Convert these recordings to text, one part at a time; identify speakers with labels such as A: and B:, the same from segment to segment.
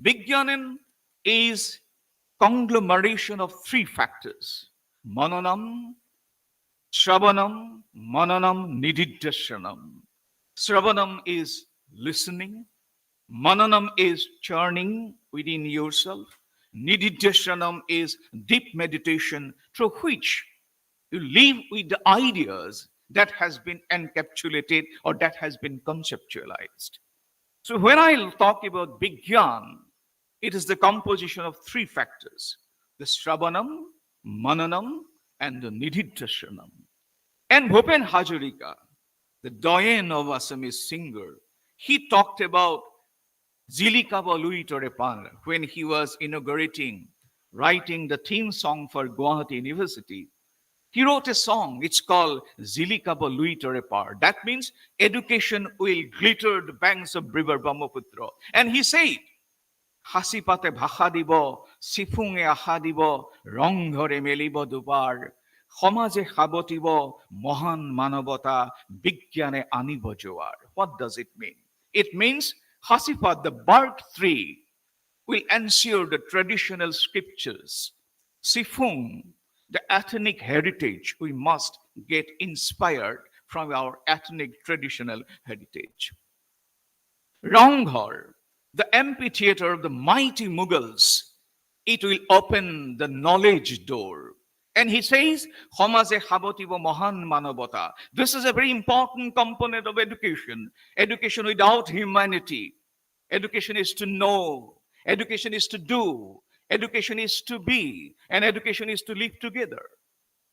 A: Vigyanan is conglomeration of three factors: mananam, Shravanam, Mananam, Nididhyasanam. Shravanam is listening. Mananam is churning within yourself. Nididhyasanam is deep meditation through which you live with the ideas that has been encapsulated or that has been conceptualized. So when I talk about Bigyan, it is the composition of three factors: the Shravanam, Mananam, and the Nididhyasanam. And Bhupen Hazarika, the doyen of Assamese singer, he talked about Zilikaba Lui Torepar when he was inaugurating, writing the theme song for Guwahati University. He wrote a song, it's called Zilikaba Lui Torepar. That means education will glitter the banks of river Brahmaputra. And he said, হাসিপাতে ভাষা দিব চিফুঙে আশা দিব ৰং ধৰে মেলিব দুবাৰ সমাজে সাবটিব মহান মানৱতা বিজ্ঞানে আনিব জোৱাৰ. What does it mean? It means Hasipat, the bark tree, will ensure the traditional scriptures. Sifung, the ethnic heritage, we must get inspired from our ethnic traditional heritage. Ranghar, the amphitheater of the mighty Mughals, it will open the knowledge door. And he says, Homaze Habotivo Mohan Manabota. This is a very important component of education. Education without humanity. Education is to know. Education is to do. Education is to be. And education is to live together.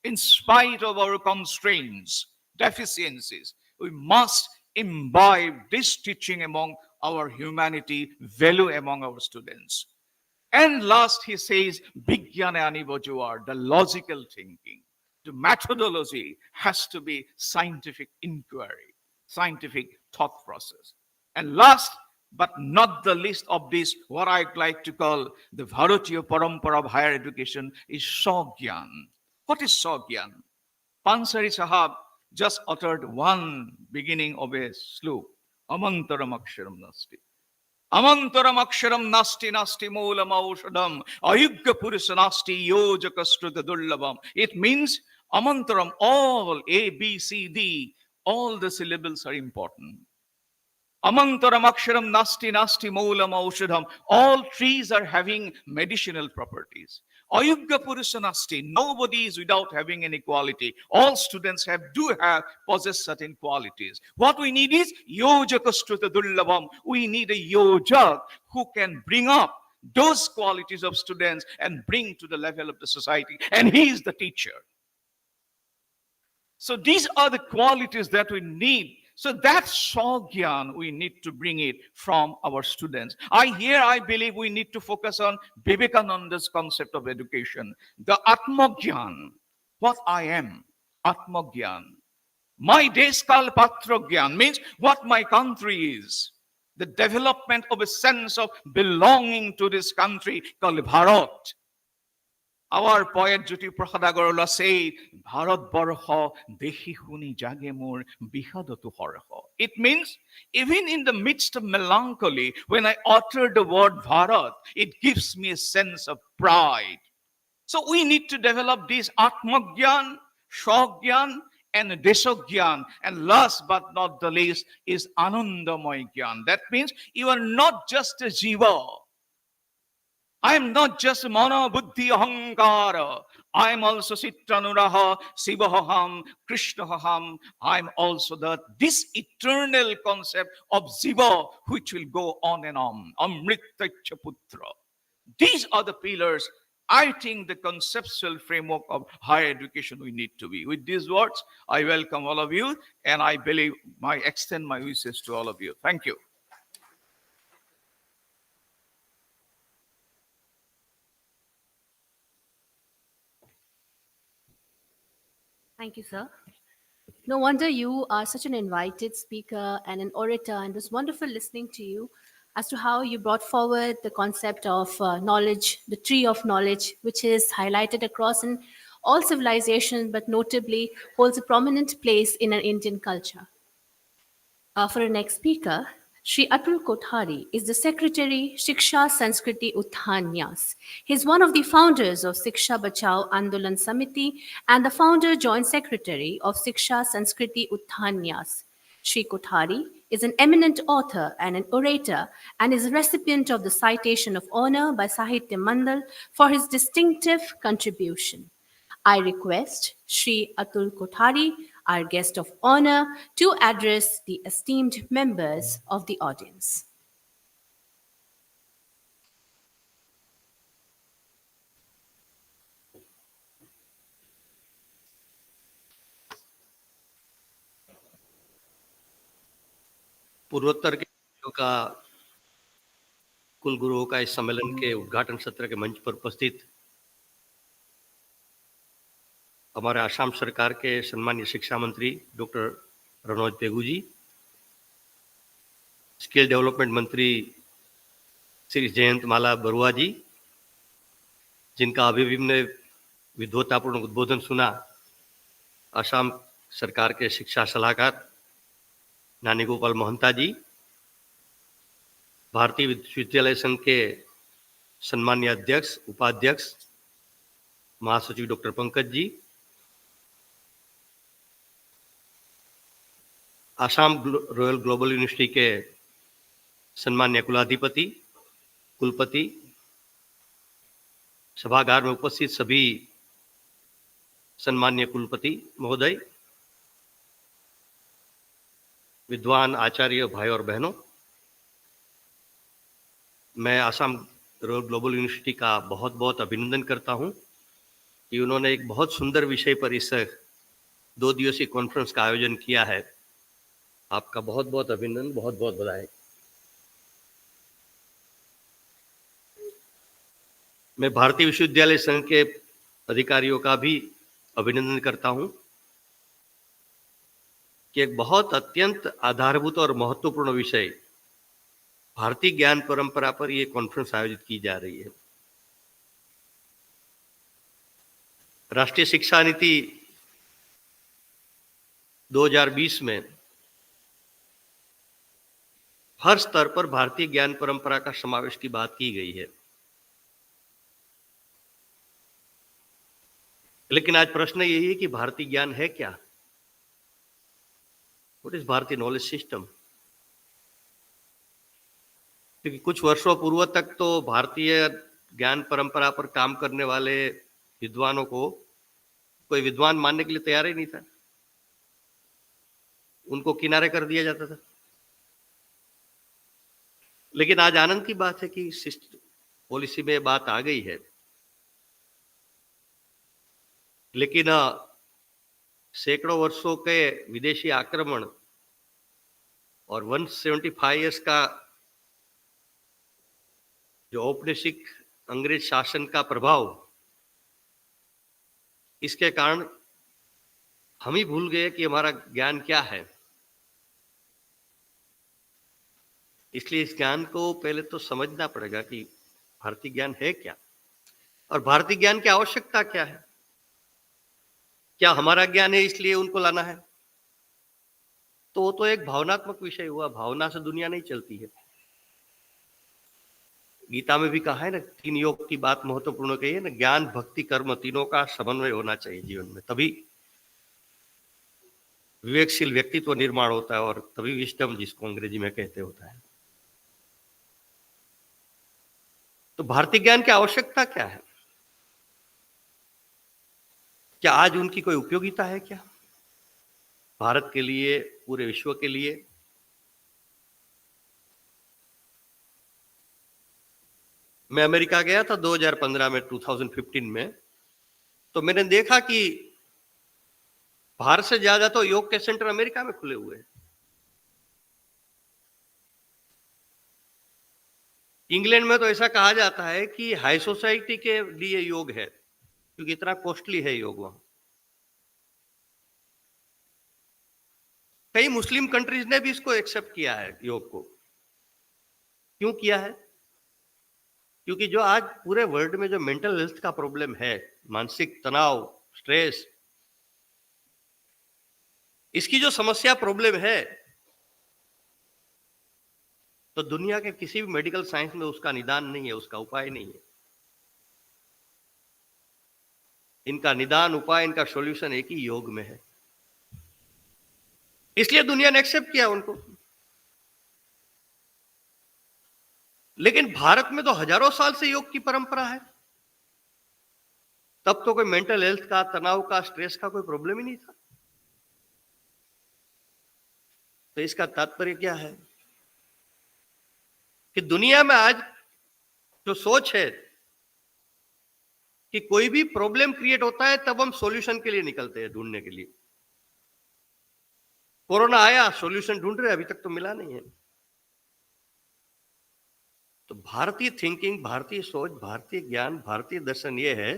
A: In spite of our constraints, deficiencies, we must imbibe this teaching among our humanity, value among our students. And last, he says, Bigyane anibo juar, the logical thinking. The methodology has to be scientific inquiry, scientific thought process. And last, but not the least of this, what I'd like to call the Bharatiya Parampara of higher education is Sogyan. What is Sogyan? Pansari Sahab just uttered one beginning of a slook. Amantaram aksharam nasti. Amantaram aksharam nasti nasti moolam aushadam. Ayugga purusa nasti yojakastruta dullabam. It means amantaram, all A, B, C, D, all the syllables are important. Amantaram aksharam nasti nasti moolam aushadam. All trees are having medicinal properties. Ayugga purusa nasti. Nobody is without having an equality. All students possess certain qualities. What we need is yojakastruta dullabam. We need a yojak who can bring up those qualities of students and bring to the level of the society. And he is the teacher. So these are the qualities that we need. So that Sogyan, we need to bring it from our students. I believe we need to focus on Vivekananda's concept of education. The Atmagyan, what I am, Atmagyan. My Deskal Patragyan means what my country is. The development of a sense of belonging to this country called Bharat. Our poet Jyoti Prasad Agarwala said, Bharat Barha Dehi Huni Jagemur Bihadatu Horho. It means, even in the midst of melancholy, when I utter the word Bharat, it gives me a sense of pride. So we need to develop this Atmagyan, Shogyan, and Desogyan. And last but not the least is Anandamoy Gyan. That means you are not just a Jiva. I am not just Mana Buddhi Ahankara. I am also Sitranuraha, Sivaham, Krishnaham. I am also this eternal concept of Ziva, which will go on and on. Amritacha Putra. These are the pillars, I think, the conceptual framework of higher education we need to be. With these words, I welcome all of you, and I believe I extend my wishes to all of you. Thank you.
B: Thank you, sir. No wonder you are such an invited speaker and an orator, and it was wonderful listening to you as to how you brought forward the concept of knowledge, the tree of knowledge, which is highlighted across in all civilizations, but notably holds a prominent place in our Indian culture. For our next speaker, Shri Atul Kothari is the Secretary Shiksha Sanskriti Utthanyas. He is one of the founders of Shiksha Bachao Andolan Samiti and the founder Joint Secretary of Shiksha Sanskriti Utthanyas. Shri Kothari is an eminent author and an orator and is a recipient of the Citation of Honor by Sahitya Mandal for his distinctive contribution. I request Shri Atul Kothari, our guest of honor, to address the esteemed members of the audience.
C: पूर्वोत्तर के राज्यों का कुल गुरुओं का इस सम्मेलन के उद्घाटन सत्र के मंच पर उपस्थित हमारे असम सरकार के सम्मानीय शिक्षा मंत्री डॉक्टर रणोज पेगू जी, स्किल डेवलपमेंट मंत्री श्री जयंत माला बरुआ जी, जिनका अभी हमने विद्वतापूर्ण उद्बोधन सुना, असम सरकार के शिक्षा सलाहकार नानी गोपाल मोहंता जी, भारतीय विश्वविद्यालय संघ के सम्मानीय अध्यक्ष उपाध्यक्ष महासचिव doctor Pankaj ji, Assam royal Global university के सम्मान्य कुलाधिपति कुलपति, सभागार में उपस्थित सभी सम्मान्य कुलपति महोदय, विद्वान आचार्य भाई और बहनों, मैं आसाम रॉयल ग्लोबल यूनिवर्सिटी का बहुत बहुत अभिनंदन करता हूं कि उन्होंने एक बहुत सुंदर विषय पर इस 2 दिवसीय कॉन्फ्रेंस का आयोजन किया है। आपका बहुत बहुत अभिनंदन, बहुत बहुत बधाई। मैं भारतीय विश्वविद्यालय संघ के अधिकारियों का भी अभिनंदन करता हूं कि एक बहुत अत्यंत आधारभूत और महत्वपूर्ण विषय भारतीय ज्ञान परंपरा पर यह कॉन्फ्रेंस आयोजित की जा रही है। राष्ट्रीय शिक्षा नीति 2020 में हर स्तर पर भारतीय ज्ञान परंपरा का समावेश की बात की गई है, लेकिन आज प्रश्न यही है कि भारतीय ज्ञान है क्या? व्हाट इज भारतीय नॉलेज सिस्टम? क्योंकि कुछ वर्षों पूर्व तक तो भारतीय ज्ञान परंपरा पर काम करने वाले विद्वानों को कोई विद्वान मानने के लिए तैयार ही नहीं था, उनको किनारे कर दिया जाता था। लेकिन आज आनंद की बात है कि पॉलिसी में बात आ गई है, लेकिन सैकड़ों वर्षों के विदेशी आक्रमण और 175 इयर्स का जो औपनिवेशिक अंग्रेज शासन का प्रभाव, इसके कारण हम ही भूल गए कि हमारा ज्ञान क्या है। इसलिए इस ज्ञान को पहले तो समझना पड़ेगा कि भारतीय ज्ञान है क्या और भारतीय ज्ञान की आवश्यकता क्या है। क्या हमारा ज्ञान है इसलिए उनको लाना है? तो वो तो एक भावनात्मक विषय हुआ, भावना से दुनिया नहीं चलती है। गीता में भी कहा है ना, 3 योग की बात महत्वपूर्ण कही है ना, ज्ञान भक्ति कर्म तीनों का समन्वय होना चाहिए जीवन में, तभी विवेकशील व्यक्तित्व निर्माण होता है और तभी विजडम, जिसको अंग्रेजी में कहते होता है। तो भारतीय ज्ञान की आवश्यकता क्या है? क्या आज उनकी कोई उपयोगिता है क्या भारत के लिए, पूरे विश्व के लिए? मैं अमेरिका गया था 2015 में, 2015 में, तो मैंने देखा कि भारत से ज्यादा तो योग के सेंटर अमेरिका में खुले हुए हैं। इंग्लैंड में तो ऐसा कहा जाता है कि हाई सोसाइटी के लिए योग है, क्योंकि इतना कॉस्टली है योग वहां। कई मुस्लिम कंट्रीज ने भी इसको एक्सेप्ट किया है, योग को। क्यों किया है? क्योंकि जो आज पूरे वर्ल्ड में जो मेंटल हेल्थ का प्रॉब्लम है, मानसिक तनाव, स्ट्रेस, इसकी जो समस्या प्रॉब्लम है, तो दुनिया के किसी भी मेडिकल साइंस में उसका निदान नहीं है, उसका उपाय नहीं है। इनका निदान, उपाय, इनका सॉल्यूशन एक ही योग में है। इसलिए दुनिया ने एक्सेप्ट किया उनको। लेकिन भारत में तो हजारों साल से योग की परंपरा है। तब तो कोई मेंटल हेल्थ का, तनाव का, स्ट्रेस का कोई प्रॉब्लम ही नहीं था। तो इसका तात्पर्य क्या है कि दुनिया में आज जो सोच है कि कोई भी प्रॉब्लम क्रिएट होता है तब हम सॉल्यूशन के लिए निकलते हैं, ढूंढने के लिए। कोरोना आया, सॉल्यूशन ढूंढ रहे, अभी तक तो मिला नहीं है। तो भारतीय थिंकिंग, भारतीय सोच, भारतीय ज्ञान, भारतीय दर्शन यह है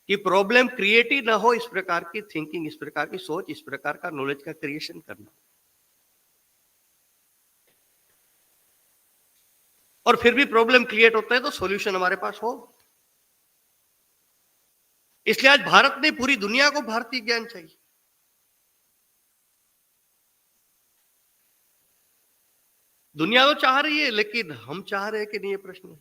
C: कि प्रॉब्लम क्रिएट ही ना हो, इस प्रकार की थिंकिंग, इस प्रकार की सोच, इस प्रकार का नॉलेज का क्रिएशन करना। और फिर भी प्रॉब्लम क्रिएट होता है तो सॉल्यूशन हमारे पास हो। इसलिए आज भारत ने, पूरी दुनिया को भारतीय ज्ञान चाहिए। दुनिया तो चाह रही है, लेकिन हम चाह रहे हैं कि नहीं, ये प्रश्न है।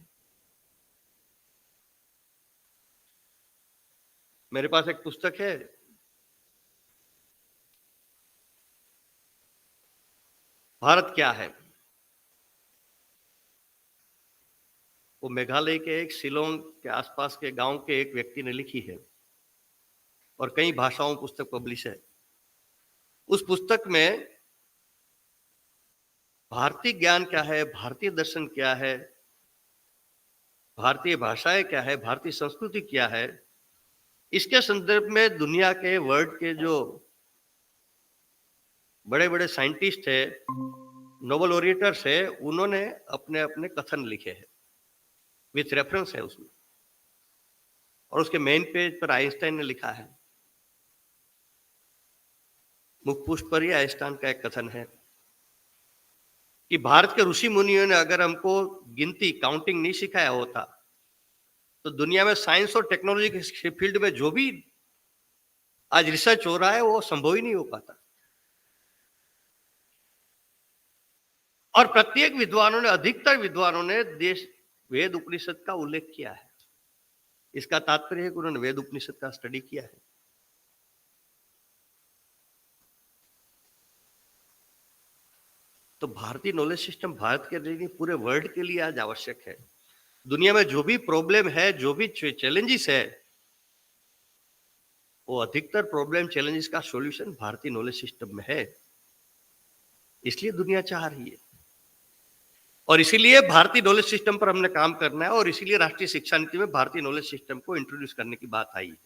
C: मेरे पास एक पुस्तक है, भारत क्या है। वो मेघालय के एक शिलोंग के आसपास के गांव के एक व्यक्ति ने लिखी है और कई भाषाओं में पुस्तक पब्लिश है। उस पुस्तक में भारतीय ज्ञान क्या है, भारतीय दर्शन क्या है, भारतीय भाषाएं क्या है, भारतीय संस्कृति क्या है, इसके संदर्भ में दुनिया के, वर्ल्ड के जो बड़े बड़े साइंटिस्ट है, नोबेल ऑरिएटर्स है, उन्होंने अपने अपने कथन लिखे हैं, विथ रेफरेंस है उसमें। और उसके मेन पेज पर आइंस्टाइन ने लिखा है, मुखपुष्प पर ही आइंस्टाइन का एक कथन है कि भारत के ऋषि मुनियों ने अगर हमको गिनती, काउंटिंग नहीं सिखाया होता तो दुनिया में साइंस और टेक्नोलॉजी के फील्ड में जो भी आज रिसर्च हो रहा है वो संभव ही नहीं हो पाता। और प्रत्येक विद्वानों ने, अधिकतर विद्वानों ने देश वेद उपनिषद का उल्लेख किया है। इसका तात्पर्य है कि उन्होंने वेद उपनिषद का स्टडी किया है। तो भारतीय नॉलेज सिस्टम भारत के लिए, पूरे वर्ल्ड के लिए आज आवश्यक है। दुनिया में जो भी प्रॉब्लम है, जो भी चैलेंजेस है, वो अधिकतर प्रॉब्लम, चैलेंजेस का सॉल्यूशन भारतीय नॉलेज सिस्टम में है। इसलिए दुनिया चाह रही है और इसीलिए भारतीय नॉलेज सिस्टम पर हमने काम करना है और इसीलिए राष्ट्रीय शिक्षा नीति में भारतीय नॉलेज सिस्टम को इंट्रोड्यूस करने की बात आई है।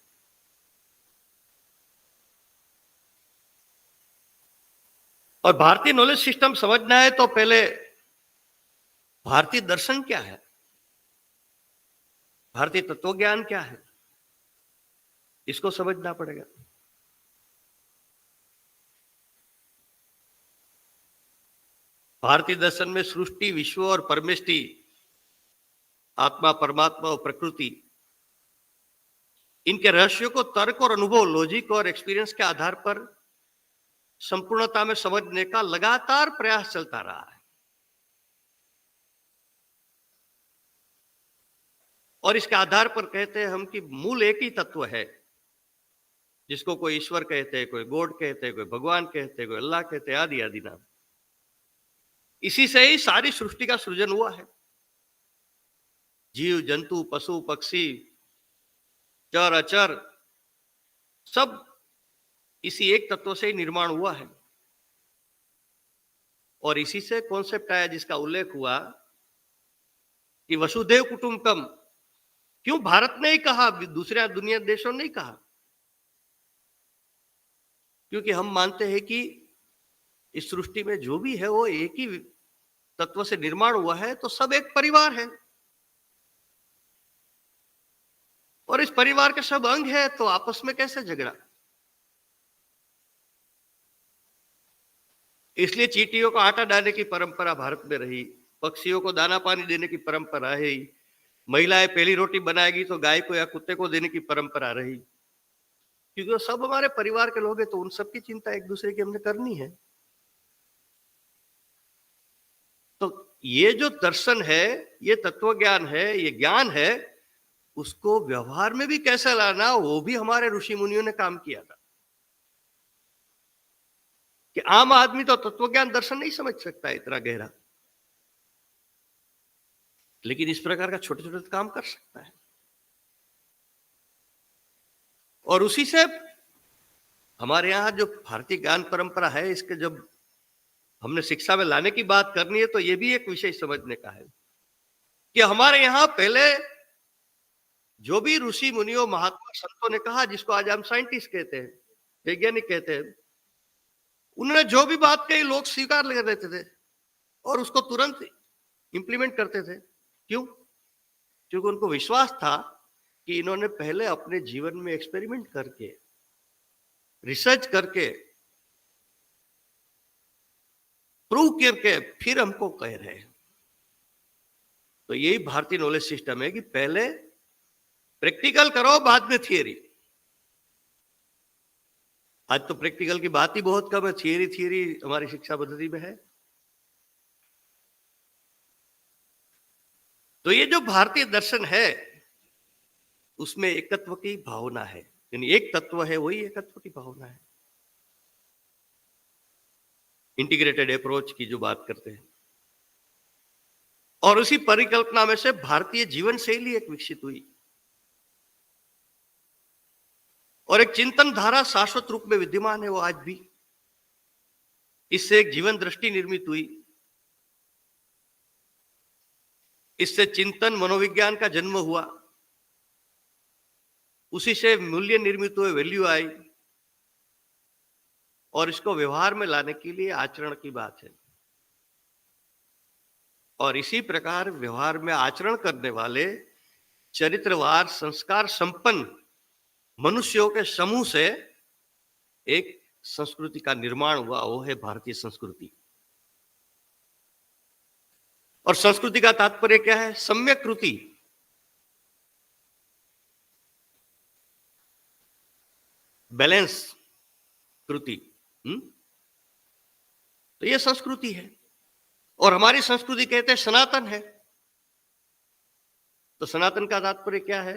C: और भारतीय नॉलेज सिस्टम समझना है तो पहले भारतीय दर्शन क्या है, भारतीय तत्वज्ञान क्या है, इसको समझना पड़ेगा। भारतीय दर्शन में सृष्टि, विश्व और परमेष्टि, आत्मा, परमात्मा और प्रकृति, इनके रहस्यों को तर्क और अनुभव, लॉजिक और एक्सपीरियंस के आधार पर संपूर्णता में समझने का लगातार प्रयास चलता रहा है। और इसके आधार पर कहते हैं हम कि मूल एक ही तत्व है, जिसको कोई ईश्वर कहते हैं, कोई गॉड कहते हैं, कोई भगवान कहते हैं, कोई अल्लाह कहते हैं, आदि आदि नाम। इसी से ही सारी सृष्टि का सृजन हुआ है। जीव, जंतु, पशु, पक्षी, चर अचर, सब इसी एक तत्व से ही निर्माण हुआ है। और इसी से कॉन्सेप्ट आया जिसका उल्लेख हुआ कि वसुधैव कुटुंबकम। क्यों भारत ने ही कहा, दूसरे दुनिया देशों ने नहीं कहा? क्योंकि हम मानते हैं कि इस सृष्टि में जो भी है वो एक ही तत्व से निर्माण हुआ है, तो सब एक परिवार है और इस परिवार के सब अंग है, तो आपस में कैसे झगड़ा? इसलिए चींटियों को आटा डालने की परंपरा भारत में रही, पक्षियों को दाना पानी देने की परंपरा है, महिलाएं पहली रोटी बनाएगी तो गाय को या कुत्ते को देने की परंपरा रही, क्योंकि वो सब हमारे परिवार के लोग हैं, तो उन सबकी चिंता एक दूसरे की हमने करनी है। तो ये जो दर्शन है, ये तत्व ज्ञान है, ये ज्ञान है, उसको व्यवहार में भी कैसे लाना, वो भी हमारे ऋषि मुनियों ने काम किया था। कि आम आदमी तो तत्वज्ञान दर्शन नहीं समझ सकता इतना गहरा, लेकिन इस प्रकार का छोटे छोटे काम कर सकता है। और उसी से हमारे यहाँ जो भारतीय ज्ञान परंपरा है, इसके जब हमने शिक्षा में लाने की बात करनी है, तो ये भी एक विषय समझने का है कि हमारे यहाँ पहले जो भी ऋषि मुनियों महात्मा संतों ने कहा, जिसको आज हम साइंटिस्ट कहते हैं, वैज्ञानिक कहते हैं, उन्होंने जो भी बात कही लोग स्वीकार कर लेते थे और उसको तुरंत इंप्लीमेंट करते थे। क्यों? क्योंकि उनको विश्वास था कि इन्होंने पहले अपने जीवन में एक्सपेरिमेंट करके, रिसर्च करके, प्रूव करके फिर हमको कह रहे हैं। तो यही भारतीय नॉलेज सिस्टम है कि पहले प्रैक्टिकल करो, बाद में थियरी। आज तो प्रैक्टिकल की बात ही बहुत कम है, थियरी हमारी शिक्षा पद्धति में है। तो ये जो भारतीय दर्शन है, उसमें एकत्व की भावना है, यानी एक तत्व है, वही एकत्व की भावना है। इंटीग्रेटेड अप्रोच की जो बात करते हैं, और उसी परिकल्पना में से भारतीय जीवन शैली एक विकसित हुई और एक चिंतन धारा शाश्वत रूप में विद्यमान है, वो आज भी। इससे एक जीवन दृष्टि निर्मित हुई, इससे चिंतन मनोविज्ञान का जन्म हुआ, उसी से मूल्य निर्मित हुए, वैल्यू आई, और इसको व्यवहार में लाने के लिए आचरण की बात है। और इसी प्रकार व्यवहार में आचरण करने वाले चरित्रवार संस्कार संपन्न मनुष्यों के समूह से एक संस्कृति का निर्माण हुआ, वो है भारतीय संस्कृति। और संस्कृति का तात्पर्य क्या है? सम्यक कृति, बैलेंस कृति। तो ये संस्कृति है, और हमारी संस्कृति कहते हैं सनातन है। तो सनातन का तात्पर्य क्या है?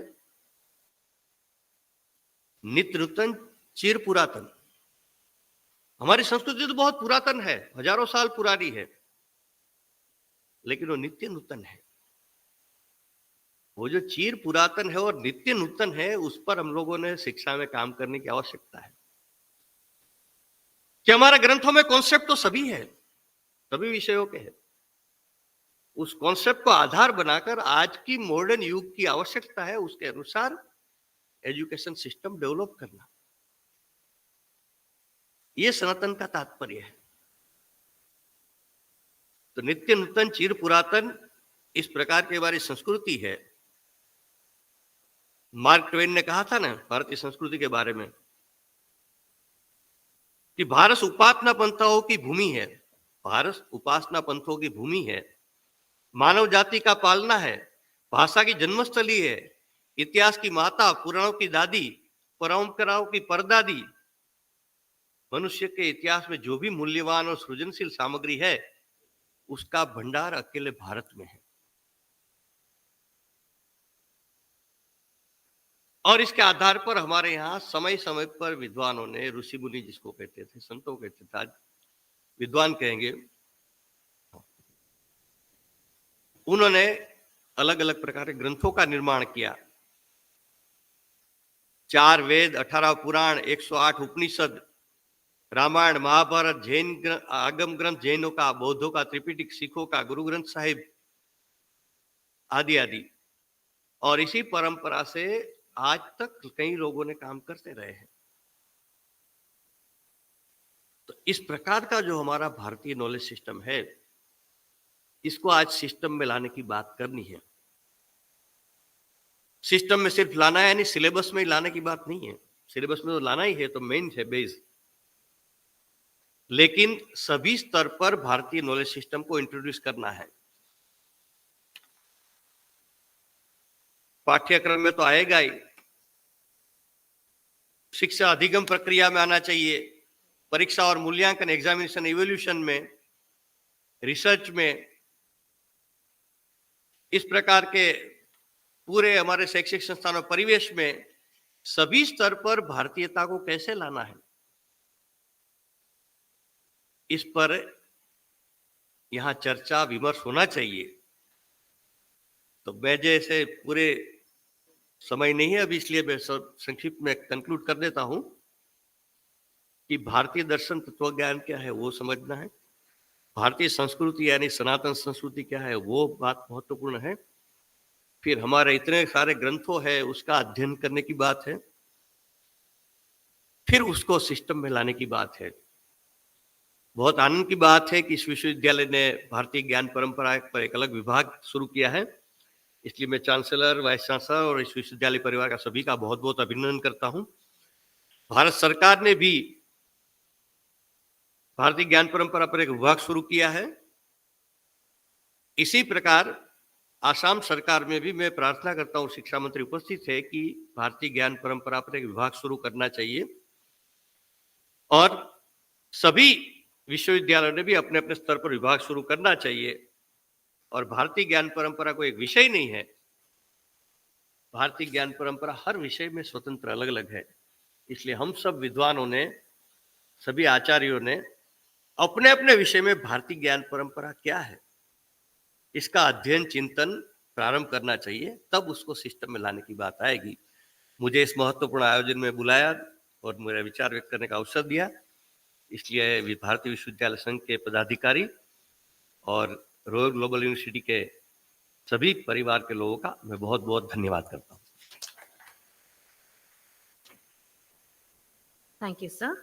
C: नित्य नूतन चिर पुरातन। हमारी संस्कृति तो बहुत पुरातन है, हजारों साल पुरानी है, लेकिन वो नित्य नूतन है। वो जो चिर पुरातन है और नित्य नूतन है, उस पर हम लोगों ने शिक्षा में काम करने की आवश्यकता है। कि हमारे ग्रंथों में कॉन्सेप्ट तो सभी है, सभी विषयों के हैं। उस कॉन्सेप्ट को आधार बनाकर आज की मॉडर्न युग की आवश्यकता है, उसके अनुसार एजुकेशन सिस्टम डेवलप करना, यह सनातन का तात्पर्य है। तो नित्य नूतन चिर पुरातन, इस प्रकार की हमारी संस्कृति है। मार्क ट्वेन ने कहा था ना भारतीय संस्कृति के बारे में कि भारत उपासना पंथों की भूमि है, भारत उपासना पंथों की भूमि है, मानव जाति का पालना है, भाषा की जन्मस्थली है, इतिहास की माता, पुराणों की दादी, परंपराओं की परदादी। मनुष्य के इतिहास में जो भी मूल्यवान और सृजनशील सामग्री है, उसका भंडार अकेले भारत में है। और इसके आधार पर हमारे यहाँ समय समय पर विद्वानों ने, ऋषि मुनि जिसको कहते थे, संतों कहते थे, आज विद्वान कहेंगे, उन्होंने अलग अलग प्रकार के ग्रंथों का निर्माण किया। 4 वेद, 18 पुराण, 108 उपनिषद, रामायण, महाभारत, जैन आगम ग्रंथ जैनों का, बौद्धों का त्रिपिटक, सिखों का गुरु ग्रंथ साहिब, आदि आदि। और इसी परंपरा से आज तक कई लोगों ने काम करते रहे हैं। तो इस प्रकार का जो हमारा भारतीय नॉलेज सिस्टम है, इसको आज सिस्टम में लाने की बात करनी है। सिस्टम में सिर्फ लाना है, यानी सिलेबस में लाने की बात नहीं है। सिलेबस में तो लाना ही है, तो मेन है बेस। लेकिन सभी स्तर पर भारतीय नॉलेज सिस्टम को इंट्रोड्यूस करना है। पाठ्यक्रम में तो आएगा ही, शिक्षा अधिगम प्रक्रिया में आना चाहिए, परीक्षा और मूल्यांकन, एग्जामिनेशन, इवोल्यूशन में, रिसर्च में, इस प्रकार के पूरे हमारे शैक्षिक संस्थानों परिवेश में सभी स्तर पर भारतीयता को कैसे लाना है, इस पर यहाँ चर्चा विमर्श होना चाहिए। तो मैं जैसे पूरे समय नहीं है अभी, इसलिए मैं संक्षिप्त में कंक्लूड कर देता हूं कि भारतीय दर्शन तत्व ज्ञान क्या है वो समझना है, भारतीय संस्कृति यानी सनातन संस्कृति क्या है वो बात महत्वपूर्ण है, फिर हमारे इतने सारे ग्रंथों है उसका अध्ययन करने की बात है, फिर उसको सिस्टम में लाने की बात है। बहुत आनंद की बात है कि इस विश्वविद्यालय ने भारतीय ज्ञान परंपरा पर एक अलग विभाग शुरू किया है, इसलिए मैं चांसलर, वाइस चांसलर और इस विश्वविद्यालय परिवार का सभी का बहुत बहुत अभिनंदन करता हूं। भारत सरकार ने भी भारतीय ज्ञान परंपरा पर एक विभाग शुरू किया है। इसी प्रकार आसाम सरकार में भी मैं प्रार्थना करता हूं, शिक्षा मंत्री उपस्थित है, कि भारतीय ज्ञान परंपरा पर एक विभाग शुरू करना चाहिए और सभी विश्वविद्यालयों ने भी अपने अपने स्तर पर विभाग शुरू करना चाहिए। और भारतीय ज्ञान परंपरा को एक विषय नहीं है, भारतीय ज्ञान परंपरा हर विषय में स्वतंत्र अलग अलग है, इसलिए हम सब विद्वानों ने, सभी आचार्यों ने अपने अपने विषय में भारतीय ज्ञान परंपरा क्या है इसका अध्ययन चिंतन प्रारंभ करना चाहिए, तब उसको सिस्टम में लाने की बात आएगी। मुझे इस महत्वपूर्ण आयोजन में बुलाया और मेरा विचार व्यक्त करने का अवसर दिया, इसलिए भारतीय विश्वविद्यालय संघ के पदाधिकारी और रॉयल ग्लोबल यूनिवर्सिटी के सभी परिवार के लोगों का मैं बहुत बहुत धन्यवाद करता हूँ।
B: Thank you, sir.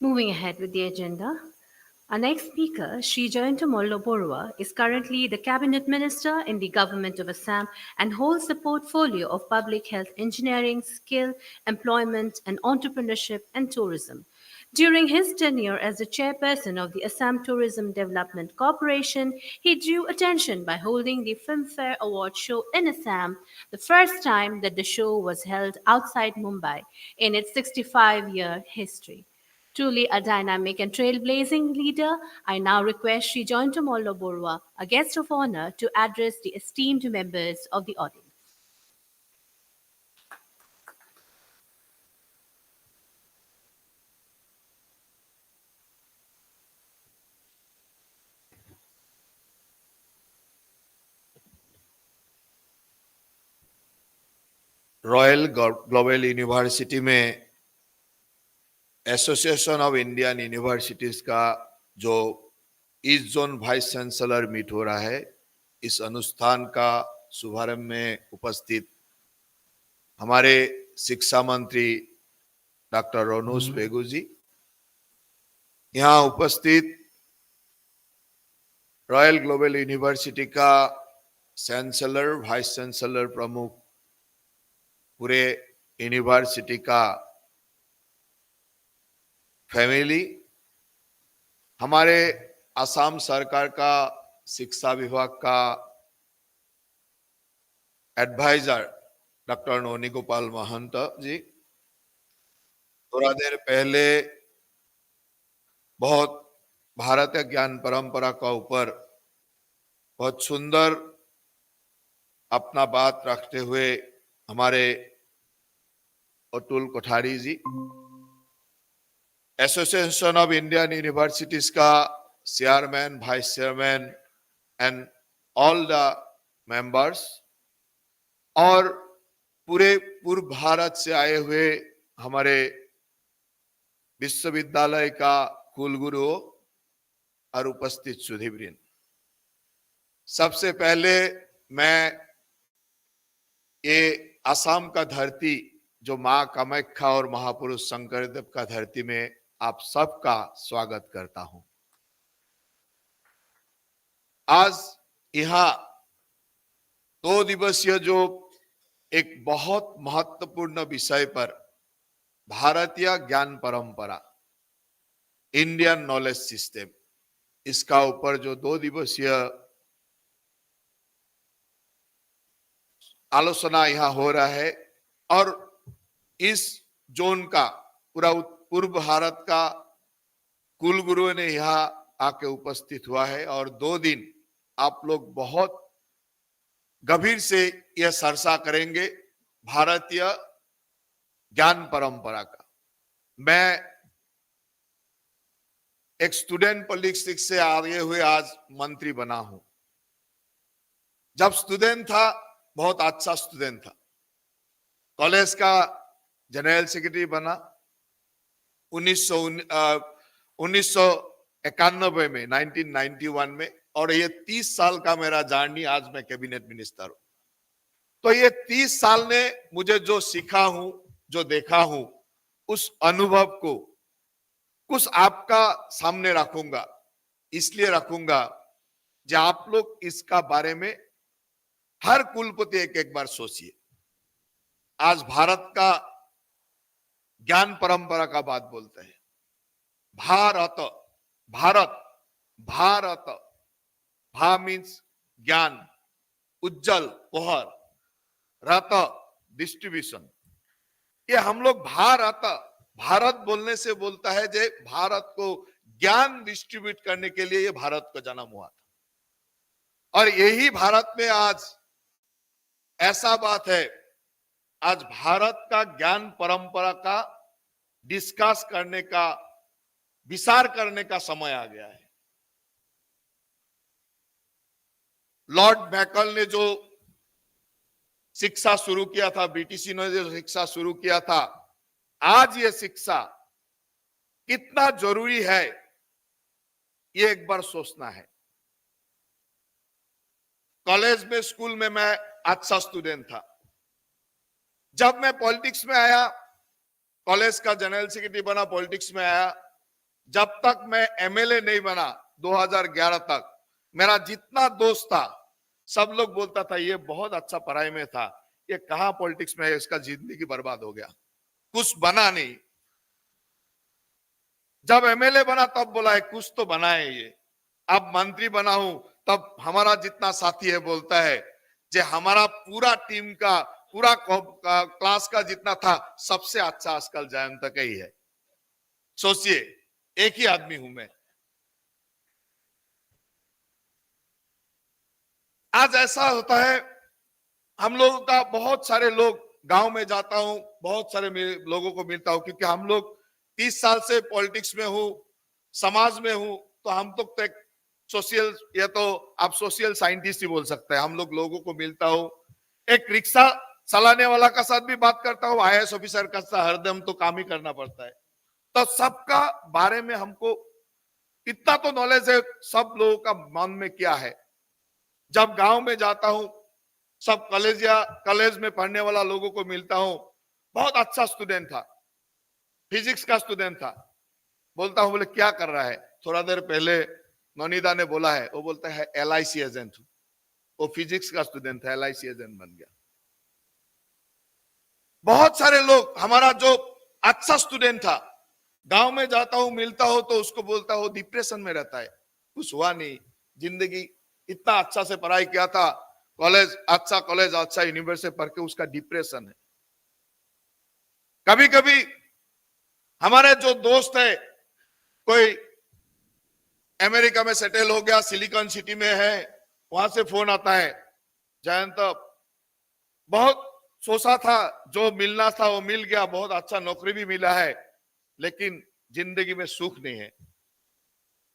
B: Moving ahead with the agenda, our next speaker, Sri Jayanta Mollo Borua, is currently the Cabinet Minister in the Government of Assam and holds the portfolio of Public Health Engineering, Skill, Employment and Entrepreneurship and Tourism. During his tenure as the chairperson of the Assam Tourism Development Corporation, he drew attention by holding the Filmfare Award show in Assam, the first time that the show was held outside Mumbai in its 65-year history. Truly a dynamic and trailblazing leader, I now request Sri Jayanta Mollo Borua, a guest of honor, to address the esteemed members of the audience.
D: Royal Global University में association of Indian universities का जो east zone vice chancellor meet हो रहा है, इस अनुष्ठान का शुभारंभ में उपस्थित हमारे शिक्षा मंत्री डॉक्टर रोनोस पेगू जी, यहाँ उपस्थित रॉयल ग्लोबल यूनिवर्सिटी का चांसलर, वाइस चांसलर प्रमुख, पूरे यूनिवर्सिटी का फैमिली, हमारे असम सरकार का शिक्षा विभाग का एडवाइजर डॉक्टर नोनी गोपाल महंत जी, थोड़ा देर पहले बहुत भारतीय ज्ञान परंपरा का ऊपर बहुत सुंदर अपना बात रखते हुए हमारे अतुल कोठारी जी, एसोसिएशन ऑफ इंडियन यूनिवर्सिटीज का chairman, vice chairman and all the members, और पूरे पूर्व भारत से आए हुए हमारे विश्वविद्यालय का कुलगुरु और उपस्थित सुधीवृंद, सबसे पहले मैं ये असम का धरती जो मां कामाख्या और महापुरुष शंकरदेव का धरती में आप सबका स्वागत करता हूं। आज यहाँ 2 दिवसीय जो एक बहुत महत्वपूर्ण विषय पर भारतीय ज्ञान परंपरा, इंडियन नॉलेज सिस्टम, इसका ऊपर जो 2 दिवसीय आलोचना यहाँ हो रहा है, और इस जोन का पूरा पूर्व भारत का कुलगुरु ने यहाँ आके उपस्थित हुआ है, और 2 दिन आप लोग बहुत गंभीर से यह चर्चा करेंगे भारतीय ज्ञान परंपरा का। मैं एक स्टूडेंट पॉलिटिक्स से आगे हुए आज मंत्री बना हूं। जब स्टूडेंट था, बहुत अच्छा स्टूडेंट था, कॉलेज का जनरल सेक्रेटरी बना 1991 में, 1991 में, और ये 30 साल का मेरा जर्नी, आज मैं कैबिनेट मिनिस्टर हूं। तो ये 30 साल ने मुझे जो सीखा हूं, जो देखा हूं, उस अनुभव को कुछ आपका सामने रखूंगा। इसलिए रखूंगा जो आप लोग इसका बारे में हर कुलपति एक एक बार सोचिए। आज भारत का ज्ञान परंपरा का बात बोलते हैं। भारत, भारत, भारत, भा मीन्स ज्ञान, उज्जवल पोहर, रत डिस्ट्रीब्यूशन। ये हम लोग भारत, भारत बोलने से बोलता है जे भारत को ज्ञान डिस्ट्रीब्यूट करने के लिए ये भारत का जन्म हुआ था। और यही भारत में आज ऐसा बात है, आज भारत का ज्ञान परंपरा का डिस्कस करने का, विचार करने का समय आ गया है। लॉर्ड मैकल ने जो शिक्षा शुरू किया था, ब्रिटिश ने जो शिक्षा शुरू किया था, आज ये शिक्षा कितना जरूरी है, ये एक बार सोचना है। कॉलेज में, स्कूल में मैं अच्छा स्टूडेंट था। जब मैं पॉलिटिक्स में आया, कॉलेज का जनरल सेक्रेटरी बना, पॉलिटिक्स में आया, जब तक मैं एमएलए नहीं बना 2011 तक, मेरा जितना दोस्त था सब लोग बोलता था ये बहुत अच्छा पढ़ाई में था, ये कहां पॉलिटिक्स में है, इसका जिंदगी बर्बाद हो गया, कुछ बना नहीं। जब एमएलए बना तब बोला है कुछ तो बना है ये। अब मंत्री बना हूं तब हमारा जितना साथी है बोलता है जे हमारा पूरा टीम का, पूरा क्लास का जितना था, सबसे अच्छा आजकल जयंत का ही है। सोचिए, एक ही आदमी हूं मैं। आज ऐसा होता है, हम लोगों का बहुत सारे लोग, गांव में जाता हूं, बहुत सारे लोगों को मिलता हूं, क्योंकि हम लोग 30 साल से पॉलिटिक्स में हूं, समाज में हूं, तो हम तो एक सोशल, या तो आप सोशल साइंटिस्ट ही बोल सकते हैं। हम लोगों को मिलता हूं, एक रिक्शा चलाने वाला का साथ भी बात करता हूं, आईएएस ऑफिसर का साथ हरदम तो काम ही करना पड़ता है। तो सबका बारे में हमको इतना तो नॉलेज है, सब लोगों का मन में क्या है। जब गांव में जाता हूं, सब कॉलेज में पढ़ने वाला लोगों को मिलता हूं, बहुत अच्छा स्टूडेंट था, फिजिक्स का स्टूडेंट था, बोलता हूं, बोले क्या कर रहा है। थोड़ा देर पहले नोनिदा ने बोला है, वो बोलता है एलआईसी एजेंट। वो फिजिक्स का स्टूडेंट था, एलआईसी एजेंट बन गया। बहुत सारे लोग, हमारा जो अच्छा स्टूडेंट था, गांव में जाता हूं, मिलता हूं, तो उसको बोलता हूं डिप्रेशन में रहता है, कुछ हुआ नहीं, जिंदगी इतना अच्छा से पढ़ाई किया था, कॉलेज अच्छा यूनिवर्सिटी पढ़ के उसका डिप्रेशन है। कभी कभी हमारे जो दोस्त है, कोई अमेरिका में सेटल हो गया, सिलिकॉन सिटी में है, वहां से फोन आता है, जयंत बहुत सोचा था, जो मिलना था वो मिल गया, बहुत अच्छा नौकरी भी मिला है, लेकिन जिंदगी में सुख नहीं है,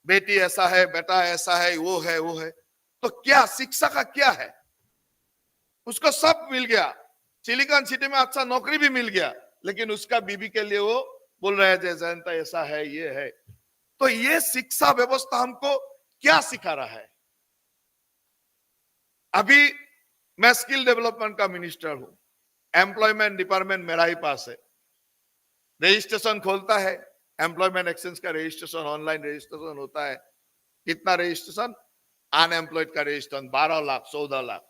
D: बेटी ऐसा है, बेटा ऐसा है, वो है, वो है। तो क्या शिक्षा का क्या है? उसको सब मिल गया, सिलिकॉन सिटी में अच्छा नौकरी भी मिल गया, लेकिन उसका बीबी के लिए वो बोल रहे हैं जयंत ऐसा है, ये है। तो ये शिक्षा व्यवस्था हमको क्या सिखा रहा है? अभी मैं स्किल डेवलपमेंट का मिनिस्टर हूं, एम्प्लॉयमेंट डिपार्टमेंट मेरा ही पास है, रजिस्ट्रेशन खोलता है, एम्प्लॉयमेंट एक्सचेंज का रजिस्ट्रेशन, ऑनलाइन रजिस्ट्रेशन होता है। कितना रजिस्ट्रेशन? अनएम्प्लॉयड का रजिस्ट्रेशन 12 लाख, 14 लाख।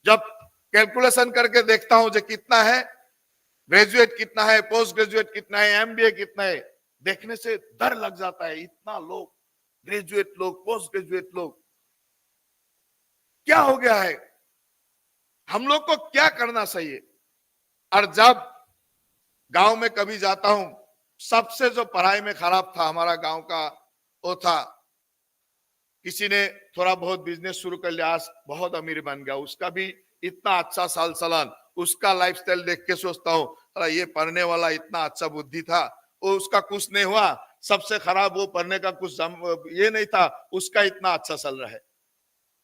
D: जब कैलकुलेशन करके देखता हूं जो कितना है, ग्रेजुएट कितना है, पोस्ट ग्रेजुएट कितना है, एमबीए कितना है, देखने से डर लग जाता है। इतना लोग, ग्रेजुएट लोग, पोस्ट ग्रेजुएट लोग, क्या हो गया है? हम लोग को क्या करना चाहिए? और जब गांव में कभी जाता हूं, सबसे जो पढ़ाई में खराब था हमारा गांव का, वो था किसी ने थोड़ा बहुत बिजनेस शुरू कर लिया, आज बहुत अमीर बन गया, उसका भी इतना अच्छा साल सलान, उसका लाइफस्टाइल देख के सोचता हूँ अरे ये पढ़ने वाला इतना अच्छा बुद्धि था, वो उसका कुछ नहीं हुआ, सबसे खराब वो पढ़ने का कुछ ये नहीं था, उसका इतना अच्छा चल रहा है।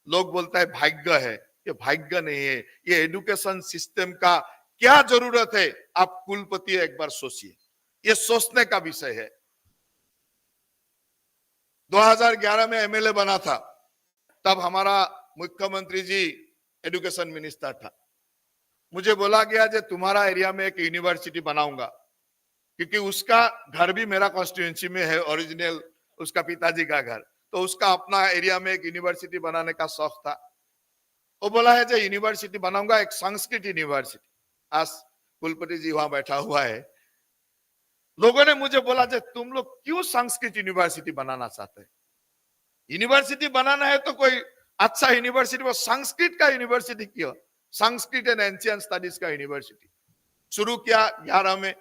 D: लोग बोलता है भाग्य है, ये भाग्य नहीं है, ये एजुकेशन सिस्टम का क्या जरूरत है, आप कुलपति एक बार सोचिए, ये सोचने का विषय है। 2011 में एमएलए बना था, तब हमारा मुख्यमंत्री जी एजुकेशन मिनिस्टर था। मुझे बोला गया कि तुम्हारा एरिया में एक यूनिवर्सिटी बनाऊंगा, क्योंकि उसका घर भी मेरा कॉन्स्टिट्यूएंसी में है, ओरिजिनल उसका पिताजी का घर, तो उसका अपना एरिया में एक यूनिवर्सिटी बनाने का शौक था। वो बोला है जो यूनिवर्सिटी बनाऊंगा, एक संस्कृत यूनिवर्सिटी। आज कुलपति जी वहां बैठा हुआ है। लोगों ने मुझे बोला जो तुम लोग क्यों संस्कृत यूनिवर्सिटी बनाना चाहते हैं? यूनिवर्सिटी बनाना है तो कोई अच्छा यूनिवर्सिटी, वो संस्कृत का यूनिवर्सिटी क्यों? संस्कृत एंड एंशियंट स्टडीज का यूनिवर्सिटी शुरू किया 11 में।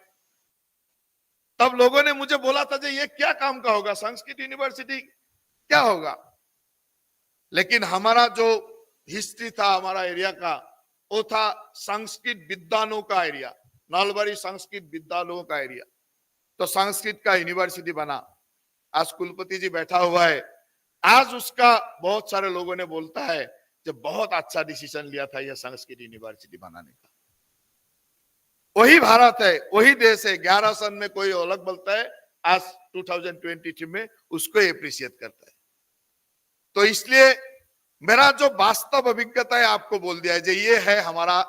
D: तब लोगों ने मुझे बोला था ये क्या काम का होगा, संस्कृत यूनिवर्सिटी क्या होगा? लेकिन हमारा जो हिस्ट्री था हमारा एरिया का, वो था संस्कृत विद्वानों का एरिया, नलबाड़ी संस्कृत विद्वानों का एरिया। तो संस्कृत का यूनिवर्सिटी बना। आज कुलपति जी बैठा हुआ है, आज उसका बहुत सारे लोगों ने बोलता है जब बहुत अच्छा डिसीजन लिया था यह संस्कृत यूनिवर्सिटी बनाने का। वही भारत है, वही देश है। 11 सन में कोई अलग बोलता है, आज 2023 में उसको एप्रिशिएट करता है। तो इसलिए मेरा जो वास्तव अभिज्ञता है आपको बोल दिया है, जो ये है हमारा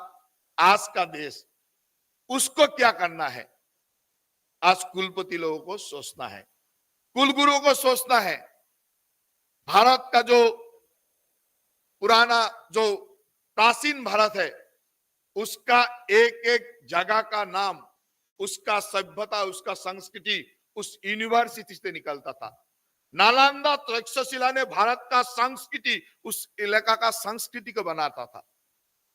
D: आज का देश, उसको क्या करना है? आज कुलपति लोगों को सोचना है, कुलगुरुओं को सोचना है। भारत का जो पुराना जो प्राचीन भारत है, उसका एक एक जगह का नाम, उसका सभ्यता, उसका संस्कृति उस यूनिवर्सिटी से निकलता था। नालंदा तक्षशिला ने भारत का संस्कृति, उस इलाका का संस्कृति को बनाता था।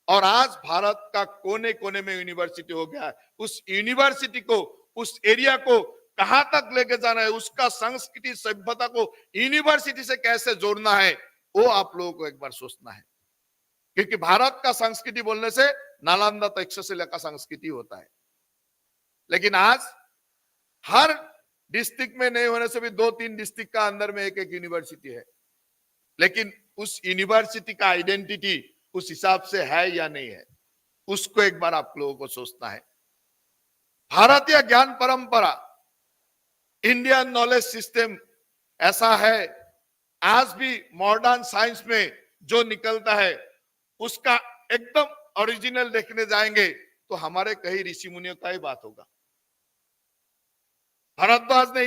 D: और आज भारत का कोने कोने में यूनिवर्सिटी हो गया है। उस यूनिवर्सिटी को, उस एरिया को कहां तक लेके जाना है, उसका संस्कृति सभ्यता को यूनिवर्सिटी से कैसे जोड़ना है, वो आप लोगों को एक बार सोचना है। क्योंकि भारत का संस्कृति बोलने से नालंदा तक्षशिला का संस्कृति होता है। लेकिन आज हर डिस्ट्रिक्ट में नहीं होने से भी 2-3 डिस्ट्रिक्ट का अंदर में एक एक यूनिवर्सिटी है। लेकिन उस यूनिवर्सिटी का आइडेंटिटी उस हिसाब से है या नहीं है, उसको एक बार आप लोगों को सोचना है। भारतीय ज्ञान परंपरा, इंडियन नॉलेज सिस्टम ऐसा है, आज भी मॉडर्न साइंस में जो निकलता है उसका एकदम ओरिजिनल देखने जाएंगे तो हमारे कई ऋषि मुनियों का ही बात होगा। भरद्वाज ने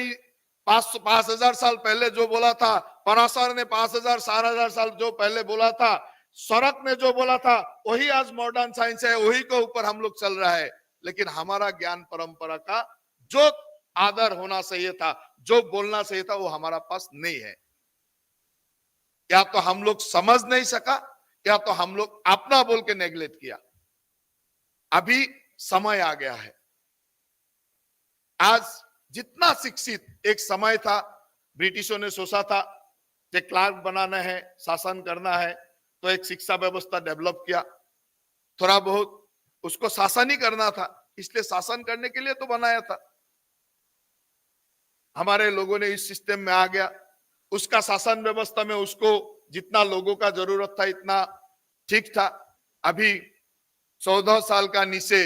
D: 5,000 साल पहले जो बोला था, पराशर ने 5,000-4,000 साल जो पहले बोला था, सौरक ने जो बोला था, वही आज मॉडर्न साइंस है, वही के ऊपर हम लोग चल रहा है। लेकिन हमारा ज्ञान परंपरा का जो आदर होना चाहिए था, जो बोलना चाहिए था, वो हमारा पास नहीं है। या तो हम लोग समझ नहीं सका, या तो हम लोग अपना बोल के नेग्लेक्ट किया। अभी समय आ गया है। आज जितना शिक्षित, एक समय था ब्रिटिशों ने सोचा था कि क्लार्क बनाना है, शासन करना है, तो एक शिक्षा व्यवस्था डेवलप किया। थोड़ा बहुत उसको शासन ही करना था, इसलिए शासन करने के लिए तो बनाया था। हमारे लोगों ने इस सिस्टम में आ गया, उसका शासन व्यवस्था में उसको जितना लोगों का जरूरत था इतना ठीक था। अभी 14 साल का नीचे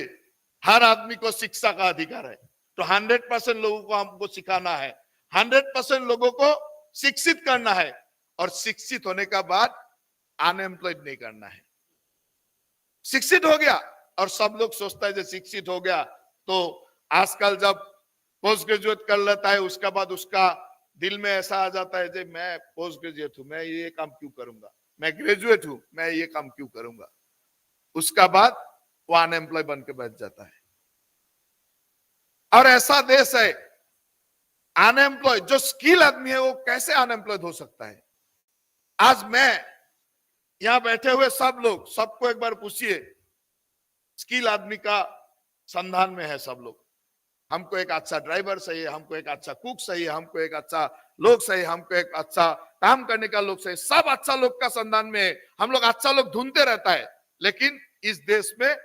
D: हर आदमी को शिक्षा का अधिकार है, तो 100% लोगों को हमको सिखाना है, 100% लोगों को शिक्षित करना है, और शिक्षित होने का बाद अनएम्प्लॉयड नहीं करना है। शिक्षित हो गया और सब लोग सोचता है जो शिक्षित हो गया तो आजकल जब पोस्ट ग्रेजुएट कर लेता है, उसके बाद उसका दिल में ऐसा आ जाता है कि मैं पोस्ट ग्रेजुएट हूं, मैं ये काम क्यों करूंगा, मैं ग्रेजुएट हूं, मैं ये काम क्यों करूंगा। उसका बाद वो अनएम्प्लॉय बन के बैठ जाता है। और ऐसा देश है, अनएम्प्लॉय जो स्किल आदमी है वो कैसे अनएम्प्लॉयड हो सकता है? आज मैं यहां बैठे हुए सब लोग, सबको एक बार पूछिए, स्किल आदमी का संधान में है सब लोग। हमको एक अच्छा ड्राइवर चाहिए, हमको एक अच्छा कुक चाहिए, हमको एक अच्छा लोग चाहिए, हमको एक अच्छा काम करने का लोग चाहिए, सब अच्छा लोग का संधान में है। हम लोग अच्छा लोग ढूंढते रहता है, लेकिन इस देश में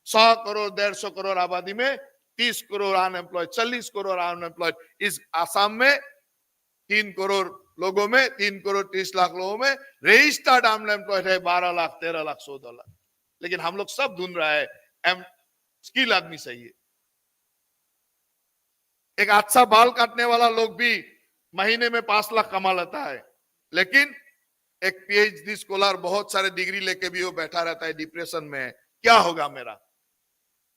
D: 100 करोड़ 150 करोड़ आबादी में 30 करोड़ अनएम्प्लॉयड, 40 करोड़ अनएम्प्लॉयड। इस आसाम में 3 करोड़ लोगों में 3 करोड़ 30 लाख लोगों में रजिस्टर्ड अनएम्प्लॉयड है 12 लाख 13 लाख 14 लाख। लेकिन हम लोग सब ढूंढ रहा है स्किल आदमी चाहिए। एक अच्छा बाल काटने वाला लोग भी महीने में 5 लाख कमा लेता है, लेकिन एक पीएचडी स्कॉलर बहुत सारे डिग्री लेके भी वो बैठा रहता है, डिप्रेशन में है। क्या होगा मेरा,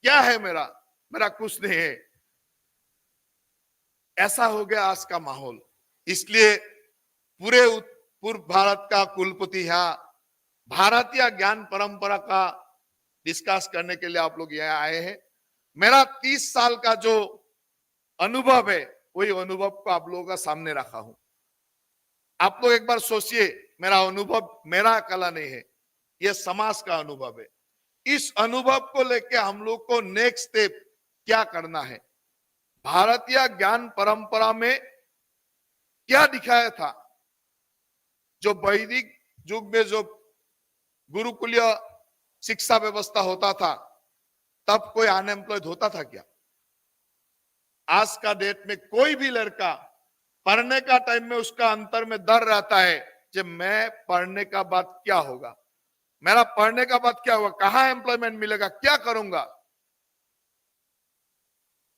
D: क्या है मेरा, मेरा कुछ नहीं है। ऐसा हो गया आज का माहौल। इसलिए पूरे पूर्व भारत का कुलपति यहाँ भारतीय ज्ञान परंपरा का डिस्कस करने के लिए आप लोग यहाँ आए हैं। मेरा 30 साल का जो अनुभव है वही अनुभव को आप लोगों का सामने रखा हूं। आप लोग एक बार सोचिए, मेरा अनुभव मेरा कला नहीं है, यह समाज का अनुभव है। इस अनुभव को लेके हम लोग को नेक्स्ट स्टेप क्या करना है। भारतीय ज्ञान परंपरा में क्या दिखाया था, जो वैदिक युग में जो गुरुकुलीय शिक्षा व्यवस्था होता था तब कोई अनएम्प्लॉयड होता था क्या? आज का डेट में कोई भी लड़का पढ़ने का टाइम में उसका अंतर में डर रहता है कि मैं पढ़ने का बाद क्या होगा, मेरा पढ़ने का बाद क्या होगा, कहां एम्प्लॉयमेंट मिलेगा, क्या करूंगा।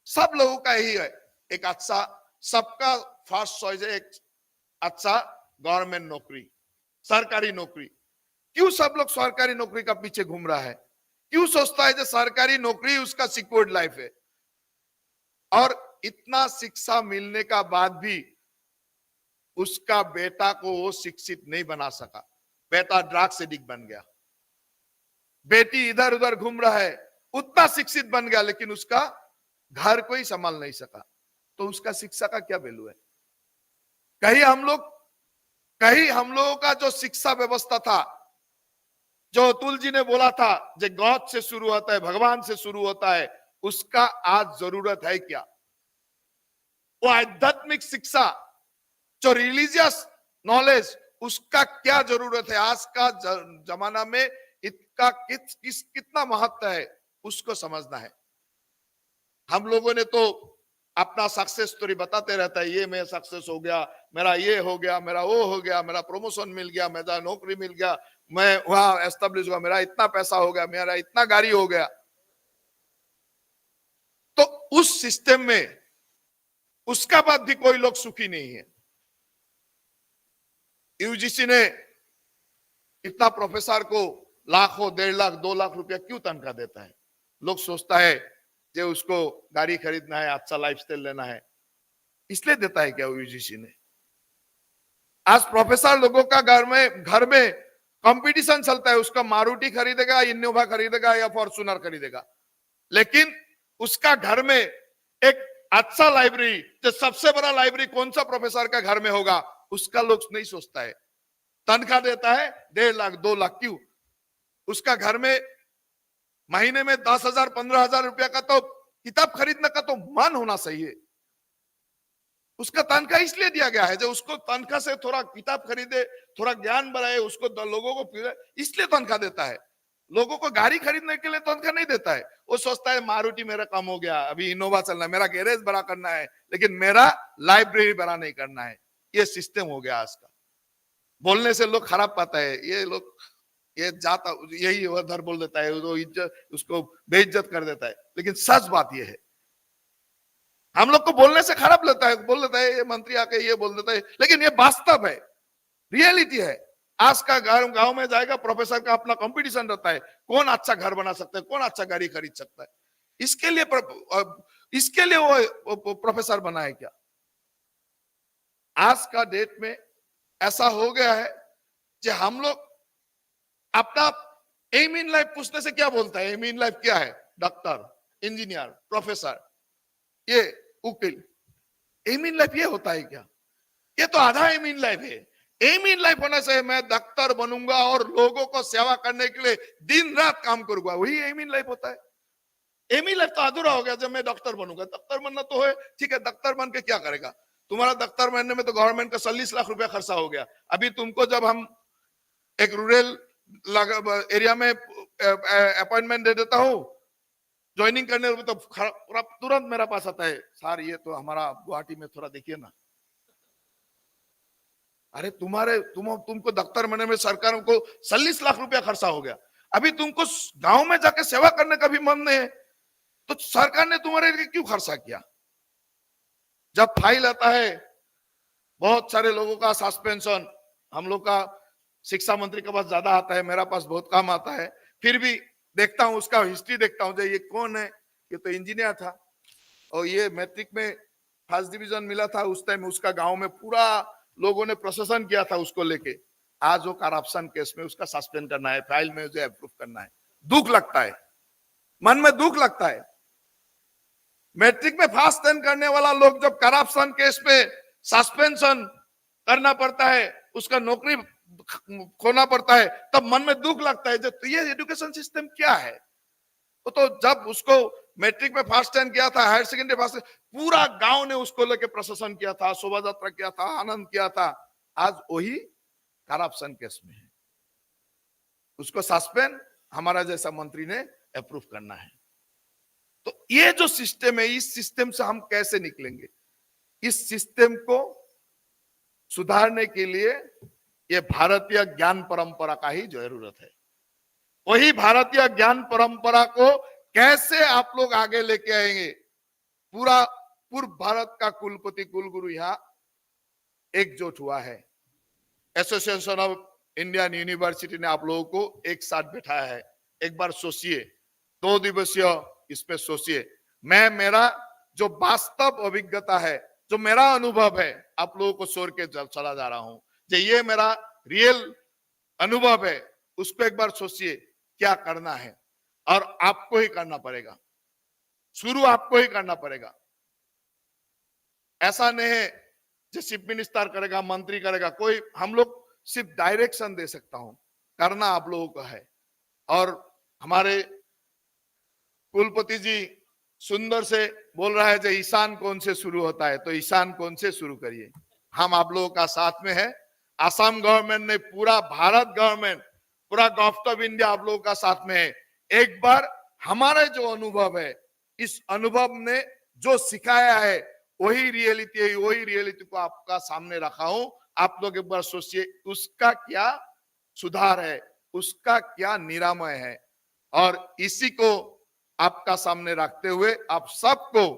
D: सब लोगों का यही है, एक अच्छा, सबका फर्स्ट चॉइस है एक अच्छा गवर्नमेंट नौकरी, सरकारी नौकरी। क्यों सब लोग सरकारी नौकरी का पीछे घूम रहा है? क्यों सोचता है कि सरकारी नौकरी उसका सिक्योर्ड लाइफ है? और इतना शिक्षा मिलने का बाद भी उसका बेटा को वो शिक्षित नहीं बना सका। बेटा ड्रग्स एडिक्ट बन गया, बेटी इधर उधर घूम रहा है, उतना शिक्षित बन गया लेकिन उसका घर को ही संभाल नहीं सका। तो उसका शिक्षा का क्या वैल्यू है? कहीं हम लोगों का जो शिक्षा व्यवस्था था, जो अतुल जी ने बोला था, जो गॉड से शुरू होता है, भगवान से शुरू होता है, उसका आज जरूरत है क्या? वो आध्यात्मिक शिक्षा, जो रिलीजियस नॉलेज, उसका क्या जरूरत है? आज का जमाना में इसका कितना महत्व है उसको समझना है। हम लोगों ने तो अपना सक्सेस स्टोरी बताते रहता है, ये मैं सक्सेस हो गया, मेरा ये हो गया, मेरा वो हो गया, मेरा प्रमोशन मिल गया, मेरा नौकरी मिल गया, मैं वहां एस्टेब्लिश हुआ, मेरा इतना पैसा हो गया, मेरा इतना गाड़ी हो गया। तो उस सिस्टम में उसका बाद भी कोई लोग सुखी नहीं है। यूजीसी ने इतना प्रोफेसर को लाखों 1.5 लाख 2 लाख रुपया क्यों तनख्वाह देता है? लोग सोचता है जो उसको गाड़ी खरीदना है, अच्छा लाइफस्टाइल लेना है, इसलिए देता है क्या यूजीसी ने? आज प्रोफेसर लोगों का घर में कंपटीशन चलता है, उसका मारुति खरीदेगा, इनोवा खरीदेगा या फॉर्च्यूनर खरीदेगा, लेकिन उसका घर में एक अच्छा लाइब्रेरी, जो सबसे बड़ा लाइब्रेरी कौन सा प्रोफेसर का घर में होगा, उसका लोग नहीं सोचता है। तनख्वाह देता है 1.5 लाख 2 लाख, क्यों? उसका घर में महीने में 10,000 15,000 रुपया का तो किताब खरीदने का तो मन होना चाहिए। उसका तनख्वाह इसलिए दिया गया है जो उसको तनख्वाह से थोड़ा किताब खरीदे, थोड़ा ज्ञान बढ़ाए, उसको लोगों को फिरे, इसलिए तनख्वाह देता है। लोगों को गाड़ी खरीदने के लिए तनख्वाह नहीं देता है। वो सोचता है मारुति मेरा काम हो गया, अभी इनोवा चलना है, मेरा गैरेज बड़ा करना है, लेकिन मेरा लाइब्रेरी बड़ा नहीं करना है। ये सिस्टम हो गया आज का। बोलने से लोग खराब पाता है, ये लोग ये जाता यही उधर बोल देता है, वो इज्जत उसको बेइज्जत कर देता है, लेकिन सच बात ये है। हम लोग को बोलने से खराब लगता है, बोल देता है ये मंत्री आके ये बोल देता है, लेकिन ये वास्तव है, रियलिटी है। आज का गांव में जाएगा, प्रोफेसर का अपना कंपटीशन रहता है, कौन अच्छा घर बना सकता है, कौन अच्छा गाड़ी खरीद सकता है। इसके लिए वो प्रोफेसर बना है क्या? आज का डेट में ऐसा हो गया है कि हम लोग अपना एम इन लाइफ पूछने से क्या बोलता है? एम इन लाइफ क्या है? डॉक्टर, इंजीनियर, प्रोफेसर, ये उकिल। एम इन लाइफ ये होता है क्या? ये तो आधा एम इन लाइफ है। एम इन लाइफ होने से मैं डॉक्टर बनूंगा और लोगों को सेवा करने के लिए दिन रात काम करूंगा, वही एम इन लाइफ होता है। एम इन लाइफ तो अधूरा हो गया जब मैं डॉक्टर बनूंगा। डॉक्टर बनना तो है, ठीक है, डॉक्टर बन के क्या करेगा? तुम्हारा दफ्तर बनने में तो गवर्नमेंट का 40 लाख रुपया खर्चा हो गया। अभी तुमको जब हम एक रूरल एरिया में अपॉइंटमेंट दे देता हूँ ज्वाइनिंग करने में, तो तुरंत मेरा पास आता है, सर ये तो हमारा गुवाहाटी में थोड़ा देखिए ना। अरे तुमको दफ्तर बनने में सरकार को 40 लाख रुपया खर्चा हो गया, अभी तुमको गांव में जाके सेवा करने का भी मन नहीं है, तो सरकार ने तुम्हारे लिए क्यों खर्चा किया? जब फाइल आता है बहुत सारे लोगों का सस्पेंशन, हम लोग का शिक्षा मंत्री के पास ज्यादा आता है, मेरा पास बहुत कम आता है, फिर भी देखता हूं उसका हिस्ट्री देखता हूं, ये कौन है, ये तो इंजीनियर था और ये मैट्रिक में फर्स्ट डिवीजन मिला था, उस टाइम उसका गांव में पूरा लोगों ने प्रोसेसन किया था उसको लेके। आज वो करप्शन केस में उसका सस्पेंड करना है, फाइल में उसे अप्रूव करना है। दुख लगता है, मन में दुख लगता है। मैट्रिक में फर्स्ट रैंक करने वाला लोग जब करप्शन केस पे सस्पेंशन करना पड़ता है, उसका नौकरी खोना पड़ता है, तब मन में दुख लगता है। तो ये एजुकेशन सिस्टम क्या है? तो जब उसको मैट्रिक में फर्स्ट रैंक किया था, हायर सेकेंडरी फर्स्ट, पूरा गांव ने उसको लेके प्रशासन किया था, शोभा यात्रा किया था, आनंद किया था। आज वही करप्शन केस में है, उसको सस्पेंड हमारा जैसा मंत्री ने अप्रूव करना है। तो ये जो सिस्टम है, इस सिस्टम से हम कैसे निकलेंगे? इस सिस्टम को सुधारने के लिए ये भारतीय ज्ञान परंपरा का ही जरूरत है। वही भारतीय ज्ञान परंपरा को कैसे आप लोग आगे लेके आएंगे? पूर्व भारत का कुलपति कुलगुरु यहाँ एकजुट हुआ है, एसोसिएशन ऑफ इंडियन यूनिवर्सिटी ने आप लोगों को एक साथ बैठाया है। एक बार सोचिए, 2 दिवसीय इस पे सोचिए। मैं मेरा जो वास्तव अभिज्ञता है, जो मेरा अनुभव है, आप लोगों को छोड़ के चला जा रहा हूं। ये मेरा रियल अनुभव है, उसको एक बार सोचिए क्या करना है, और आपको ही करना पड़ेगा, शुरू आपको ही करना पड़ेगा। ऐसा नहीं है जो चीफ मिनिस्टर करेगा, मंत्री करेगा, कोई, हम लोग सिर्फ डायरेक्शन दे सकता हूं, करना आप लोगों का है। और हमारे कुलपति जी सुंदर से बोल रहा है जो ईशान कौन से शुरू होता है, तो ईशान कौन से शुरू करिए। हम आप लोगों का साथ में है। असम गवर्नमेंट ने, पूरा भारत गवर्नमेंट, पूरा गवर्नमेंट ऑफ इंडिया आप लोगों का साथ में है। एक बार हमारा जो अनुभव है, इस अनुभव ने जो सिखाया है वही रियलिटी है, वही रियलिटी को आपका सामने रखा हूं। आप लोग एक बार सोचिए उसका क्या सुधार है, उसका क्या निरामय है, और इसी को आपका सामने रखते हुए आप सबको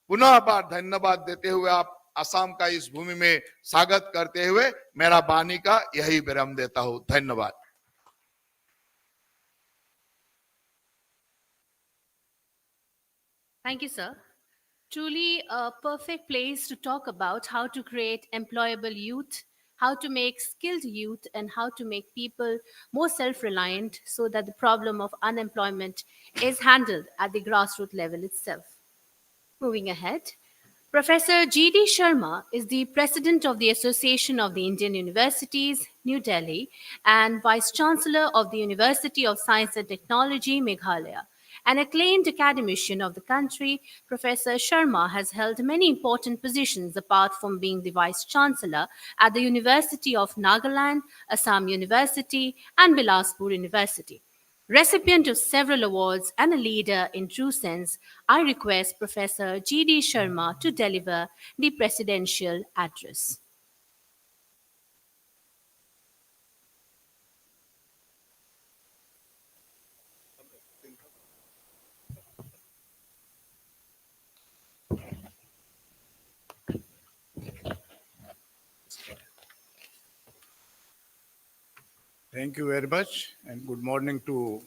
D: पुनः बार धन्यवाद देते हुए, आप असम का इस भूमि में स्वागत करते हुए मेरा वाणी का यही विराम देता हूं। धन्यवाद।
B: Thank you, sir. Truly a perfect place to talk about how to create employable youth, how to make skilled youth, and how to make people more self reliant so that the problem of unemployment is handled at the grassroots level itself. Moving ahead, Professor G.D. Sharma is the president of the Association of the Indian Universities, New Delhi, and vice chancellor of the University of Science and Technology, Meghalaya. An acclaimed academician of the country, Professor Sharma has held many important positions apart from being the Vice Chancellor at the University of Nagaland, Assam University, and Bilaspur University. Recipient of several awards and a leader in true sense, I request Professor G.D. Sharma to deliver the presidential address.
E: Thank you very much, and good morning to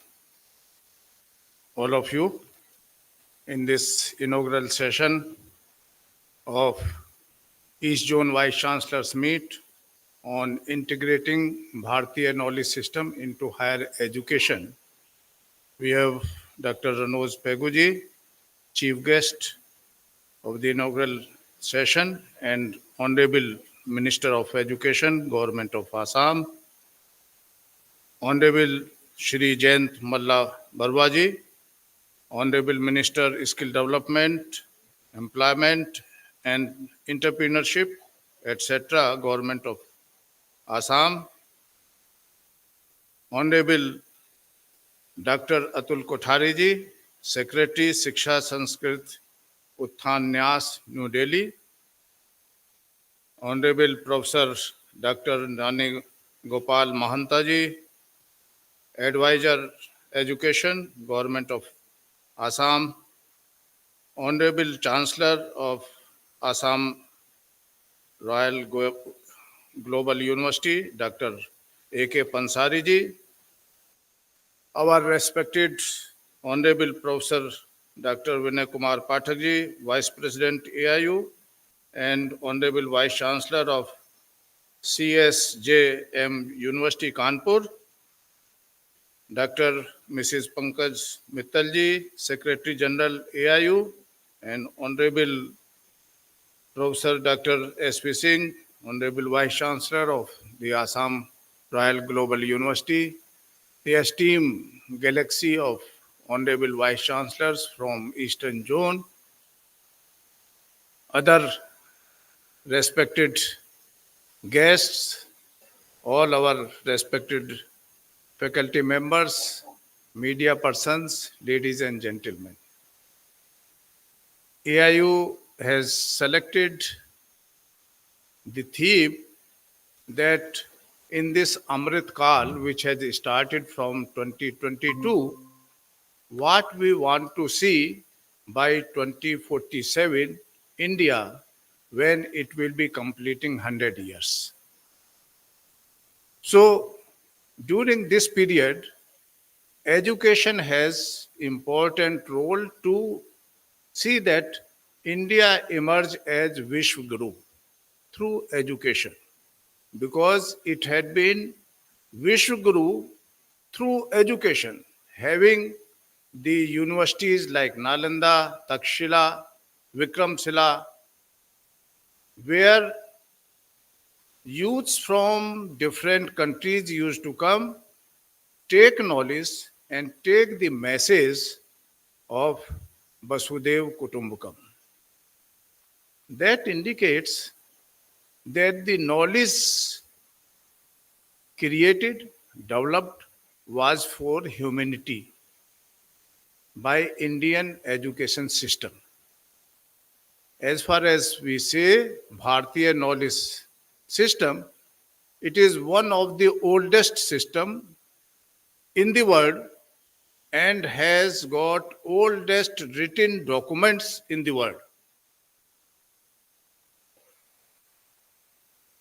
E: all of you in this inaugural session of East Zone Vice Chancellors Meet on integrating Bharatiya knowledge system into higher education. We have Dr. Ranoj Peguji, Chief Guest of the inaugural session, and Honorable Minister of Education, Government of Assam, Honorable Shri Jayant Malla Barwaji, Honorable Minister Skill Development, Employment and Entrepreneurship, etc., Government of Assam, Honorable Dr. Atul Kothari ji, Secretary Shiksha Sanskrit Uthan Nyas, New Delhi, Honorable Professor Dr. Nani Gopal Mahanta ji, Advisor Education, Government of Assam, Honorable Chancellor of Assam Royal Global University, Dr. A.K. Pansari ji, our respected Honorable Professor Dr. Vinay Kumar Pathak ji, Vice President AIU, and Honorable Vice Chancellor of CSJM University Kanpur, Dr. Mrs. Pankaj Mittal ji, Secretary General AIU, and Honorable Professor Dr. S.P. Singh, Honorable Vice Chancellor of the Assam Royal Global University, the esteemed galaxy of Honorable Vice Chancellors from Eastern Zone, other respected guests, all our respected faculty members, media persons, ladies and gentlemen. AIU has selected the theme that in this Amrit Kal, which has started from 2022, what we want to see by 2047 India when it will be completing 100 years. So during this period, education has important role to see that India emerge as Vishwa Guru through education, because it had been Vishwa Guru through education, having the universities like Nalanda, Takshila, Vikramshila, where youths from different countries used to come, take knowledge and take the message of Vasudev Kutumbakam. That indicates that the knowledge created, developed was for humanity by Indian education system. As far as we say, Bharatiya knowledge system, it is one of the oldest system in the world and has got oldest written documents in the world.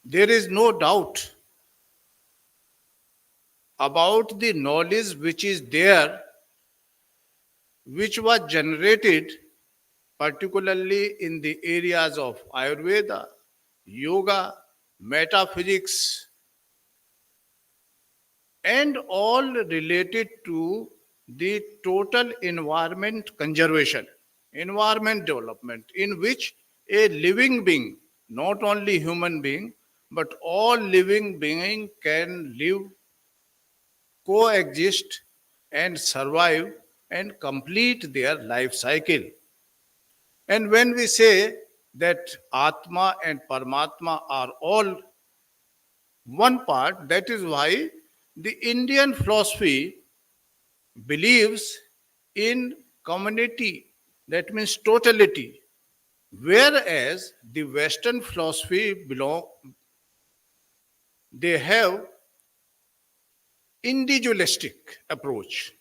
E: There is no doubt about the knowledge which is there, which was generated particularly in the areas of Ayurveda, yoga, metaphysics, and all related to the total environment conservation, environment development, in which a living being, not only human being, but all living being can live, coexist, and survive and complete their life cycle. And when we say that Atma and Paramatma are all one part, that is why the Indian philosophy believes in community, that means totality, whereas the Western philosophy they have individualistic approach,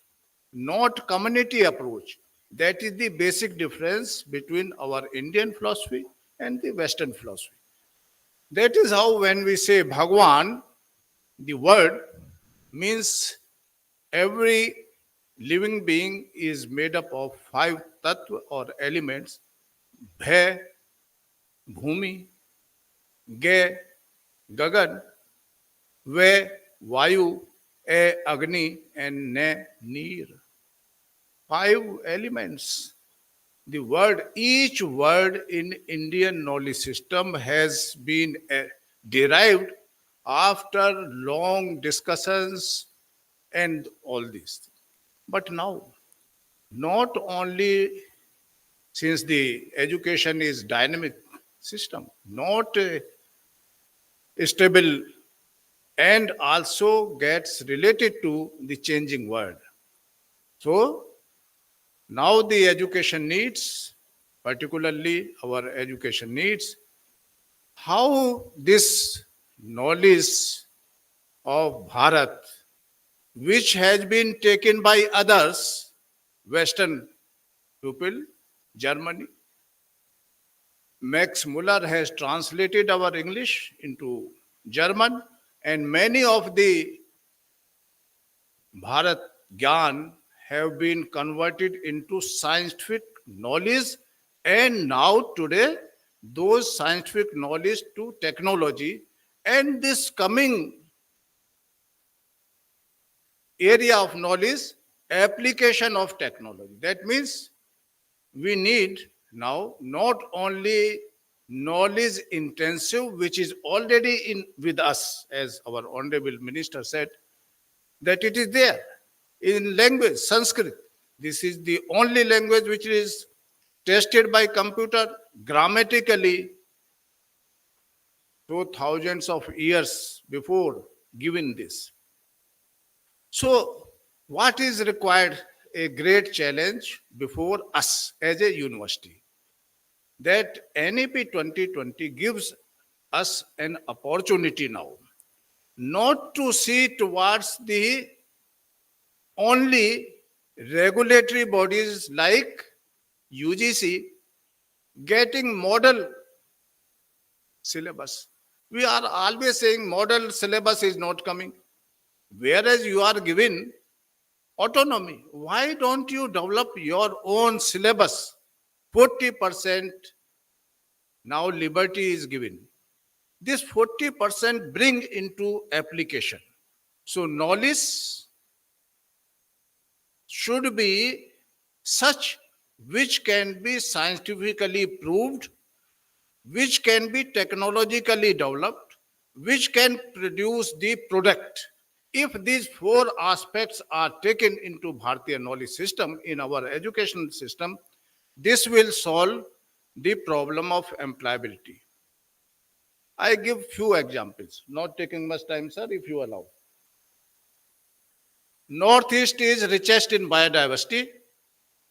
E: not community approach. That is the basic difference between our Indian philosophy and the Western philosophy. That is how when we say Bhagwan, the word means every living being is made up of 5 tattva or elements: Bhay, Bhumi, Ge, Gagan, Ve, Vayu, A, Agni, and Ne, Neer. 5 elements. The word, each word in Indian knowledge system has been derived after long discussions and all this. But now, not only since the education is dynamic, system, not stable, and also gets related to the changing world. So now the education needs, particularly our education needs, how this knowledge of Bharat, which has been taken by others, Western people, Germany. Max Muller has translated our English into German, and many of the Bharat Gyan have been converted into scientific knowledge, and now today those scientific knowledge to technology, and this coming area of knowledge, application of technology. That means we need now not only knowledge intensive, which is already in with us, as our honorable minister said, that it is there in language, Sanskrit. This is the only language which is tested by computer grammatically. So thousands of years before given this. So what is required? A great challenge before us as a university. That NEP 2020 gives us an opportunity now not to see towards the only regulatory bodies like UGC getting model syllabus. We are always saying model syllabus is not coming, whereas you are given autonomy. Why don't you develop your own syllabus? 40% now liberty is given. This 40% bring into application. So knowledge should be such which can be scientifically proved, which can be technologically developed, which can produce the product. If these four aspects are taken into Bharatiya knowledge system in our educational system, this will solve the problem of employability. I give few examples, not taking much time, sir, if you allow. Northeast is richest in biodiversity,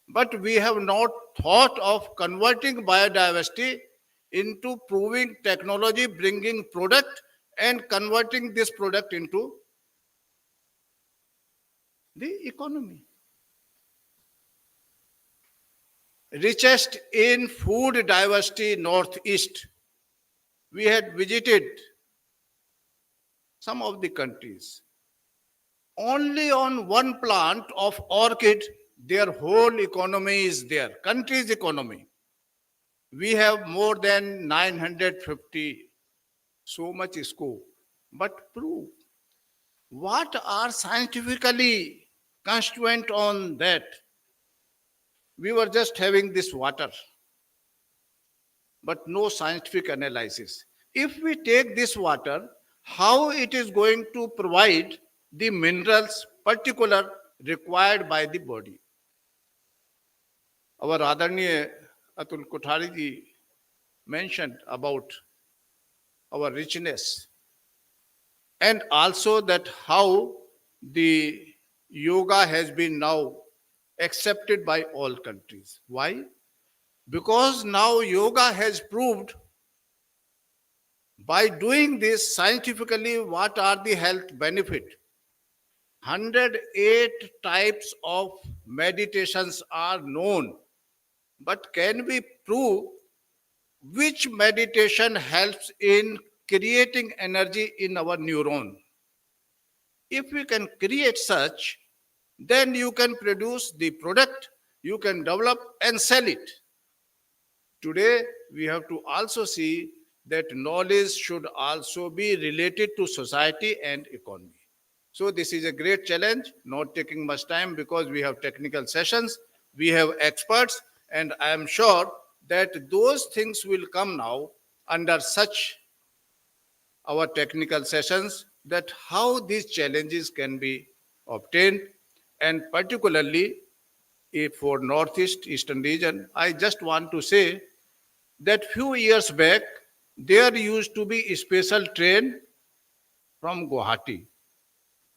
E: but we have not thought of converting biodiversity into proving technology, bringing product, and converting this product into the economy. Richest in food diversity, Northeast. We had visited some of the countries. Only on one plant of orchid, their whole economy is there, country's economy. We have more than 950, so much scope. But prove, what are scientifically constituent on that? We were just having this water, but no scientific analysis. If we take this water, how it is going to provide the minerals particular required by the body? Our Adharniya Atul Kothari ji mentioned about our richness, and also that how the yoga has been now accepted by all countries. Why? Because now yoga has proved by doing this scientifically what are the health benefit. 108 types of meditations are known, but can we prove which meditation helps in creating energy in our neuron? If we can create such, then you can produce the product, you can develop and sell it. Today, we have to also see that knowledge should also be related to society and economy. So this is a great challenge, not taking much time because we have technical sessions, we have experts, and I am sure that those things will come now under such our technical sessions, that how these challenges can be obtained, and particularly if for Northeast Eastern region, I just want to say that few years back, there used to be a special train from Guwahati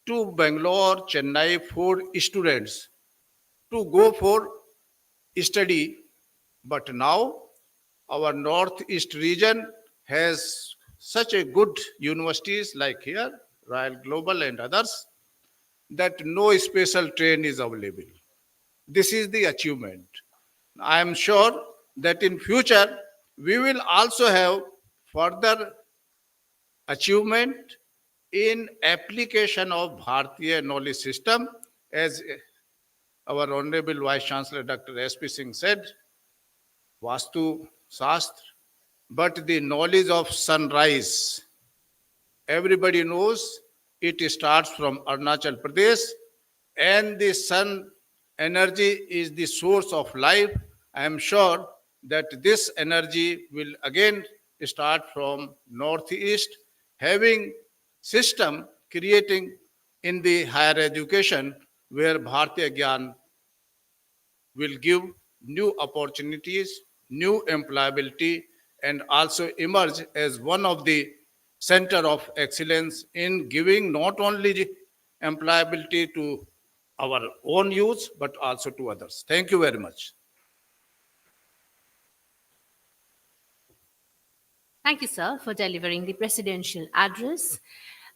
E: to Bangalore, Chennai for students to go for study. But now our northeast region has such a good universities like here, Royal Global and others, that no special train is available. This is the achievement. I am sure that in future we will also have further achievement in application of Bharatiya knowledge system, as our Honorable Vice Chancellor Dr. S.P. Singh said, Vastu Shastra, but the knowledge of sunrise, everybody knows it starts from Arunachal Pradesh, and the sun energy is the source of life. I am sure that this energy will again start from northeast, having system creating in the higher education where Bharatiya Gyan will give new opportunities, new employability, and also emerge as one of the center of excellence in giving not only the employability to our own use, but also to others. Thank you very much.
B: Thank you, sir, for delivering the presidential address.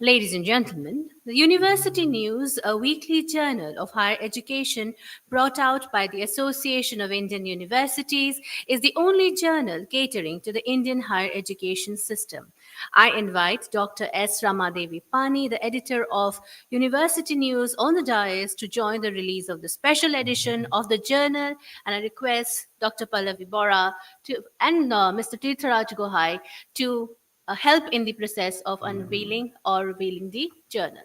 B: Ladies and gentlemen, the University News, a weekly journal of higher education brought out by the Association of Indian Universities, is the only journal catering to the Indian higher education system. I invite Dr. S. Ramadevi Pani, the editor of University News, on the dais to join the release of the special edition of the journal, and I request Dr. Pallavi Bora and Mr. Tirtharaj Gohai to help in the process of unveiling or revealing the journal.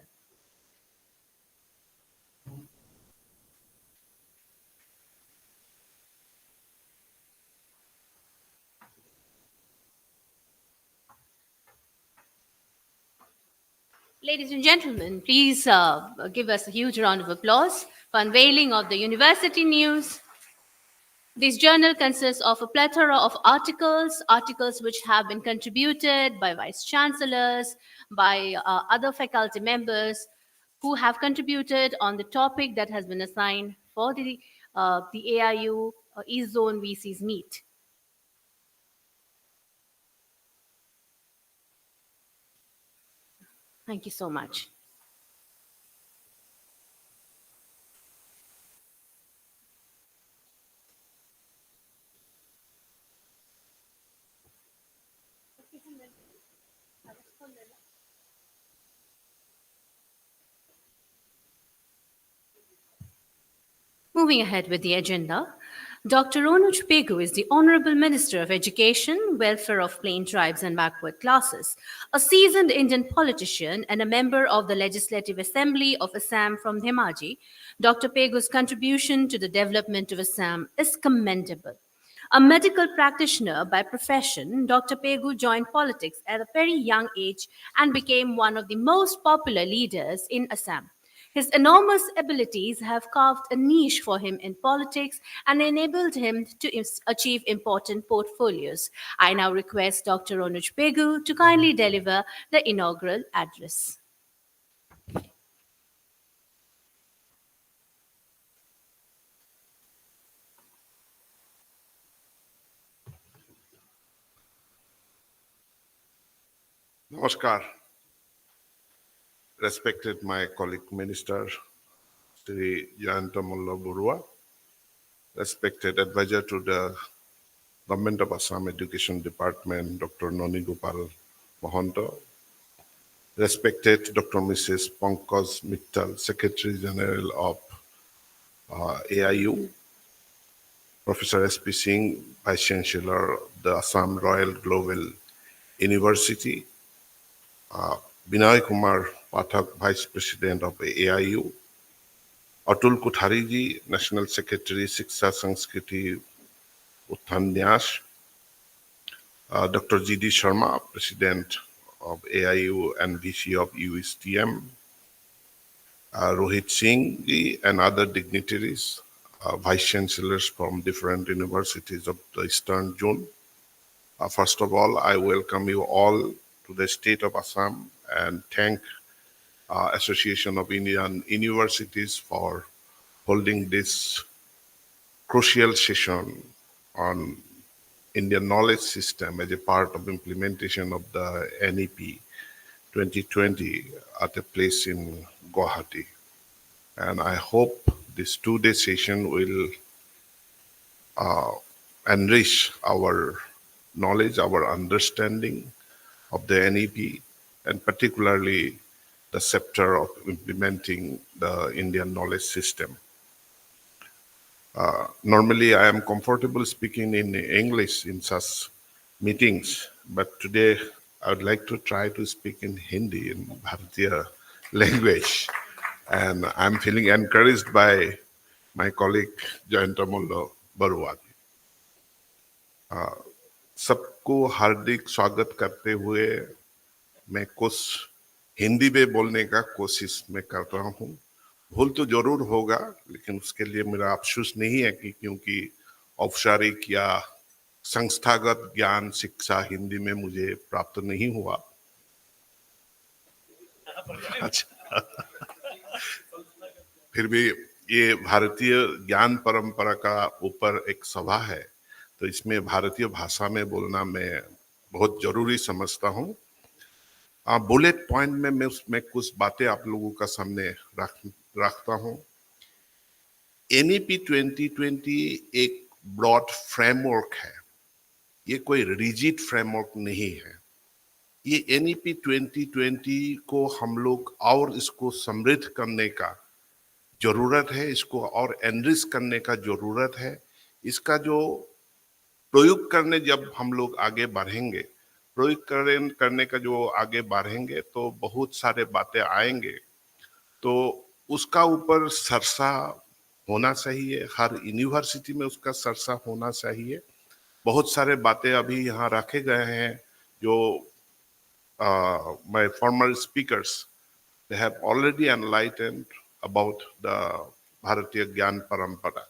B: Ladies and gentlemen, please give us a huge round of applause for unveiling of the University News. This journal consists of a plethora of articles which have been contributed by vice chancellors, by other faculty members who have contributed on the topic that has been assigned for the AIU East Zone VCs meet. Thank you so much. Moving ahead with the agenda, Dr. Ronuj Pegu is the Honorable Minister of Education, Welfare of Plain Tribes and Backward Classes, a seasoned Indian politician and a member of the Legislative Assembly of Assam from Dhemaji. Dr. Pegu's contribution to the development of Assam is commendable. A medical practitioner by profession, Dr. Pegu joined politics at a very young age and became one of the most popular leaders in Assam. His enormous abilities have carved a niche for him in politics and enabled him to achieve important portfolios. I now request Dr. Ronuj Pegu to kindly deliver the inaugural address.
F: Namaskar. Respected my colleague minister, Sri Jayanta Mulla Burua, respected advisor to the Government of Assam Education Department, Dr. Noni Gopal Mohanto, respected Dr. Mrs. Pankaj Mittal, Secretary General of AIU, Professor S.P. Singh, Vice Chancellor of the Assam Royal Global University, Binoy Kumar Pathak, Vice President of AIU, Atul Kuthariji, National Secretary, Shiksha Sanskriti Uttan Nyas, Dr. G.D. Sharma, President of AIU and VC of USTM, Rohit Singh ji, and other dignitaries, Vice Chancellors from different universities of the Eastern Zone, First of all, I welcome you all to the state of Assam and thank Association of Indian Universities for holding this crucial session on Indian knowledge system as a part of implementation of the NEP 2020 at a place in Guwahati. And I hope this two-day session will enrich our knowledge, our understanding of the NEP, and particularly the sector of implementing the Indian knowledge system. Normally, I am comfortable speaking in English in such meetings, but today I would like to try to speak in Hindi, in Bharatiya language. And I'm feeling encouraged by my colleague Jayanta Mullo Barua. सबको हार्दिक स्वागत करते हुए मैं कुछ हिंदी में बोलने का कोशिश मैं कर रहा हूँ। भूल तो जरूर होगा, लेकिन उसके लिए मेरा अफसोस नहीं है कि क्योंकि औपचारिक या संस्थागत ज्ञान शिक्षा हिंदी में मुझे प्राप्त नहीं हुआ। अच्छा, फिर भी ये भारतीय ज्ञान परंपरा का ऊपर एक सभा है, तो इसमें भारतीय भाषा में बोलना मैं बहुत जरूरी समझता हूँ। बुलेट पॉइंट में मैं उसमें कुछ बातें आप लोगों का सामने रखता हूँ। एनईपी 2020 एक ब्रॉड फ्रेमवर्क है, ये कोई रिजिड फ्रेमवर्क नहीं है। ये एनईपी 2020 को हम लोग और इसको समृद्ध करने का जरूरत है, इसको और एनरिच करने का जरूरत है। इसका जो प्रयोग करने जब हम लोग आगे बढ़ेंगे, प्रयोग करने का जो आगे बढ़ेंगे तो बहुत सारे बातें आएंगे, तो उसका ऊपर चर्चा होना चाहिए। हर यूनिवर्सिटी में उसका चर्चा होना चाहिए। बहुत सारे बातें अभी यहाँ रखे गए हैं जो my former speakers, they have already enlightened about the भारतीय ज्ञान परंपरा।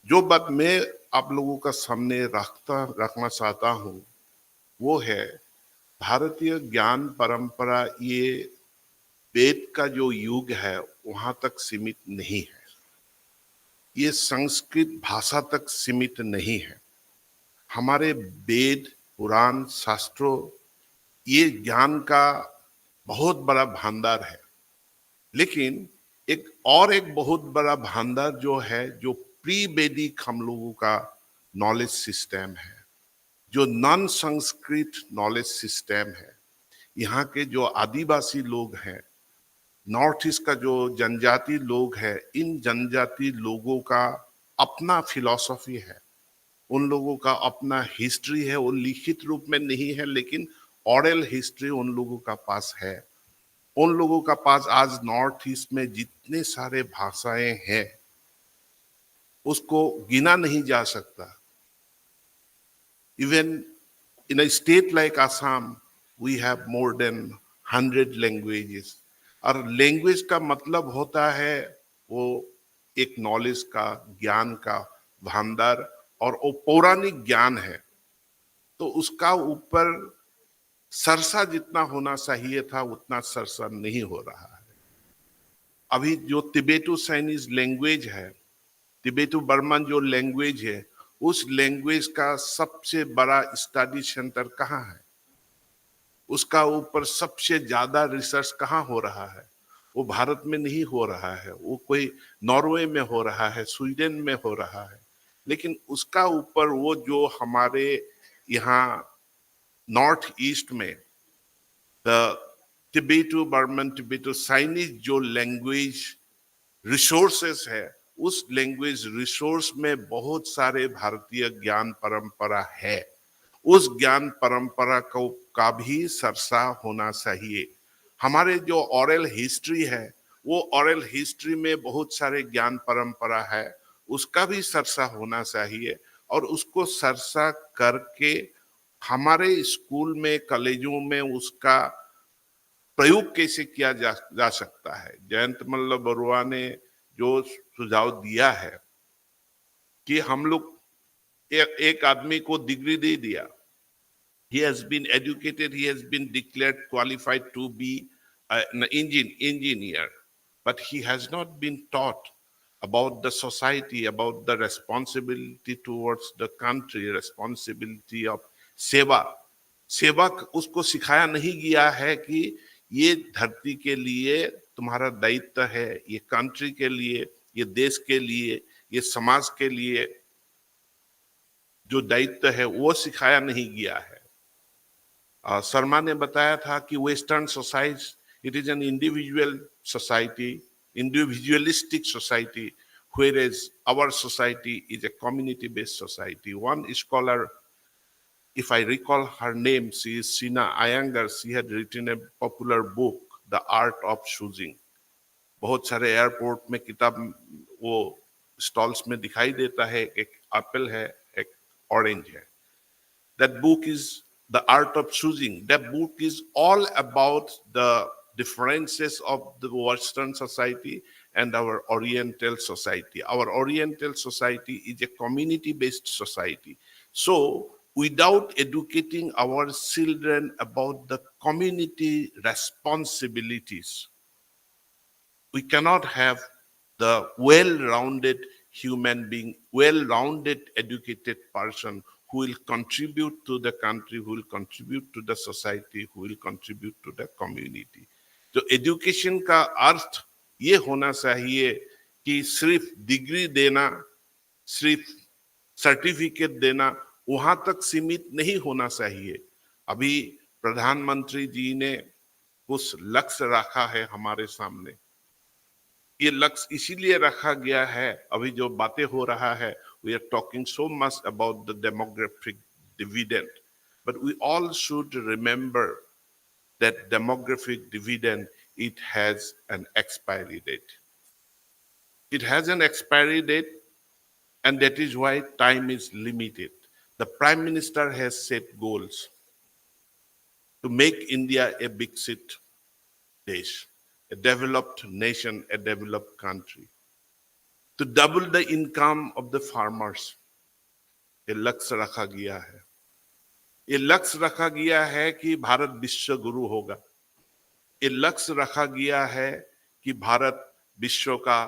F: जो बात मैं आप लोगों का सामने रखना चाहता हूँ वो है भारतीय ज्ञान परंपरा ये वेद का जो युग है वहां तक सीमित नहीं है, ये संस्कृत भाषा तक सीमित नहीं है। हमारे वेद पुराण शास्त्रों ये ज्ञान का बहुत बड़ा भंडार है, लेकिन एक बहुत बड़ा भंडार जो है, जो प्री वैदिक हम लोगों का नॉलेज सिस्टम है, जो नॉन संस्कृत नॉलेज सिस्टम है। यहाँ के जो आदिवासी लोग हैं, नॉर्थ ईस्ट का जो जनजाति लोग हैं, इन जनजाति लोगों का अपना फिलॉसफी है, उन लोगों का अपना हिस्ट्री है। वो लिखित रूप में नहीं है, लेकिन ऑरल हिस्ट्री उन लोगों का पास है। उन लोगों का पास आज नॉर्थ ईस्ट में जितने सारे भाषाएं हैं उसको गिना नहीं जा सकता। Even in a state like Assam we have more than 100 languages. और लैंग्वेज का मतलब होता है वो एक नॉलेज का, ज्ञान का भंडार, और वो पौराणिक ज्ञान है। तो उसका ऊपर सरसा जितना होना चाहिए था उतना सरसा नहीं हो रहा है। अभी जो तिबेटो चाइनीज लैंग्वेज है, तिबेटो बर्मन जो लैंग्वेज है, उस लैंग्वेज का सबसे बड़ा स्टडी सेंटर कहाँ है? उसका ऊपर सबसे ज्यादा रिसर्च कहाँ हो रहा है? वो भारत में नहीं हो रहा है, वो कोई नॉर्वे में हो रहा है, स्वीडन में हो रहा है। लेकिन उसका ऊपर वो जो हमारे यहाँ नॉर्थ ईस्ट में the Tibeto Burman, Tibeto Chinese जो लैंग्वेज रिसोर्सेस है, उस लैंग्वेज रिसोर्स में बहुत सारे भारतीय ज्ञान परंपरा है। उस ज्ञान परंपरा को का भी चर्चा होना चाहिए। हमारे जो ऑरल हिस्ट्री है, वो ऑरल हिस्ट्री में बहुत सारे ज्ञान परंपरा है, उसका भी चर्चा होना चाहिए। और उसको चर्चा करके हमारे स्कूल में, कॉलेजों में उसका प्रयोग कैसे किया जा सकता है। जयंत मल्ल बरुआ ने जो सुझाव दिया है कि हम लोग एक आदमी को डिग्री दे दिया, he has been educated, he has been declared qualified to be an engineer, but he has not been taught about the society, about the responsibility towards the country, responsibility of सेवा. सेवा उसको सिखाया नहीं गया है कि ये धरती के लिए तुम्हारा दायित्व है, ये कंट्री के लिए, ये देश के लिए, ये समाज के लिए जो दायित्व है वो सिखाया नहीं गया है. शर्मा ने बताया था कि western society it is an individual society, individualistic society, whereas our society is a community based society. One scholar, if I recall her name, she is Sina Iyengar, she had written a popular book, The Art of Choosing. बहुत सारे airport में किताब वो stalls में दिखाई देता है, एक एप्पल है, एक ऑरेंज है. That book is The Art of Choosing. That book is all about the differences of the Western society and our Oriental society. Our Oriental society is a community-based society. So, without educating our children about the community responsibilities, we cannot have the well-rounded human being, well-rounded educated person who will contribute to the country, who will contribute to the society, who will contribute to the community. तो education का अर्थ ये होना चाहिए कि सिर्फ degree देना, सिर्फ certificate देना वहां तक सीमित नहीं होना चाहिए. अभी प्रधानमंत्री जी ने कुछ लक्ष्य रखा है हमारे सामने. ये लक्ष्य इसीलिए रखा गया है, अभी जो बातें हो रहा है, we are talking so much about the demographic dividend, but we all should remember that demographic dividend, it has an expiry date. It has an expiry date, and that is why time is limited. The Prime Minister has set goals to make India a big city desh, a developed nation, a developed country. To double the income of the farmers, ये लक्ष्य रखा गया है. ये लक्ष्य रखा गया है कि भारत विश्व गुरु होगा. ये लक्ष्य रखा गया है कि भारत विश्व का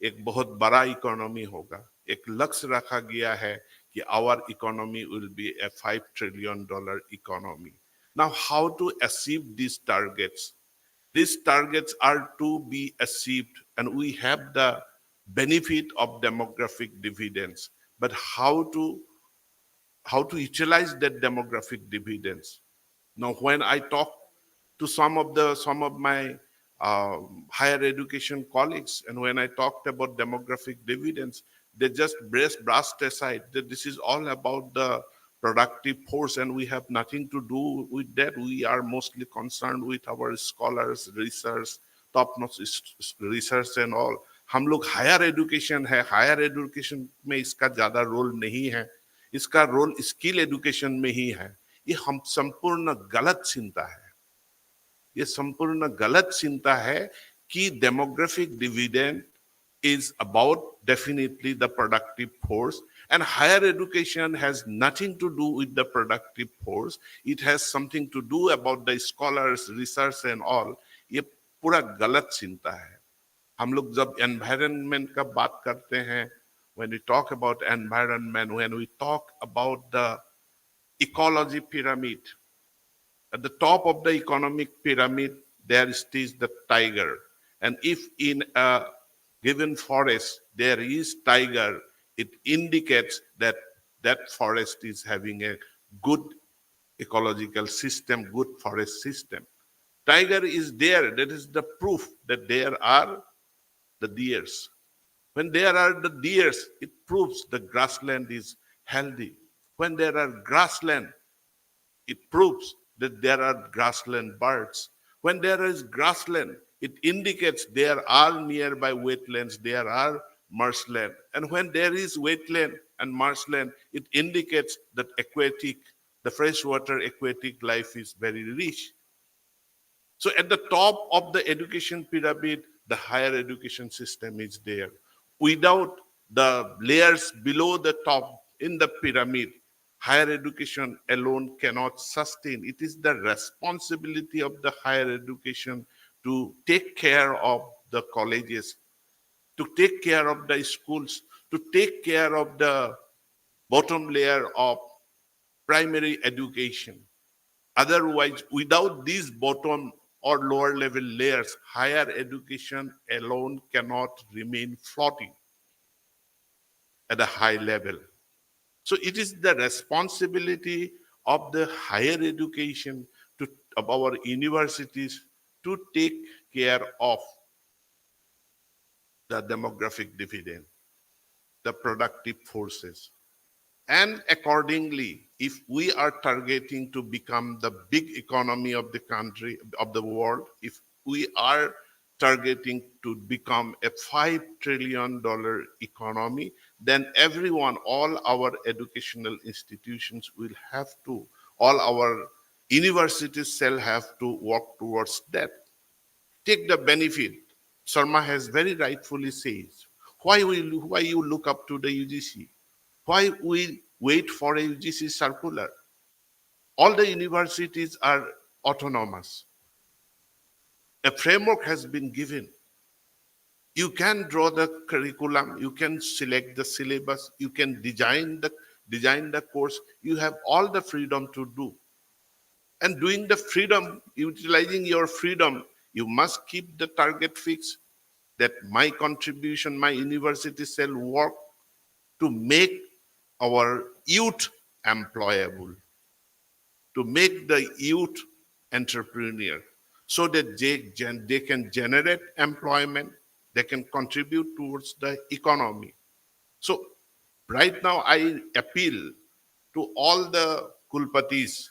F: एक बहुत बड़ा इकोनॉमी होगा. एक लक्ष्य रखा गया है कि our economy will be a $5 trillion economy. Now, how to achieve these targets? These targets are to be achieved, and we have the benefit of demographic dividends. But how to utilize that demographic dividends? Now, when I talk to some of my higher education colleagues, and when I talked about demographic dividends, they just brushed aside that this is all about the productive force and we have nothing to do with that. We are mostly concerned with our scholars, research, top-notch research and all. हम लोग higher education है, higher education में इसका ज्यादा role नहीं है, इसका role skill education में ही है. ये हम संपूर्ण गलत चिंता है. ये संपूर्ण गलत चिंता है कि demographic dividend is about definitely the productive force, and higher education has nothing to do with the productive force. It has something to do about the scholars, research and all. ये पूरा गलत चिंता है. हम लोग जब environment का बात करते हैं, when we talk about environment, when we talk about the ecology pyramid, at the top of the economic pyramid, there is the tiger. And if in a given forest there is tiger, it indicates that that forest is having a good ecological system, good forest system. Tiger is there, that is the proof that there are the deers. When there are the deers, it proves the grassland is healthy. When there are grassland, it proves that there are grassland birds. When there is grassland, it indicates there are nearby wetlands, there are marshland. And when there is wetland and marshland, it indicates that the freshwater aquatic life is very rich. So at the top of the education pyramid, the higher education system is there. Without the layers below the top, in the pyramid, higher education alone cannot sustain. It is the responsibility of the higher education to take care of the colleges, to take care of the schools, to take care of the bottom layer of primary education. Otherwise, without these bottom or lower level layers, higher education alone cannot remain floating at a high level. So it is the responsibility of the higher education of our universities to take care of the demographic dividend, the productive forces. And accordingly, if we are targeting to become the big economy of the country, of the world, if we are targeting to become a $5 trillion economy, then everyone, all our educational institutions will have to, all our universities shall have to work towards that. Take the benefit. Sharma has very rightfully says, why you look up to the UGC? Why we wait for a UGC circular? All the universities are autonomous. A framework has been given. You can draw the curriculum, you can select the syllabus, you can design the course. You have all the freedom to do. And doing the freedom, utilizing your freedom, you must keep the target fixed that my contribution, my university shall work to make our youth employable, to make the youth entrepreneur, so that they can generate employment, they can contribute towards the economy. So right now I appeal to all the Kulpatis,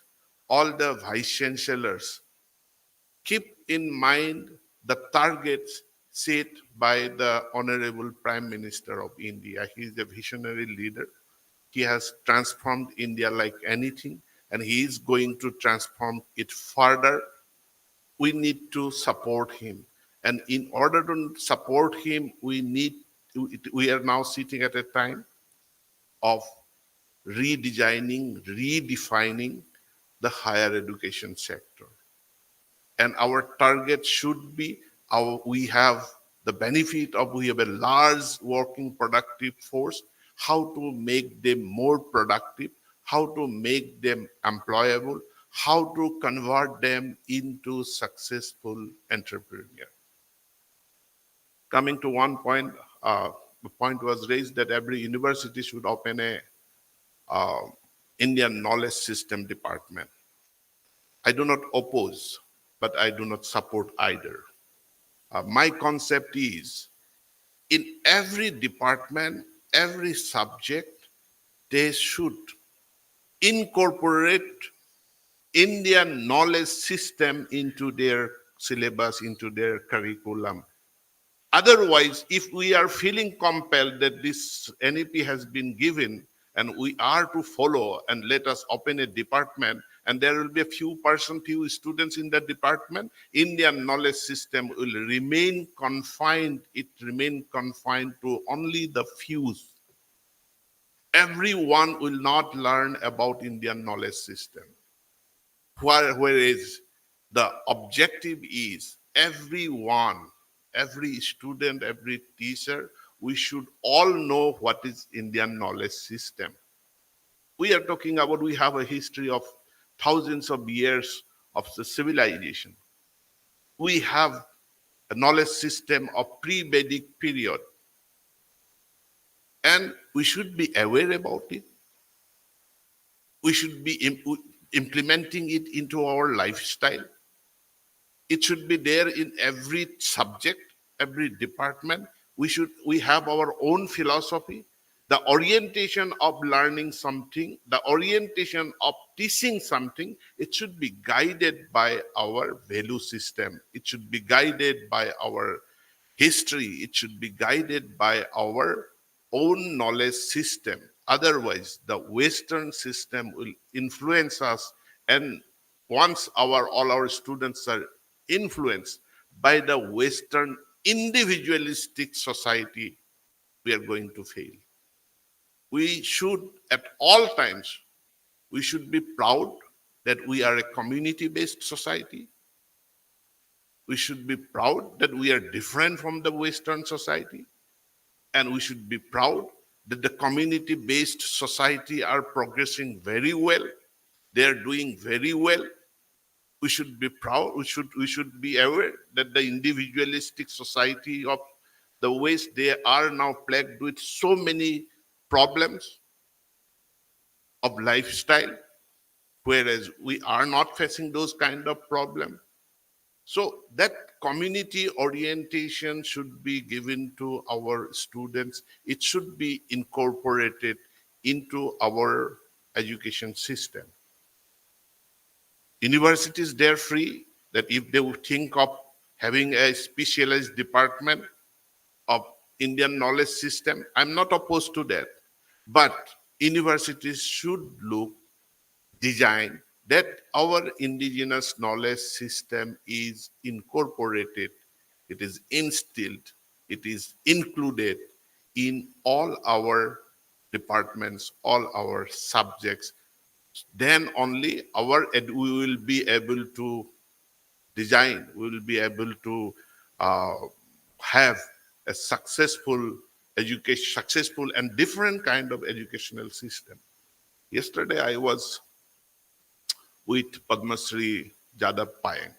F: all the vice chancellors, keep in mind the targets set by the Honorable Prime Minister of India. He is a visionary leader. He has transformed India like anything, and he is going to transform it further. We need to support him. And in order to support him, we are now sitting at a time of redesigning, redefining the higher education sector. And our target should be we have the benefit of we have a large working productive force, how to make them more productive, how to make them employable, how to convert them into successful entrepreneurs. Coming to one point, the point was raised that every university should open a Indian knowledge system department. I do not oppose, but I do not support either. My concept is, in every department, every subject, they should incorporate Indian knowledge system into their syllabus, into their curriculum. Otherwise, if we are feeling compelled that this NEP has been given and we are to follow and let us open a department and there will be a few students in that department, Indian knowledge system will remain confined. It remain confined to only the few. Everyone will not learn about Indian knowledge system. Whereas the objective is everyone, every student, every teacher, we should all know what is Indian knowledge system. We are talking about, we have a history of thousands of years of the civilization. We have a knowledge system of pre-Vedic period. And we should be aware about it. We should be implementing it into our lifestyle. It should be there in every subject, every department. We have our own philosophy. The orientation of learning something, the orientation of teaching something, it should be guided by our value system. It should be guided by our history. It should be guided by our own knowledge system. Otherwise, the Western system will influence us. And once all our students are influenced by the Western individualistic society, we are going to fail. We should, at all times, we should be proud that we are a community-based society. We should be proud that we are different from the Western society. And we should be proud that the community-based society are progressing very well. They are doing very well. We should be proud. We should be aware that the individualistic society of the West, they are now plagued with so many problems of lifestyle, whereas we are not facing those kind of problems. So that community orientation should be given to our students. It should be incorporated into our education system. Universities, they're free, that if they would think of having a specialized department of Indian knowledge system, I'm not opposed to that. But universities should look, design that our indigenous knowledge system is incorporated, it is instilled, it is included in all our departments, all our subjects. Then only we will be able to design, we will be able to uh, have a successful and different kind of educational system. Yesterday I was with Padma Shri Jadab Payeng,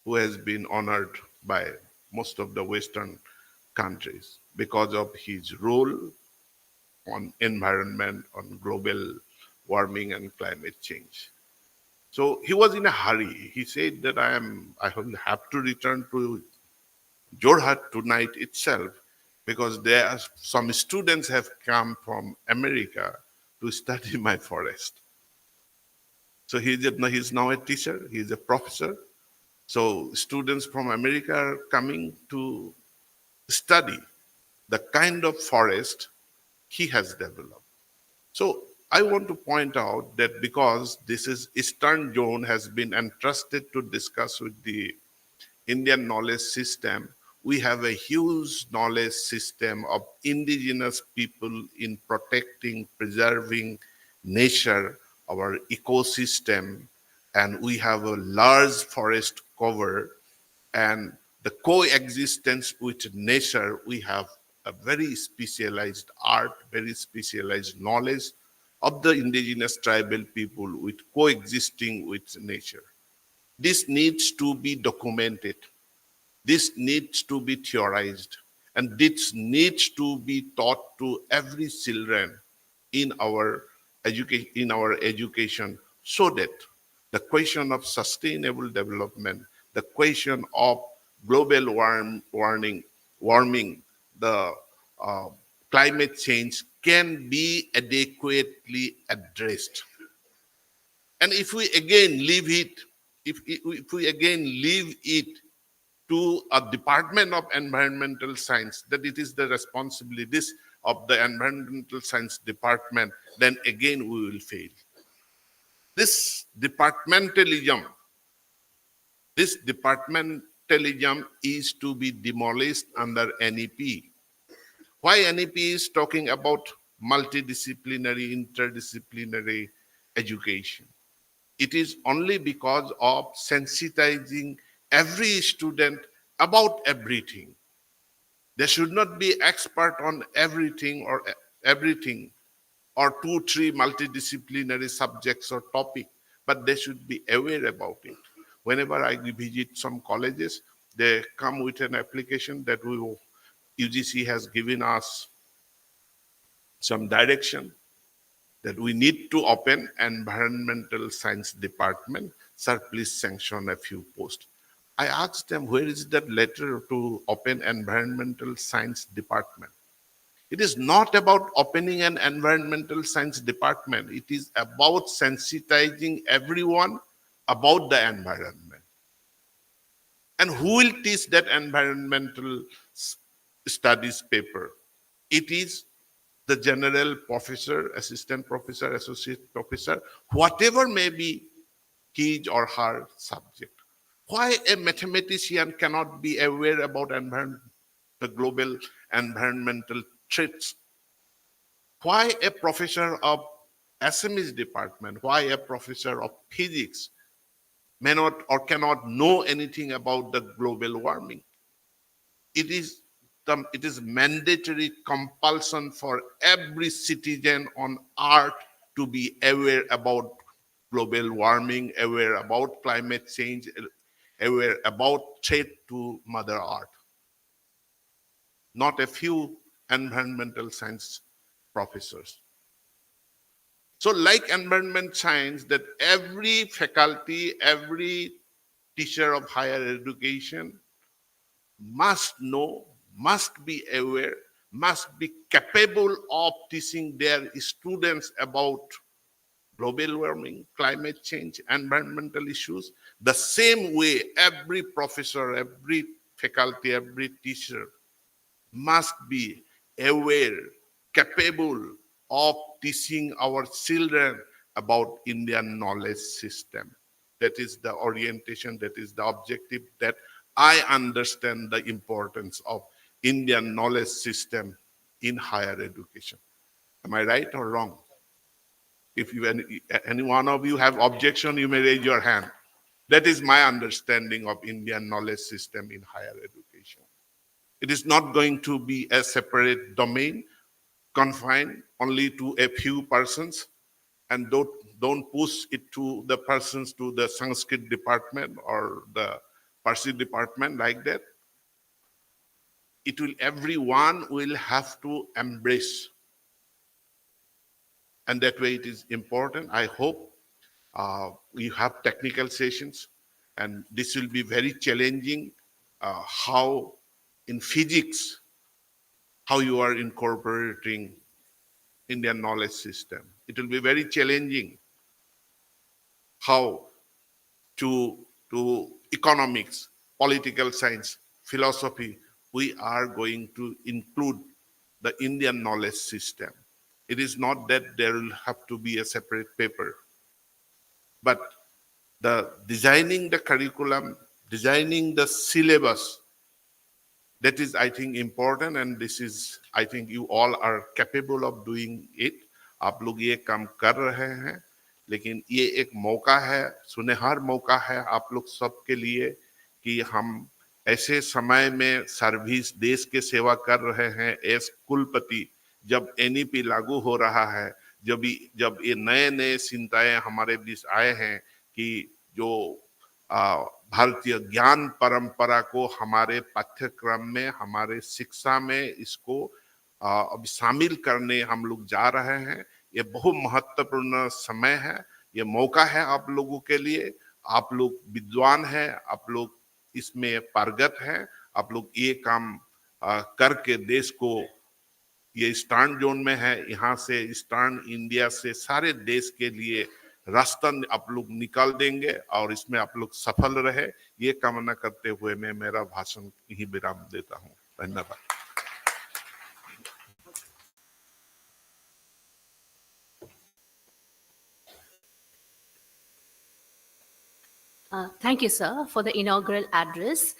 F: who has been honored by most of the Western countries because of his role on environment, on global warming and climate change. So he was in a hurry. He said that I will have to return to Jorhat tonight itself because there are some students have come from America to study my forest. So he's now a teacher, he's a professor. So students from America are coming to study the kind of forest he has developed. So I want to point out that because this is Eastern Zone has been entrusted to discuss with the Indian knowledge system, we have a huge knowledge system of indigenous people in protecting, preserving nature, our ecosystem, and we have a large forest cover, and the coexistence with nature, we have a very specialized art, very specialized knowledge of the indigenous tribal people with coexisting with nature. This needs to be documented. This needs to be theorized, and this needs to be taught to every children in our education, so that the question of sustainable development, the question of global warming, the uh, climate change can be adequately addressed. And if we again leave it, if we again leave it to a Department of Environmental Science, that it is the responsibility of the Environmental Science Department, then again we will fail. This departmentalism is to be demolished under NEP. Why NEP is talking about multidisciplinary, interdisciplinary education? It is only because of sensitizing every student about everything. They should not be expert on everything or 2, 3 multidisciplinary subjects or topic, but they should be aware about it. Whenever I visit some colleges, they come with an application that UGC has given us some direction that we need to open environmental science department. Sir, please sanction a few posts. I asked them, where is that letter to open environmental science department? It is not about opening an environmental science department. It is about sensitizing everyone about the environment. And who will teach that environmental studies paper? It is the general professor, assistant professor, associate professor, whatever may be his or her subject. Why a mathematician cannot be aware about the global environmental threats? Why a professor of Assamese department, why a professor of physics may not or cannot know anything about the global warming? It is mandatory compulsion for every citizen on earth to be aware about global warming, aware about climate change, aware about threat to Mother Earth. Not a few environmental science professors. So like environment science, that every faculty, every teacher of higher education must know, must be aware, must be capable of teaching their students about global warming, climate change, environmental issues. The same way every professor, every faculty, every teacher must be aware, capable of teaching our children about Indian knowledge system. That is the orientation, that is the objective, that I understand the importance of Indian knowledge system in higher education. Am I right or wrong? If any one of you have objection, you may raise your hand. That is my understanding of Indian knowledge system in higher education. It is not going to be a separate domain confined only to a few persons, and don't push it to the persons to the Sanskrit department or the Parsi department like that. Everyone will have to embrace. And that way it is important. I hope we have technical sessions, and this will be very challenging, how in physics, how you are incorporating Indian knowledge system. It will be very challenging how to economics, political science, philosophy, we are going to include the Indian knowledge system. It is not that there will have to be a separate paper, but the designing the curriculum, designing the syllabus, that is, I think, important, and this is, I think, you all are capable of doing it. आप लोग ये काम कर रहे हैं, लेकिन ये एक मौका है, सुनहरा मौका है आप लोग सबके लिए कि हम ऐसे समय में सर्विस देश के सेवा कर रहे हैं एस कुलपति, जब एनईपी लागू हो रहा है, जब ये नए नए चिंताएं हमारे बीच आए हैं कि जो भारतीय ज्ञान परंपरा को हमारे पाठ्यक्रम में, हमारे शिक्षा में इसको अब शामिल करने हम लोग जा रहे हैं। ये बहुत महत्वपूर्ण समय है, ये मौका है आप लोगों के लिए। आप लोग विद्वान हैं, आप लोग इसमें पारंगत हैं, आप लोग ये काम करके देश को, ये ईस्टर्न जोन में है, यहाँ से ईस्टर्न इंडिया से सारे देश के लिए रास्ता आप लोग निकाल देंगे और इसमें आप लोग सफल रहे, ये कामना करते हुए मैं मेरा भाषण यही विराम देता हूँ। धन्यवाद।
B: Thank you, sir, for the inaugural address.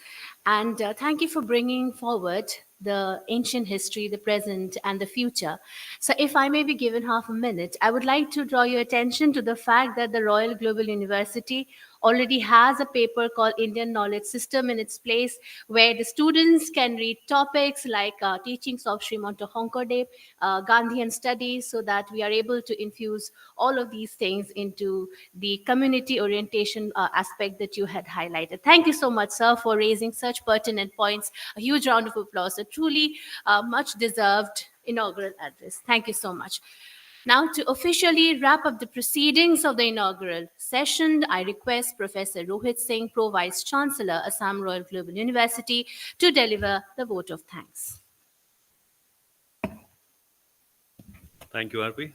B: And thank you for bringing forward the ancient history, the present, and the future. So, if I may be given half a minute, I would like to draw your attention to the fact that the Royal Global University already has a paper called Indian Knowledge System in its place, where the students can read topics like teachings of Srimanto Honkodev, Gandhian studies, so that we are able to infuse all of these things into the community orientation aspect that you had highlighted. Thank you so much, sir, for raising such pertinent points. A huge round of applause. A truly much deserved inaugural address. Thank you so much. Now, to officially wrap up the proceedings of the inaugural session, I request Professor Rohit Singh, Pro Vice Chancellor, Assam Royal Global University, to deliver the vote of thanks.
G: Thank you, RP.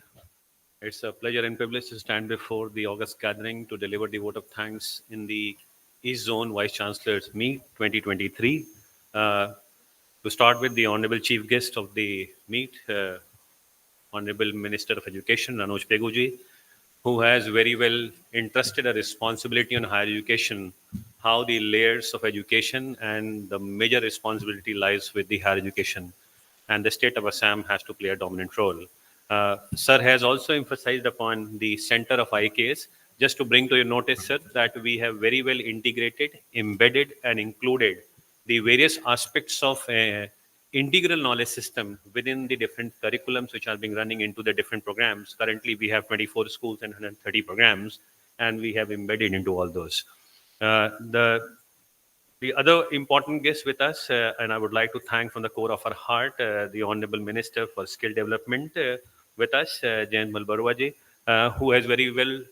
G: It's a pleasure and privilege to stand before the August gathering to deliver the vote of thanks in the East Zone Vice Chancellor's Meet 2023. To start with, the Honorable Chief Guest of the meet, Honorable Minister of Education, Ranoj Peguji, who has very well entrusted a responsibility on higher education, how the layers of education and the major responsibility lies with the higher education. And the state of Assam has to play a dominant role. Sir has also emphasized upon the center of IKS. Just to bring to your notice, sir, that we have very well integrated, embedded, and included the various aspects of integral knowledge system within the different curriculums which are being running into the different programs. Currently, we have 24 schools and 130 programs, and we have embedded into all those. The other important guest with us, and I would like to thank from the core of our heart, the Honorable Minister for Skill Development with us, Jayant Malbarwaji, who has very well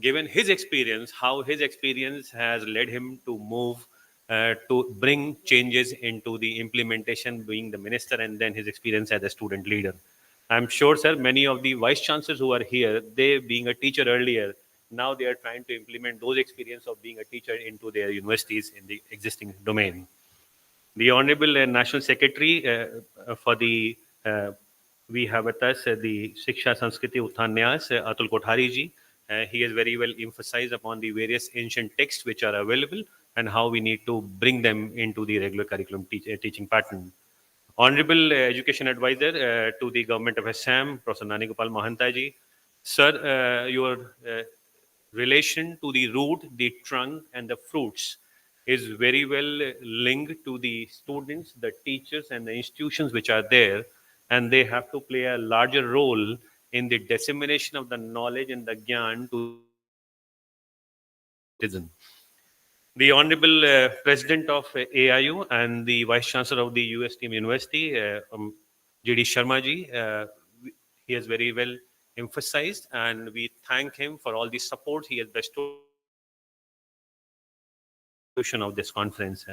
G: given his experience, how his experience has led him to move to bring changes into the implementation, being the minister, and then his experience as a student leader. I'm sure, sir, many of the vice chancellors who are here, they being a teacher earlier, now they are trying to implement those experience of being a teacher into their universities in the existing domain. The Honorable National Secretary for the, we have with us the Shiksha Sanskriti Utthhan Nyas, Atul Kothari ji. He has very well emphasized upon the various ancient texts which are available and how we need to bring them into the regular curriculum teaching pattern. Honorable Education Advisor to the Government of Assam, Professor Nani Gopal Mahantaji. Sir, your relation to the root, the trunk, and the fruits is very well linked to the students, the teachers, and the institutions which are there, and they have to play a larger role in the dissemination of the knowledge and the gyan to citizen. The Honorable President of AIU and the Vice Chancellor of the USTM University, J.D. Sharma ji, he has very well emphasized, and we thank him for all the support he has bestowed of this conference.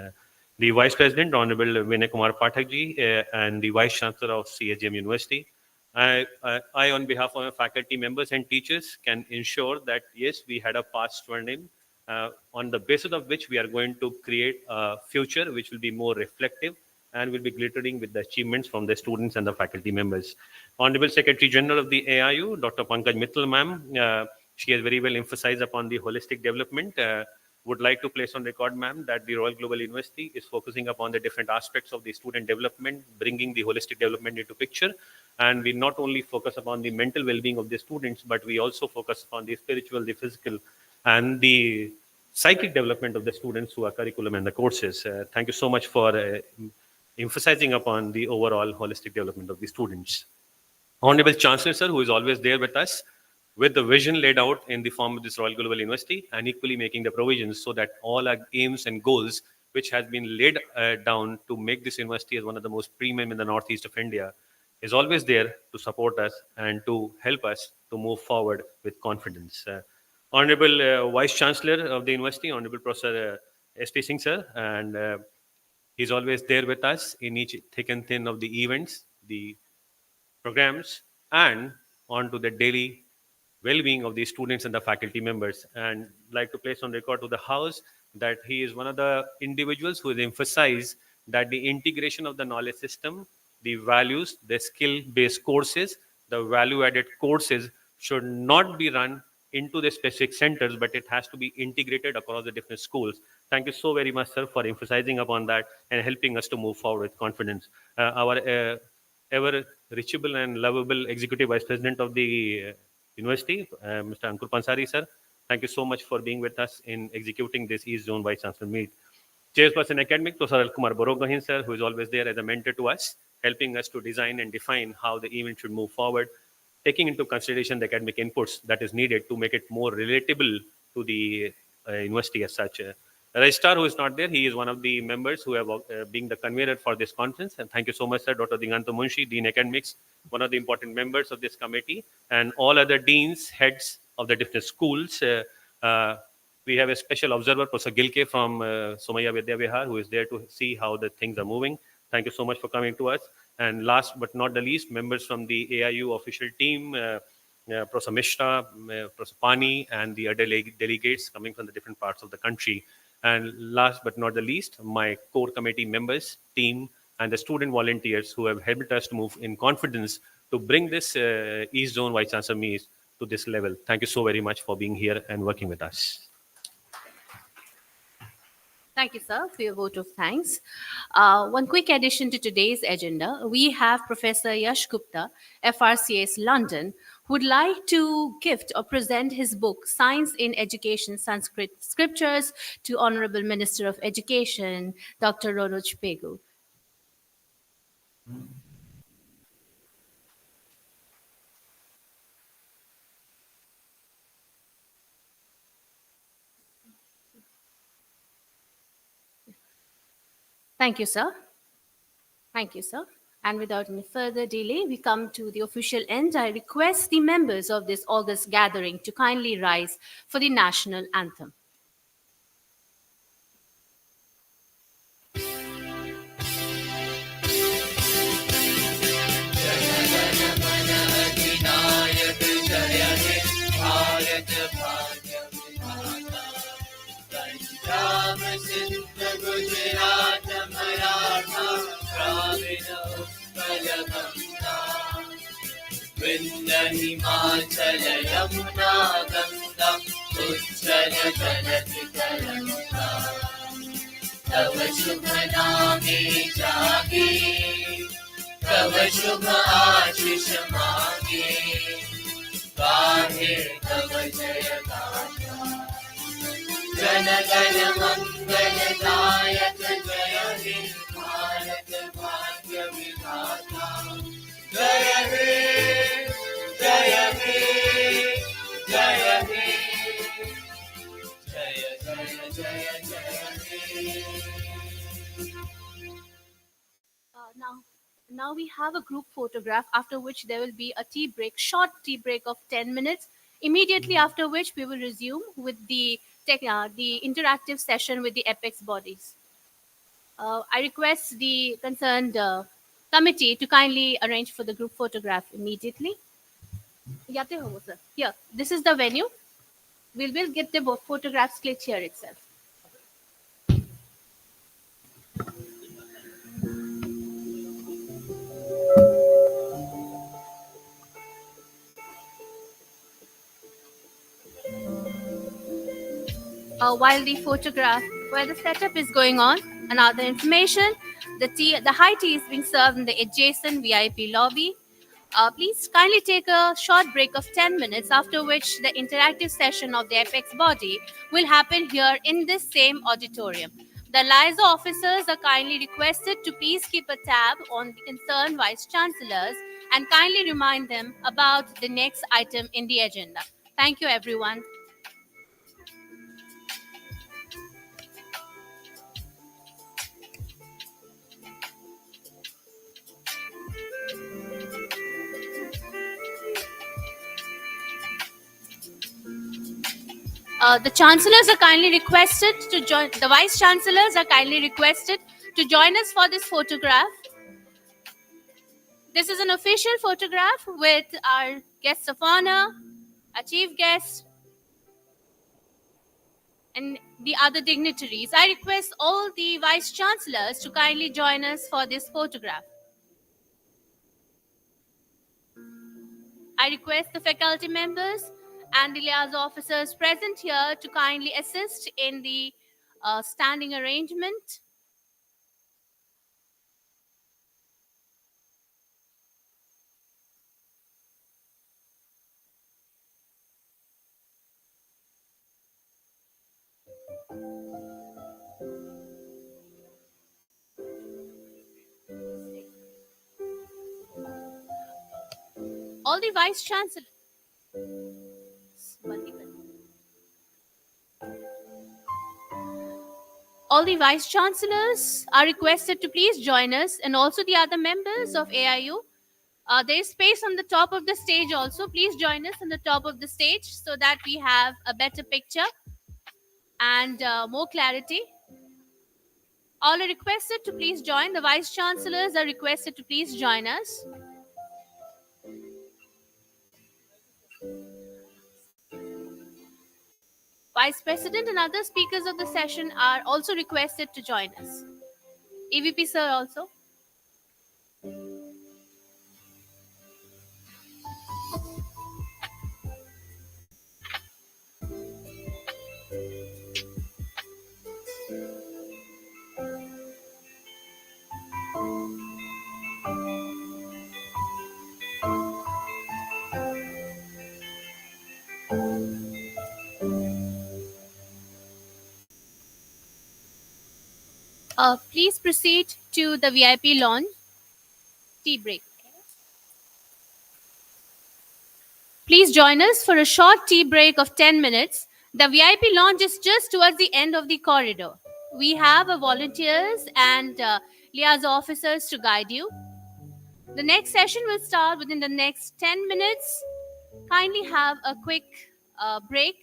G: The Vice President, Honorable Vinay Kumar Pathak ji, and the Vice Chancellor of CSGM University. I, on behalf of my faculty members and teachers, can ensure that yes, we had a path turned in, on the basis of which we are going to create a future which will be more reflective and will be glittering with the achievements from the students and the faculty members. Honorable Secretary General of the AIU, Dr. Pankaj Mittal, ma'am, she has very well emphasized upon the holistic development. Would like to place on record, ma'am, that the Royal Global University is focusing upon the different aspects of the student development, bringing the holistic development into picture. And we not only focus upon the mental well-being of the students, but we also focus upon the spiritual, the physical, and the psychic development of the students through our curriculum and the courses. Thank you so much for emphasizing upon the overall holistic development of the students. Honorable Chancellor, sir, who is always there with us, with the vision laid out in the form of this Royal Global University, and equally making the provisions so that all our aims and goals, which has been laid down to make this university as one of the most premium in the northeast of India, is always there to support us and to help us to move forward with confidence. Honorable Vice Chancellor of the university, Honorable Professor S.P. Singh, sir, and he's always there with us in each thick and thin of the events, the programs, and on to the daily well-being of the students and the faculty members. And like to place on record to the House that he is one of the individuals who has emphasized that the integration of the knowledge system, the values, the skill-based courses, the value-added courses should not be run into the specific centers, but it has to be integrated across the different schools. Thank you so very much, sir, for emphasizing upon that and helping us to move forward with confidence. Our ever reachable and lovable Executive Vice President of the University, Mr. Ankur Pansari, sir. Thank you so much for being with us in executing this East Zone Vice Chancellor meet. Chairperson Academic, Professor Kumar Borogahin, sir, who is always there as a mentor to us, helping us to design and define how the event should move forward, taking into consideration the academic inputs that is needed to make it more relatable to the university as such. Registrar, who is not there, he is one of the members who have been the convener for this conference. And thank you so much, sir, Dr. Dinganto Munshi, Dean Academics, one of the important members of this committee, and all other deans, heads of the different schools. We have a special observer, Professor Gilke from Somaya Vidya Vihar, who is there to see how the things are moving. Thank you so much for coming to us. And last but not the least, members from the AIU official team, Professor Mishra, Professor Pani, and the other delegates coming from the different parts of the country. And last but not the least, my core committee members, team, and the student volunteers who have helped us to move in confidence to bring this East Zone Vice Chancellor meet to this level. Thank you so very much for being here and working with us.
B: Thank you, sir, for your vote of thanks. One quick addition to today's agenda. We have Professor Yash Gupta, FRCS London, who would like to gift or present his book, Science in Education Sanskrit Scriptures, to Honorable Minister of Education, Dr. Roroj Pegu. Thank you, sir. Thank you, sir. And without any further delay, we come to the official end. I request the members of this August gathering to kindly rise for the national anthem.
H: Himachal Yamuna Ganga उज्जल जलधि तरंगा तव शुभ नामे जागे तव शुभ आशीष मांगे गाहे तव जय गाथा जन गण मंगल दायक जय हे भारत भाग्य विधाता जय हे जय हे जय हे जय जय जय जय हे
B: Now we have a group photograph, after which there will be a tea break, short tea break of 10 minutes, immediately after which we will resume with the interactive session with the apex bodies. I request the concerned committee to kindly arrange for the group photograph immediately. Yate ho, sir. Here, this is the venue. We will get the photographs clicked here itself. While the setup is going on, another information: the high tea is being served in the adjacent VIP lobby. Please kindly take a short break of 10 minutes, after which the interactive session of the apex body will happen here in this same auditorium. The liaison officers are kindly requested to please keep a tab on the concerned vice chancellors and kindly remind them about the next item in the agenda. Thank you, everyone. The chancellors are kindly requested to join. The vice chancellors are kindly requested to join us for this photograph. This is an official photograph with our guests of honor, our chief guest, and the other dignitaries. I request all the vice chancellors to kindly join us for this photograph. I request the faculty members and the liaison officers present here to kindly assist in the standing arrangement. All the vice chancellors. All the vice chancellors are requested to please join us, and also the other members of AIU. There is space on the top of the stage also. Please join us on the top of the stage so that we have a better picture and more clarity. All are requested to please join. The vice chancellors are requested to please join us. Vice President and other speakers of the session are also requested to join us. EVP sir also. Please proceed to the VIP lawn. Tea break. Please join us for a short tea break of 10 minutes. The VIP lounge is just towards the end of the corridor. We have volunteers and liaison officers to guide you. The next session will start within the next 10 minutes. Kindly have a quick break.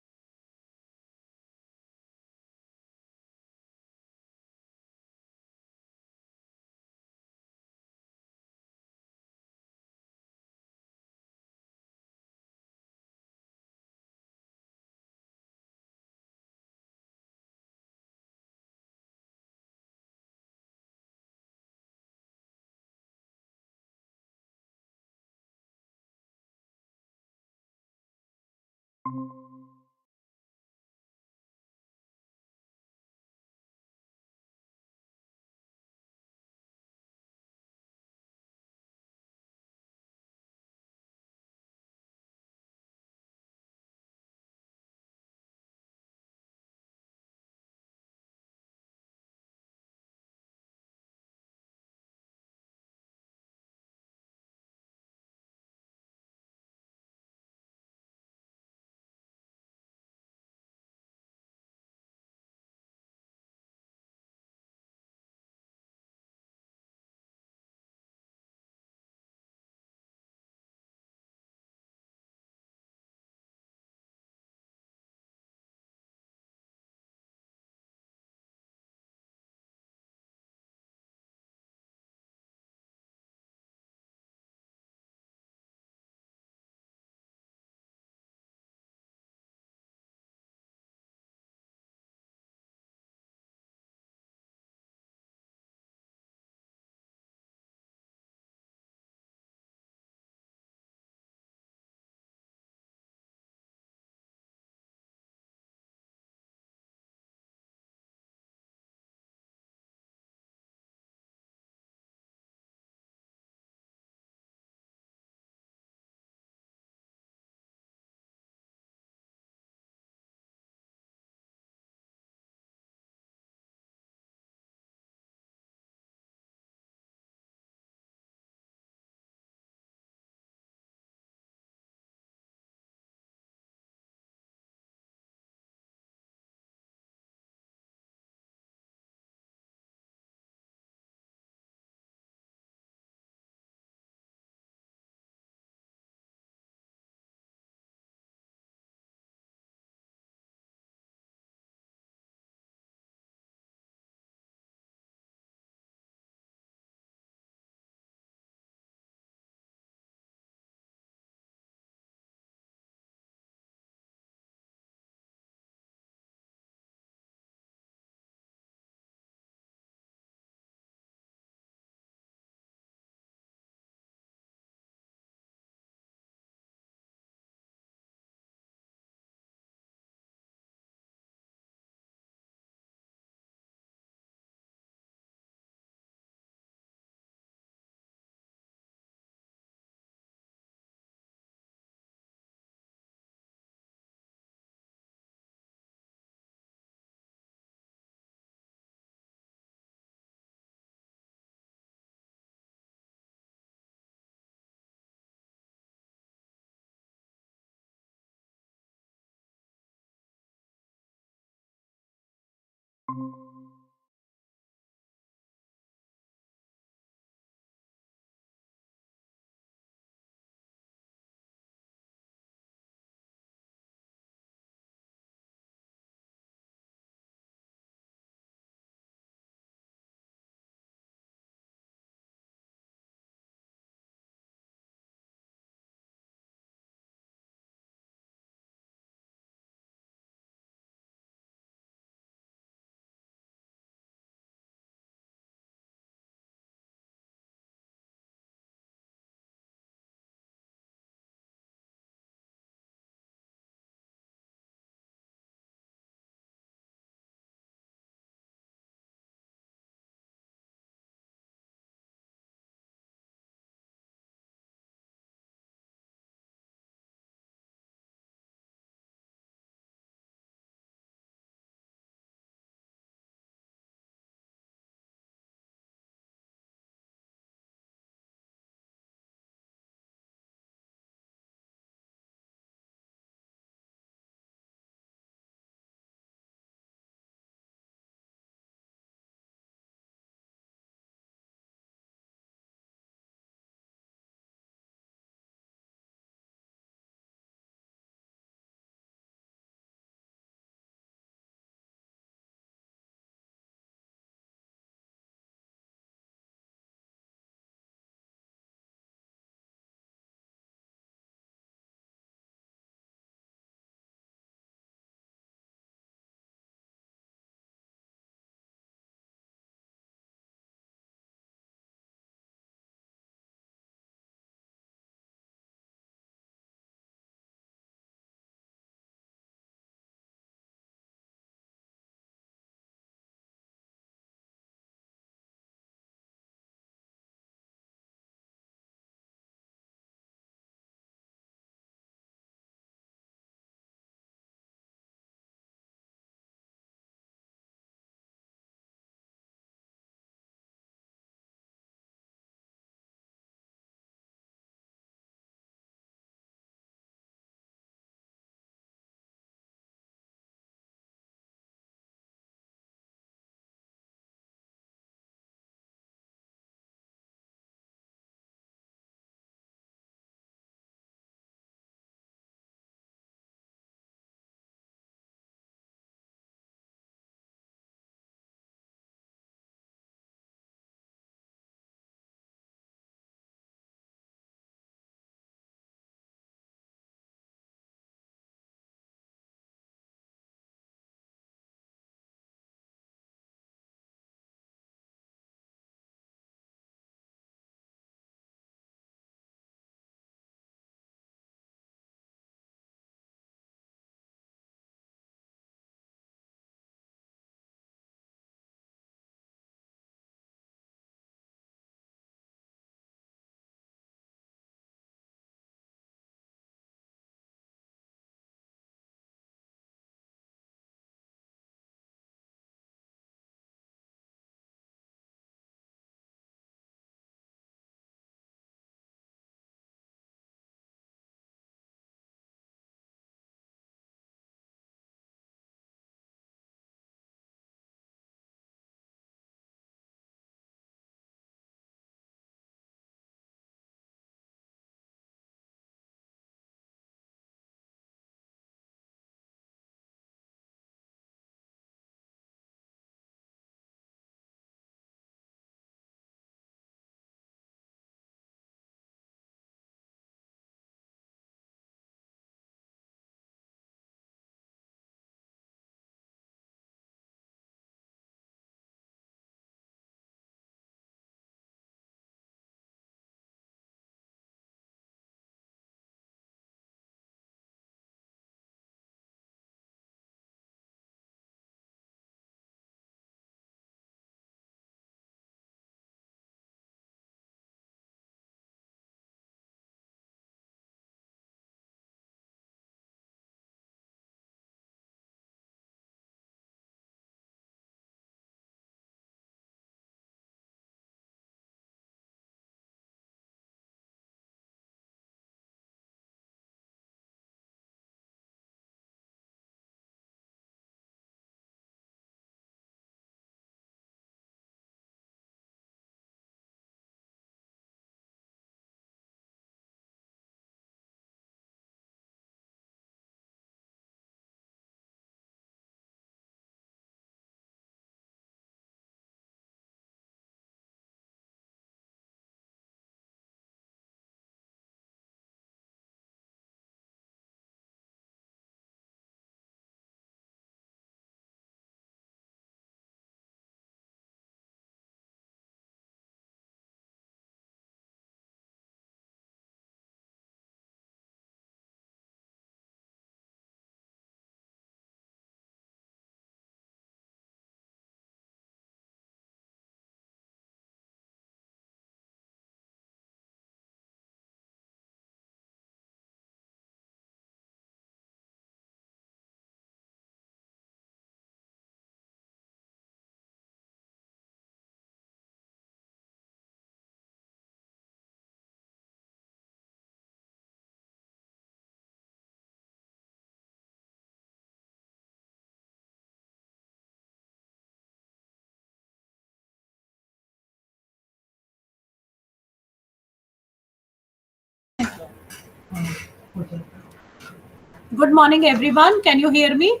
I: Good morning, everyone. Can you hear me?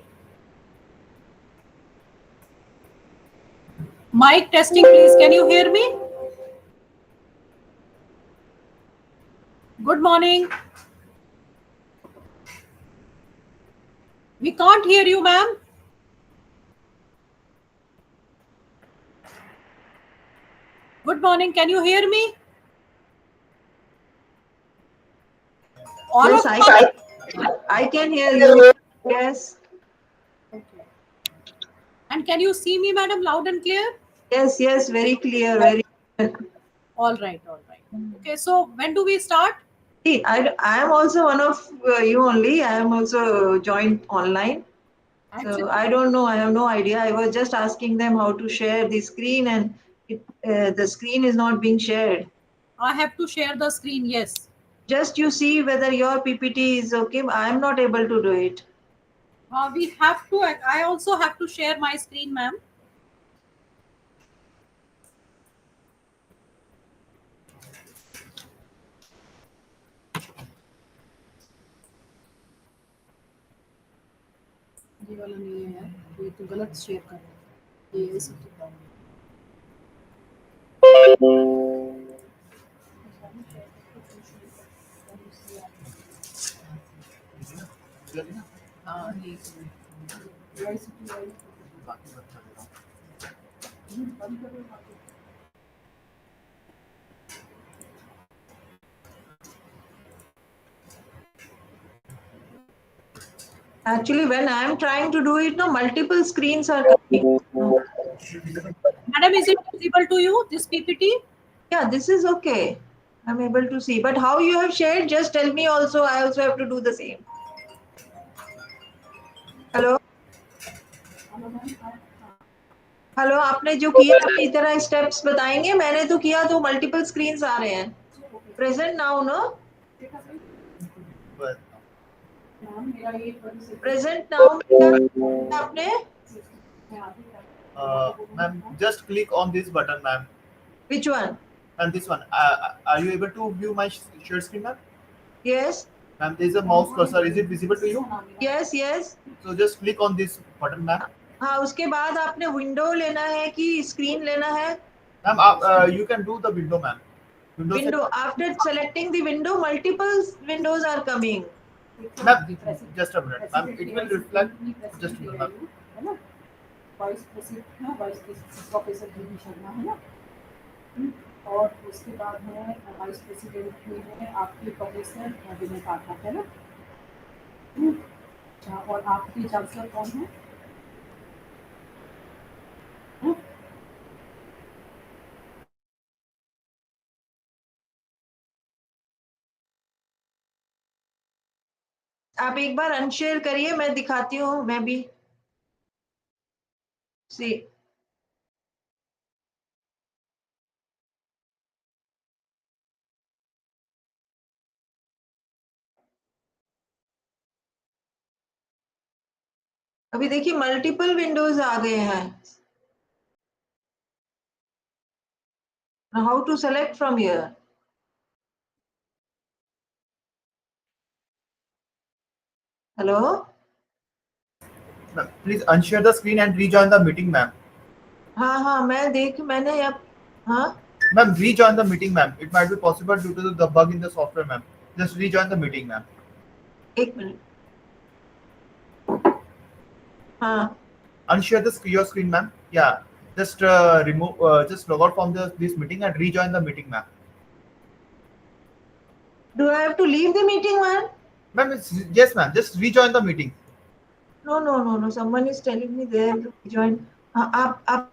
I: Mic testing, please. Can you hear me? Good morning. We can't hear you, ma'am. Good morning. Can you hear me? All
J: Yes,
I: of
J: I can hear you. Yes,
I: And can you see me, madam, loud and clear?
J: yes, yes, very clear, very clear.
I: All right, all right. Okay, so when do we start?
J: See, I am also one of you only. I am also joined online.
I: Actually,
J: So I don't know. I have no idea. I was just asking them how to share the screen, and the screen is not being shared.
I: I have to share the screen, yes.
J: Just you see whether your PPT is okay. I am not able to do it.
I: We have to, I also have to share my screen, ma'am. ये वाला नहीं है यार, ये तो गलत share कर रहा है, ये सब तो problem है। हाँ, ये
J: Actually, when I am trying to do it, no, multiple screens are coming.
I: Madam, is it visible to you, this PPT?
J: Yeah, this is okay. I'm able to see. But how you have shared, just tell me also. I also have to do the same. Hello hello आपने जो किया अपनी तरह steps बताएंगे मैंने तो किया तो मल्टीपल स्क्रीन्स आ रहे हैं present now no present now आपने
K: Ma'am, just click on this button, ma'am.
J: which one
K: And this one. Are you able to view my share screen, ma'am?
J: yes
K: Ma'am, there is a mouse cursor. Is it visible to you?
J: yes yes
K: So just click on this button, ma'am.
J: हाँ उसके बाद आपने window लेना है कि screen लेना है
K: Ma'am, you can do the window, ma'am.
J: Window after selecting the window multiple windows are coming
K: Ma'am, just a minute. Ma'am, it will reflect. Just a minute, ma'am.
I: है ना, वाइस प्रेसिडेंट है, vice professor जी शर्मा है ना, और उसके बाद है vice president में है आपके प्रोफेसर विनय पाठक है ना। अच्छा, और आपके चांसलर कौन है?
J: आप एक बार अनशेयर करिए मैं दिखाती हूँ मैं भी सी अभी देखिए मल्टीपल विंडोज आ गए हैं how to select from here hello
K: Ma'am, please unshare the screen and rejoin the meeting, ma'am.
J: हाँ हाँ मैंने अब हाँ
K: Ma'am, rejoin the meeting, ma'am. It might be possible due to the bug in the software, ma'am. Just rejoin the meeting, ma'am.
J: एक minute हाँ
K: Unshare your screen, ma'am. Yeah. Just just log out from this meeting and rejoin the meeting, ma'am.
J: do I have to leave the meeting man
K: Ma'am, yes, ma'am. Just rejoin the meeting.
J: no someone is telling me they have to join हाँ आप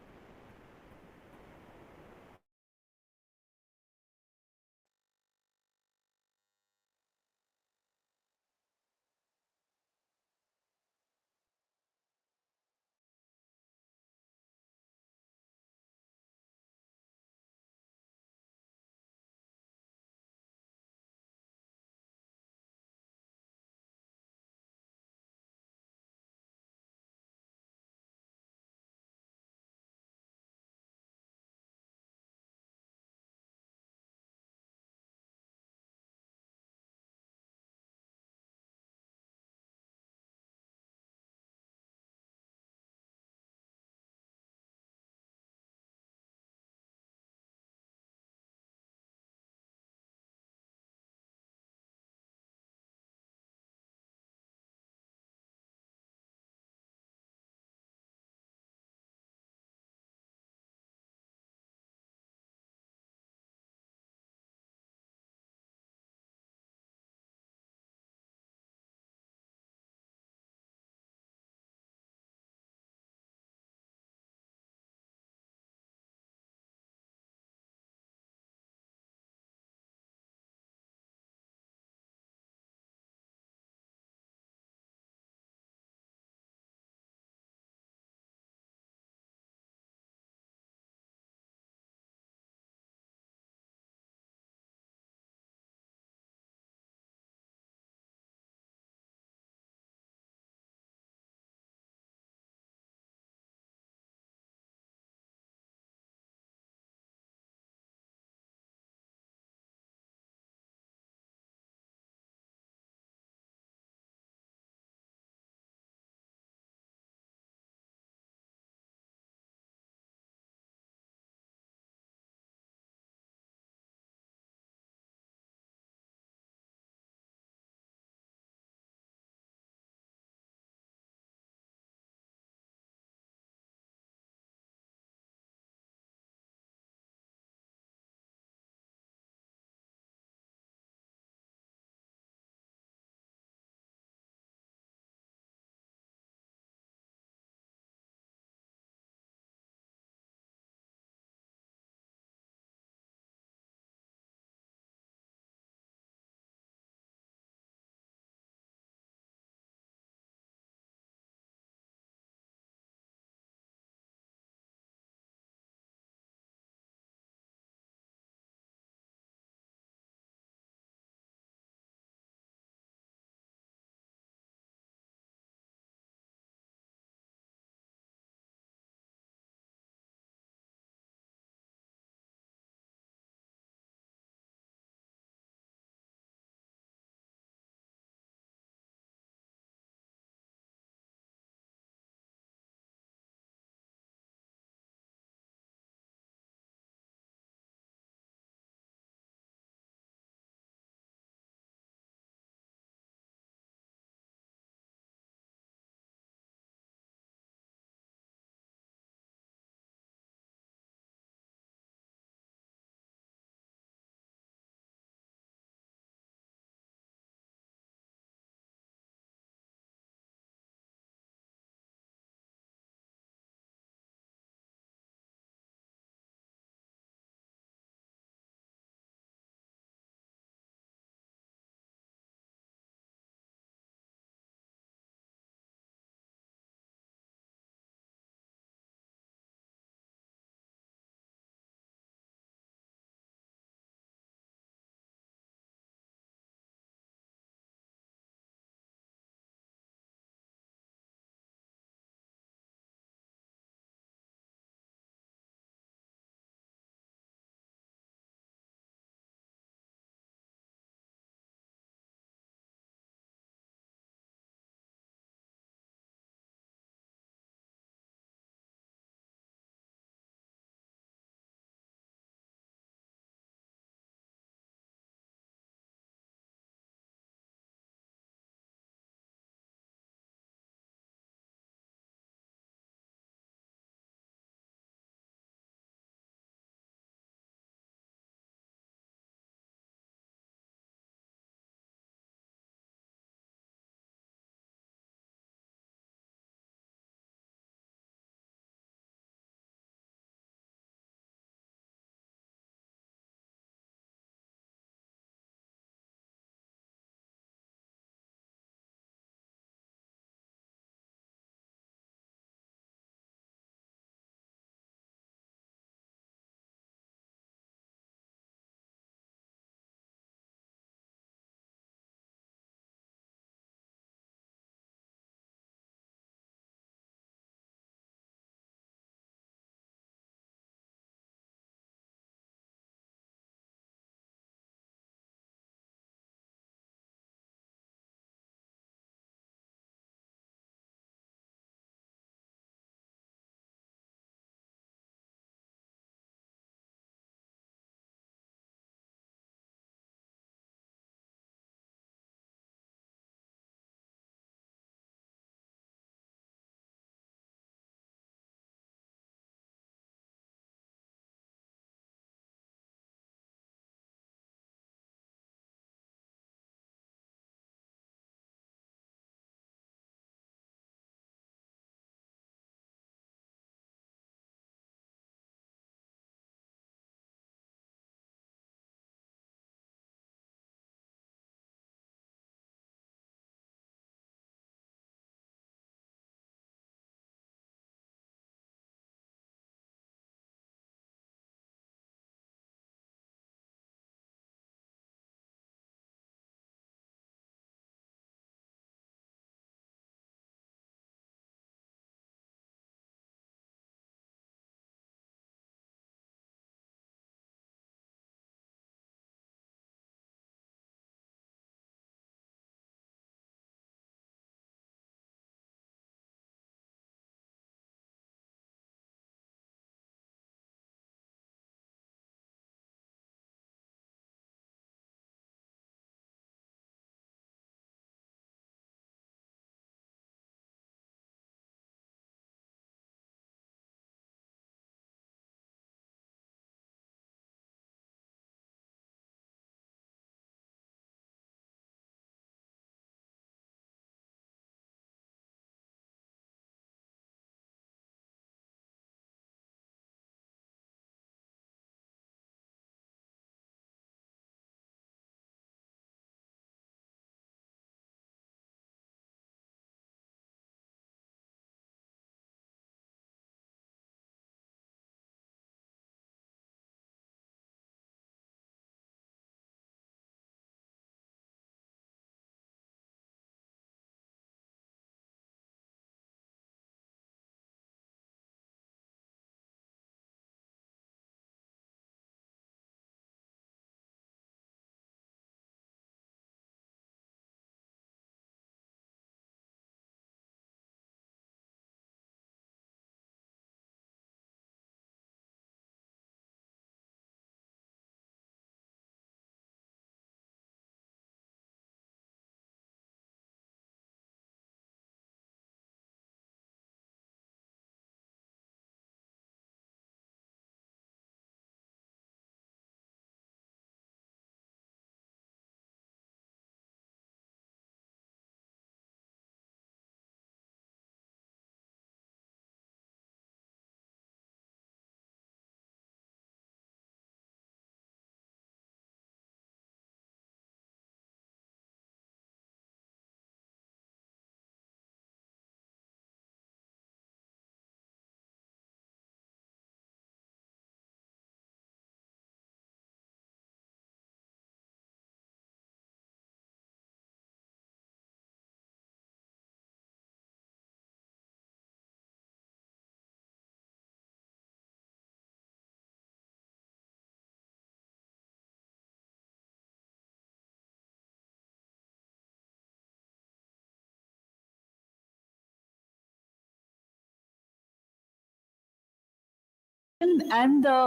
L: and the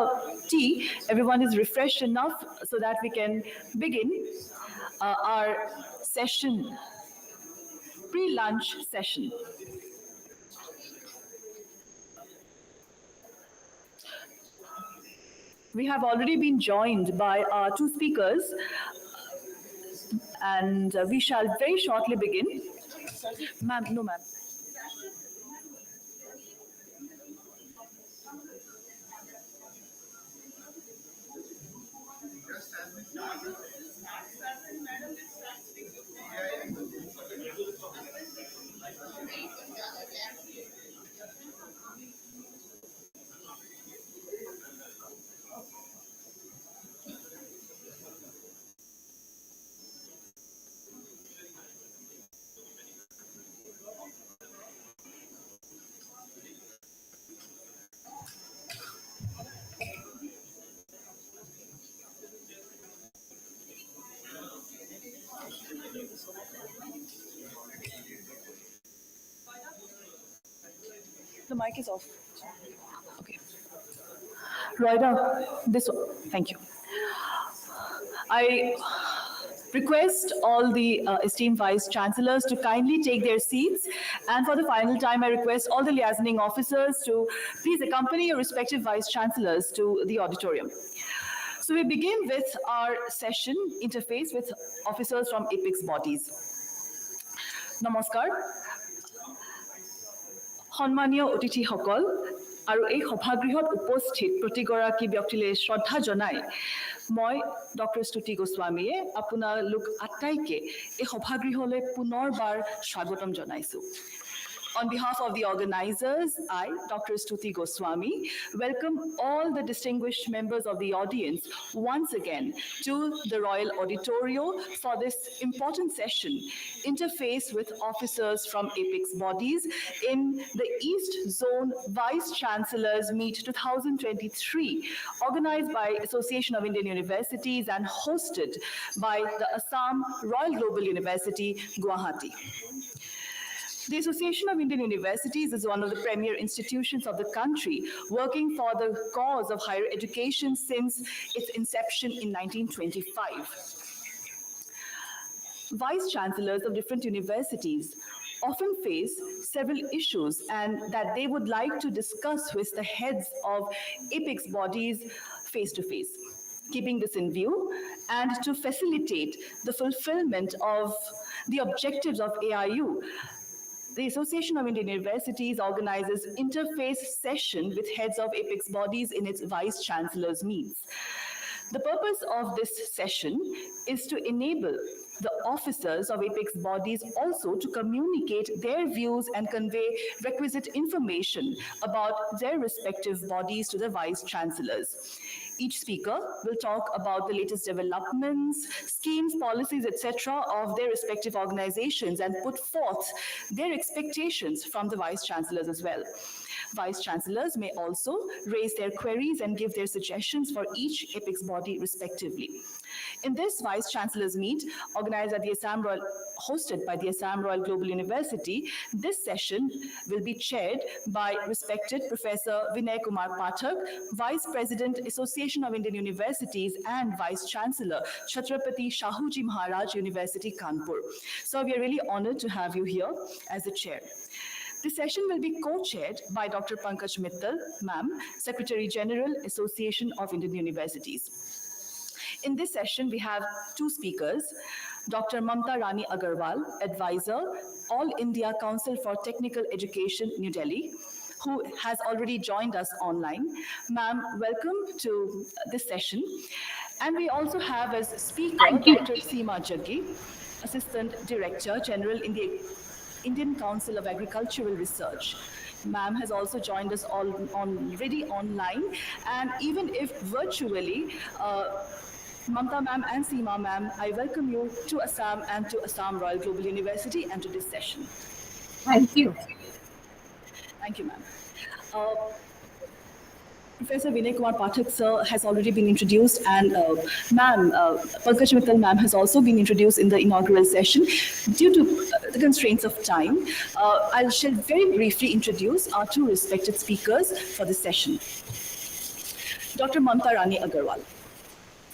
L: tea, everyone is refreshed enough so that we can begin our session, pre-lunch session. We have already been joined by our two speakers, and we shall very shortly begin. Ma'am, no ma'am. The mic is off. Okay. Roida, this one. Thank you. I request all the esteemed vice chancellors to kindly take their seats, and for the final time I request all the liaising officers to please accompany your respective vice chancellors to the auditorium. So we begin with our session, interface with officers from apex bodies. Namaskar. সন্মানীয় অতিথিসকল আৰু এই সভাগৃহত উপস্থিত প্ৰতিগৰাকী ব্যক্তিলৈ শ্ৰদ্ধা জনাই মই doctor স্তুতি গোস্বামীয়ে আপোনালোক আটাইকে এই সভাগৃহলৈ পুনৰবাৰ স্বাগতম জনাইছো। On behalf of the organizers, I, Dr. Stuti Goswami, welcome all the distinguished members of the audience once again to the Royal Auditorio for this important session, Interface with Officers from Apex Bodies in the East Zone Vice Chancellors Meet 2023, organized by Association of Indian Universities and hosted by the Assam Royal Global University, Guwahati. The Association of Indian Universities is one of the premier institutions of the country, working for the cause of higher education since its inception in 1925. Vice chancellors of different universities often face several issues and that they would like to discuss with the heads of apex bodies face to face. Keeping this in view and to facilitate the fulfillment of the objectives of AIU, the Association of Indian Universities organizes interface session with heads of apex bodies in its vice chancellors meets. The purpose of this session is to enable the officers of apex bodies also to communicate their views and convey requisite information about their respective bodies to the vice chancellors. Each speaker will talk about the latest developments, schemes, policies, etc. of their respective organizations and put forth their expectations from the vice chancellors as well. Vice chancellors may also raise their queries and give their suggestions for each apex body respectively. In this vice chancellors meet, organized at the Assam Royal, hosted by the Assam Royal Global University, this session will be chaired by respected Professor Vinay Kumar Pathak, Vice President, Association of Indian Universities and Vice Chancellor, Chhatrapati Shahuji Maharaj University, Kanpur. So we are really honored to have you here as the chair. This session will be co-chaired by Dr. Pankaj Mittal, Ma'am, Secretary General, Association of Indian Universities. In this session, we have two speakers, Dr. Mamta Rani Agarwal, Advisor, All India Council for Technical Education, New Delhi, who has already joined us online. Ma'am, welcome to this session. And we also have as speaker, Dr. Seema Jaggi, Assistant Director General in the Indian Council of Agricultural Research. Ma'am has also joined us already online, and even if virtually, Mamta ma'am and Seema ma'am, I welcome you to Assam and to Assam Royal Global University and to this session.
I: Thank you.
L: Thank you, ma'am. Professor Vinay Kumar Pathak sir has already been introduced, and ma'am, Pankaj Mittal ma'am has also been introduced in the inaugural session. Due to the constraints of time, I shall very briefly introduce our two respected speakers for this session. Dr. Mamta Rani Agarwal.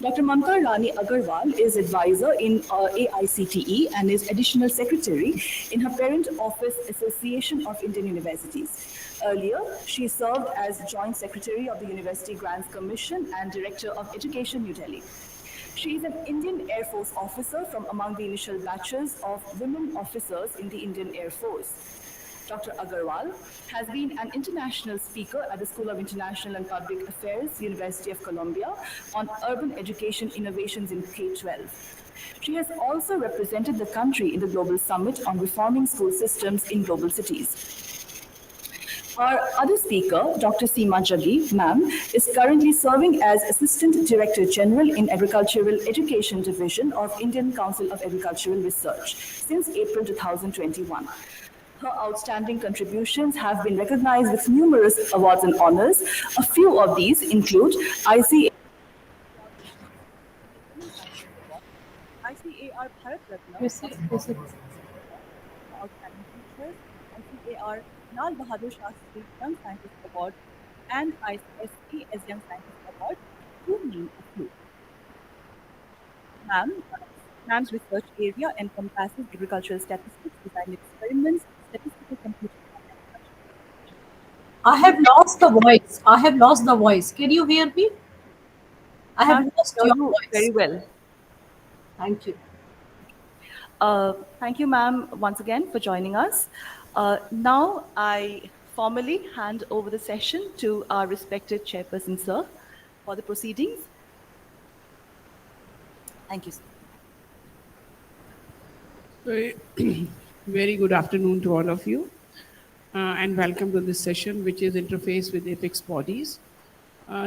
L: Dr. Mamta Rani Agarwal is advisor in AICTE and is additional secretary in her parent office Association of Indian Universities. Earlier, she served as joint secretary of the University Grants Commission and director of Education, New Delhi. She is an Indian Air Force officer from among the initial batches of women officers in the Indian Air Force. Dr. Agarwal has been an international speaker at the School of International and Public Affairs, University of Columbia, on urban education innovations in K-12. She has also represented the country in the Global Summit on reforming school systems in global cities. Our other speaker, Dr. Seema Jaggi, ma'am, is currently serving as Assistant Director General in Agricultural Education Division of Indian Council of Agricultural Research since April 2021. Her outstanding contributions have been recognized with numerous awards and honors. A few of these include ICAR Bharat Ratna, Outstanding Teachers, ICAR Lal Bahadur Shastri Young Scientist Award, and ICSE as Young Scientist Award, to name a few. Ma'am's research area encompasses agricultural statistics, design experiments, statistical computing, and agriculture.
M: I have lost the voice. I have lost the voice. Can you hear me? I have
L: Ma'am,
M: lost
L: hear
M: your
L: you
M: voice.
L: very well.
M: Thank you.
L: Thank you, ma'am, once again for joining us. Now I formally hand over the session to our respected chairperson, sir, for the proceedings. Thank you, sir.
N: Very good afternoon to all of you, and welcome to this session, which is interface with apex bodies.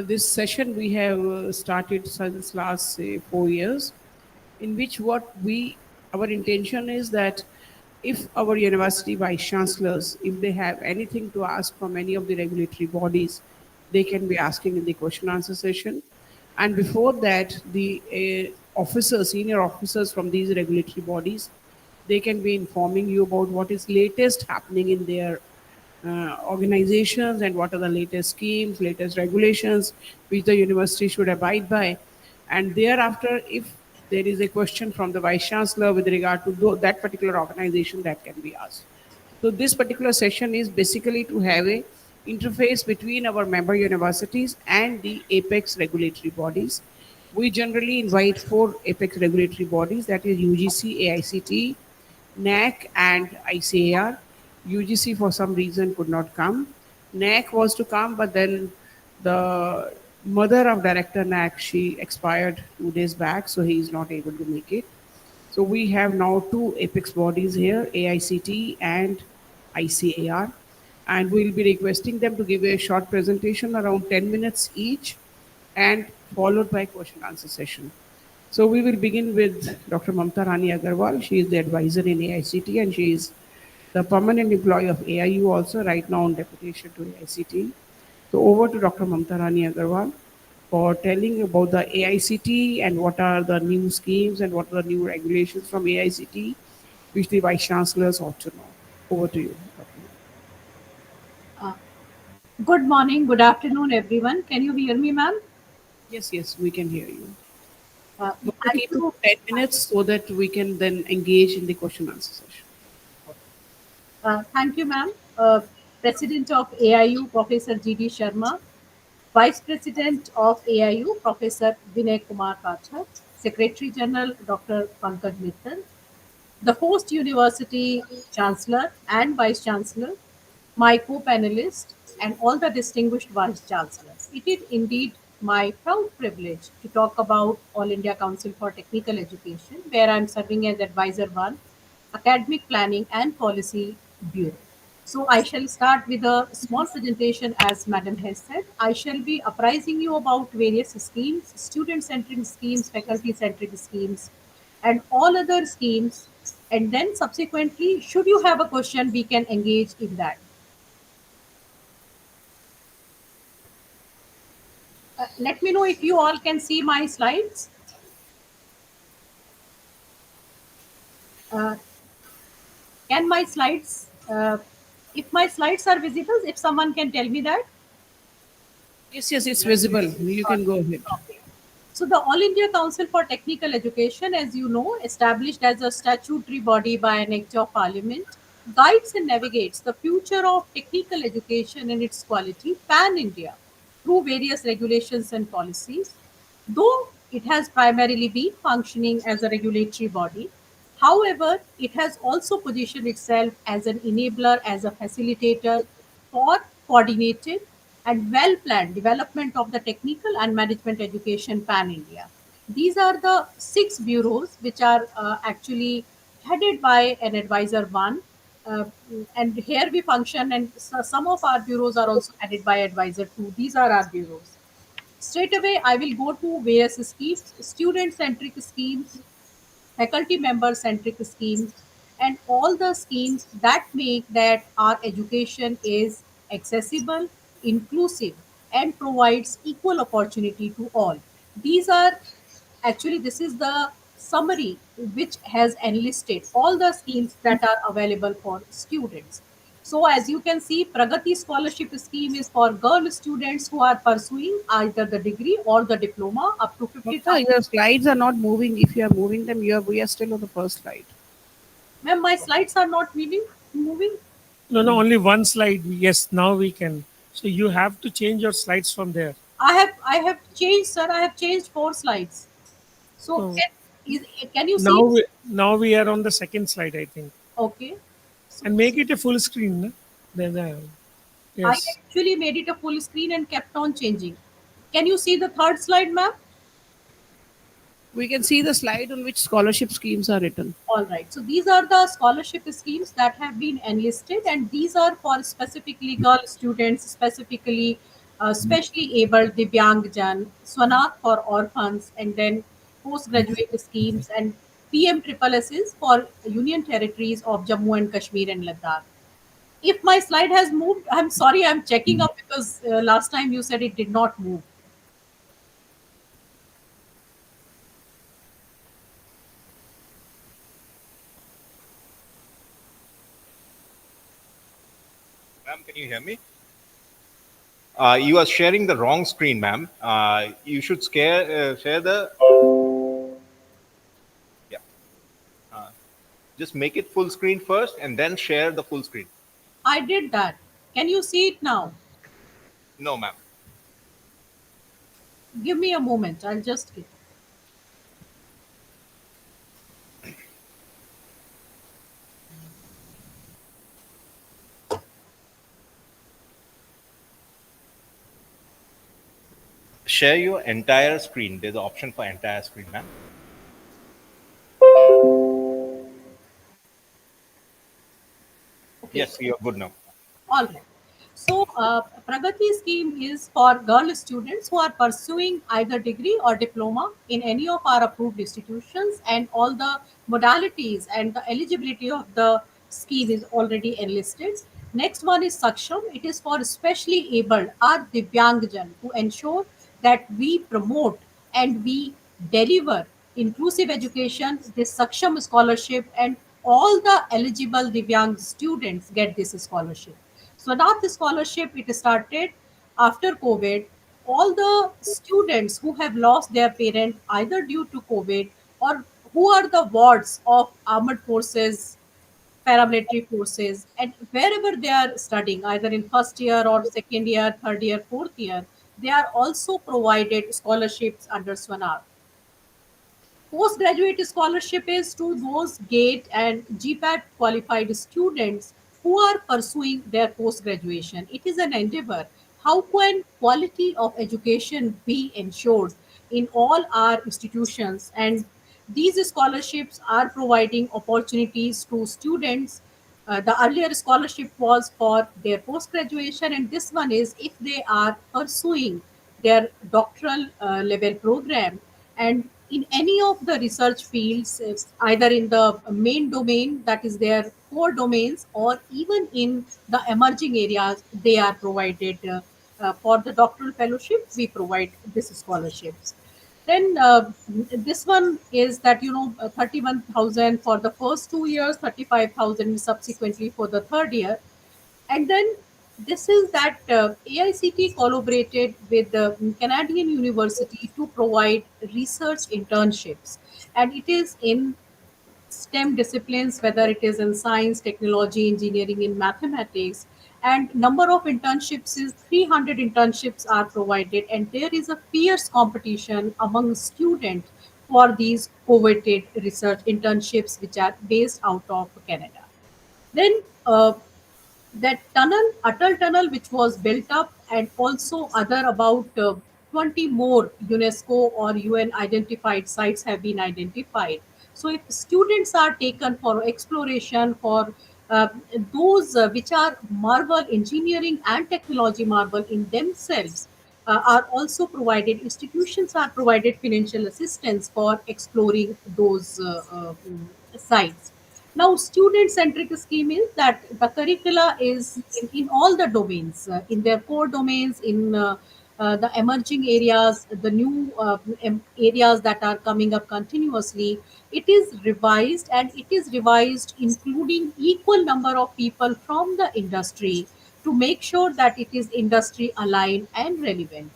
N: This session we have started since last, say, 4 years, in which our intention is that if our university vice chancellors, if they have anything to ask from any of the regulatory bodies, they can be asking in the question answer session. And before that, the senior officers from these regulatory bodies, they can be informing you about what is latest happening in their organizations and what are the latest schemes, latest regulations which the university should abide by. And thereafter, if there is a question from the vice chancellor with regard to that particular organization, that can be asked. So this particular session is basically to have a interface between our member universities and the apex regulatory bodies. We generally invite 4 apex regulatory bodies, that is UGC, AICTE, NAC and ICAR. UGC for some reason could not come. NAC was to come, but then the mother of director NAC, she expired 2 days back, so he is not able to make it. So we have now 2 apex bodies here, AICTE and ICAR, and we'll be requesting them to give a short presentation around 10 minutes each, and followed by question answer session. So we will begin with Dr. Mamta Rani Agarwal. She is the advisor in AICTE, and she is the permanent employee of AIU also, right now on deputation to AICTE. So over to Dr. Mamta Rani Agarwal for telling about the AICTE and what are the new schemes and what are the new regulations from AICTE, which the vice chancellors ought to know. Over to you, Dr.
M: Good morning, good afternoon, everyone. Can you hear me, ma'am?
N: Yes, we can hear you.
M: Thank
N: Keep
M: you.
N: 10 minutes so that we can then engage in the question answer session.
M: Thank you, ma'am. President of AIU, Professor G.D. Sharma. Vice President of AIU, Professor Vinay Kumar Kachar. Secretary General, Dr. Pankaj Mittal. The host university chancellor and vice chancellor, my co-panelists, and all the distinguished vice chancellors. It is indeed my proud privilege to talk about All India Council for Technical Education, where I am serving as Advisor 1, Academic Planning and Policy Bureau. So I shall start with a small presentation as Madam has said. I shall be apprising you about various schemes, student-centric schemes, faculty-centric schemes, and all other schemes. And then subsequently, should you have a question, we can engage in that. Let me know if you all can see my slides. Can my slides, if my slides are visible, if someone can tell me that?
N: Yes, yes, it's visible. You can go ahead.
M: Okay. So the All India Council for Technical Education, as you know, established as a statutory body by an Act of Parliament, guides and navigates the future of technical education and its quality pan-India through various regulations and policies. Though it has primarily been functioning as a regulatory body, however, it has also positioned itself as an enabler, as a facilitator for coordinated and well planned development of the technical and management education pan India. These are the six bureaus which are actually headed by an advisor one. Uh, and here we function, and some of our bureaus are also headed by advisor two. These are our bureaus. Straight away, I will go to various schemes, student centric schemes, faculty member centric schemes, and all the schemes that make that our education is accessible, inclusive, and provides equal opportunity to all. These are actually, this is the summary which has enlisted all the schemes that are available for students. So as you can see, Pragati scholarship scheme is for girl students who are pursuing either the degree or the diploma up to
N: Doctor,
M: 50,000.
N: your slides are not moving. If you are moving them, we are still on the first slide.
M: Ma'am, my slides are not moving.
O: No, no, only one slide. Yes, now we can. So you have to change your slides from there.
M: I have changed, sir. I have changed 4 slides. So
O: So
M: can you see?
O: now we are on the second slide, I think.
M: Okay. So
O: And make it a full screen. No? Then,
M: I
O: yes.
M: actually made it a full screen and kept on changing. Can you see the third slide, ma'am?
N: We can see the slide on which scholarship schemes are written.
M: All right. So these are the scholarship schemes that have been enlisted, and these are for specifically girl students, specifically specially abled Divyangjan, Swanat for orphans, and then postgraduate schemes and PM triple S's for Union territories of Jammu and Kashmir and Ladakh. If my slide has moved, I'm sorry, I'm checking up because last time you said it did not move.
P: Ma'am, can you hear me? You are sharing the wrong screen, ma'am. You should share the. Yeah. Just make it full screen first and then share the full screen.
M: I did that. Can you see it now?
P: No, ma'am.
M: Give me a moment. I'll just get.
P: Share your entire screen. There's an option for entire screen, ma'am.
M: Okay.
P: Yes, you're good now.
M: All right. So, Pragati scheme is for girl students who are pursuing either degree or diploma in any of our approved institutions, and all the modalities and the eligibility of the scheme is already enlisted. Next one is Saksham. It is for specially abled or Divyangjan to ensure that we promote and we deliver inclusive education. This Saksham scholarship, and all the eligible Divyang students get this scholarship. So now the scholarship, it started after COVID. All the students who have lost their parent either due to COVID, or who are the wards of armored forces, paramilitary forces, and wherever they are studying, either in first year or second year, third year, fourth year, they are also provided scholarships under Swanar. Postgraduate scholarship is to those GATE and GPAT qualified students who are pursuing their post graduation. It is an endeavor. How can quality of education be ensured in all our institutions? And these scholarships are providing opportunities to students. The earlier scholarship was for their post graduation, and this one is if they are pursuing their doctoral level program, and in any of the research fields, either in the main domain, that is their core domains, or even in the emerging areas, they are provided. For the doctoral fellowship, we provide this scholarships. Then this one is that 31,000 for the first 2 years, 35,000 subsequently for the third year, and then this is that AICT collaborated with the Canadian University to provide research internships, and it is in STEM disciplines, whether it is in science, technology, engineering, in mathematics, and number of internships is 300 internships are provided, and there is a fierce competition among students for these coveted research internships, which are based out of Canada. Then that tunnel, Atal Tunnel, which was built up, and also other about 20 more UNESCO or UN identified sites have been identified. So, if students are taken for exploration for uh, those which are marvel engineering and technology marvel in themselves, are also provided, institutions are provided financial assistance for exploring those sites. Now, student-centric scheme is that the curricula is in all the domains, in their core domains, in the emerging areas, the new areas that are coming up continuously. It is revised, and it is revised including equal number of people from the industry to make sure that it is industry aligned and relevant.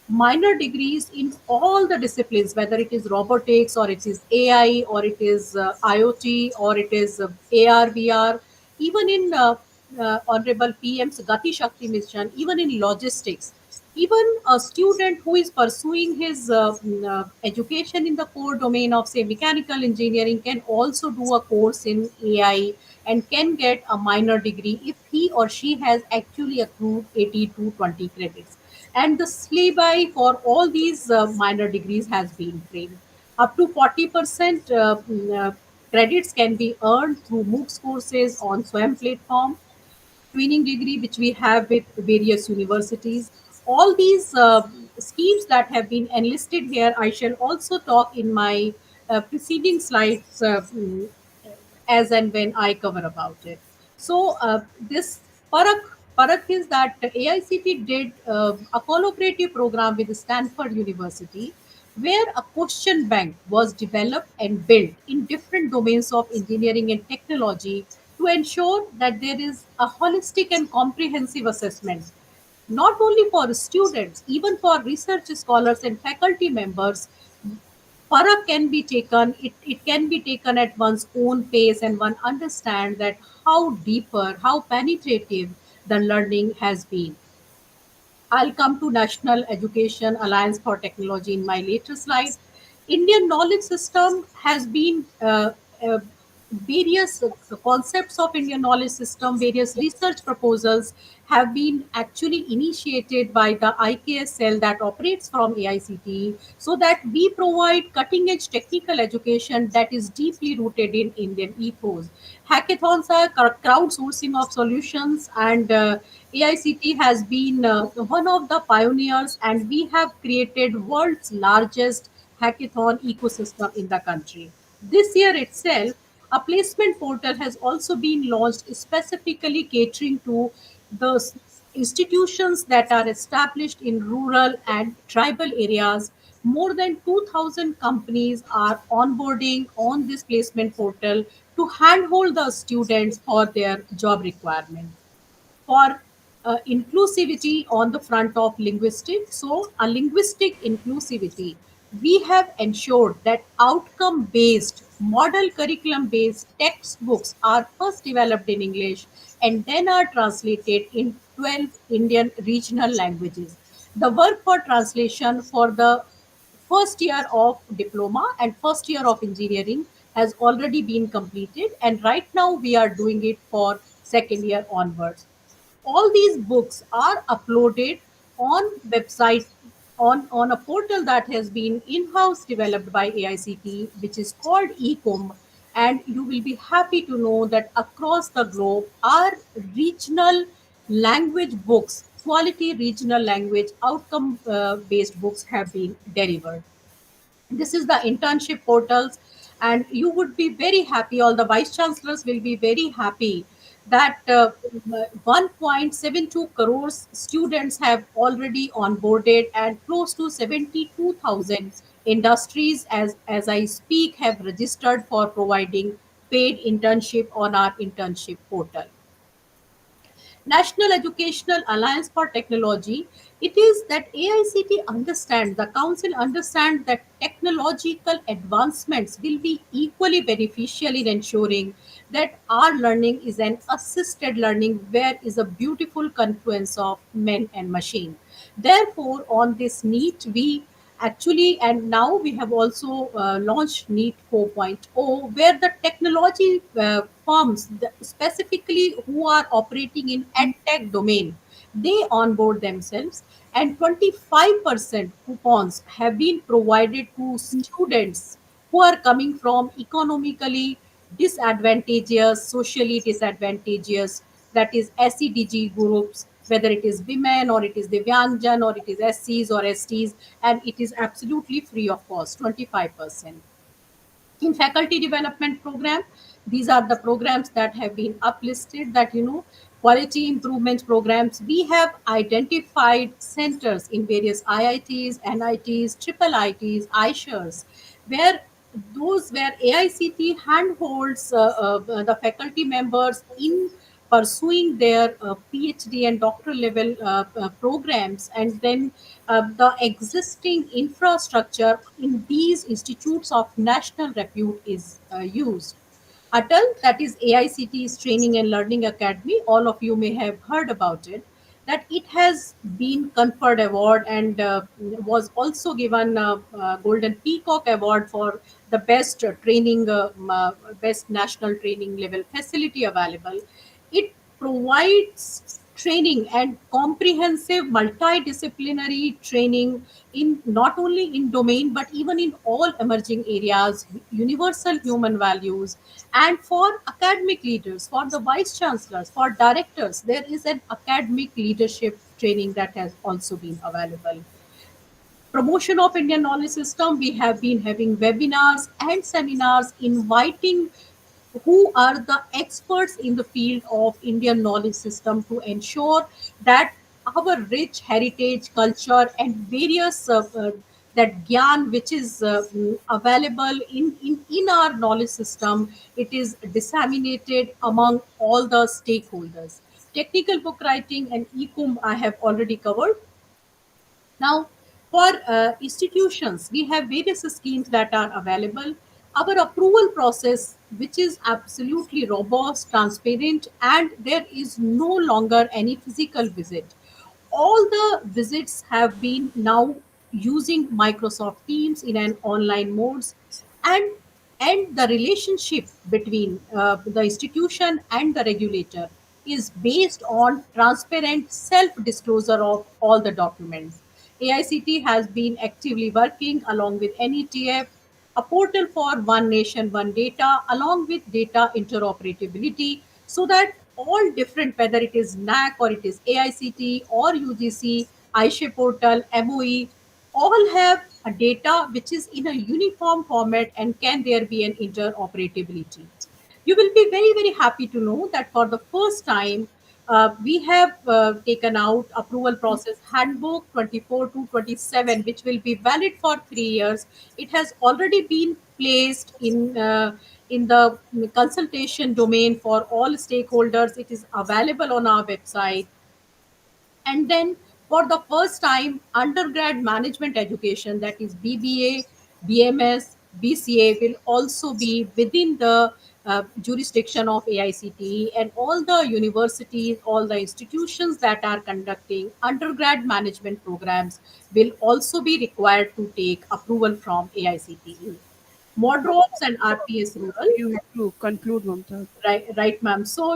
M: Minor degrees in all the disciplines, whether it is robotics or it is AI or it is IoT or it is AR, VR, even in Honorable PM's Gati Shakti mission, even in logistics, even a student who is pursuing his education in the core domain of, say, mechanical engineering can also do a course in AI and can get a minor degree if he or she has actually accrued 80 to 20 credits. And the syllabi for all these minor degrees has been framed. Up to 40% credits can be earned through MOOCs courses on SWAM platform, twinning degree which we have with various universities. All these schemes that have been enlisted here, I shall also talk in my preceding slides as and when I cover about it. So this Parak is that AICT did a collaborative program with Stanford University, where a question bank was developed and built in different domains of engineering and technology to ensure that there is a holistic and comprehensive assessment, not only for students, even for research scholars and faculty members. Para can be taken, it can be taken at one's own pace, and one understand that how deeper, how penetrative the learning has been. I'll come to National Education Alliance for Technology in my later slide. Indian knowledge system has been various concepts of Indian knowledge system, various research proposals have been actually initiated by the IKS cell that operates from AICTE, so that we provide cutting edge technical education that is deeply rooted in Indian ethos. Hackathons are crowdsourcing of solutions, and AICT has been one of the pioneers, and we have created world's largest hackathon ecosystem in the country. This year itself, a placement portal has also been launched specifically catering to the institutions that are established in rural and tribal areas. More than 2,000 companies are onboarding on this placement portal to handhold the students for their job requirements. For inclusivity on the front of linguistics. So, a linguistic inclusivity, we have ensured that outcome based, model curriculum based textbooks are first developed in English and then are translated in 12 Indian regional languages. The work for translation for the first year of diploma and first year of engineering has already been completed, and right now we are doing it for second year onwards. All these books are uploaded on website, on a portal that has been in-house developed by AICT, which is called Ecom, and you will be happy to know that across the globe our regional language books, quality regional language outcome based books have been delivered. This is the internship portals, and you would be very happy, all the vice chancellors will be very happy that 1.72 crores students have already onboarded, and close to 72,000 industries as I speak have registered for providing paid internship on our internship portal. National Educational Alliance for Technology, it is that AICT understands, the council understands that technological advancements will be equally beneficial in ensuring that our learning is an assisted learning where is a beautiful confluence of men and machine. Therefore, on this NEET, we actually, and now we have also launched NEET 4.0, where the technology firms, specifically who are operating in edtech domain, they onboard themselves, and 25% coupons have been provided to students who are coming from economically disadvantageous, socially disadvantageous, that is SEDG groups, whether it is women or it is Divyanjan or it is SCs or STs, and it is absolutely free of cost, 25%. In faculty development program, these are the programs that have been uplisted, that quality improvement programs. We have identified centers in various IITs, NITs, triple ITs, ISHRs, where those where AICT handholds the faculty members in pursuing their PhD and doctoral level programs, and then the existing infrastructure in these institutes of national repute is used. ATAL, that is AICT's Training and Learning Academy, all of you may have heard about it, that it has been conferred award and was also given Golden Peacock Award for the best training, best national training level facility available. It provides training and comprehensive multidisciplinary training in not only in domain but even in all emerging areas, universal human values, and for academic leaders, for the vice chancellors, for directors, there is an academic leadership training that has also been available. Promotion of Indian knowledge system, we have been having webinars and seminars inviting who are the experts in the field of Indian knowledge system to ensure that our rich heritage, culture, and various that gyan which is available in our knowledge system, it is disseminated among all the stakeholders. Technical book writing and e-com I have already covered. Now, for institutions, we have various schemes that are available. Our approval process, which is absolutely robust, transparent, and there is no longer any physical visit. All the visits have been now using Microsoft Teams in an online modes, and the relationship between the institution and the regulator is based on transparent self disclosure of all the documents. AICT has been actively working along with NETF, a portal for One Nation, One Data, along with data interoperability, so that all different, whether it is NAC or it is AICT or UGC, Aisha portal, MOE, all have a data which is in a uniform format, and can there be an interoperability. You will be very, very happy to know that for the first time, we have taken out approval process handbook 24 to 27, which will be valid for 3 years. It has already been placed in the consultation domain for all stakeholders. It is available on our website. And then for the first time, undergrad management education, that is BBA, BMS, BCA, will also be within the jurisdiction of AICTE, and all the universities, all the institutions that are conducting undergrad management programs will also be required to take approval from AICTE. Modrops and RPS Rural.
N: You have to conclude, Mamta.
M: Right, ma'am. So,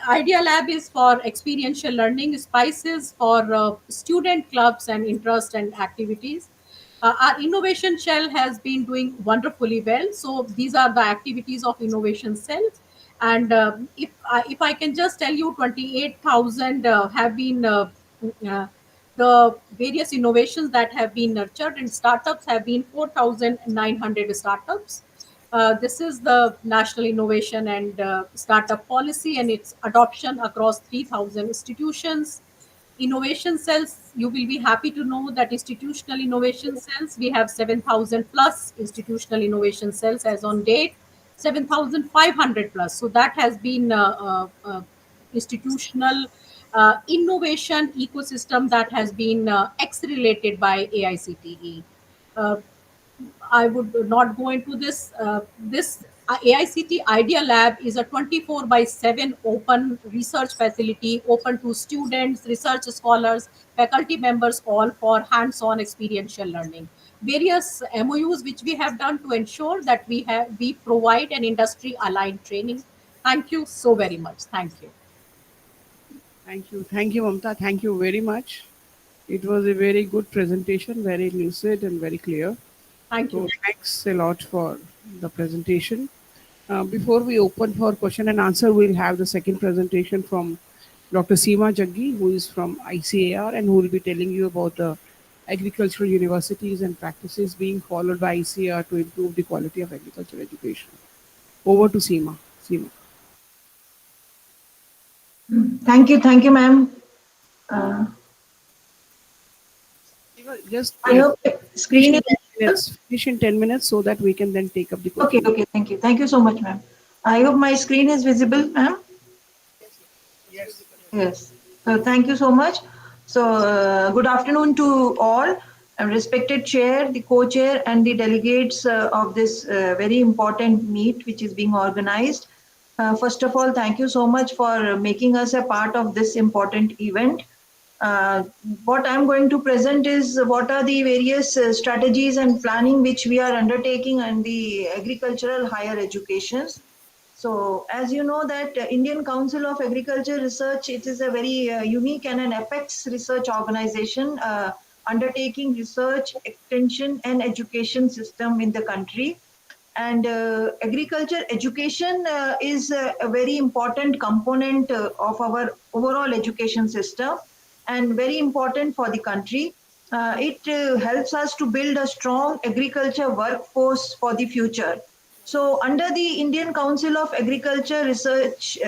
M: Idea Lab is for experiential learning, Spices for student clubs and interest and activities. Our innovation shell has been doing wonderfully well. So, these are the activities of innovation cell. And if I can just tell you, 28,000 have been uh, the various innovations that have been nurtured, and startups have been 4,900 startups. This is the National Innovation and Startup Policy and its adoption across 3,000 institutions. Innovation cells, you will be happy to know that institutional innovation cells, we have 7,000 plus institutional innovation cells as on date, 7,500 plus. So that has been institutional innovation ecosystem that has been accelerated by AICTE. Uh, I would not go into this. This AICT Idea Lab is a 24 by 7 open research facility, open to students, research scholars, faculty members, all for hands-on experiential learning. Various MOUs which we have done to ensure that we provide an industry-aligned training. Thank you so very much. Thank you.
N: Thank you. Thank you, Mamta. Thank you very much. It was a very good presentation, very lucid and very clear.
M: Thank
N: So
M: you.
N: thanks a lot for the presentation. Before we open for question and answer, we'll have the second presentation from Dr. Seema Jaggi, who is from ICAR and who will be telling you about the agricultural universities and practices being followed by ICAR to improve the quality of agricultural education. Over to Seema. Seema.
J: Thank you, ma'am.
N: Just
J: I hope screen is
N: finish in 10 minutes so that we can then take up the question.
J: okay. Thank you so much, ma'am. I hope my screen is visible, ma'am. Yes. Thank you so much. So, good afternoon to all. Respected chair, the co-chair, and the delegates of this very important meet which is being organized. First of all, thank you so much for making us a part of this important event. What I'm going to present is what are the various strategies and planning which we are undertaking in the agricultural higher education. So as you know that Indian Council of Agriculture Research, it is a very unique and an apex research organization undertaking research, extension and education system in the country. And agriculture education is a very important component of our overall education system and very important for the country. It helps us to build a strong agriculture workforce for the future. So under the Indian Council of Agriculture Research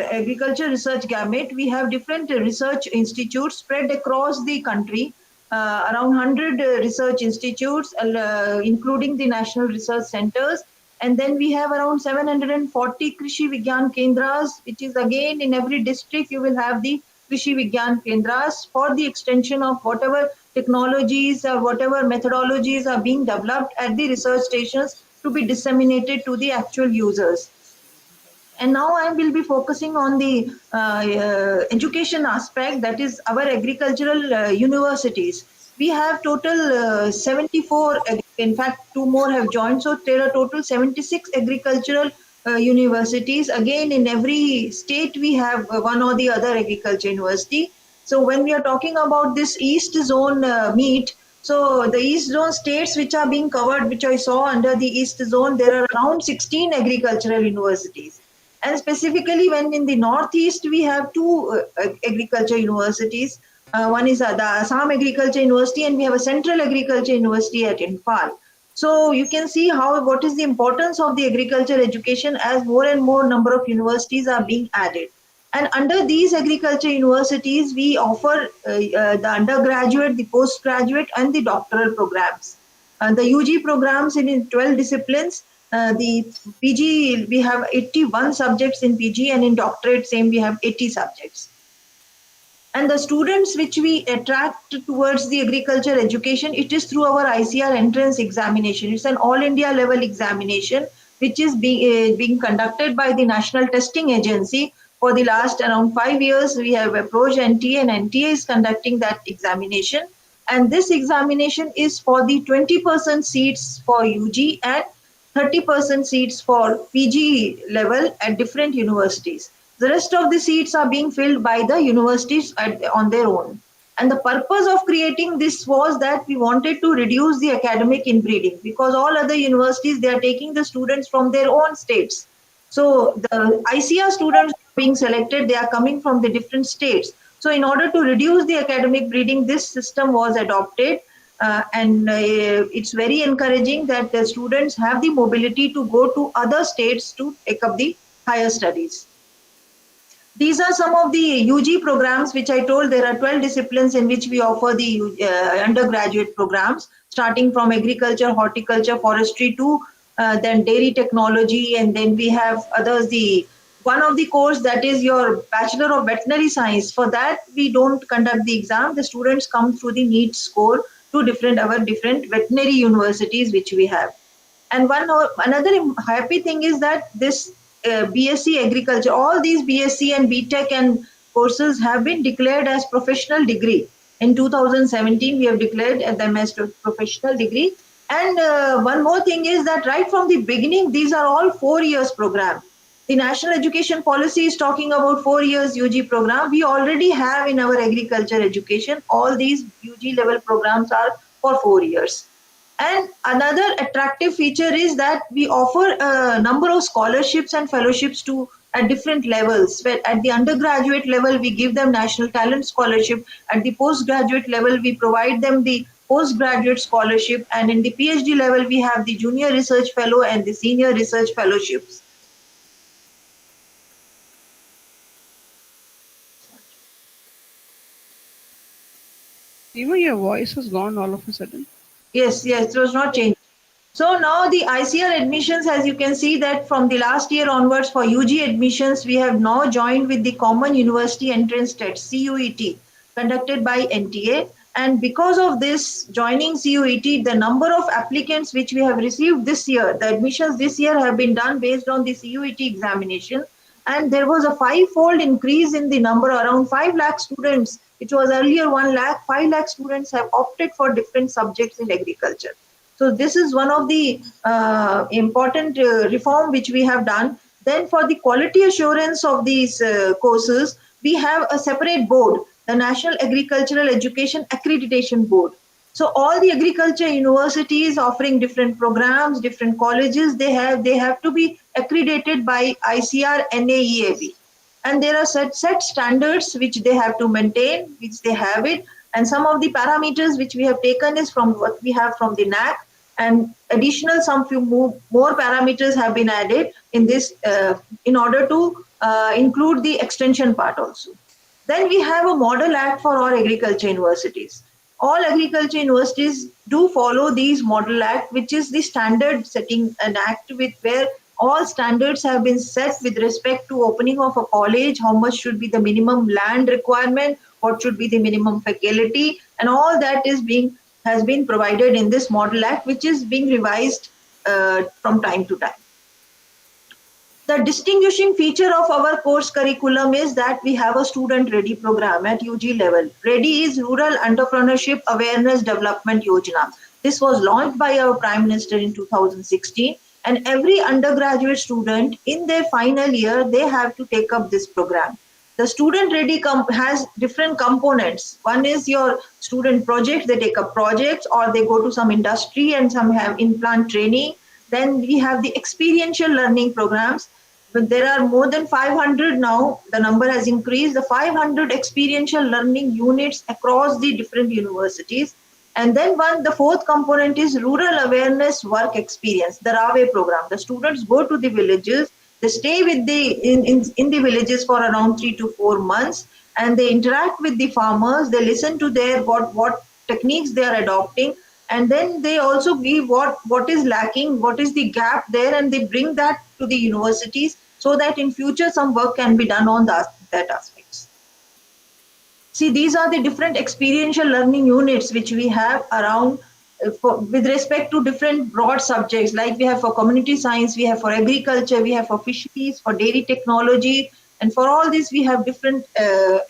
J: Gamut, we have different research institutes spread across the country, around 100 research institutes, including the national research centers. And then we have around 740 Krishi Vigyan Kendras, which is again in every district you will have the Krishi Vigyan Kendras for the extension of whatever technologies or whatever methodologies are being developed at the research stations to be disseminated to the actual users. And now I will be focusing on the education aspect, that is our agricultural universities. We have total 74, in fact, 2 more have joined. So there are total 76 agricultural universities. Again, in every state, we have one or the other agriculture university. So when we are talking about this East Zone meet, so the East Zone states which are being covered, which I saw under the East Zone, there are around 16 agricultural universities. And specifically when in the Northeast, we have 2 agriculture universities. One is the Assam Agriculture University and we have a Central Agriculture University at Imphal. So you can see what is the importance of the agriculture education as more and more number of universities are being added. And under these agriculture universities, we offer the undergraduate, the postgraduate, and the doctoral programs. And the UG programs in 12 disciplines. The PG, we have 81 subjects in PG, and in doctorate, same, we have 80 subjects. And the students which we attract towards the agriculture education, it is through our ICR entrance examination. It's an all India level examination, which is being conducted by the National Testing Agency. For the last around 5 years, we have approached NTA and NTA is conducting that examination. And this examination is for the 20% seats for UG and 30% seats for PG level at different universities. The rest of the seats are being filled by the universities on their own. And the purpose of creating this was that we wanted to reduce the academic inbreeding, because all other universities, they are taking the students from their own states. So the ICR students being selected, they are coming from the different states. So in order to reduce the academic breeding, this system was adopted. And it's very encouraging that the students have the mobility to go to other states to take up the higher studies. These are some of the UG programs, which I told there are 12 disciplines in which we offer the undergraduate programs, starting from agriculture, horticulture, forestry to then dairy technology, and then we have others, the one of the course that is your Bachelor of Veterinary Science. For that, we don't conduct the exam. The students come through the NEET score to our different veterinary universities which we have. And another happy thing is that this BSc Agriculture, all these BSc and BTech and courses have been declared as professional degree. In 2017, we have declared them as professional degree. And one more thing is that right from the beginning, these are all 4 years program. The National Education Policy is talking about 4 years UG program. We already have in our agriculture education, all these UG level programs are for 4 years. And another attractive feature is that we offer a number of scholarships and fellowships to at different levels. Where at the undergraduate level, we give them National Talent Scholarship. At the postgraduate level, we provide them the postgraduate scholarship. And in the PhD level, we have the Junior Research Fellow and the Senior Research Fellowships.
N: Even your voice has gone all of a sudden.
J: Yes, it was not changed. So now the ICR admissions, as you can see that from the last year onwards for UG admissions, we have now joined with the Common University Entrance Test, CUET, conducted by NTA. And because of this joining CUET, the number of applicants which we have received this year, the admissions this year have been done based on the CUET examination. And there was a 5-fold increase in the number, around 5 lakh students. It was earlier 1 lakh, 5 lakh students have opted for different subjects in agriculture. So this is one of the important reform which we have done. Then for the quality assurance of these courses, we have a separate board, the National Agricultural Education Accreditation Board. So all the agriculture universities offering different programs, different colleges, they have to be accredited by ICR NAEAB. And there are set standards which they have to maintain, which they have it. And some of the parameters which we have taken is from what we have from the NAC, and additional some few more parameters have been added in this in order to include the extension part also. Then we have a model act for all agriculture universities. All agriculture universities do follow these model act, which is the standard setting an act with where all standards have been set with respect to opening of a college, how much should be the minimum land requirement, what should be the minimum faculty, and all that has been provided in this model act, which is being revised from time to time. The distinguishing feature of our course curriculum is that we have a student ready program at UG level. Ready is Rural Entrepreneurship Awareness Development Yojana. This was launched by our Prime Minister in 2016, and every undergraduate student in their final year, they have to take up this program. The student ready has different components. One is your student project, they take up projects or they go to some industry, and some have in-plant training. Then we have the experiential learning programs. But there are more than 500 now, the number has increased, the 500 experiential learning units across the different universities. And then the fourth component is rural awareness work experience, the RAWE program. The students go to the villages, they stay with in the villages for around 3 to 4 months, and they interact with the farmers, they listen to their what techniques they are adopting, and then they also give what is lacking, what is the gap there, and they bring that to the universities so that in future some work can be done on that aspects. See, these are the different experiential learning units which we have around with respect to different broad subjects, like we have for community science, we have for agriculture, we have for fisheries, for dairy technology, and for all this we have different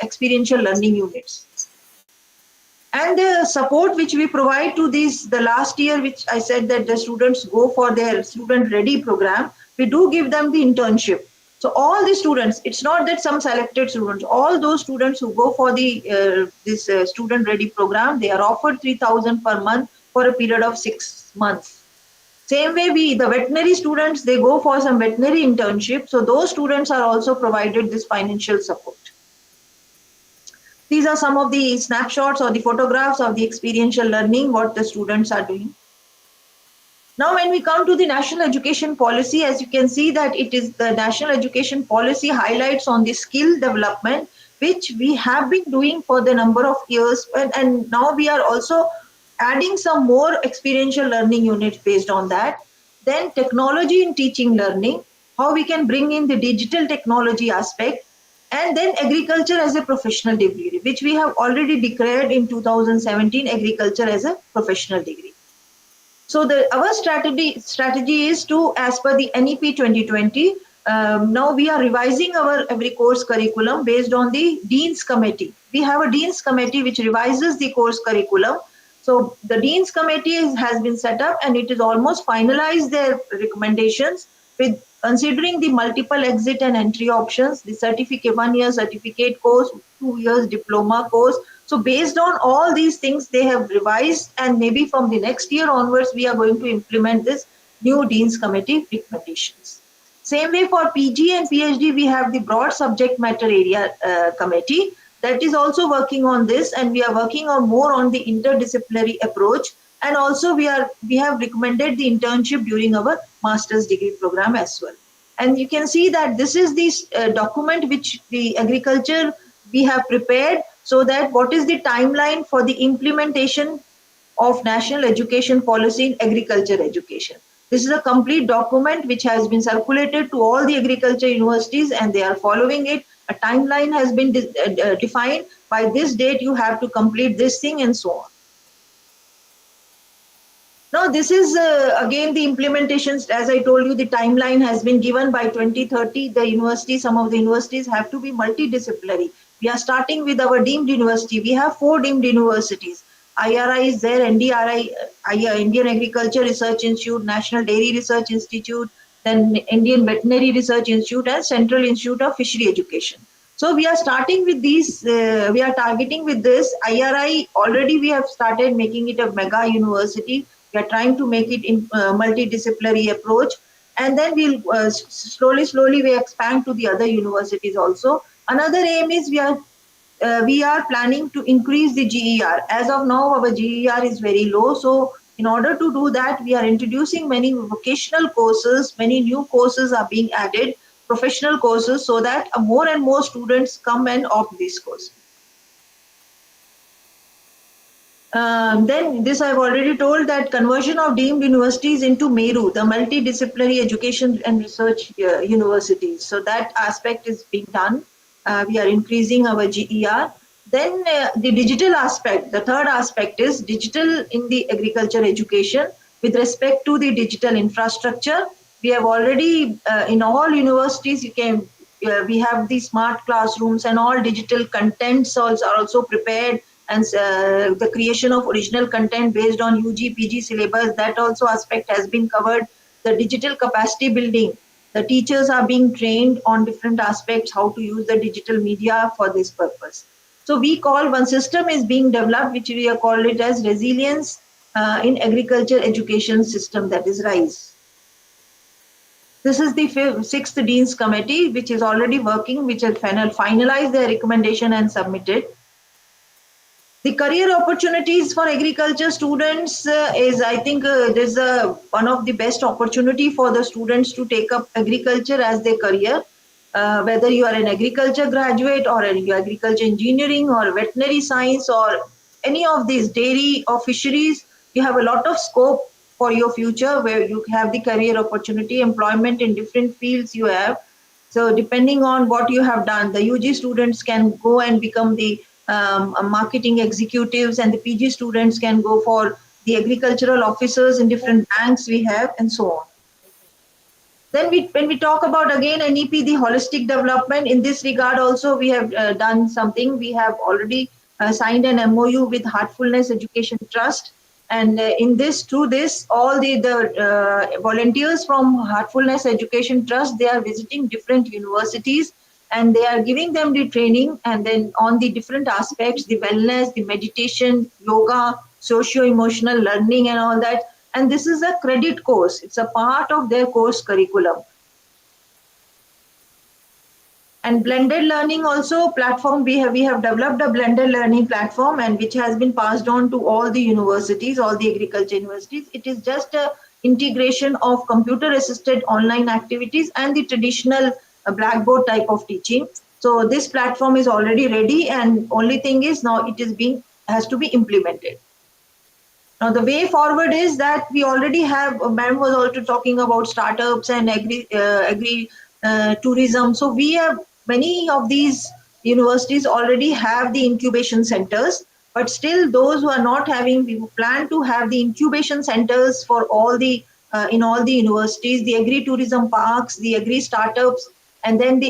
J: experiential learning units. And the support which we provide to these, the last year which I said that the students go for their student ready program, we do give them the internship. So all the students, it's not that some selected students, all those students who go for the this student ready program, they are offered 3,000 per month for a period of 6 months. Same way the veterinary students, they go for some veterinary internship. So those students are also provided this financial support. These are some of the snapshots or the photographs of the experiential learning, what the students are doing. Now, when we come to the national education policy, as you can see that it is the national education policy highlights on the skill development, which we have been doing for the number of years. And now we are also adding some more experiential learning units based on that. Then technology in teaching learning. how we can bring in the digital technology aspect, and then agriculture as a professional degree, which we have already declared in 2017, agriculture as a professional degree. So our strategy is to, as per the NEP 2020, now we are revising our every course curriculum based on the Dean's Committee. We have a Dean's Committee which revises the course curriculum. So the Dean's Committee has been set up and it is almost finalized their recommendations with considering the multiple exit and entry options, the certificate, 1 year certificate course, 2 years diploma course. So based on all these things, they have revised, and maybe from the next year onwards, we are going to implement this new Dean's Committee recommendations. Same way for PG and PhD, we have the broad subject matter area committee that is also working on this, and we are working on more on the interdisciplinary approach. And also we have recommended the internship during our master's degree program as well. And you can see that this is the document which the agriculture we have prepared, so that what is the timeline for the implementation of national education policy in agriculture education. This is a complete document which has been circulated to all the agriculture universities and they are following it. A timeline has been defined. By this date, you have to complete this thing and so on. Now, this is again the implementations. As I told you, the timeline has been given by 2030. The university, some of the universities have to be multidisciplinary. We are starting with our deemed university. We have 4 deemed universities. IRI is there, NDRI, Indian Agriculture Research Institute, National Dairy Research Institute, then Indian Veterinary Research Institute, and Central Institute of Fishery Education. So we are starting with these, we are targeting with this. IRI, already we have started making it a mega university. We are trying to make it in multidisciplinary approach. And then we'll slowly we expand to the other universities also. Another aim is we are planning to increase the GER. As of now, our GER is very low. So in order to do that, we are introducing many vocational courses, many new courses are being added, professional courses, so that more and more students come and opt these courses. Then this I've already told, that conversion of deemed universities into MERU, the multidisciplinary education and research universities. So that aspect is being done. We are increasing our GER. Then the digital aspect, the third aspect is digital in the agriculture education. With respect to the digital infrastructure, we have already in all universities we have the smart classrooms and all digital contents are also prepared, and the creation of original content based on UG, PG syllabus, that also aspect has been covered. The digital capacity building, the teachers are being trained on different aspects, how to use the digital media for this purpose. So we call one system is being developed, which we have called it as resilience in agriculture education system, that is RISE. This is the 6th Dean's Committee, which is already working, which has finalized their recommendation and submitted. The career opportunities for agriculture students is, I think, there's one of the best opportunity for the students to take up agriculture as their career. Whether you are an agriculture graduate or an agriculture engineering or veterinary science or any of these dairy or fisheries, you have a lot of scope for your future where you have the career opportunity, employment in different fields you have. So depending on what you have done, the UG students can go and become the marketing executives, and the PG students can go for the agricultural officers in different banks we have, and so on. Then when we talk about again NEP, the holistic development, in this regard also we have done something. We have already signed an MOU with Heartfulness Education Trust, and through this, all the volunteers from Heartfulness Education Trust, they are visiting different universities and they are giving them the training, and then on the different aspects, the wellness, the meditation, yoga, socio-emotional learning and all that. And this is a credit course. It's a part of their course curriculum. And blended learning also platform, we have developed a blended learning platform, and which has been passed on to all the universities, all the agriculture universities. It is just a integration of computer assisted online activities and the traditional blackboard type of teaching. So this platform is already ready, and only thing is now it is has to be implemented. Now, the way forward is that we already have, ma'am was also talking about startups and tourism. So we have many of these universities already have the incubation centers, but still those who are not having, we plan to have the incubation centers for all the, in all the universities, the agri-tourism parks, the agri-startups, and then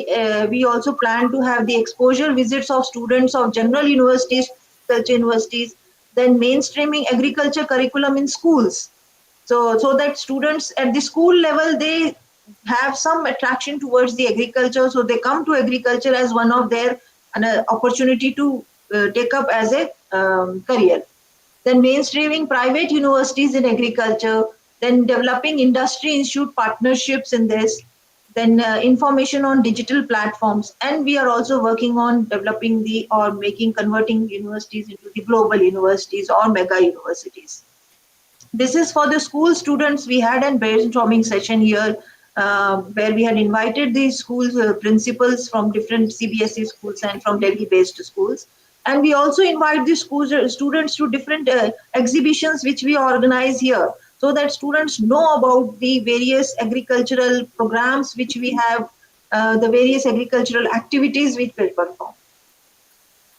J: we also plan to have the exposure visits of students of general universities, culture universities, then mainstreaming agriculture curriculum in schools. So that students at the school level, they have some attraction towards the agriculture. So they come to agriculture as one of their opportunity to take up as a career. Then mainstreaming private universities in agriculture, then developing industry institute partnerships in this, then information on digital platforms. And we are also working on developing converting universities into the global universities or mega universities. This is for the school students. We had a brainstorming session here where we had invited the school principals from different CBSE schools and from Delhi-based schools. And we also invite the students to different exhibitions which we organize here, so that students know about the various agricultural programs which we have, the various agricultural activities which we perform.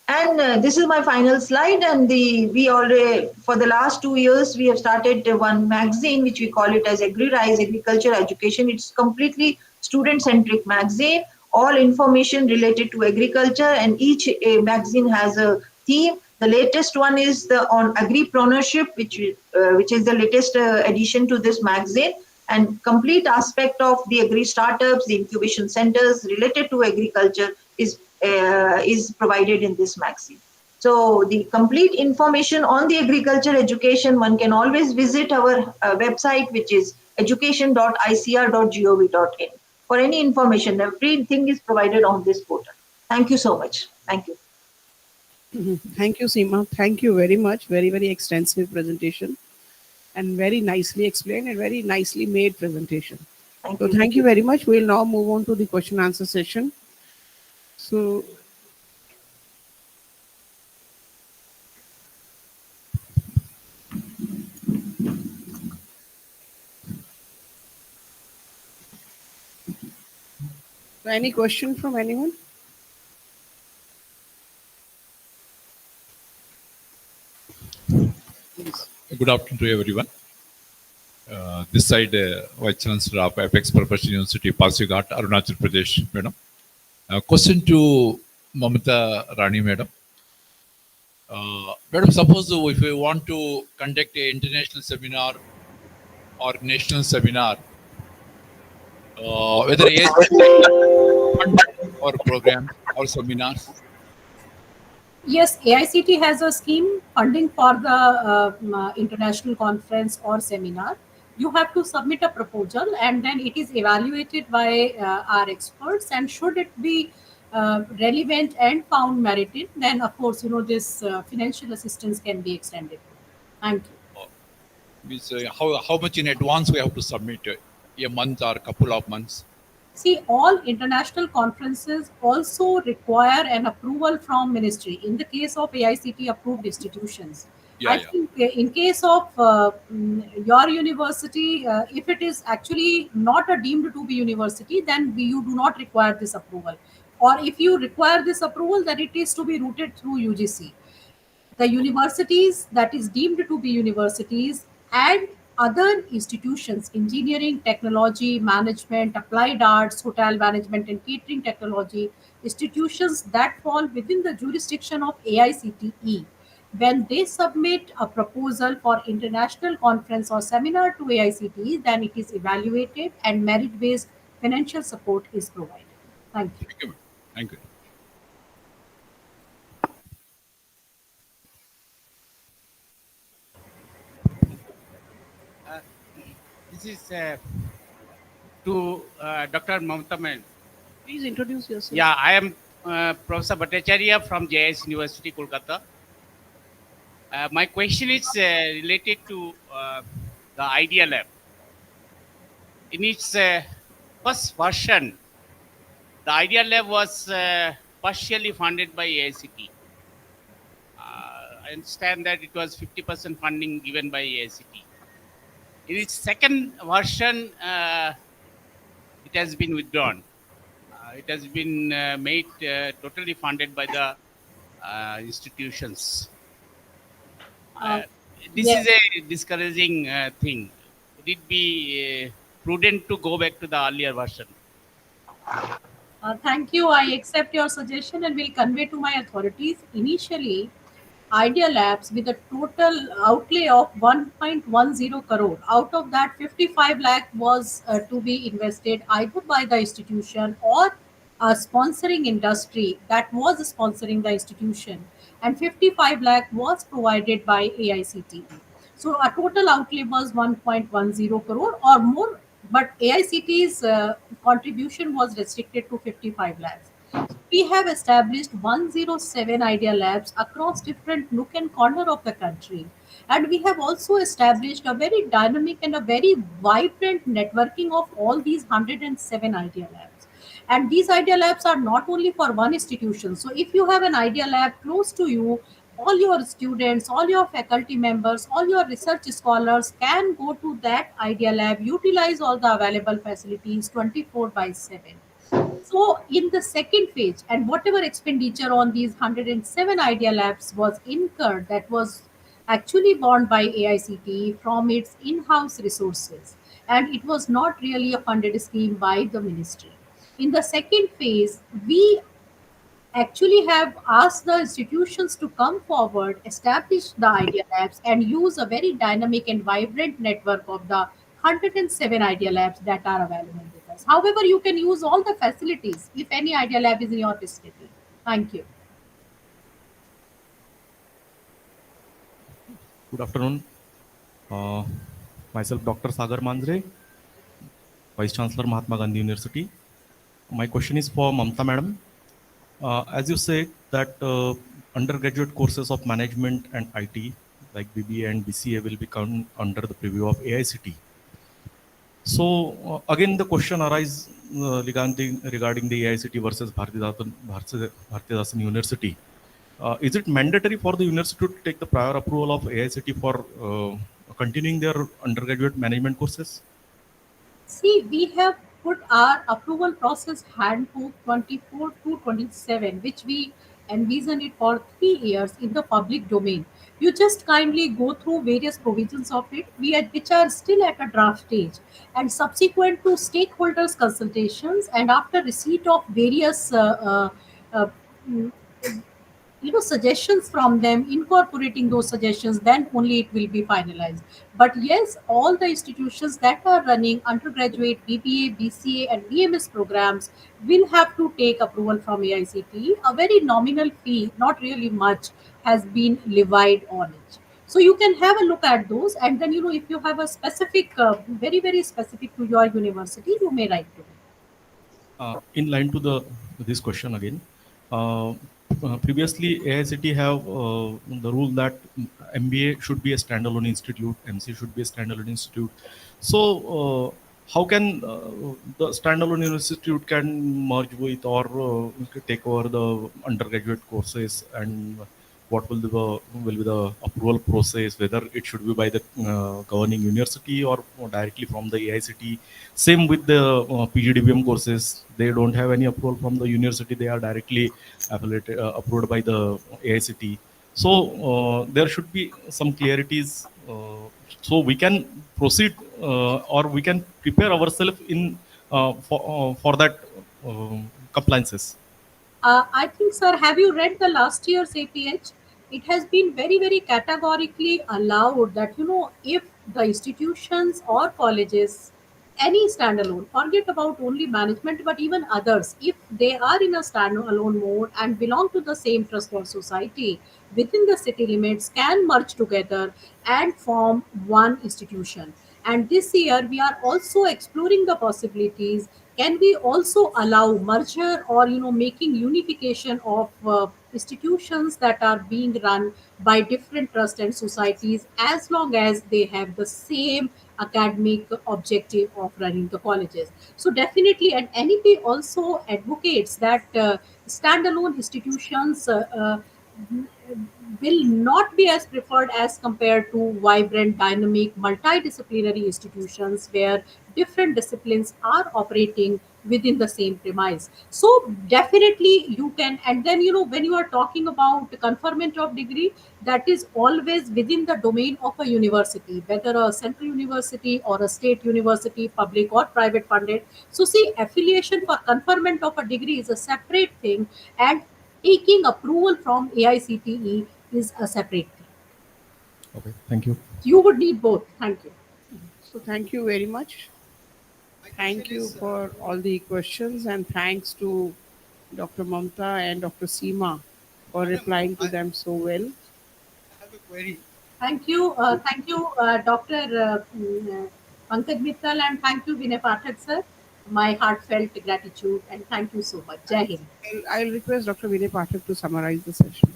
J: And this is my final slide. And we already, for the last 2 years, we have started one magazine which we call it as Agri-Rise Agriculture Education. It's completely student-centric magazine, all information related to agriculture, and each magazine has a theme. The latest one is on agripreneurship, which is the latest addition to this magazine, and complete aspect of the agri startups, the incubation centers related to agriculture is provided in this magazine. So the complete information on the agriculture education, one can always visit our website, which is education.icr.gov.in. For any information, everything is provided on this portal. Thank you so much. Thank you.
N: Thank you, Seema. Thank you very much. Very, very extensive presentation and very nicely explained and very nicely made presentation. Thank you very much. We'll now move on to the question answer session. So, any question from anyone?
Q: Good afternoon to everyone. This side, Vice Chancellor of Apex Professional University, Pasighat, Arunachal Pradesh, Madam. Question to Mamata Rani, Madam. Madam, suppose if we want to conduct an international seminar or national seminar, whether or programs or seminars.
M: Yes, AICT has a scheme funding for the international conference or seminar. You have to submit a proposal and then it is evaluated by our experts, and should it be relevant and found merited, then of course, this financial assistance can be extended. Thank you.
Q: Means, how much in advance we have to submit? A month or a couple of months?
M: See, all international conferences also require an approval from ministry. In the case of AICT approved institutions, I think in case of your university, if it is actually not a deemed to be university, then you do not require this approval. Or if you require this approval, then it is to be routed through UGC. The universities that is deemed to be universities and other institutions, engineering, technology, management, applied arts, hotel management and catering technology, institutions that fall within the jurisdiction of AICTE, when they submit a proposal for international conference or seminar to AICTE, then it is evaluated and merit-based financial support is provided. Thank you.
Q: Thank you. Thank you.
R: This is to Dr. Mamata Ma'am.
N: Please introduce yourself.
R: Yeah, I am Professor Bhattacharya from JS University, Kolkata. My question is related to the Idea Lab. In its first version, the Idea Lab was partially funded by AICT. I understand that it was 50% funding given by AICT. In its second version, it has been withdrawn. It has been made totally funded by the institutions.
M: Uh,
R: This
M: yes.
R: is a discouraging thing. Would it be prudent to go back to the earlier version?
M: Thank you. I accept your suggestion and will convey to my authorities. Initially, Idea Labs with a total outlay of 1.10 crore. Out of that, 55 lakh was to be invested either by the institution or a sponsoring industry that was sponsoring the institution, and 55 lakh was provided by AICTE. So a total outlay was 1.10 crore or more, but AICT's contribution was restricted to 55 lakhs. We have established 107 Idea Labs across different nook and corner of the country. And we have also established a very dynamic and a very vibrant networking of all these 107 Idea Labs. And these Idea Labs are not only for one institution. So if you have an Idea Lab close to you, all your students, all your faculty members, all your research scholars can go to that Idea Lab, utilize all the available facilities 24 by 7. So, in the second phase, and whatever expenditure on these 107 Idea Labs was incurred, that was actually borne by AICTE from its in house resources, and it was not really a funded scheme by the ministry. In the second phase, we actually have asked the institutions to come forward, establish the Idea Labs, and use a very dynamic and vibrant network of the 107 Idea Labs that are available with us. However, you can use all the facilities if any Idea Lab is in your vicinity. Thank you.
S: Good afternoon. Uh, Myself, Dr. Sagar Manjre, Vice Chancellor, Mahatma Gandhi University. My question is for Mamta Madam. As you said that undergraduate courses of management and IT, like BBA and BCA, will become under the preview of AICT. So again, the question arises regarding the AICT versus Bharatidasan University. Is it mandatory for the university to take the prior approval of AICT for continuing their undergraduate management courses?
M: See, we have put our approval process handbook 24 to 27, which we envision it for 3 years in the public domain. You just kindly go through various provisions of it, which are still at a draft stage. And subsequent to stakeholders' consultations and after receipt of various uh, mm, suggestions from them, incorporating those suggestions, then only it will be finalized. But yes, all the institutions that are running undergraduate BBA, BCA and BMS programs will have to take approval from AICTE. A very nominal fee, not really much, has been levied on it. So you can have a look at those, and then if you have a specific very specific to your university, you may write to me.
S: In line to this question again, uh, previously AICT have the rule that MBA should be a standalone institute, MCA should be a standalone institute. So how can the standalone institute can merge with or take over the undergraduate courses, and what will be the approval process, whether it should be by the governing university or directly from the AICT? Same with the PGDBM courses. They don't have any approval from the university. They are directly approved by the AICT. So there should be some clarities, so we can proceed or we can prepare ourselves in for that compliances.
M: I think, sir, have you read the last year's APH? It has been very categorically allowed that, if the institutions or colleges, any standalone, forget about only management, but even others, if they are in a standalone mode and belong to the same trust or society within the city limits, can merge together and form one institution. And this year, we are also exploring the possibilities. Can we also allow merger or making unification of institutions that are being run by different trust and societies, as long as they have the same academic objective of running the colleges? So definitely, and NEP also advocates that standalone institutions will not be as preferred as compared to vibrant, dynamic, multidisciplinary institutions where different disciplines are operating within the same premise. So definitely you can, and then when you are talking about the conferment of degree, that is always within the domain of a university, whether a central university or a state university, public or private funded. So see, affiliation for conferment of a degree is a separate thing, and taking approval from AICTE is a separate thing.
S: Okay, thank you.
M: You would need both. Thank you.
N: So thank you very much. Thank you for all the questions, and thanks to Dr. Mamta and Dr. Seema for replying to them so well.
M: Thank you, Dr. Pankaj Mittal, and thank you, Vinay Pathak, sir. My heartfelt gratitude and thank you so much. Jai Hind.
N: I'll request Dr. Vinay Pathak to summarize the session.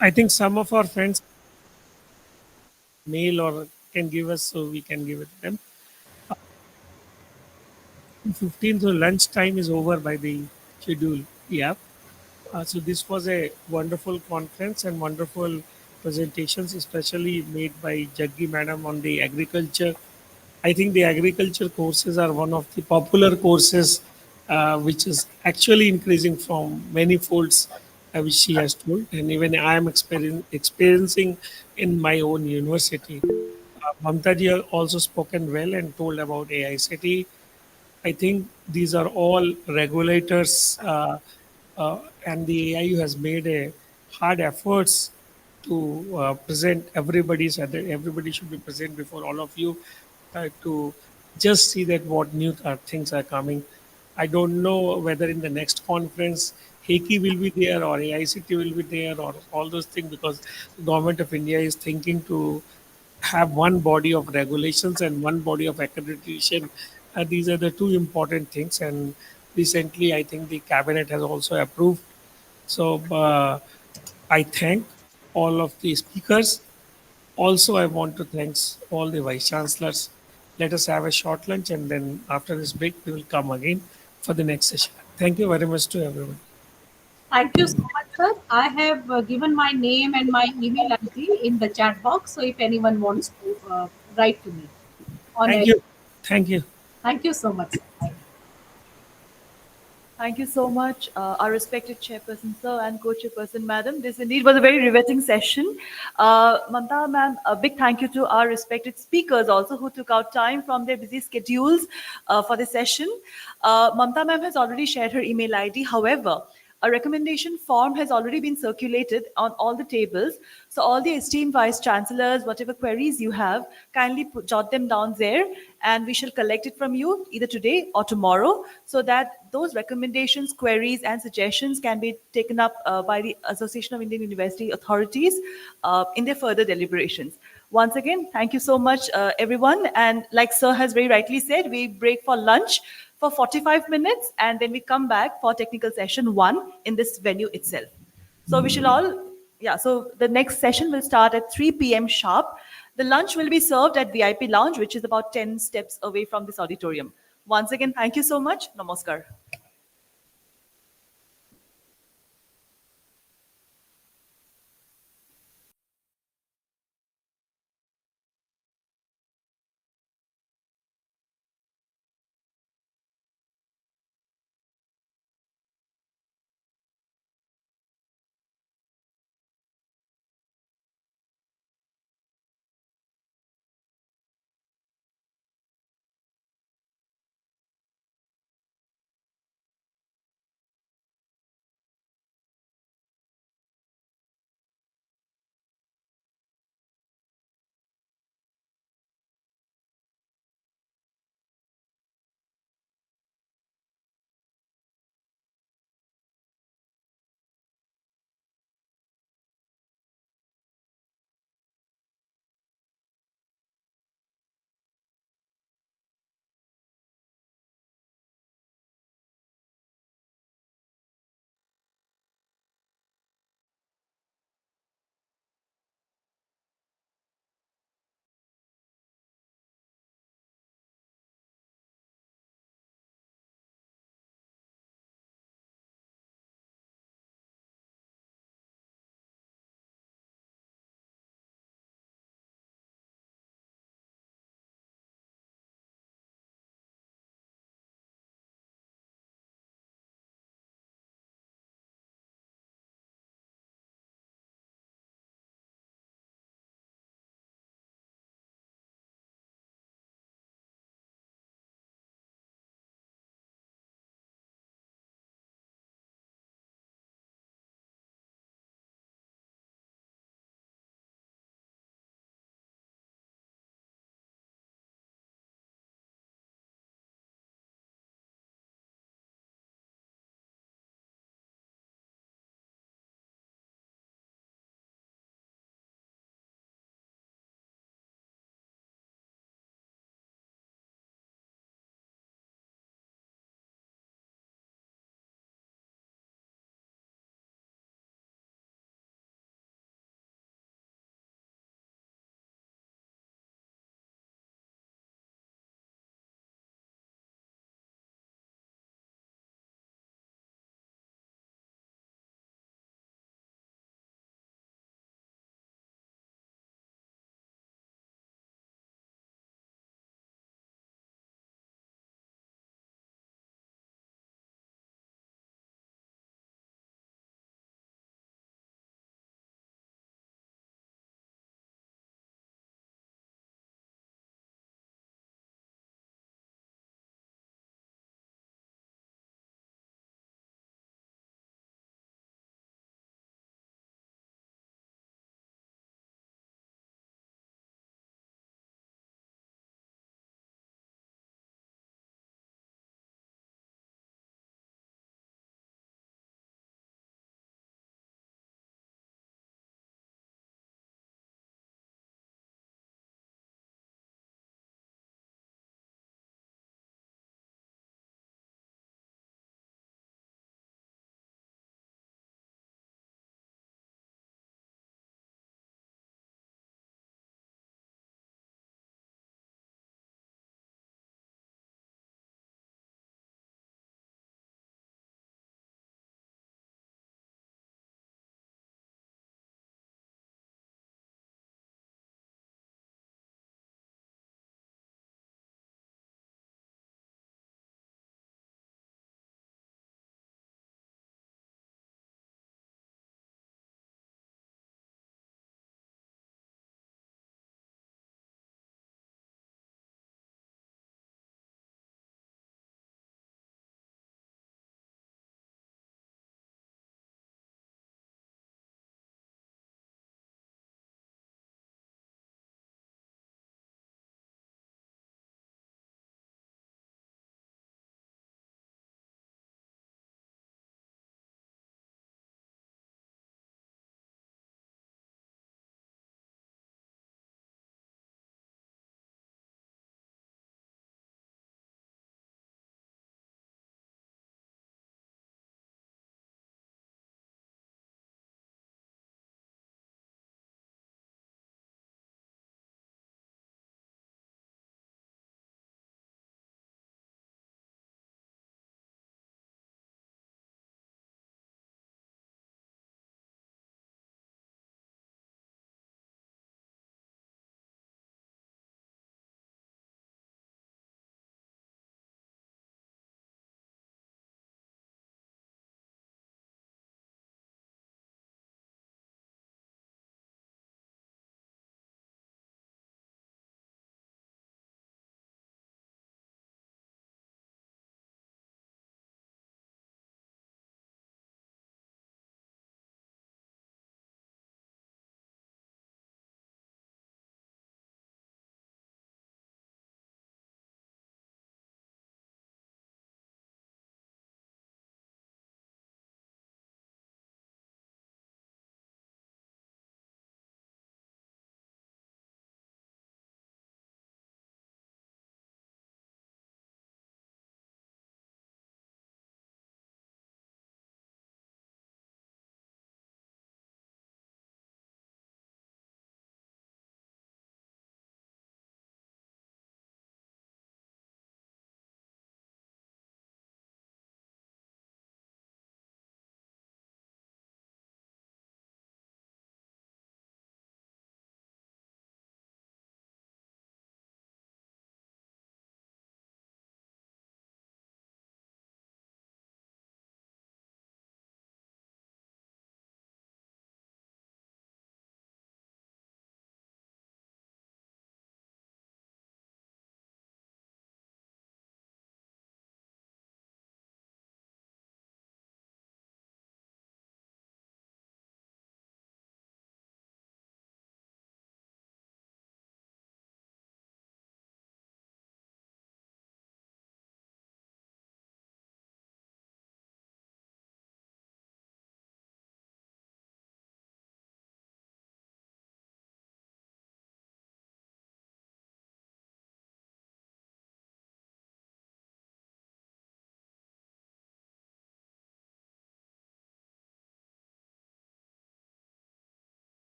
O: I think some of our friends mail or can give us, so we can give it to them. 15th, so lunch time is over by the schedule. Yeah. So this was a wonderful conference and wonderful presentations, especially made by Jaggi Madam on the agriculture. I think the agriculture courses are one of the popular courses, which is actually increasing from many folds, which she has told, and even I am experiencing in my own university. Mamta ji also spoken well and told about AICT. I think these are all regulators, and the AIU has made a hard efforts to present everybody's. Everybody should be present before all of you to just see that what new things are coming. I don't know whether in the next conference Heiki will be there or AICT will be there or all those things, because the government of India is thinking to have one body of regulations and one body of accreditation. These are the two important things, and recently I think the cabinet has also approved. So I thank all of the speakers. Also, I want to thank all the vice chancellors. Let us have a short lunch, and then after this break, we will come again for the next session. Thank you very much to everyone.
M: Thank you so much, sir. I have given my name and my email ID in the chat box. So if anyone wants to write to me on
O: Thank
M: it.
O: you. Thank you.
M: Thank you so much, sir.
L: Thank you so much, our respected chairperson, sir, and co-chairperson, madam. This indeed was a very riveting session. Mamta, ma'am, a big thank you to our respected speakers also who took out time from their busy schedules for the session. Mamta, ma'am, has already shared her email ID. However, a recommendation form has already been circulated on all the tables. So all the esteemed vice chancellors, whatever queries you have, kindly jot them down there, and we shall collect it from you either today or tomorrow, so that those recommendations, queries, and suggestions can be taken up by the Association of Indian University authorities in their further deliberations. Once again, thank you so much, everyone. And like Sir has very rightly said, we break for lunch for 45 minutes, and then we come back for technical session 1 in this venue itself. So we shall all, yeah, so the next session will start at 3 p.m. sharp. The lunch will be served at VIP Lounge, which is about 10 steps away from this auditorium. Once again, thank you so much. Namaskar.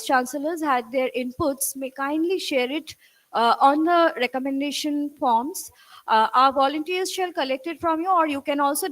T: chancellors had their inputs may kindly share it on the recommendation forms. Our volunteers shall collect it from you, or you can also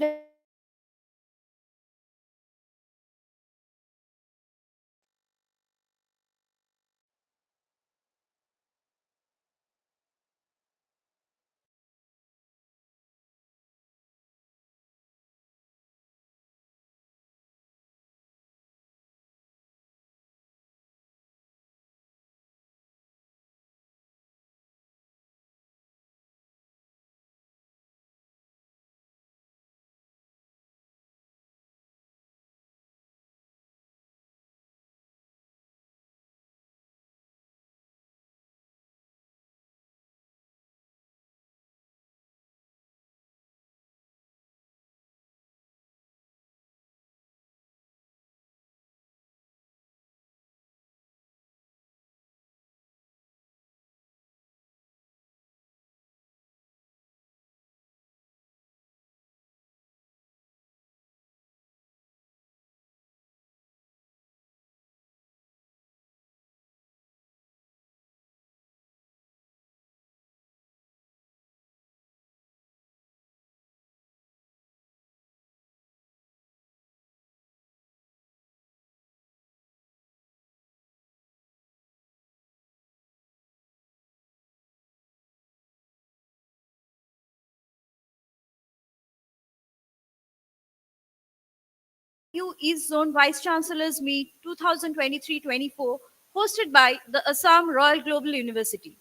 T: AIU East Zone Vice Chancellors Meet 2023-24, hosted by the Assam Royal Global University.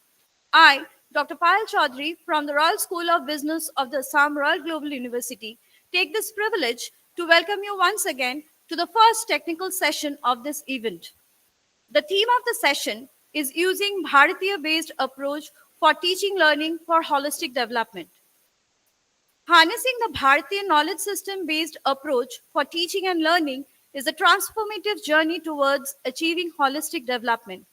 T: I, Dr. Payal Chaudhary from the Royal School of Business of the Assam Royal Global University, take this privilege to welcome you once again to the first technical session of this event. The theme of the session is using Bharatiya-based approach for teaching learning for holistic development. Harnessing the Bharatiya knowledge system based approach for teaching and learning is a transformative journey towards achieving holistic development.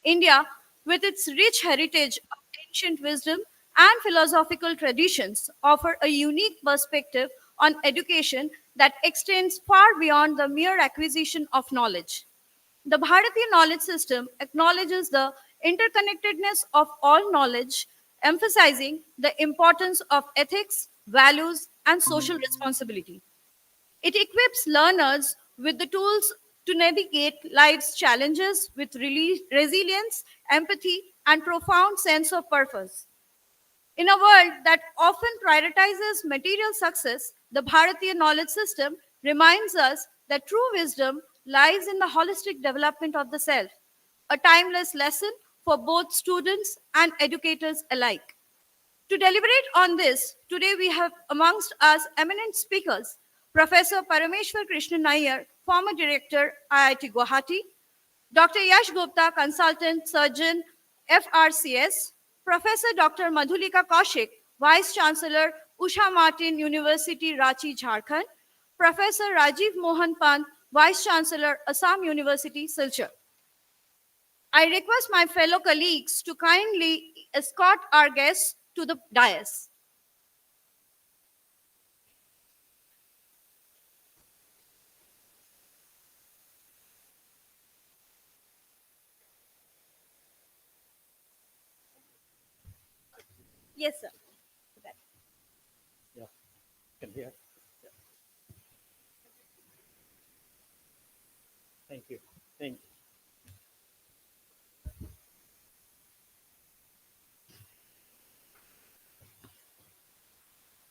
T: India, with its rich heritage of ancient wisdom and philosophical traditions, offer a unique perspective on education that extends far beyond the mere acquisition of knowledge. The Bharatiya knowledge system acknowledges the interconnectedness of all knowledge, emphasizing the importance of ethics, values, and social responsibility. It equips learners with the tools to navigate life's challenges with resilience, empathy, and profound sense of purpose. In a world that often prioritizes material success, the Bharatiya knowledge system reminds us that true wisdom lies in the holistic development of the self, a timeless lesson for both students and educators alike. To deliberate on this, today we have amongst us eminent speakers, Professor Parameshwar Krishnan Nair, former director, IIT Guwahati, Dr. Yash Gupta, consultant surgeon, FRCS, Professor Dr. Madhulika Kaushik, Vice Chancellor, Usha Martin University, Ranchi, Jharkhand, Professor Rajiv Mohan Pant, Vice Chancellor, Assam University, Silchar. I request my fellow colleagues to kindly escort our guests to the dais. Yes, sir.
G: Yeah, can hear. Yeah. Thank you. Thank you.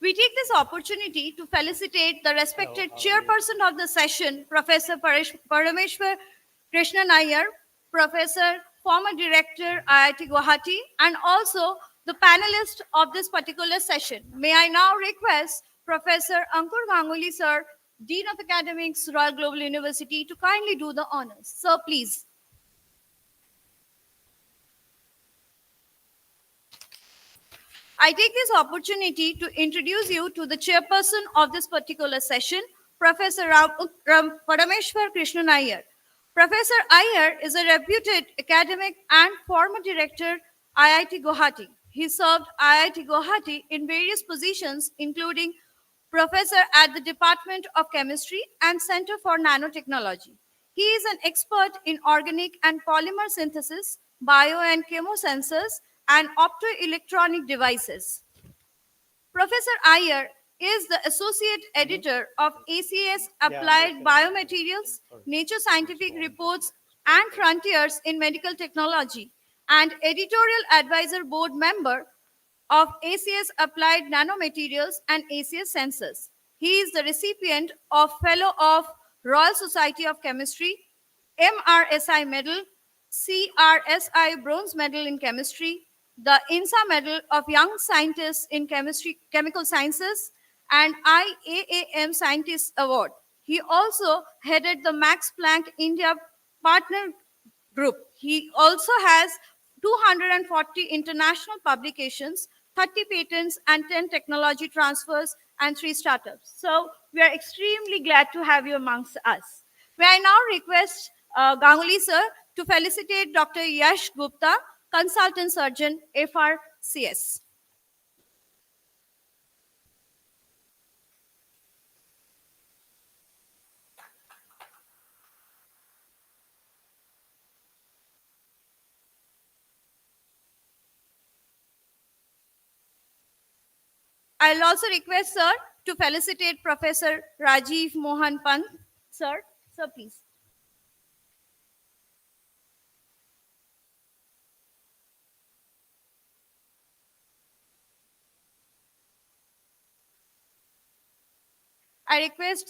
T: We take this opportunity to felicitate the respected chairperson of the session, Professor Parameshwar Krishnan Nair, Professor, former director, IIT Guwahati, and also the panelist of this particular session. May I now request Professor Ankur Ganguly, sir, Dean of Academics, Royal Global University, to kindly do the honors. Sir, please. I take this opportunity to introduce you to the chairperson of this particular session, Professor Parameshwar Krishnan Iyer. Professor Iyer is a reputed academic and former director, IIT Guwahati. He served IIT Guwahati in various positions, including professor at the Department of Chemistry and Center for Nanotechnology. He is an expert in organic and polymer synthesis, bio and chemosensors, and optoelectronic devices. Professor Iyer is the associate editor of ACS Applied Biomaterials, Nature Scientific Reports, and Frontiers in Medical Technology, and editorial advisor board member of ACS Applied Nanomaterials and ACS Sensors. He is the recipient of Fellow of Royal Society of Chemistry, MRSI Medal, CRSI Bronze Medal in Chemistry, the INSA Medal of Young Scientists in Chemical Sciences, and IAAM Scientist Award. He also headed the Max Planck India Partner Group. He also has 240 international publications, 30 patents, and 10 technology transfers, and 3 startups. So we are extremely glad to have you amongst us. May I now request Ganguly sir to felicitate Dr. Yash Gupta, Consultant Surgeon, FRCS. I'll also request sir to felicitate Professor Rajiv Mohan Pant. Sir, please. I request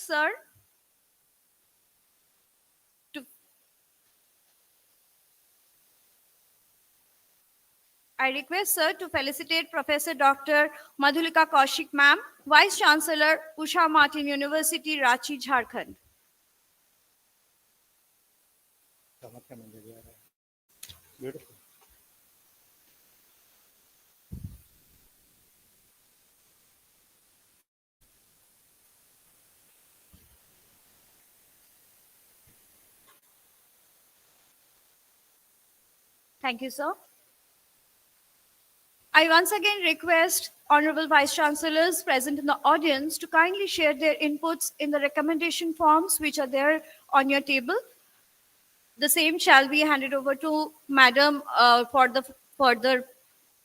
T: sir to felicitate Professor Dr. Madhulika Kaushik ma'am, Vice Chancellor, Usha Martin University, Ranchi, Jharkhand.
P: Beautiful.
T: Thank you, sir. I once again request Honorable Vice Chancellors present in the audience to kindly share their inputs in the recommendation forms which are there on your table. The same shall be handed over to Madam for the further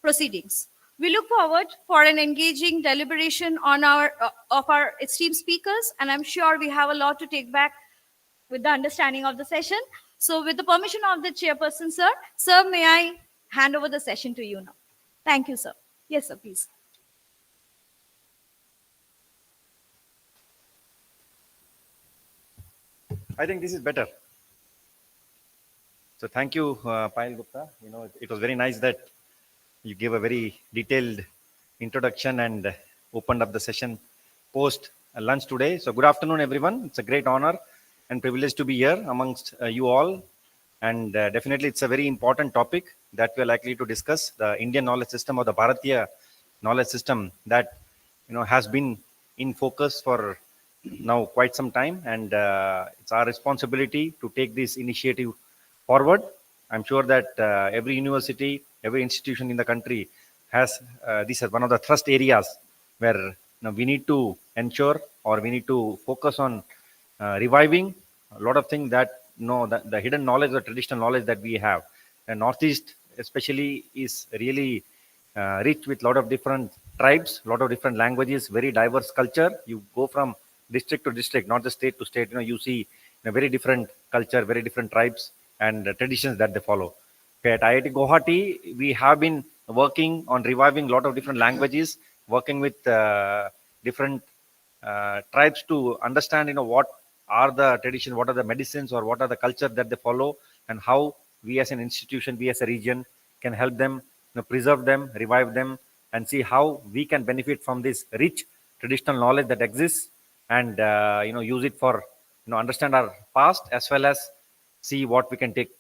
T: proceedings. We look forward for an engaging deliberation on of our esteemed speakers, and I'm sure we have a lot to take back with the understanding of the session. So with the permission of the chairperson, sir, may I hand over the session to you now? Thank you, sir. Yes, sir, please.
U: I think this is better. So thank you, Payal Gupta. It was very nice that you gave a very detailed introduction and opened up the session post lunch today. So good afternoon, everyone. It's a great honor and privilege to be here amongst you all. And definitely it's a very important topic that we're likely to discuss, the Indian knowledge system or the Bharatiya knowledge system that has been in focus for now quite some time. And it's our responsibility to take this initiative forward. I'm sure that every university, every institution in the country has this as one of the thrust areas where we need to ensure or we need to focus on reviving a lot of things that the hidden knowledge or traditional knowledge that we have. And Northeast especially is really rich with a lot of different tribes, a lot of different languages, very diverse culture. You go from district to district, not just state to state, you see a very different culture, very different tribes and traditions that they follow. Okay, at IIT Guwahati, we have been working on reviving a lot of different languages, working with different tribes to understand, what are the traditions, what are the medicines, or what are the culture that they follow, and how we as an institution, we as a region can help them, preserve them, revive them, and see how we can benefit from this rich traditional knowledge that exists, and use it for understand our past as well as see what we can take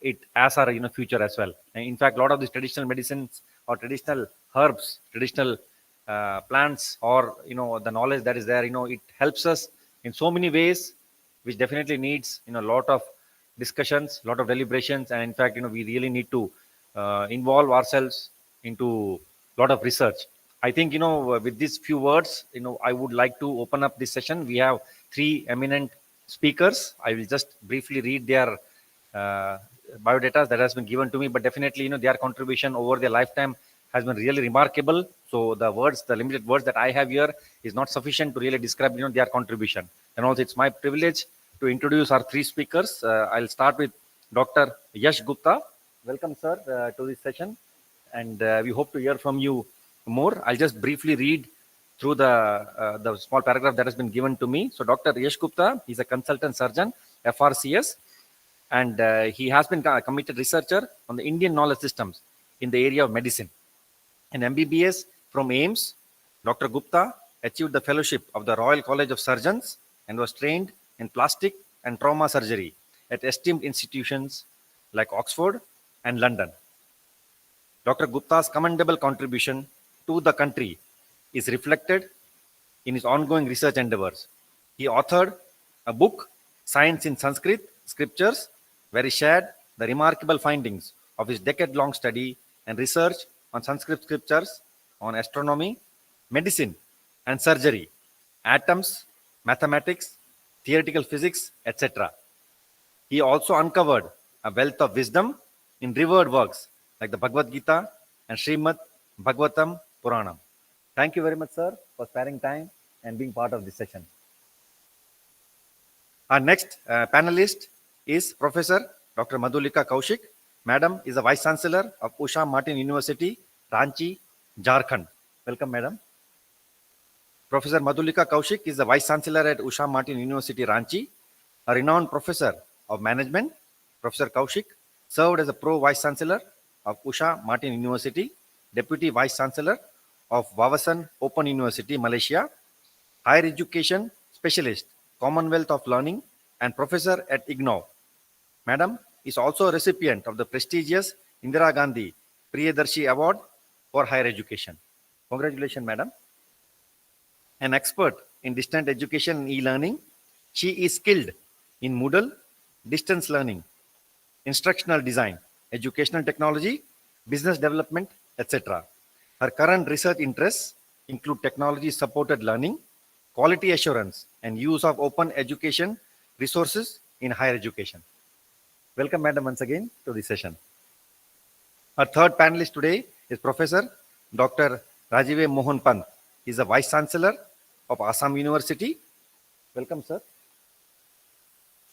U: it as our future as well. And in fact, a lot of these traditional medicines or traditional herbs, traditional plants, or the knowledge that is there, it helps us in so many ways, which definitely needs a lot of discussions, a lot of deliberations, and in fact, we really need to involve ourselves into a lot of research. I think with these few words, I would like to open up this session. We have three eminent speakers. I will just briefly read their biodata that has been given to me, but definitely, their contribution over their lifetime has been really remarkable. So the limited words that I have here is not sufficient to really describe, their contribution. And also, it's my privilege to introduce our three speakers. I'll start with Dr. Yash Gupta. Welcome, sir, to this session. And we hope to hear from you more. I'll just briefly read through the small paragraph that has been given to me. So Dr. Yash Gupta, he's a consultant surgeon, FRCS, and he has been a committed researcher on the Indian knowledge systems in the area of medicine. An MBBS from AIMS, Dr. Gupta achieved the fellowship of the Royal College of Surgeons and was trained in plastic and trauma surgery at esteemed institutions like Oxford and London. Dr. Gupta's commendable contribution to the country is reflected in his ongoing research endeavors. He authored a book, Science in Sanskrit Scriptures, where he shared the remarkable findings of his decade-long study and research on Sanskrit scriptures, on astronomy, medicine, and surgery, atoms, mathematics, theoretical physics, etc. He also uncovered a wealth of wisdom in revered works like the Bhagavad Gita and Srimad Bhagavatam Puranam. Thank you very much, sir, for sparing time and being part of this session. Our next panelist is Professor Dr. Madhulika Kaushik. Madam is the Vice Chancellor of Usha Martin University, Ranchi, Jharkhand. Welcome, Madam. Professor Madhulika Kaushik is the Vice Chancellor at Usha Martin University, Ranchi. A renowned professor of management, Professor Kaushik served as a Pro Vice Chancellor of Usha Martin University, Deputy Vice Chancellor of Wawasan Open University, Malaysia, Higher Education Specialist, Commonwealth of Learning, and Professor at IGNOU. Madam is also a recipient of the prestigious Indira Gandhi Priyadarshi Award for Higher Education. Congratulations, Madam. An expert in distant education and e-learning, she is skilled in Moodle, distance learning, instructional design, educational technology, business development, etc. Her current research interests include technology-supported learning, quality assurance, and use of open education resources in higher education. Welcome, Madam, once again to this session. Our third panelist today is Professor Dr. Rajiv Mohan Pant. He is the Vice Chancellor of Assam University. Welcome, sir.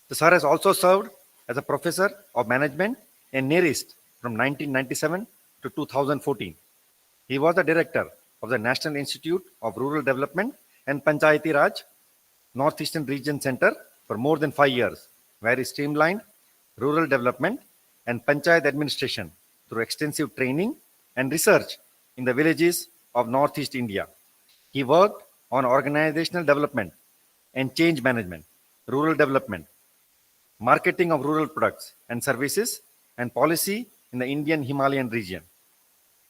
U: The sir has also served as a Professor of Management and NERIST from 1997 to 2014. He was the Director of the National Institute of Rural Development and Panchayati Raj Northeastern Region Center for more than 5 years, where he streamlined rural development and panchayat administration through extensive training and research in the villages of Northeast India. He worked on organizational development and change management, rural development, marketing of rural products and services, and policy in the Indian Himalayan region.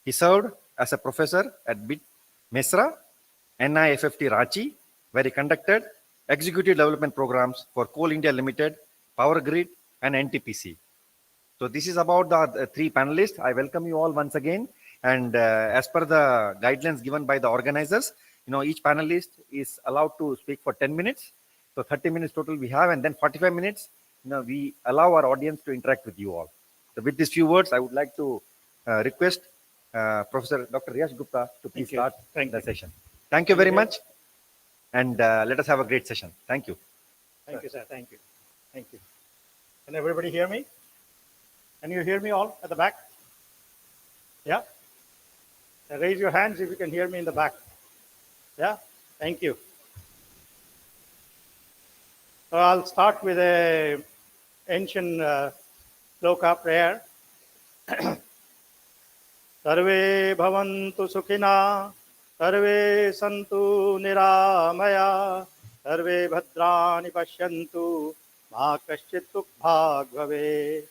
U: He served as a professor at BIT Mesra, NIFFT Ranchi, where he conducted executive development programs for Coal India Limited, Power Grid, and NTPC. So this is about the three panelists. I welcome you all once again. And as per the guidelines given by the organizers, each panelist is allowed to speak for 10 minutes. So 30 minutes total we have, and then 45 minutes, we allow our audience to interact with you all. So with these few words, I would like to request Professor Dr. Yash Gupta to please start the session. Thank you very much. And let us have a great session. Thank you.
A: Thank you, sir. Thank you. Thank you. Can everybody hear me? Can you hear me all at the back? Yeah? Raise your hands if you can hear me in the back. Yeah? Thank you. So I'll start with a ancient sloka prayer. Sarve bhavantu sukhina, sarve santu niramaya, sarve bhadrani pashyantu, ma kaschit bhag bhave.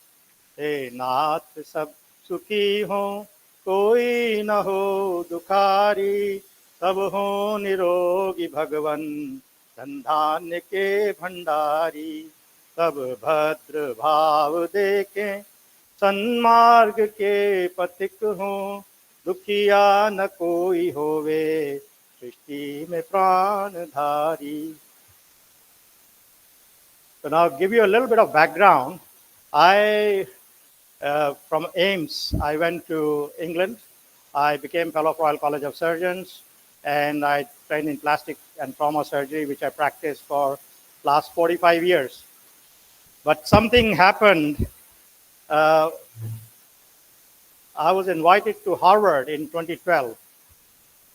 A: हे नाथ सब सुखी हो, कोई न हो दुखारी, सब हो निरोगी भगवन, धन के भंडारी, सब भद्र भाव देखे, सन्मार्ग के पथिक हो, दुखिया न कोई होवे, सृष्टि में प्राणधारी। So now I'll give you a little bit of background. From AIMS, I went to England. I became fellow of Royal College of Surgeons, and I trained in plastic and trauma surgery, which I practiced for last 45 years. But something happened. I was invited to Harvard in 2012,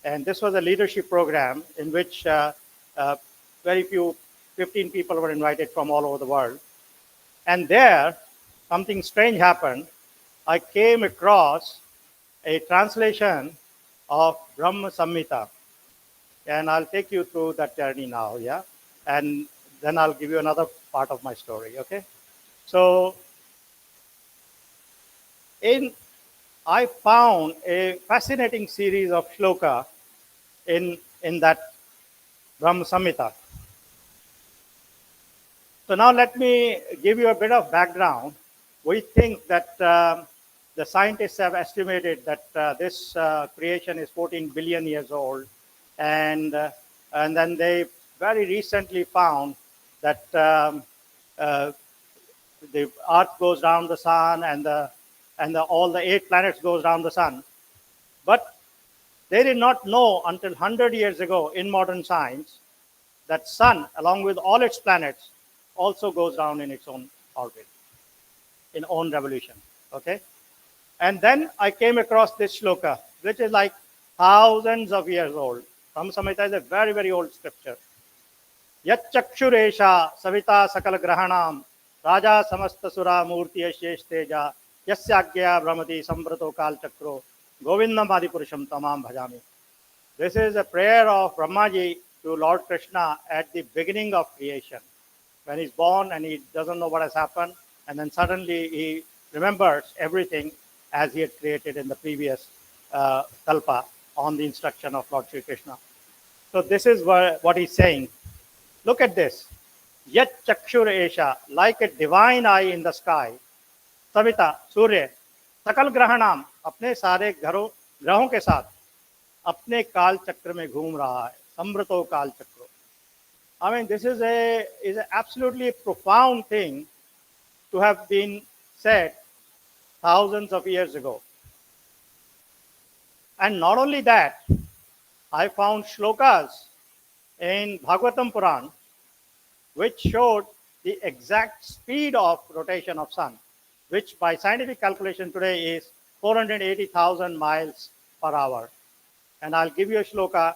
A: and this was a leadership program in which very few, 15 people were invited from all over the world. And there, something strange happened. I came across a translation of Brahma Samhita, and I'll take you through that journey now, yeah? And then I'll give you another part of my story, okay? So, I found a fascinating series of shloka in that Brahma Samhita. So now let me give you a bit of background. We think that the scientists have estimated that this creation is 14 billion years old, and then they very recently found that the Earth goes around the sun, and all the 8 planets goes around the sun. But they did not know until 100 years ago in modern science that sun, along with all its planets, also goes down in its own orbit, in own revolution. Okay? And then I came across this shloka, which is like thousands of years old. Brahma Samhita is a very, very old scripture. Yat chakshuresha savita sakala grahanam raja samasta sura murti yashesh teja yasyagya brahmati sambrato kal chakro govindam adipurusham tamam bhajami. This is a prayer of Brahmaji to Lord Krishna at the beginning of creation, when he's born and he doesn't know what has happened, and then suddenly he remembers everything as he had created in the previous kalpa on the instruction of Lord Sri Krishna. So this is what he's saying. Look at this. Yat chakshur esha, like a divine eye in the sky. Savita, Surya, sakal grahanam, अपने सारे ग्रहों के साथ अपने काल चक्र में घूम रहा है. Sambrato kal chakro. I mean, this is a absolutely profound thing to have been said thousands of years ago. And not only that, I found shlokas in Bhagavatam Puran which showed the exact speed of rotation of sun, which by scientific calculation today is 480,000 miles per hour. And I'll give you a shloka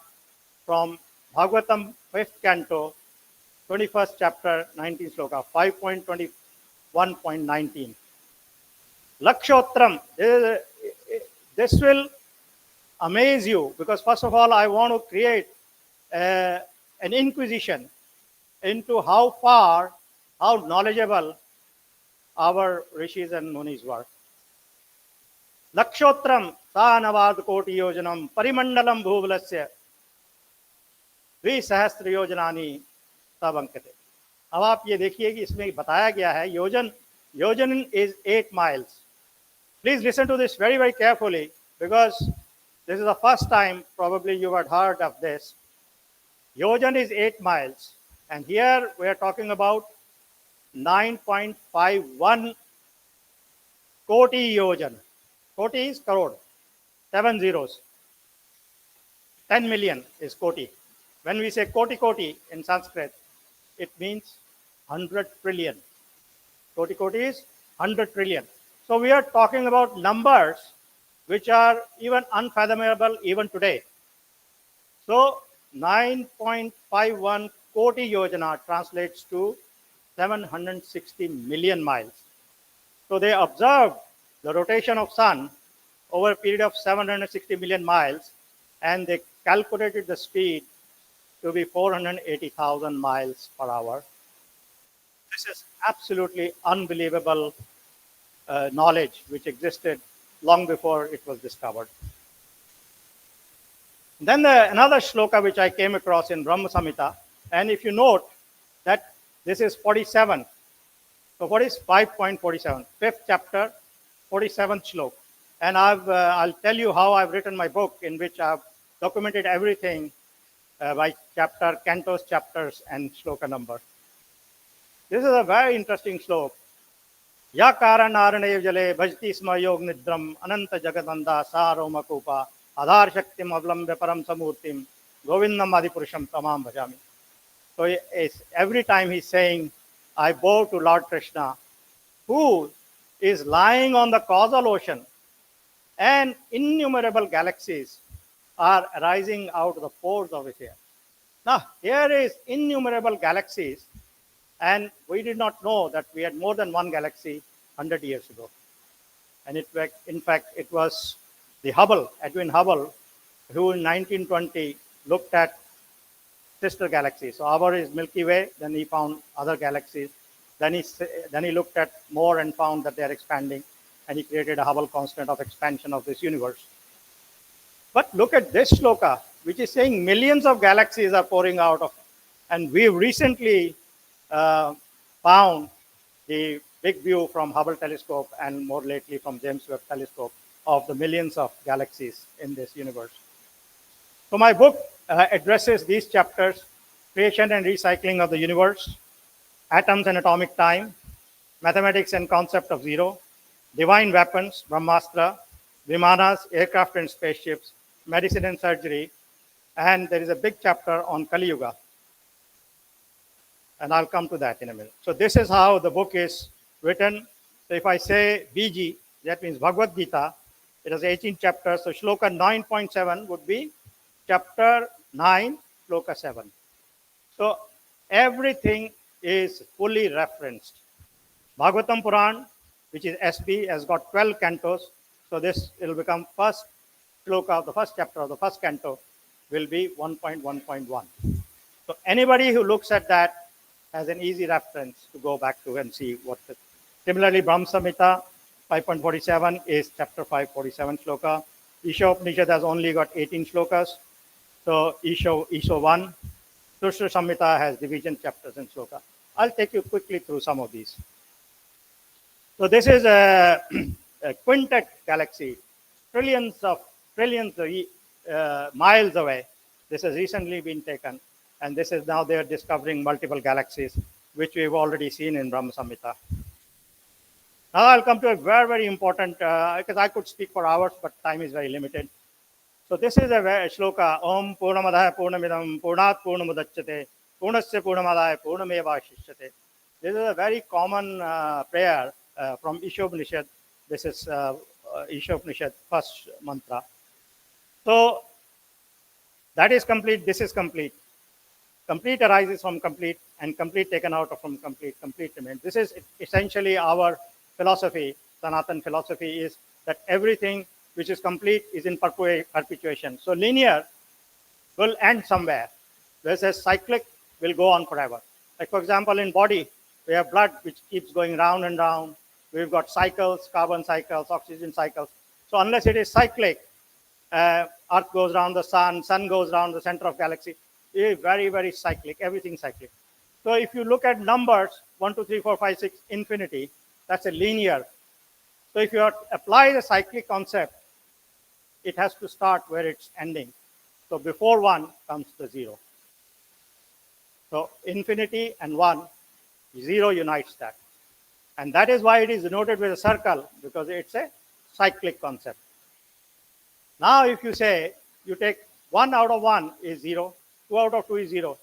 A: from Bhagavatam 5th canto, 21st chapter, 19th sloka, 5.21.19. Lakshotram, this will amaze you, because first of all, I want to create an inquisition into how far, how knowledgeable our rishis and munis were. Lakshotram sanavad koti yojanam parimandalam bhuvalasya द्विसहस्त्र योजनानी तब अंकित. अब आप ये देखिए कि इसमें बताया गया है योजन is 8 miles. Please listen to this very, very carefully, because this is the first time probably you had heard of this. Yojan is 8 miles, and here we are talking about 9.51 koti yojan. Koti is crore, 7 zeros. 10 million is koti. When we say koti in Sanskrit, it means 100 trillion. Koti is 100 trillion. So we are talking about numbers which are even unfathomable even today. So 9.51 koti yojana translates to 760 million miles. So they observed the rotation of sun over a period of 760 million miles, and they calculated the speed to be 480,000 miles per hour. This is absolutely unbelievable knowledge which existed long before it was discovered. Then another shloka which I came across in Brahma Samhita, and if you note that this is 47. So what is 5.47? 5th chapter, 47th shlok. And I'll tell you how I've written my book, in which I've documented everything by chapter, cantos, chapters, and shloka number. This is a very interesting slope. Ya karanarane jale bhajti sma yog nidram ananta jagatanda saroma kupa adhar shaktim avlambya param samurtim govindam adipurusham tamam bhajami. So every time he's saying, I bow to Lord Krishna, who is lying on the causal ocean, and innumerable galaxies are arising out of the pores of his hair. Now, here is innumerable galaxies, and we did not know that we had more than one galaxy 100 years ago. And in fact, it was the Edwin Hubble, who in 1920 looked at sister galaxies. So our is Milky Way, then he found other galaxies. Then he looked at more and found that they are expanding, and he created a Hubble constant of expansion of this universe. But look at this shloka, which is saying millions of galaxies are pouring out of, and we've recently found the big view from Hubble telescope and more lately from James Webb telescope of the millions of galaxies in this universe. So my book addresses these chapters: creation and recycling of the universe, atoms and atomic time, mathematics and concept of zero, divine weapons, Brahmastra, Vimanas, aircraft and spaceships, medicine and surgery, and there is a big chapter on Kali Yuga. And I'll come to that in a minute. So this is how the book is written. So if I say BG, that means Bhagavad Gita, it has 18 chapters. So Shloka 9.7 would be chapter 9, Shloka 7. So everything is fully referenced. Bhagavatam Puran, which is SP, has got 12 cantos. So this will become first shloka of the first chapter of the first canto will be 1.1.1. So anybody who looks at that has an easy reference to go back to and see what the. Similarly, Brahma Samhita 5.47 is chapter 547 shloka. Isha Upanishad has only got 18 shlokas. So Isha 1. Sushra Samhita has division chapters and shloka. I'll take you quickly through some of these. So this is a quintet galaxy, trillions of miles away. This has recently been taken, and this is now they're discovering multiple galaxies, which we've already seen in Brahma Samhita. Now I'll come to a very, very important, because I could speak for hours, but time is very limited. So this is a shloka, Om Purnamadaya Purnamidam Purnat Purnamudachyate Purnasya Purnamadaya Purnameva Shishyate. This is a very common prayer from Isha Upanishad. This is Isha Upanishad, first mantra. So that is complete, this is complete. Complete arises from complete, and complete taken out from complete, complete remains. This is essentially our philosophy. Sanatan philosophy is that everything which is complete is in perpetuation. So linear will end somewhere. Whereas cyclic will go on forever. Like for example, in body, we have blood which keeps going round and round. We've got cycles, carbon cycles, oxygen cycles. So unless it is cyclic, Earth goes around the sun goes around the center of galaxy. It is very, very cyclic, everything cyclic. So if you look at numbers, 1, 2, 3, 4, 5, 6, infinity, that's a linear. So if you apply the cyclic concept, it has to start where it's ending. So before 1 comes the 0. So infinity and 1, 0 unites that. And that is why it is denoted with a circle, because it's a cyclic concept. Now if you say, you take 1 out of 1 is 0, 2 out of 2 is 0.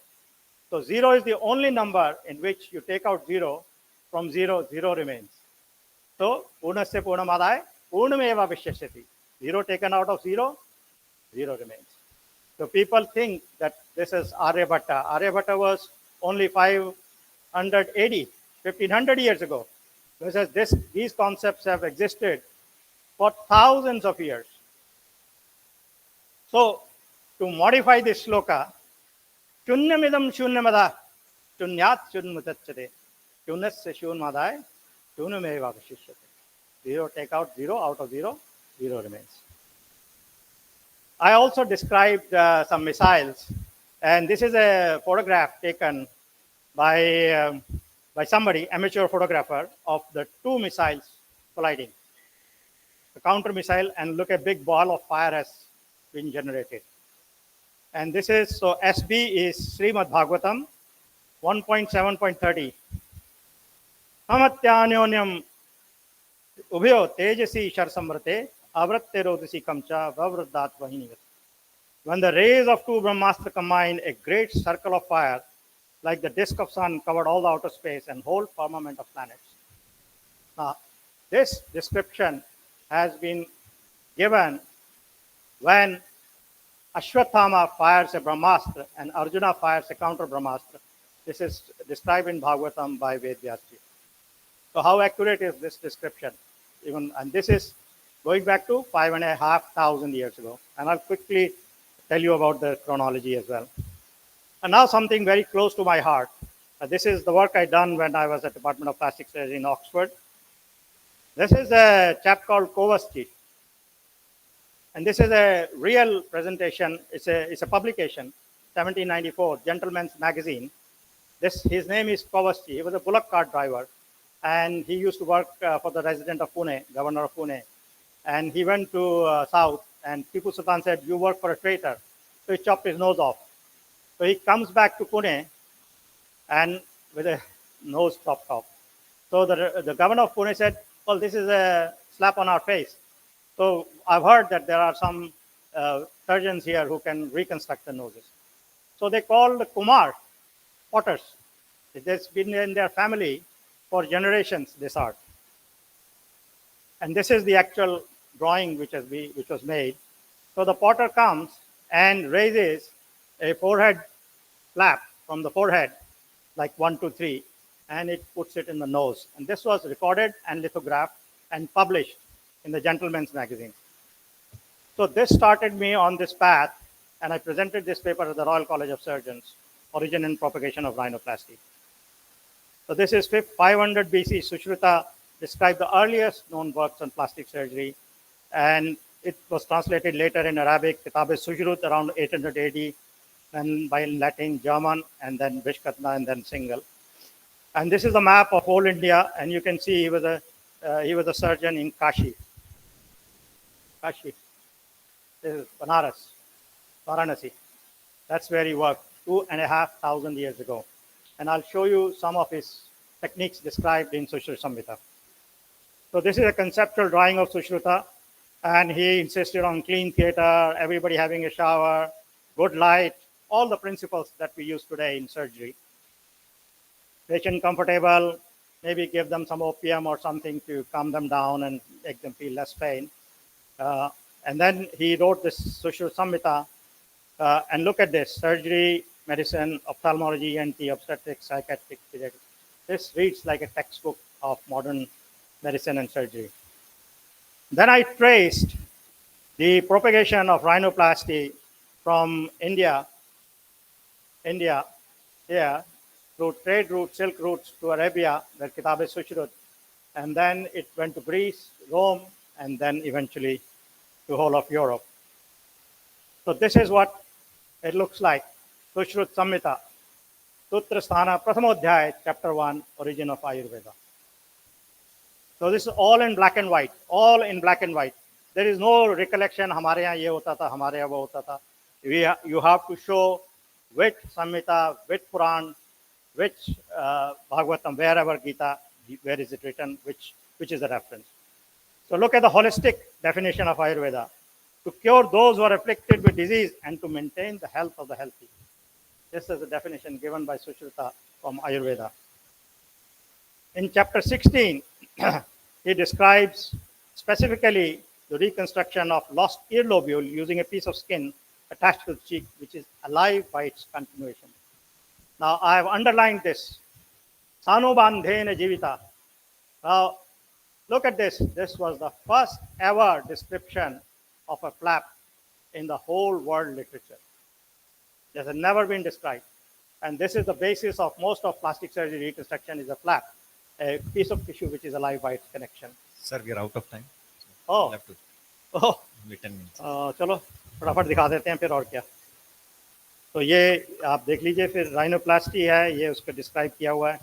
A: So 0 is the only number in which you take out 0, from 0, 0 remains. So Purnasya Purnamadaya Purnameva Vishyashyati. 0 taken out of 0, 0 remains. So people think that this is Aryabhatta. Aryabhatta was only 580, 1500 years ago. Whereas these concepts have existed for thousands of years. So to modify this shloka, Shunyamidam Shunyamada Shunyat Shunmutachyate Shunasya Shunmadaya Shunameva Vishishyate. 0 take out 0, out of 0, 0 remains. I also described some missiles, and this is a photograph taken by somebody, amateur photographer, of the 2 missiles colliding. The counter missile, and look, a big ball of fire has been generated. And this is, so SB is Srimad Bhagavatam 1.7.30. Amatyanonyam ubhyo tejasi sharsamrate avratterodasi kamcha vavruddhat vahinivat. When the rays of two Brahmastra combined, a great circle of fire, like the disk of sun, covered all the outer space and whole firmament of planets. Now, this description has been given when Ashwatthama fires a Brahmastra and Arjuna fires a counter Brahmastra. This is described in Bhagavatam by Vedyasji. So how accurate is this description? And this is going back to 5,500 years ago. And I'll quickly tell you about the chronology as well. And now something very close to my heart. This is the work I done when I was at Department of Plastic Surgery in Oxford. This is a chap called Guwahati. And this is a real presentation. It's a publication, 1794, Gentleman's Magazine. His name is Guwahati. He was a bullock cart driver. And he used to work for the resident of Pune, governor of Pune. And he went to South, and Tipu Sultan said, "You work for a traitor." So he chopped his nose off. So he comes back to Pune and with a nose chopped off. So the governor of Pune said, "Well, this is a slap on our face. So I've heard that there are some surgeons here who can reconstruct the noses." So they called Kumar, potters. It's been in their family for generations, this art. And this is the actual drawing which was made. So the potter comes and raises a forehead flap from the forehead, like 1, 2, 3, and it puts it in the nose. And this was recorded and lithographed and published in the Gentleman's Magazine. So this started me on this path, and I presented this paper at the Royal College of Surgeons, Origin and Propagation of Rhinoplasty. So this is 500 BC. Sushruta described the earliest known works on plastic surgery, and it was translated later in Arabic, Kitab-e-Sujrut around 800 AD, and by Latin, German, and then Vishkatna, and then Single. And this is a map of whole India, and you can see he was a surgeon in Kashi. Kashi. This is Banaras, Varanasi. That's where he worked 2,500 years ago. And I'll show you some of his techniques described in Sushruta Samhita. So this is a conceptual drawing of Sushruta, and he insisted on clean theater, everybody having a shower, good light, all the principles that we use today in surgery. Patient comfortable, maybe give them some opium or something to calm them down and make them feel less pain. And then he wrote this Sushruta Samhita, and look at this: surgery, medicine, ophthalmology, ENT, obstetrics, psychiatric, pediatrics. This reads like a textbook of modern medicine and surgery. Then I traced the propagation of rhinoplasty from India here, through trade routes, silk routes to Arabia, where Kitab-e-Sujrut, and then it went to Greece, Rome, and then eventually to whole of Europe. So this is what it looks like. Sushruta Samhita, Sutra Sthana, Prathamodhyay, Chapter 1, Origin of Ayurveda. So this is all in black and white, all in black and white. There is no recollection, hamare yahan ye hota tha, hamare yahan wo hota tha. You have to show which Samhita, which Puran, which Bhagavatam, wherever Gita, where is it written, which is the reference. So look at the holistic definition of Ayurveda: to cure those who are afflicted with disease and to maintain the health of the healthy. This is the definition given by Sushruta from Ayurveda. In chapter 16, he describes specifically the reconstruction of lost ear lobule using a piece of skin attached to the cheek, which is alive by its continuation. Now, I have underlined this. Sanubandhena jivita. Now, look at this. This was the first ever description of a flap in the whole world literature. This has never been described. And this is the basis of most of plastic surgery reconstruction, is a flap, a piece of tissue which is alive by its connection.
U: Sir, we are out of time.
A: Oh. Oh.
U: Only 10 minutes.
A: चलो फटाफट दिखा देते हैं फिर, और क्या. तो ये आप देख लीजिए, फिर राइनोप्लास्टी है, ये उसको डिस्क्राइब किया हुआ है.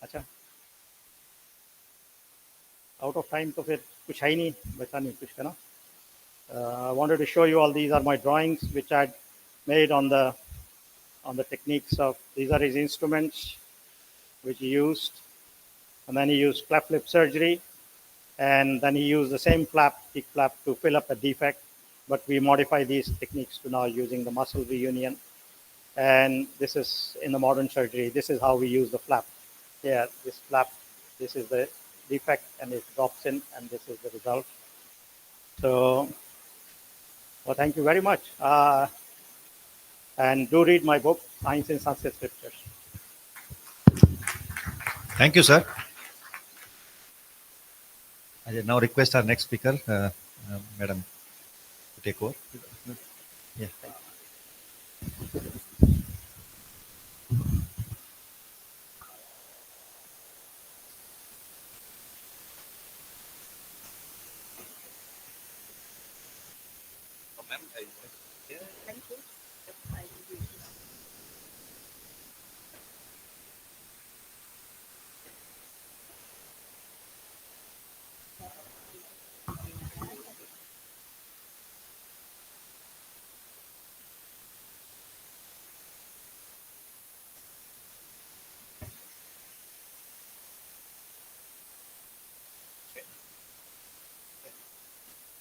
A: अच्छा, आउट ऑफ टाइम तो फिर कुछ है ही नहीं, बचा नहीं कुछ का ना. I wanted to show you all these are my drawings which I made on the techniques of, these are his instruments. which he used, and then he used cleft lip surgery, and then he used the same teeth flap to fill up a defect, but we modify these techniques to now using the muscle reunion. And this is in the modern surgery. This is how we use the flap. Yeah, this flap, this is the defect, and it drops in, and this is the result. So, well, thank you very much. And do read my book, Science in Sanskrit Scriptures.
U: Thank you, sir. I now request our next speaker, Madam, to take over. Yeah.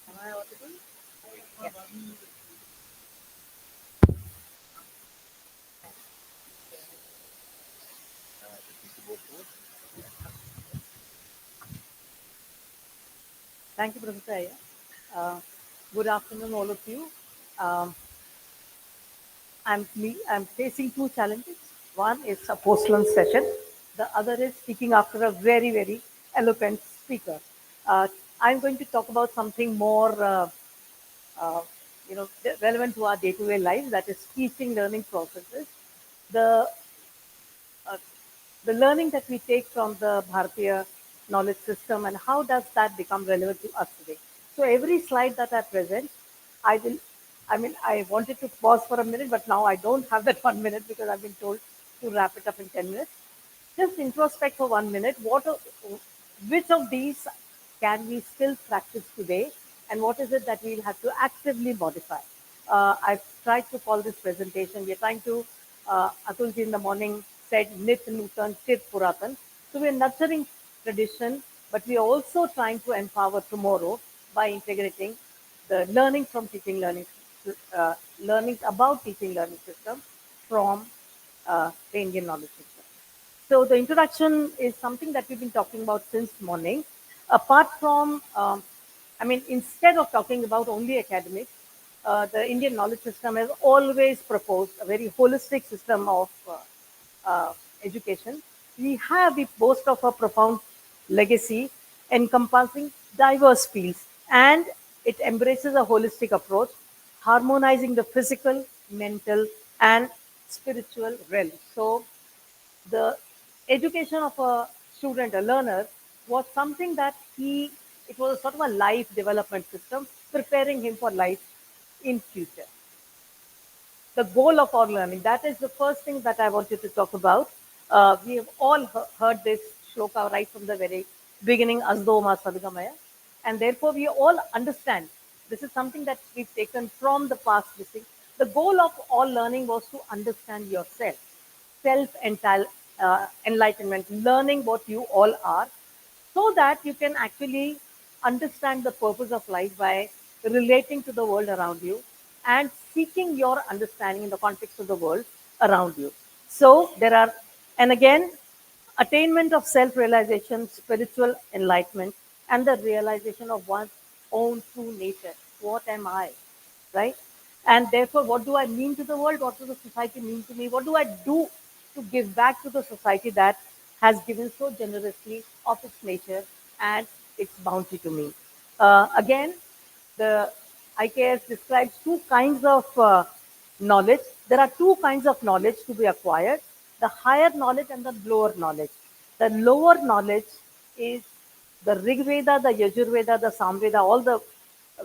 C: Am I audible? Yes. Thank you, Professor Iyer. Good afternoon, all of you. Um, I'm facing two challenges. One is a post-lunch session. The other is speaking after a very, very eloquent speaker. I'm going to talk about something more, uh, relevant to our day-to-day lives. That is teaching, learning processes. The uh, the learning that we take from the Bharatiya knowledge system, and how does that become relevant to us today. So every slide that I present, I wanted to pause for a minute, but now I don't have that 1 minute because I've been told to wrap it up in 10 minutes. Just introspect for 1 minute. Which of these can we still practice today, and what is it that we'll have to actively modify? I've tried to call this presentation. We're trying to, Atulji in the morning said, Nit Nutan Chit Puratan. So we're nurturing tradition, but we're also trying to empower tomorrow by integrating the learning from learning about teaching learning system from the Indian knowledge system. So the introduction is something that we've been talking about since morning. Apart from, instead of talking about only academics, the Indian knowledge system has always proposed a very holistic system of education. We boast of a profound legacy encompassing diverse fields, and it embraces a holistic approach, harmonizing the physical, mental, and spiritual realm. So the education of a student, a learner, was something that it was a sort of a life development system, preparing him for life in future. The goal of our learning, that is the first thing that I wanted to talk about. We have all heard this shloka right from the very beginning, Asdoma Sadgamaya, and therefore we all understand. This is something that we've taken from the past. The goal of all learning was to understand yourself, self-enlightenment, learning what you all are, so that you can actually understand the purpose of life by relating to the world around you and seeking your understanding in the context of the world around you. So there are, and again, attainment of self-realization, spiritual enlightenment, and the realization of one's own true nature. What am I? Right? And therefore, what do I mean to the world? What does the society mean to me? What do I do to give back to the society that has given so generously of its nature and its bounty to me? Again, the IKS describes two kinds of knowledge. There are two kinds of knowledge to be acquired: the higher knowledge and the lower knowledge. The lower knowledge is the Rig Veda, the Yajur Veda, the Samveda, all the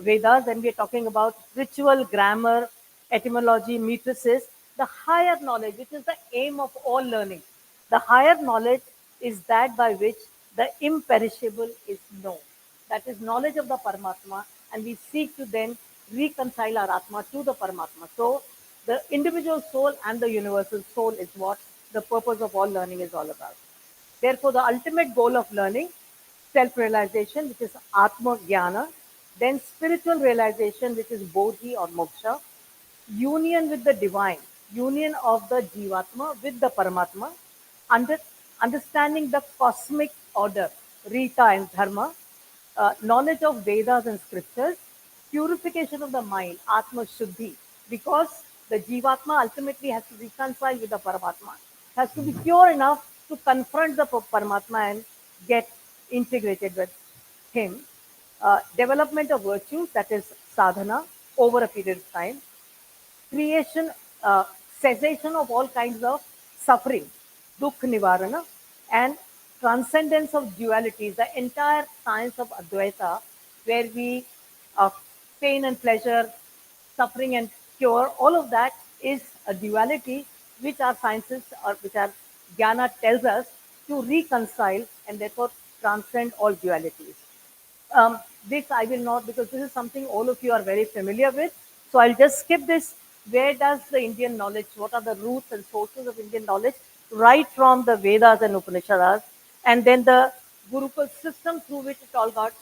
C: Vedas, and we are talking about ritual, grammar, etymology, matrices. The higher knowledge, which is the aim of all learning, the higher knowledge is that by which the imperishable is known. That is knowledge of the Paramatma, and we seek to then reconcile our Atma to the Paramatma. So, the individual soul and the universal soul is what the purpose of all learning is all about. Therefore, the ultimate goal of learning, self-realization, which is Atma Jnana, then spiritual realization, which is Bodhi or Moksha, union with the divine, union of the Jivatma with the Paramatma, under, understanding the cosmic order, Rita and Dharma, knowledge of Vedas and scriptures, purification of the mind, Atma Shuddhi, because the Jivatma ultimately has to reconcile with the Paramatma, has to be pure enough to confront the Paramatma and get integrated with him. Development of virtues, that is sadhana, over a period of time, creation, cessation of all kinds of suffering, dukh nivarana, and transcendence of dualities, the entire science of Advaita, where we, pain and pleasure, suffering and cure, all of that is a duality which our sciences or which our jnana tells us to reconcile and therefore transcend all dualities. This I will not, because this is something all of you are very familiar with. So I'll just skip this. Where does the Indian knowledge, what are the roots and sources of Indian knowledge? Right from the Vedas and Upanishads, and then the Gurukul system through which it all got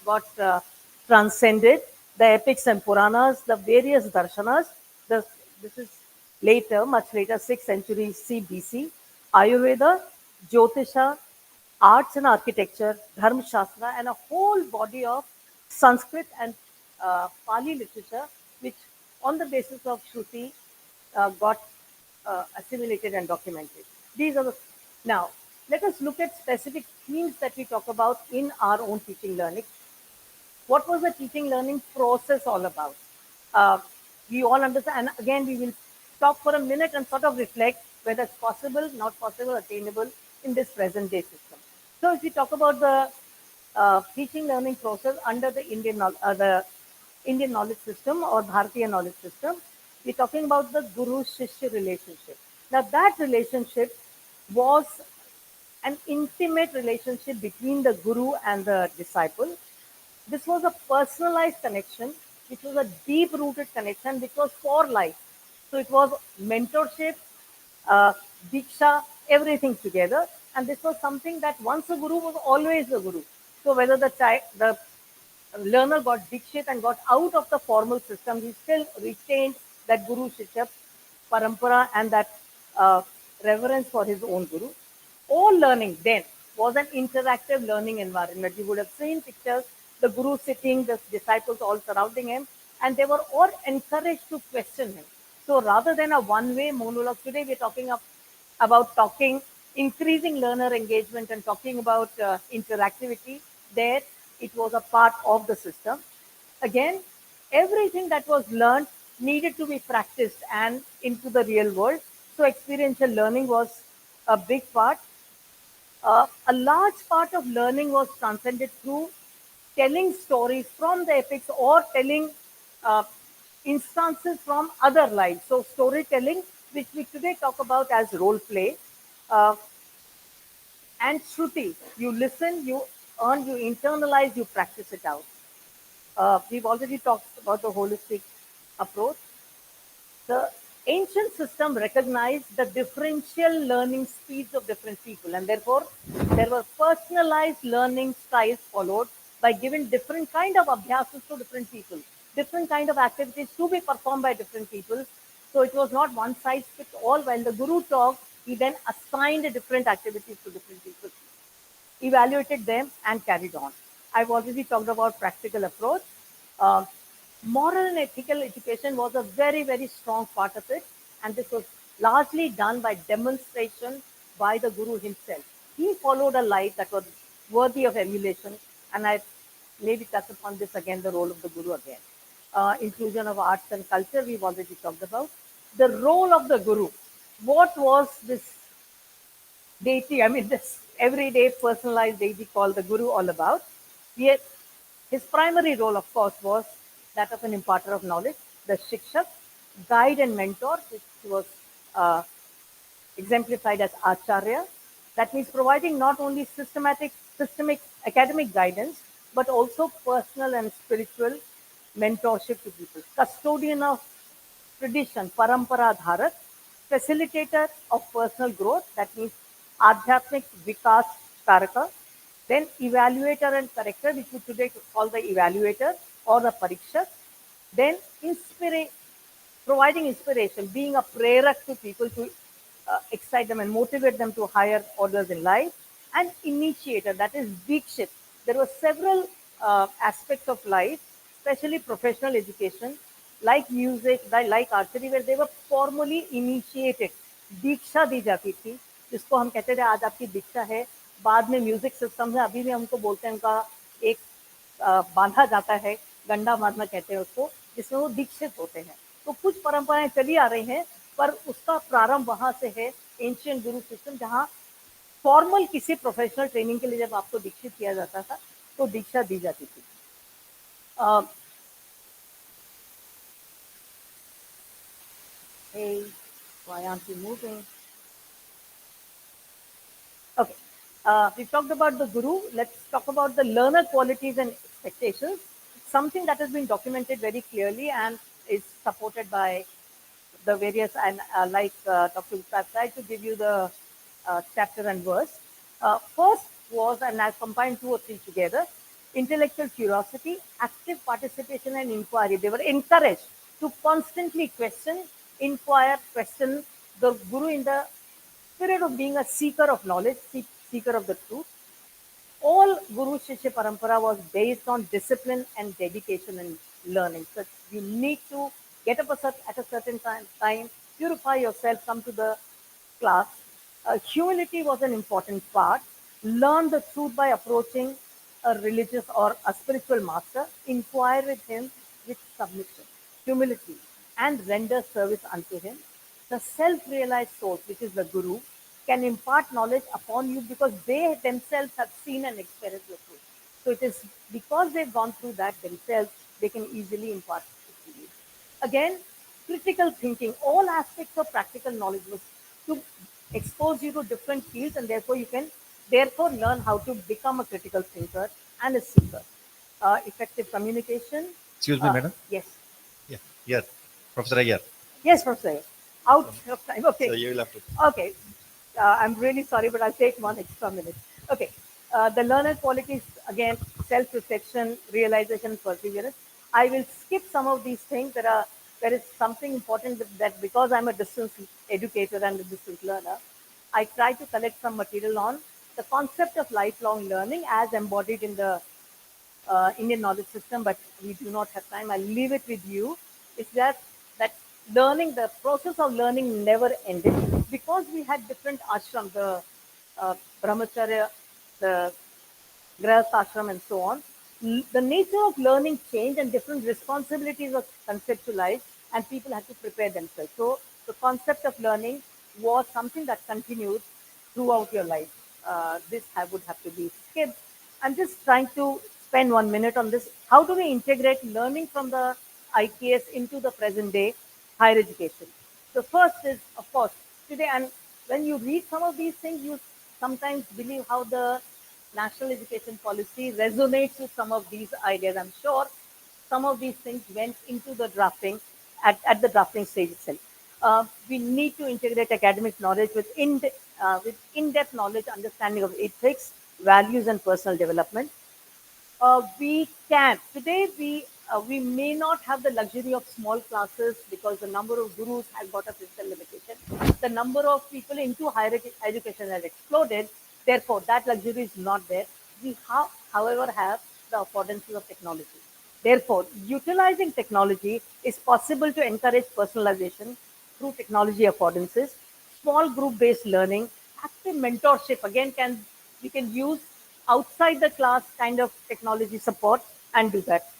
C: transcended, the epics and Puranas, the various darshanas. This is later, much later, 6th century CBC, Ayurveda, Jyotisha, arts and architecture, Dharma Shastra, and a whole body of Sanskrit and Pali literature, which on the basis of Shruti got assimilated and documented. These are the now. Let us look at specific themes that we talk about in our own teaching learning. What was the teaching learning process all about? We all understand, and again, we will stop for a minute and sort of reflect whether it's possible, not possible, attainable in this present day system. So, if we talk about the teaching learning process under the Indian knowledge system or Bharatiya knowledge system, we're talking about the Guru-Shishya relationship. Now, that relationship was an intimate relationship between the Guru and the disciple. This was a personalized connection, which was a deep-rooted connection, which was for life. So it was mentorship, diksha, everything together. And this was something that once a guru was always a guru. So whether the learner got dikshit and got out of the formal system, he still retained that guru shishya parampara and that reverence for his own guru. All learning then was an interactive learning environment. You would have seen pictures, the guru sitting, the disciples all surrounding him, and they were all encouraged to question him. So rather than a one-way monologue, today we're talking about talking, increasing learner engagement and talking about interactivity. There, it was a part of the system. Again, everything that was learned needed to be practiced and into the real world. So experiential learning was a big part. A large part of learning was transcended through telling stories from the epics or telling instances from other lives. So storytelling, which we today talk about as role play, and Shruti, you listen, you earn, you internalize, you practice it out. We've already talked about the holistic approach. The ancient system recognized the differential learning speeds of different people, and therefore there were personalized learning styles followed by giving different kind of abhyasas to different people, different kind of activities to be performed by different people. So it was not one size fits all. While the guru talked, he then assigned different activities to different people, evaluated them, and carried on. I've already talked about practical approach. Uh, Moral and ethical education was a very, very strong part of it, and this was largely done by demonstration by the Guru himself. He followed a life that was worthy of emulation, and I maybe touch upon this again, the role of the Guru again. Inclusion of arts and culture, we've already talked about. The role of the Guru. What was this deity, I mean, this everyday personalized deity called the Guru all about? Yet, his primary role, of course, was that of an imparter of knowledge, the Shikshak, guide and mentor, which was exemplified as Acharya. That means providing not only systemic academic guidance, but also personal and spiritual mentorship to people. Custodian of tradition, parampara dharak, facilitator of personal growth, that means adhyatmic vikas Karaka. Then evaluator and corrector, which we today call the evaluator or the parikshak. Then providing inspiration, being a prayer to people to excite them and motivate them to higher orders in life. And initiator, that is Dikshit. There were several aspects of life, especially professional education, like music, like archery, where they were formally initiated. दीक्षा दी जाती थी, जिसको हम कहते थे आज आपकी दीक्षा है. बाद में म्यूजिक सिस्टम है, अभी भी हमको बोलते हैं उनका एक बांधा जाता है, गंडा बांधना कहते हैं उसको, जिसमें वो दीक्षित होते हैं. तो कुछ परंपराएं चली आ रही हैं, पर उसका प्रारंभ वहां से है, एंशियंट गुरु सिस्टम, जहां फॉर्मल किसी प्रोफेशनल ट्रेनिंग के लिए जब आपको दीक्षित किया जाता था तो दीक्षा दी जाती थी. Hey, why aren't you moving? Okay, we talked about the guru. Let's talk about the learner qualities and expectations. Something that has been documented very clearly and is supported by the various, and Dr. Gupta tried to give you the chapter and verse. First was, and I've combined 2 or 3 together, intellectual curiosity, active participation and inquiry. They were encouraged to constantly question, inquire, question the guru in the spirit of being a seeker of knowledge, seeker of the truth. All Guru Shishya Parampara was based on discipline and dedication and learning. So you need to get up at a certain time, purify yourself, come to the class. Humility was an important part. Learn the truth by approaching a religious or a spiritual master. Inquire with him with submission, humility, and render service unto him. The self-realized soul, which is the Guru, can impart knowledge upon you because they themselves have seen and experienced the truth. So it is because they've gone through that themselves, they can easily impart it to you. Again, critical thinking, all aspects of practical knowledge was to expose you to different fields, and therefore you can learn how to become a critical thinker and a seeker. Effective communication.
U: Excuse me, madam.
C: Yes.
U: Yeah, here, Professor Ayyar.
C: Yes, Professor. Out of time. Okay.
U: So you will have to.
C: Okay. I'm really sorry, but I'll take 1 extra minute. Okay. The learner qualities, again, self-reflection, realization, perseverance. I will skip some of these things. There is something important that because I'm a distance educator and a distance learner, I try to collect some material on the concept of lifelong learning as embodied in the Indian knowledge system, but we do not have time. I'll leave it with you. Is that learning, the process of learning never ended because we had different ashrams, the brahmacharya, the grahast ashram, and so on. The nature of learning changed and different responsibilities were conceptualized, and people had to prepare themselves. So the concept of learning was something that continued throughout your life. This would have to be skipped. I'm just trying to spend 1 minute on this. How do we integrate learning from the IKS into the present day higher education? The first is, of course, today, and when you read some of these things, you sometimes believe how the national education policy resonates with some of these ideas. I'm sure some of these things went into the drafting at the drafting stage itself. We need to integrate academic knowledge with in-depth knowledge, understanding of ethics, values, and personal development. We can today we may not have the luxury of small classes because the number of gurus has got a physical limitation. The number of people into higher education has exploded. Therefore, that luxury is not there. We however, have the affordances of technology. Therefore, utilizing technology is possible to encourage personalization through technology affordances, small group-based learning, active mentorship. Again, we can use outside the class kind of technology support and do that.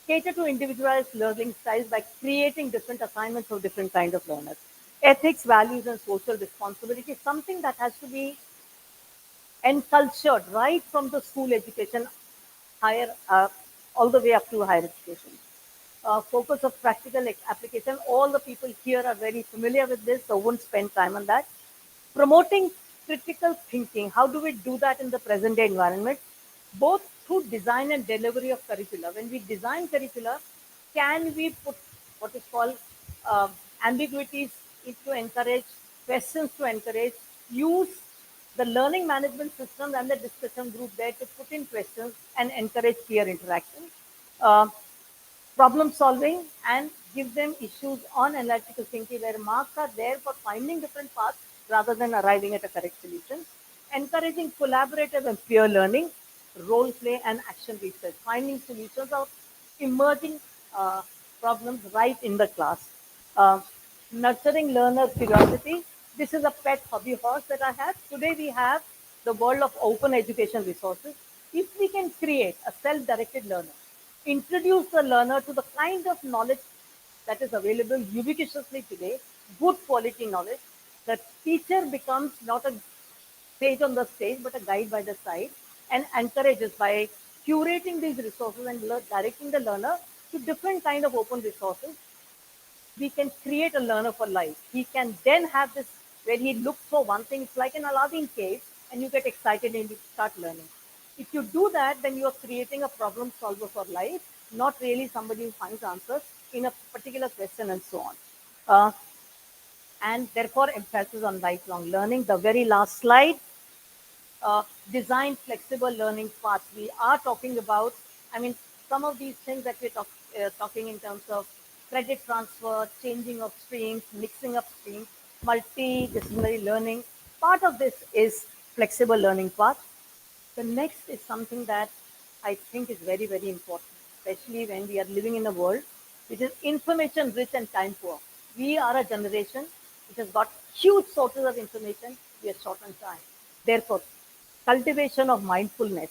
C: Cater to individualized learning styles by creating different assignments for different kinds of learners. Ethics, values, and social responsibility is something that has to be encultured right from the school education, higher, all the way up to higher education. Focus of practical application. All the people here are very familiar with this, so won't spend time on that. Promoting critical thinking. How do we do that in the present day environment? Both through design and delivery of curricula. When we design curricula, can we put what is called ambiguities to encourage, questions to encourage, use The learning management system and the discussion group there to put in questions and encourage peer interaction. Uh, Problem solving and give them issues on analytical thinking where marks are there for finding different paths rather than arriving at a correct solution. Encouraging collaborative and peer learning, role play and action research, finding solutions of emerging problems right in the class. Uh, Nurturing learner curiosity. This is a pet hobby horse that I have. Today we have the world of open education resources. If we can create a self-directed learner, introduce the learner to the kind of knowledge that is available ubiquitously today, good quality knowledge, the teacher becomes not a page on the stage, but a guide by the side, and encourages by curating these resources and directing the learner to different kind of open resources. We can create a learner for life. He can then have this when he looks for one thing, it's like an Aladdin cave, and you get excited and you start learning. If you do that, then you are creating a problem solver for life, not really somebody who finds answers in a particular question and so on. Uh, and therefore, emphasis on lifelong learning. The very last slide, design flexible learning paths. We are talking about, I mean, some of these things that we're talking in terms of credit transfer, changing of streams, mixing up streams, multidisciplinary learning. Part of this is flexible learning path. The next is something that I think is very, very important, especially when we are living in a world which is information rich and time poor. We are a generation which has got huge sources of information. We are short on time. Therefore, cultivation of mindfulness,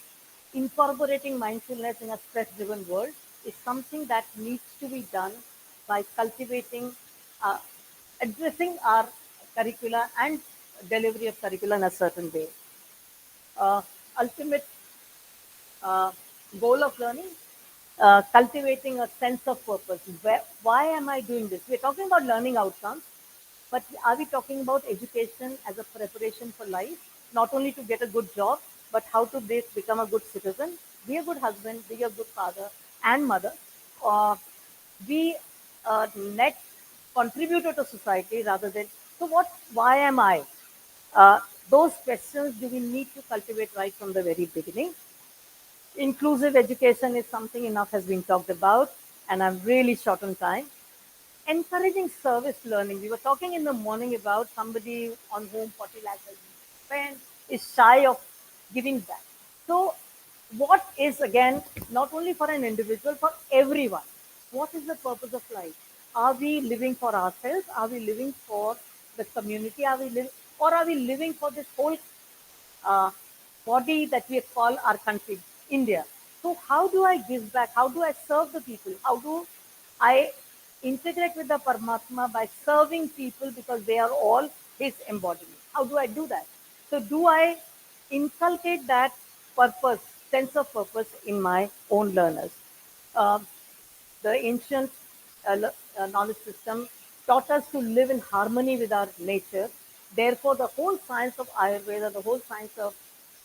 C: incorporating mindfulness in a stress driven world is something that needs to be done by cultivating, uh, addressing our curricula and delivery of curricula in a certain way. Ultimate goal of learning, cultivating a sense of purpose. Why am I doing this? We're talking about learning outcomes, but are we talking about education as a preparation for life? Not only to get a good job, but how to become a good citizen, be a good husband, be a good father and mother, uh, be a net contributor to society rather than, so what, why am I? Those questions do we need to cultivate right from the very beginning. Inclusive education is something enough has been talked about, and I'm really short on time. Encouraging service learning. We were talking in the morning about somebody on whom 40 lakhs has been spent is shy of giving back. So, what is again not only for an individual, for everyone? What is the purpose of life? Are we living for ourselves? Are we living for the community? Are we living, or are we living for this whole uh, body that we call our country, India? So how do I give back? How do I serve the people? How do I integrate with the Paramatma by serving people because they are all his embodiment? How do I do that? So do I inculcate that purpose, sense of purpose in my own learners? Uh, the ancient knowledge system taught us to live in harmony with our nature. Therefore, the whole science of Ayurveda, the whole science of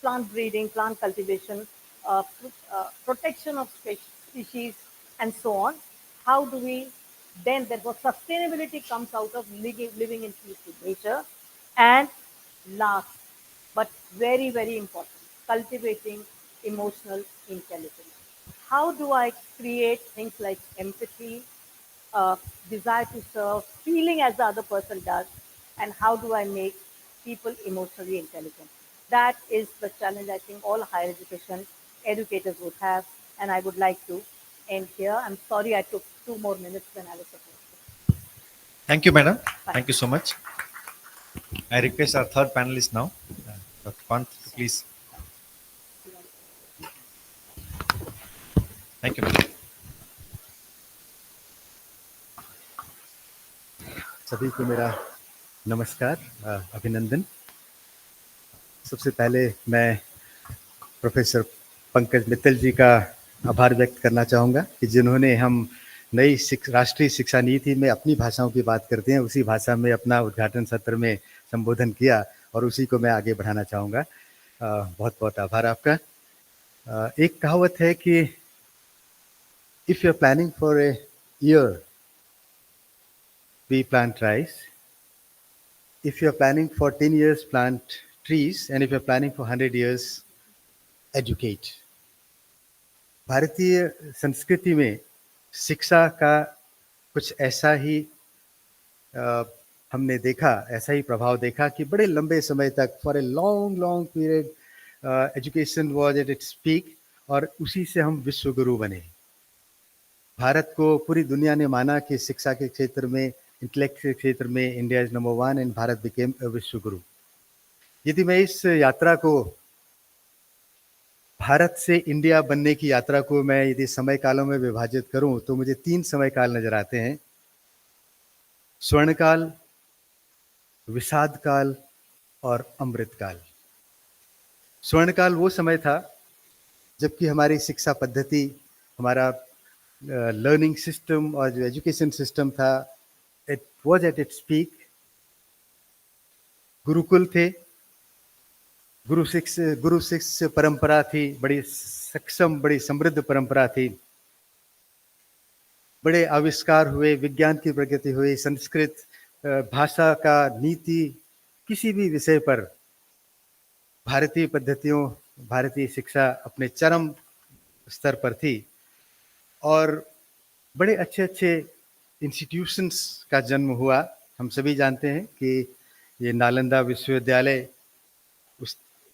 C: plant breeding, plant cultivation, protection of species, and so on. How do we then, therefore, sustainability comes out of living in peace with nature. And last, but very, very important, cultivating emotional intelligence. How do I create things like empathy, desire to serve, feeling as the other person does, and how do I make people emotionally intelligent? That is the challenge I think all higher education educators would have, and I would like to end here. I'm sorry I took 2 more minutes than I was supposed to.
U: Thank you, madam.
C: Bye.
U: Thank you so much. I request our third panelist now, Dr. Pant, to please. Thank you, madam.
D: सभी को मेरा नमस्कार, अभिनंदन। सबसे पहले मैं professor Pankaj Mittal जी का आभार व्यक्त करना चाहूँगा कि जिन्होंने हम नई राष्ट्रीय शिक्षा नीति में अपनी भाषाओं की बात करते हैं, उसी भाषा में अपना उद्घाटन सत्र में संबोधन किया और उसी को मैं आगे बढ़ाना चाहूँगा। बहुत बहुत आभार आपका। एक कहावत है कि if you are planning for a year, we plant rice. If you are planning for 10 years, plant trees, and if you're planning for 100 years, educate. भारतीय संस्कृति में शिक्षा का कुछ ऐसा ही हमने देखा, ऐसा ही प्रभाव देखा कि बड़े लंबे समय तक for a long period education was at its peak, और उसी से हम विश्व गुरु बने. भारत को पूरी दुनिया ने माना कि शिक्षा के क्षेत्र में, इंटेलेक्ट के क्षेत्र में India is number 1 and Bharat became a विश्व गुरु. यदि मैं इस यात्रा को, भारत से इंडिया बनने की यात्रा को मैं यदि समय कालों में विभाजित करूं तो मुझे 3 समय काल नजर आते हैं. स्वर्ण काल, विषाद काल और अमृत काल. स्वर्ण काल वो समय था जबकि हमारी शिक्षा पद्धति, हमारा लर्निंग सिस्टम और जो एजुकेशन सिस्टम था, it was at its peak. Gurukul थे, गुरु शिष्य परंपरा थी, बड़ी सक्षम, बड़ी समृद्ध परंपरा थी. बड़े आविष्कार हुए, विज्ञान की प्रगति हुई, संस्कृत भाषा का, नीति, किसी भी विषय पर भारतीय पद्धतियों, भारतीय शिक्षा अपने चरम स्तर पर थी. और बड़े अच्छे अच्छे इंस्टीट्यूशंस का जन्म हुआ. हम सभी जानते हैं कि ये नालंदा विश्वविद्यालय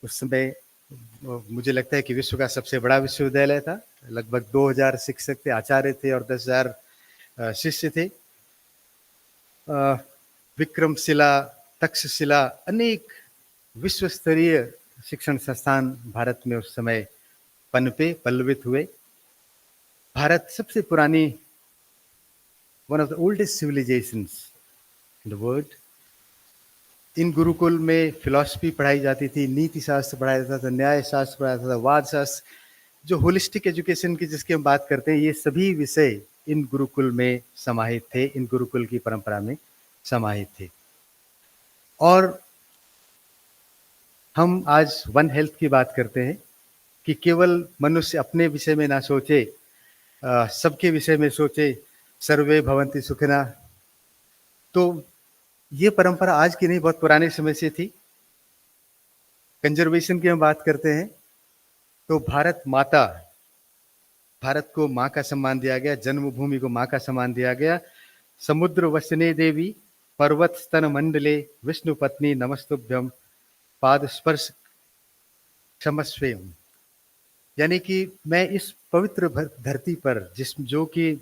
D: उस समय मुझे लगता है कि विश्व का सबसे बड़ा विश्वविद्यालय था. लगभग 2000 शिक्षक थे, आचार्य थे और 10,000 शिष्य थे. विक्रमशिला, तक्षशिला, अनेक विश्व स्तरीय शिक्षण संस्थान भारत में उस समय पनपे, पल्लवित हुए. भारत सबसे पुरानी, one of the oldest civilisations in the world. In gurukul में फिलॉसफी पढ़ाई जाती थी, नीति शास्त्र पढ़ाया जाता था, न्याय शास्त्र पढ़ाया जाता था, वाद शास्त्र, जो होलिस्टिक एजुकेशन की जिसकी हम बात करते हैं, ये सभी विषय इन गुरुकुल में समाहित थे, इन गुरुकुल की परंपरा में समाहित थे. और हम आज वन हेल्थ की बात करते हैं कि केवल मनुष्य अपने विषय में ना सोचे, सबके विषय में सोचे, सर्वे भवन्ति सुखिनः. तो ये परंपरा आज की नहीं, बहुत पुराने समय से थी. कंजर्वेशन की हम बात करते हैं तो भारत माता, भारत को माँ का सम्मान दिया गया, जन्मभूमि को माँ का सम्मान दिया गया. समुद्र वसने देवी, पर्वत स्तन मंडले, विष्णु पत्नी नमस्तुभ्यम, पाद स्पर्श क्षमस्वेम. यानी कि मैं इस पवित्र धरती पर, जो कि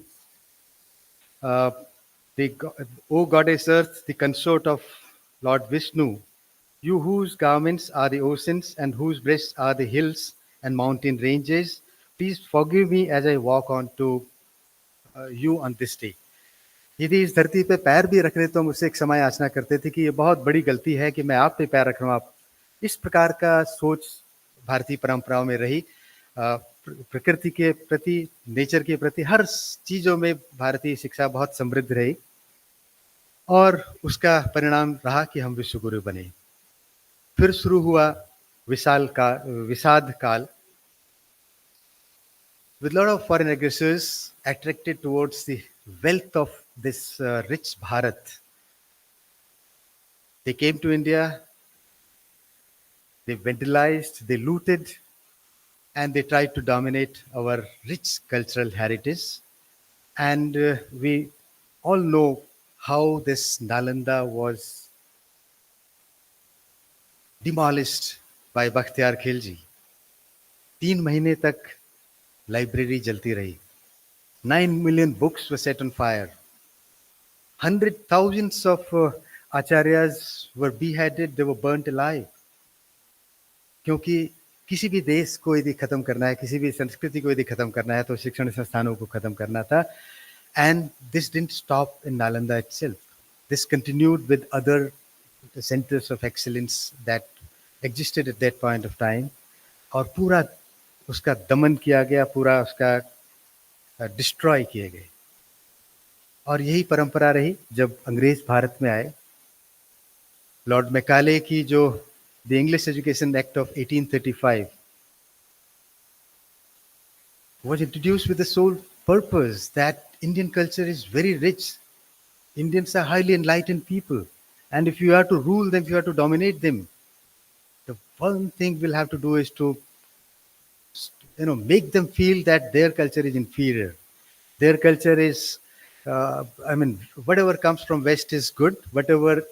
D: O goddess earth, the consort of Lord Vishnu, you whose garments are the oceans and whose breasts are the hills and mountain ranges, please forgive me as I walk on to you on this day. यदि इस धरती पे पैर भी रख रहे तो हम उससे एक समय याचना करते थे कि ये बहुत बड़ी गलती है कि मैं आप पे पैर रख रहा हूँ. आप इस प्रकार का सोच भारतीय परंपराओं में रही. प्रकृति के प्रति, नेचर के प्रति, हर चीजों में भारतीय शिक्षा बहुत समृद्ध रही और उसका परिणाम रहा कि हम विश्वगुरु बने. फिर शुरू हुआ विषाद काल. With a lot of foreign aggressors attracted towards the wealth of this rich Bharat, they came to India, they vandalized, they looted, and they tried to dominate our rich cultural heritage. And we all know how this Nalanda was demolished by Bakhtiyar Khilji. 3 महीने तक library जलती रही. 9 million books were set on fire. 100,000 of acharyas were beheaded, they were burnt alive. क्योंकि किसी भी देश को यदि खत्म करना है, किसी भी संस्कृति को यदि खत्म करना है तो शिक्षण संस्थानों को खत्म करना था. And this didn't stop in Nalanda itself. This continued with other centers of excellence that existed at that point of time. और पूरा उसका दमन किया गया, पूरा उसका डिस्ट्रॉय किए गए. और यही परंपरा रही जब अंग्रेज भारत में आए. लॉर्ड मैकाले की जो the English education act of 1835 was introduced with the sole purpose that Indian culture is very rich. Indians are highly enlightened people, and if you are to rule them, if you are to dominate them, the one thing we'll have to do is to, make them feel that their culture is inferior. Their culture is, whatever comes from West is good, whatever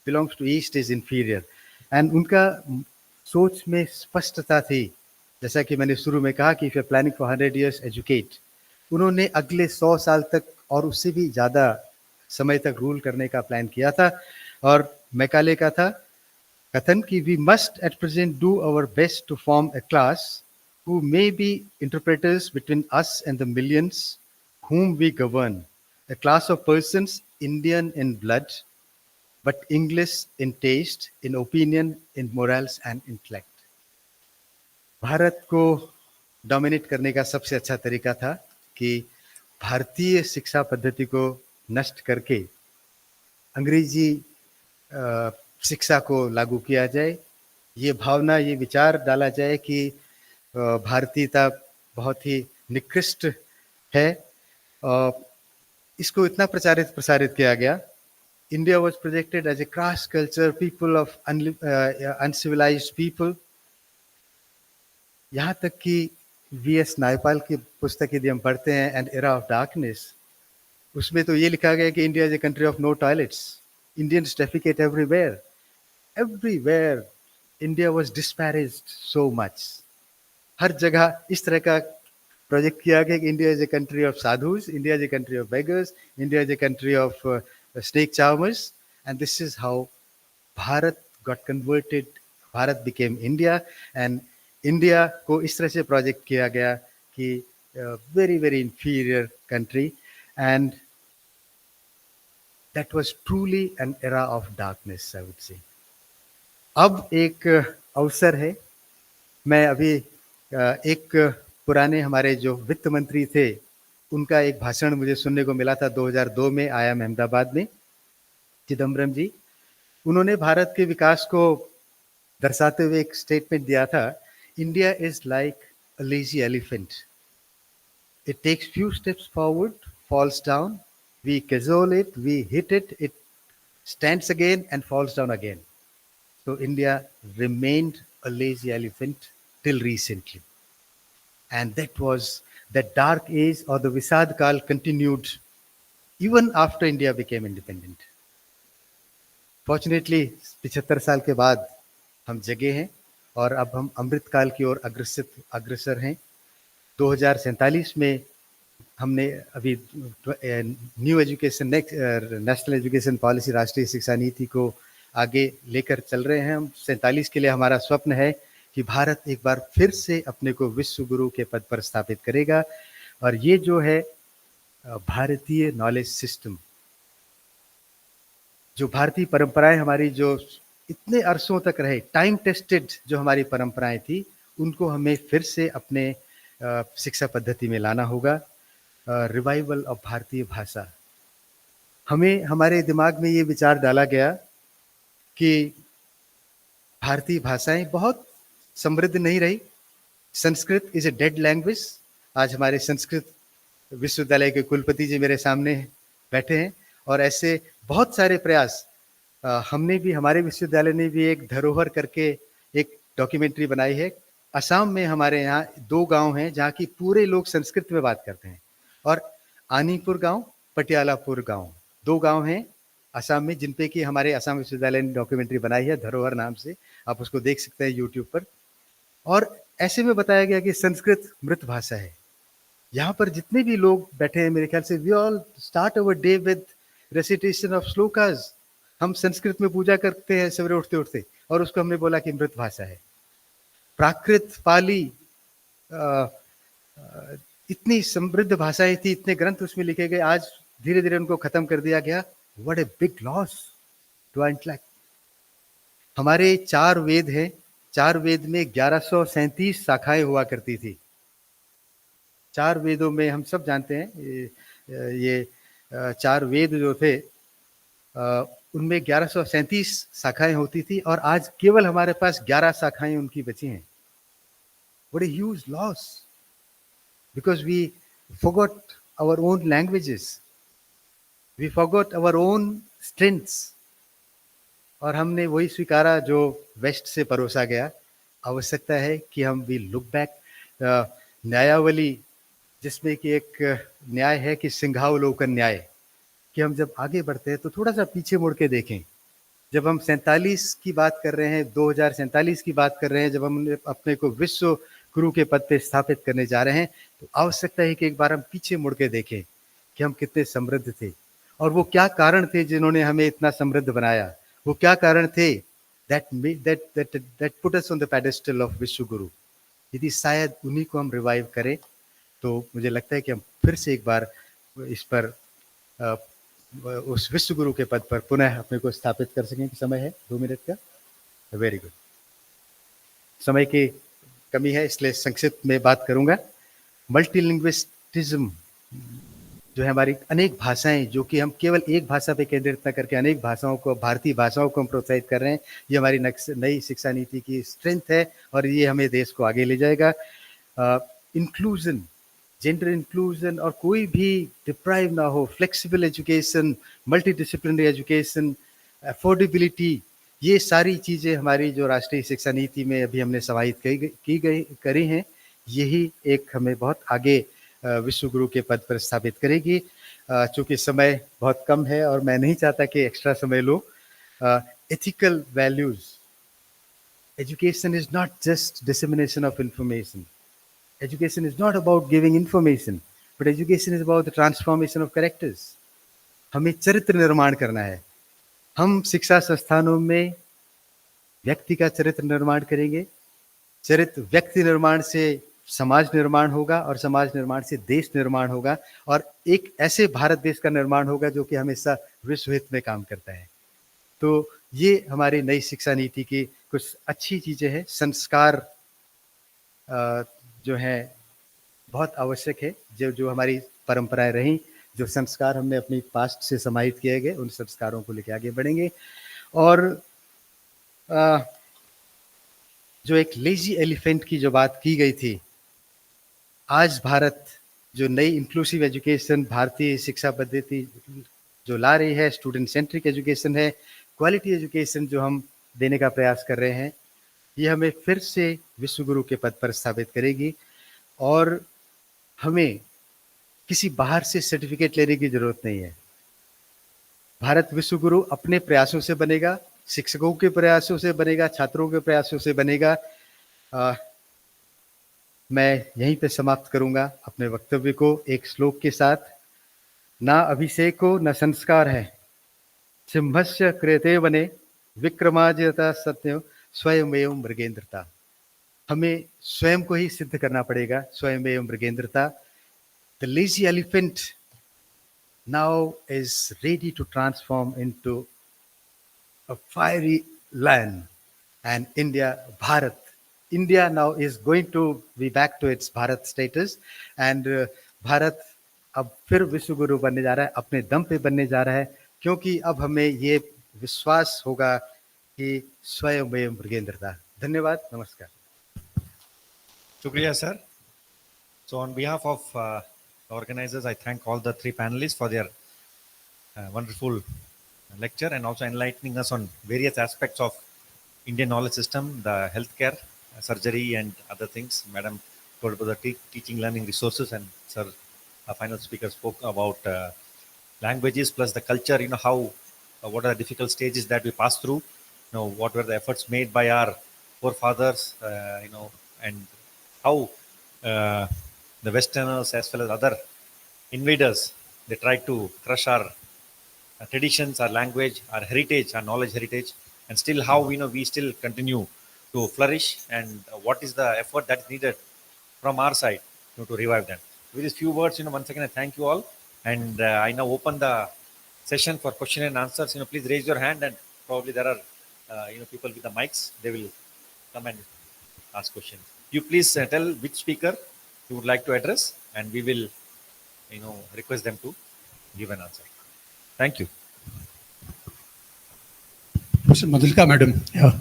D: belongs to East is inferior. And उनका सोच में स्पष्टता थी, जैसा कि मैंने शुरू में कहा कि if you're planning for 100 years, educate. उन्होंने अगले 100 साल तक और उससे भी ज़्यादा समय तक रूल करने का प्लान किया था. और मैकाले का था कथन कि we must at present do our best to form a class who may be interpreters between us and the millions whom we govern, a class of persons Indian in blood, but English in taste, in opinion, in morals and intellect. Bharat को dominate करने का सबसे अच्छा तरीका था कि भारतीय शिक्षा पद्धति को नष्ट करके अंग्रेजी शिक्षा को लागू किया जाए. ये भावना, ये विचार डाला जाए कि भारतीयता बहुत ही निकृष्ट है. इसको इतना प्रसारित किया गया. India was projected as a crass culture, people of uncivilized people. यहाँ तक कि V.S. नायपाल की पुस्तक यदि हम पढ़ते हैं एन एरा ऑफ डार्कनेस, उसमें तो ये लिखा गया कि India is a country of no toilets. Indians defecate everywhere. Everywhere India was disparaged so much. हर जगह इस तरह का प्रोजेक्ट किया गया कि India is a country of sadhus, India is a country of beggars, India is a country of snake charmers, and this is how Bharat got converted. Bharat became India, and India को इस तरह से project किया गया कि very very inferior country, and that was truly an era of darkness, I would say. अब एक अवसर है. मैं अभी एक पुराने हमारे जो वित्त मंत्री थे उनका एक भाषण मुझे सुनने को मिला था 2002 में. आया अहमदाबाद में, चिदम्बरम जी. उन्होंने भारत के विकास को दर्शाते हुए एक स्टेटमेंट दिया था, India is like a lazy elephant. It takes few steps forward, falls down, we cajole it, we hit it, it stands again and falls down again. So India remained a lazy elephant till recently. And that was that dark age, or the Visad Kal continued even after India became independent. Fortunately, 75 साल के बाद हम जगे हैं और अब हम अमृत काल की ओर अग्रसर हैं. 2047 में हमने अभी new education national education policy, राष्ट्रीय शिक्षा नीति को आगे लेकर चल रहे हैं. हम 47 के लिए हमारा स्वप्न है कि भारत एक बार फिर से अपने को विश्व गुरु के पद पर स्थापित करेगा. और ये जो है भारतीय नॉलेज सिस्टम, जो भारतीय परंपराएं हमारी जो इतने अरसों तक रहे, टाइम टेस्टेड जो हमारी परंपराएं थी, उनको हमें फिर से अपने शिक्षा पद्धति में लाना होगा. रिवाइवल ऑफ भारतीय भाषा. हमें हमारे दिमाग में ये विचार डाला गया कि भारतीय भाषाएं बहुत समृद्ध नहीं रही. Sanskrit is a dead language. आज हमारे संस्कृत विश्वविद्यालय के कुलपति जी मेरे सामने बैठे हैं, और ऐसे बहुत सारे प्रयास हमने भी, हमारे विश्वविद्यालय ने भी एक धरोहर करके एक डॉक्यूमेंट्री बनाई है. असम में हमारे यहाँ 2 गांव हैं जहाँ की पूरे लोग संस्कृत में बात करते हैं, और आनीपुर गांव, पटियालापुर गांव, 2 गांव हैं असम में जिन पे कि हमारे असम विश्वविद्यालय ने डॉक्यूमेंट्री बनाई है धरोहर नाम से. आप उसको देख सकते हैं यूट्यूब पर. और ऐसे में बताया गया कि संस्कृत मृत भाषा है. यहाँ पर जितने भी लोग बैठे हैं, मेरे ख्याल से we all start our day with recitation of shlokas. हम संस्कृत में पूजा करते हैं सवेरे उठते उठते, और उसको हमने बोला कि मृत भाषा है. प्राकृत, पाली, इतनी समृद्ध भाषाएं थी, इतने ग्रंथ उसमें लिखे गए, आज धीरे धीरे उनको खत्म कर दिया गया. What a big loss to our intellect. हमारे 4 वेद हैं. 4 वेद में 1137 शाखाएं हुआ करती थी. 4 वेदों में हम सब जानते हैं ये 4 वेद जो थे उनमें 1137 शाखाएं होती थी, और आज केवल हमारे पास 11 शाखाएं उनकी बची हैं. What a huge loss, because we forgot our own languages, we forgot our own strengths. और हमने वही स्वीकारा जो वेस्ट से परोसा गया। आवश्यकता है कि हम वी लुक बैक। न्यायावली जिसमें कि एक न्याय है कि सिंहावलोकन न्याय, कि हम जब आगे बढ़ते हैं तो थोड़ा सा पीछे मुड़ के देखें। जब हम 47 की बात कर रहे हैं, 2047 की बात कर रहे हैं, जब हम अपने को विश्व गुरु के पद पे स्थापित करने जा रहे हैं, तो आवश्यकता है कि एक बार हम पीछे मुड़ के देखें कि हम कितने समृद्ध थे और वो क्या कारण थे जिन्होंने हमें इतना समृद्ध बनाया। वो क्या कारण थे that put us on the pedestal of विश्व गुरु। यदि शायद उन्हीं को हम रिवाइव करें तो मुझे लगता है कि हम फिर से एक बार इस पर उस विश्व गुरु के पद पर पुनः अपने को स्थापित कर सकें। समय है 2 मिनट का। Very good. समय की कमी है इसलिए संक्षिप्त में बात करूंगा। मल्टीलिंग्विस्टिज्म जो है हमारी अनेक भाषाएं, जो कि हम केवल एक भाषा पे केंद्रित न करके अनेक भाषाओं को, भारतीय भाषाओं को हम प्रोत्साहित कर रहे हैं। ये हमारी नई शिक्षा नीति की स्ट्रेंथ है और ये हमें देश को आगे ले जाएगा। इंक्लूजन, जेंडर इंक्लूजन और कोई भी डिप्राइव ना हो, flexible education, multi disciplinary education, affordability, ये सारी चीज़ें हमारी जो राष्ट्रीय शिक्षा नीति में अभी हमने समाहित करी हैं, यही एक हमें बहुत आगे विश्व गुरु के पद पर स्थापित करेगी। चूँकि समय बहुत कम है और मैं नहीं चाहता कि एक्स्ट्रा समय लो। Ethical values, education is not just dissemination of information, education is not about giving information, but education is about the transformation of characters. हमें चरित्र निर्माण करना है। हम शिक्षा संस्थानों में व्यक्ति का चरित्र निर्माण करेंगे। चरित्र व्यक्ति निर्माण से समाज निर्माण होगा और समाज निर्माण से देश निर्माण होगा और एक ऐसे भारत देश का निर्माण होगा जो कि हमेशा विश्व हित में काम करता है। तो ये हमारी नई शिक्षा नीति की कुछ अच्छी चीजें हैं। संस्कार जो है बहुत आवश्यक है। जो हमारी परंपराएं रहीं, जो संस्कार हमने अपनी पास्ट से समाहित किए गए, उन संस्कारों को लेकर आगे बढ़ेंगे। और जो एक लेजी एलिफेंट की जो बात की गई थी, आज भारत जो नई इंक्लूसिव एजुकेशन, भारतीय शिक्षा पद्धति जो ला रही है, स्टूडेंट सेंट्रिक एजुकेशन है, क्वालिटी एजुकेशन जो हम देने का प्रयास कर रहे हैं, ये हमें फिर से विश्व गुरु के पद पर स्थापित करेगी। और हमें किसी बाहर से सर्टिफिकेट लेने की जरूरत नहीं है। भारत विश्व गुरु अपने प्रयासों से बनेगा, शिक्षकों के प्रयासों से बनेगा, छात्रों के प्रयासों से बनेगा। मैं यहीं पे समाप्त करूंगा अपने वक्तव्य को एक श्लोक के साथ। ना अभिषेको न संस्कार है, सिंहस्य क्रियते वने, विक्रमाजयता सत्य स्वयमेव मृगेंद्रता। हमें स्वयं को ही सिद्ध करना पड़ेगा, स्वयमेव मृगेंद्रता। The lazy elephant now is ready to transform into a fiery lion, and India now is going to be back to its Bharat status, and Bharat अब फिर विश्व गुरु बनने जा रहा है, अपने दम पे बनने जा रहा है, क्योंकि अब हमें ये विश्वास होगा कि स्वयं मृगेंद्रता। धन्यवाद, नमस्कार।
U: Shukriya, sir. So on behalf of organizers, I thank all the three panelists for their wonderful lecture and also enlightening us on various aspects of Indian knowledge system, the healthcare, surgery and other things. Madam told about the teaching learning resources, and sir, our final speaker, spoke about languages plus the culture, how, what are the difficult stages that we pass through, what were the efforts made by our forefathers, and how the Westerners as well as other invaders, they tried to crush our traditions, our language, our heritage, our knowledge heritage, and still how we still continue to flourish, and what is the effort that is needed from our side to revive them. With these few words, once again I thank you all, and I now open the session for question and answers. Please raise your hand, and probably there are people with the mics. They will come and ask questions. You please tell which speaker you would like to address, and we will request them to give an answer. Thank you.
E: Mr. Madhulika, madam. Yeah.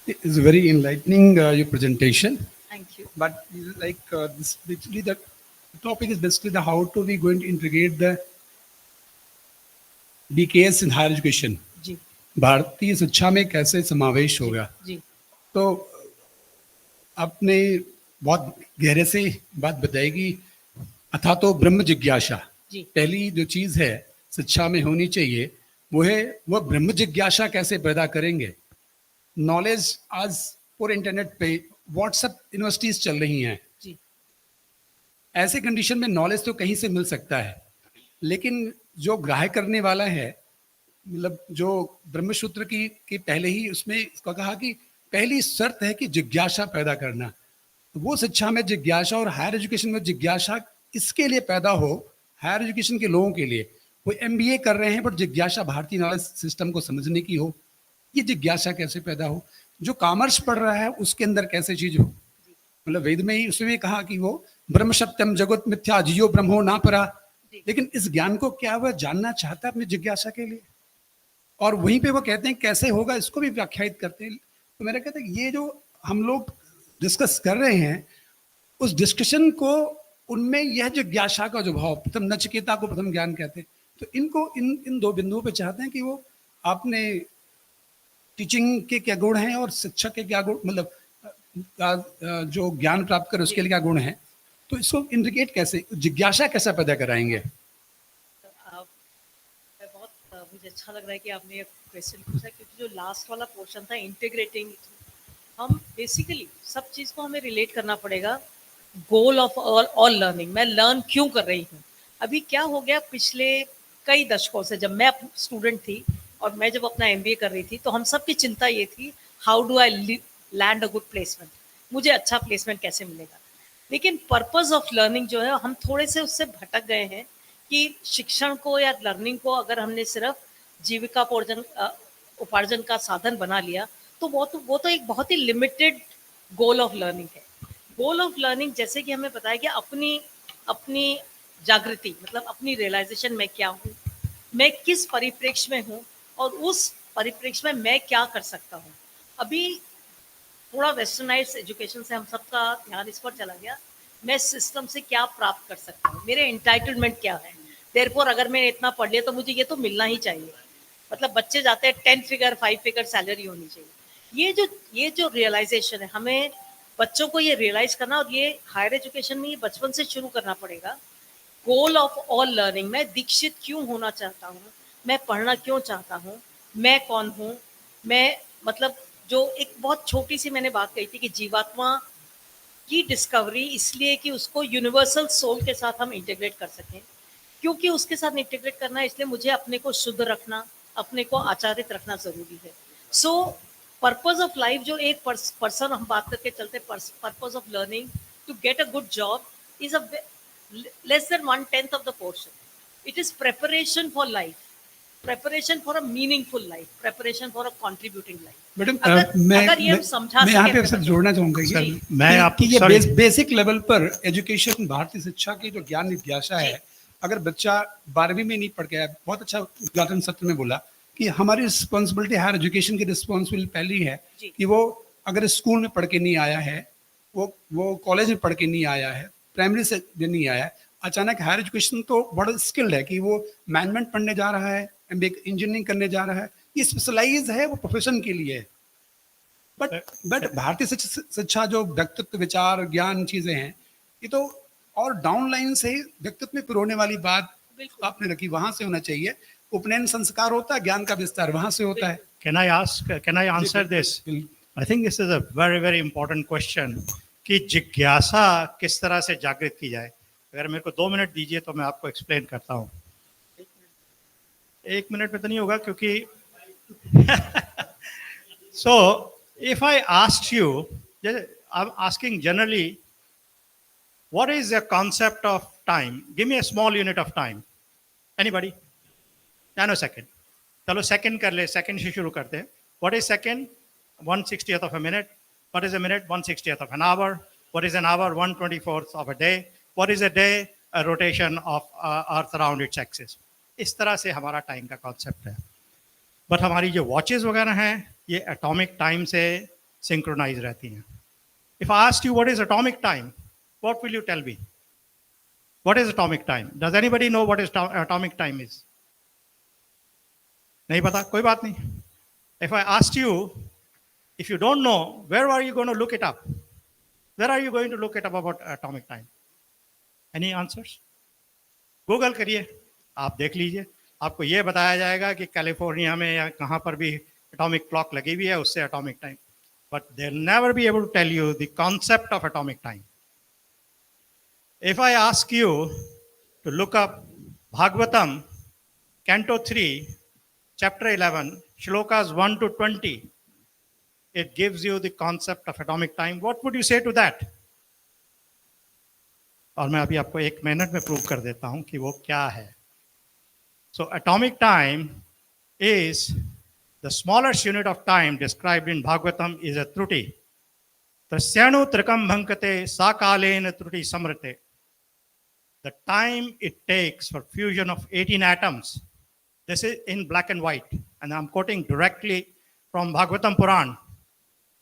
E: It's very enlightening, your presentation.
T: Thank you.
E: But this literally that topic is basically the how to we going to integrate the BKS in higher education.
M: जी
E: भारतीय शिक्षा में कैसे समावेश होगा?
M: जी
E: तो आपने बहुत गहरे से बात बताएगी। अथा तो ब्रह्म जिज्ञासा
M: जी
E: पहली जो चीज है शिक्षा में होनी चाहिए वो है वह ब्रह्म जिज्ञासा कैसे पैदा करेंगे। नॉलेज आज पूरे इंटरनेट पे व्हाट्सएप यूनिवर्सिटीज चल रही हैं।
M: जी
E: ऐसे कंडीशन में नॉलेज तो कहीं से मिल सकता है, लेकिन जो ग्राह्य करने वाला है मतलब जो ब्रह्मसूत्र की पहले ही उसमें इसका कहा कि पहली शर्त है कि जिज्ञासा पैदा करना। तो वो शिक्षा में जिज्ञासा और हायर एजुकेशन में जिज्ञासा इसके लिए पैदा हो, हायर एजुकेशन के लोगों के लिए वो एमबीए कर रहे हैं बट जिज्ञासा भारतीय नॉलेज सिस्टम को समझने की हो, ये जिज्ञासा कैसे पैदा हो। जो कॉमर्स पढ़ रहा है उसके अंदर कैसे चीज हो, मतलब वेद में ही उसमें भी कहा कि वो ब्रह्म सत्यम जगत मिथ्या जियो ब्रह्मो ना परा, लेकिन इस ज्ञान को क्या वह जानना चाहता है अपनी जिज्ञासा के लिए, और वहीं पे वो कहते हैं कैसे होगा इसको भी व्याख्यायित करते हैं। तो मेरा कहता है ये जो हम लोग डिस्कस कर रहे हैं उस डिस्कशन को उनमें यह जिज्ञासा का जो भाव, प्रथम नचिकेता को प्रथम ज्ञान कहते हैं, तो इनको इन दो बिंदुओं पे चाहते हैं कि वो आपने टीचिंग के क्या गुण हैं और शिक्षक के क्या गुण, मतलब जो ज्ञान प्राप्त करे उसके लिए क्या गुण हैं, तो इसको इंडिकेट कैसे, जिज्ञासा कैसे पैदा कराएंगे।
F: मुझे अच्छा लग रहा है कि आपने ये क्वेश्चन पूछा, क्योंकि जो लास्ट वाला पोर्शन था इंटीग्रेटिंग, हम बेसिकली सब चीज़ को हमें रिलेट करना पड़ेगा गोल ऑफ ऑल लर्निंग। मैं लर्न क्यों कर रही हूँ। अभी क्या हो गया, पिछले कई दशकों से जब मैं स्टूडेंट थी और मैं जब अपना एमबीए कर रही थी तो हम सब की चिंता ये थी how do I land a good placement, मुझे अच्छा प्लेसमेंट कैसे मिलेगा। लेकिन पर्पस ऑफ लर्निंग जो है हम थोड़े से उससे भटक गए हैं कि शिक्षण को या लर्निंग को अगर हमने सिर्फ जीविका उपार्जन का साधन बना लिया तो वो तो एक बहुत ही लिमिटेड गोल ऑफ लर्निंग है। गोल ऑफ लर्निंग जैसे कि हमें बताया कि अपनी जागृति, मतलब अपनी रियलाइजेशन में क्या हूँ, मैं किस परिप्रेक्ष्य में हूँ और उस परिप्रेक्ष्य में मैं क्या कर सकता हूँ। अभी थोड़ा वेस्टर्नाइज्ड एजुकेशन से हम सबका ध्यान इस पर चला गया, मैं सिस्टम से क्या प्राप्त कर सकता हूँ, मेरे एंटाइटलमेंट क्या है, देयरफॉर अगर मैंने इतना पढ़ लिया तो मुझे ये तो मिलना ही चाहिए। मतलब बच्चे जाते हैं 10 फिगर 5 फिगर सैलरी होनी चाहिए। ये जो रियलाइजेशन है, हमें बच्चों को ये रियलाइज करना, और ये हायर एजुकेशन में ये बचपन से शुरू करना पड़ेगा। गोल ऑफ ऑल लर्निंग, मैं दीक्षित क्यों होना चाहता हूँ, मैं पढ़ना क्यों चाहता हूँ, मैं कौन हूँ, मैं मतलब जो एक बहुत छोटी सी मैंने बात कही थी कि जीवात्मा की डिस्कवरी इसलिए कि उसको यूनिवर्सल सोल के साथ हम इंटीग्रेट कर सकें, क्योंकि उसके साथ इंटीग्रेट करना है इसलिए मुझे अपने को शुद्ध रखना, अपने को आचारित रखना जरूरी है। सो पर्पस ऑफ लाइफ जो एक पर्सन हम बात करके चलते, purpose of learning to get a good job is a less than 1/10 of the portion. It is preparation for life, preparation for a meaningful life, preparation for a contributing life.
E: Madam
F: अगर ये हम समझा
E: मैं यहाँ पे
F: सकें
E: आपसे जोड़ना चाहूंगा
F: जी।
E: मैं आपकी ये बेसिक लेवल पर एजुकेशन भारतीय शिक्षा की जो ज्ञान जिज्ञासा है, अगर बच्चा 12वीं में नहीं पढ़ के आया, बहुत अच्छा उद्घाटन सत्र में बोला कि हमारी रिस्पॉन्सिबिलिटी हायर एजुकेशन की रिस्पॉन्सिबिलिटी पहली है कि वो अगर स्कूल में पढ़ के नहीं आया है, वो कॉलेज में पढ़ के नहीं आया है, प्राइमरी से नहीं आया है, अचानक हायर एजुकेशन तो बड़ा स्किल्ड है कि वो मैनेजमेंट पढ़ने जा रहा है, इंजीनियरिंग करने जा रहा है, ये स्पेशलाइज है, वो प्रोफेशन के लिए है। बट भारतीय शिक्षा जो व्यक्तित्व विचार ज्ञान चीजें हैं, ये तो और डाउन लाइन से व्यक्तित्व में पिरोने वाली बात आपने रखी, वहां से होना चाहिए। उपनयन संस्कार होता है, ज्ञान का विस्तार वहां से होता है।
A: Can I answer this? I think this is a very important question कि जिज्ञासा किस तरह से जागृत की जाए। अगर मेरे को 2 मिनट दीजिए तो मैं आपको एक्सप्लेन करता हूँ। 1 मिनट में तो नहीं होगा क्योंकि so if I asked you, I'm asking generally, what is the concept of time? Give me a small unit of time. Anybody? Nanosecond. चलो सेकंड कर ले, सेकंड से शुरू करते हैं। What is second? 1/60th of a minute. What is a minute? 1/60th of an hour. What is an hour? 1/24th of a day. What is a day? A rotation of Earth around its axis. इस तरह से हमारा time का concept है। But हमारी जो watches वगैरह हैं ये एटॉमिक टाइम से सिंक्रोनाइज रहती हैं। If I ask you what is atomic time, what will you tell me? What is atomic time? Does anybody know what is atomic time is? नहीं पता, कोई बात नहीं. If I asked you, if you don't know, where are you going to look it up? Where are you going to look it up about atomic time? Any answers? Google करिए, आप देख लीजिए, आपको ये बताया जाएगा कि कैलिफोर्निया में या कहाँ पर भी एटॉमिक क्लॉक लगी हुई है, उससे atomic time. But they'll never be able to tell you the concept of atomic time. If I ask you to look up Bhagavatam, Canto 3, Chapter 11, Shlokas 1 to 20, it gives you the concept of atomic time. What would you say to that? और मैं अभी आपको 1 minute में prove कर देता हूं कि वो क्या है. So atomic time is the smallest unit of time described in Bhagavatam is a truti. Tasyanu trikam bhankate sakalena truti samrate. The time it takes for fusion of 18 atoms. This is in black and white, and I'm quoting directly from Bhagavatam Puran.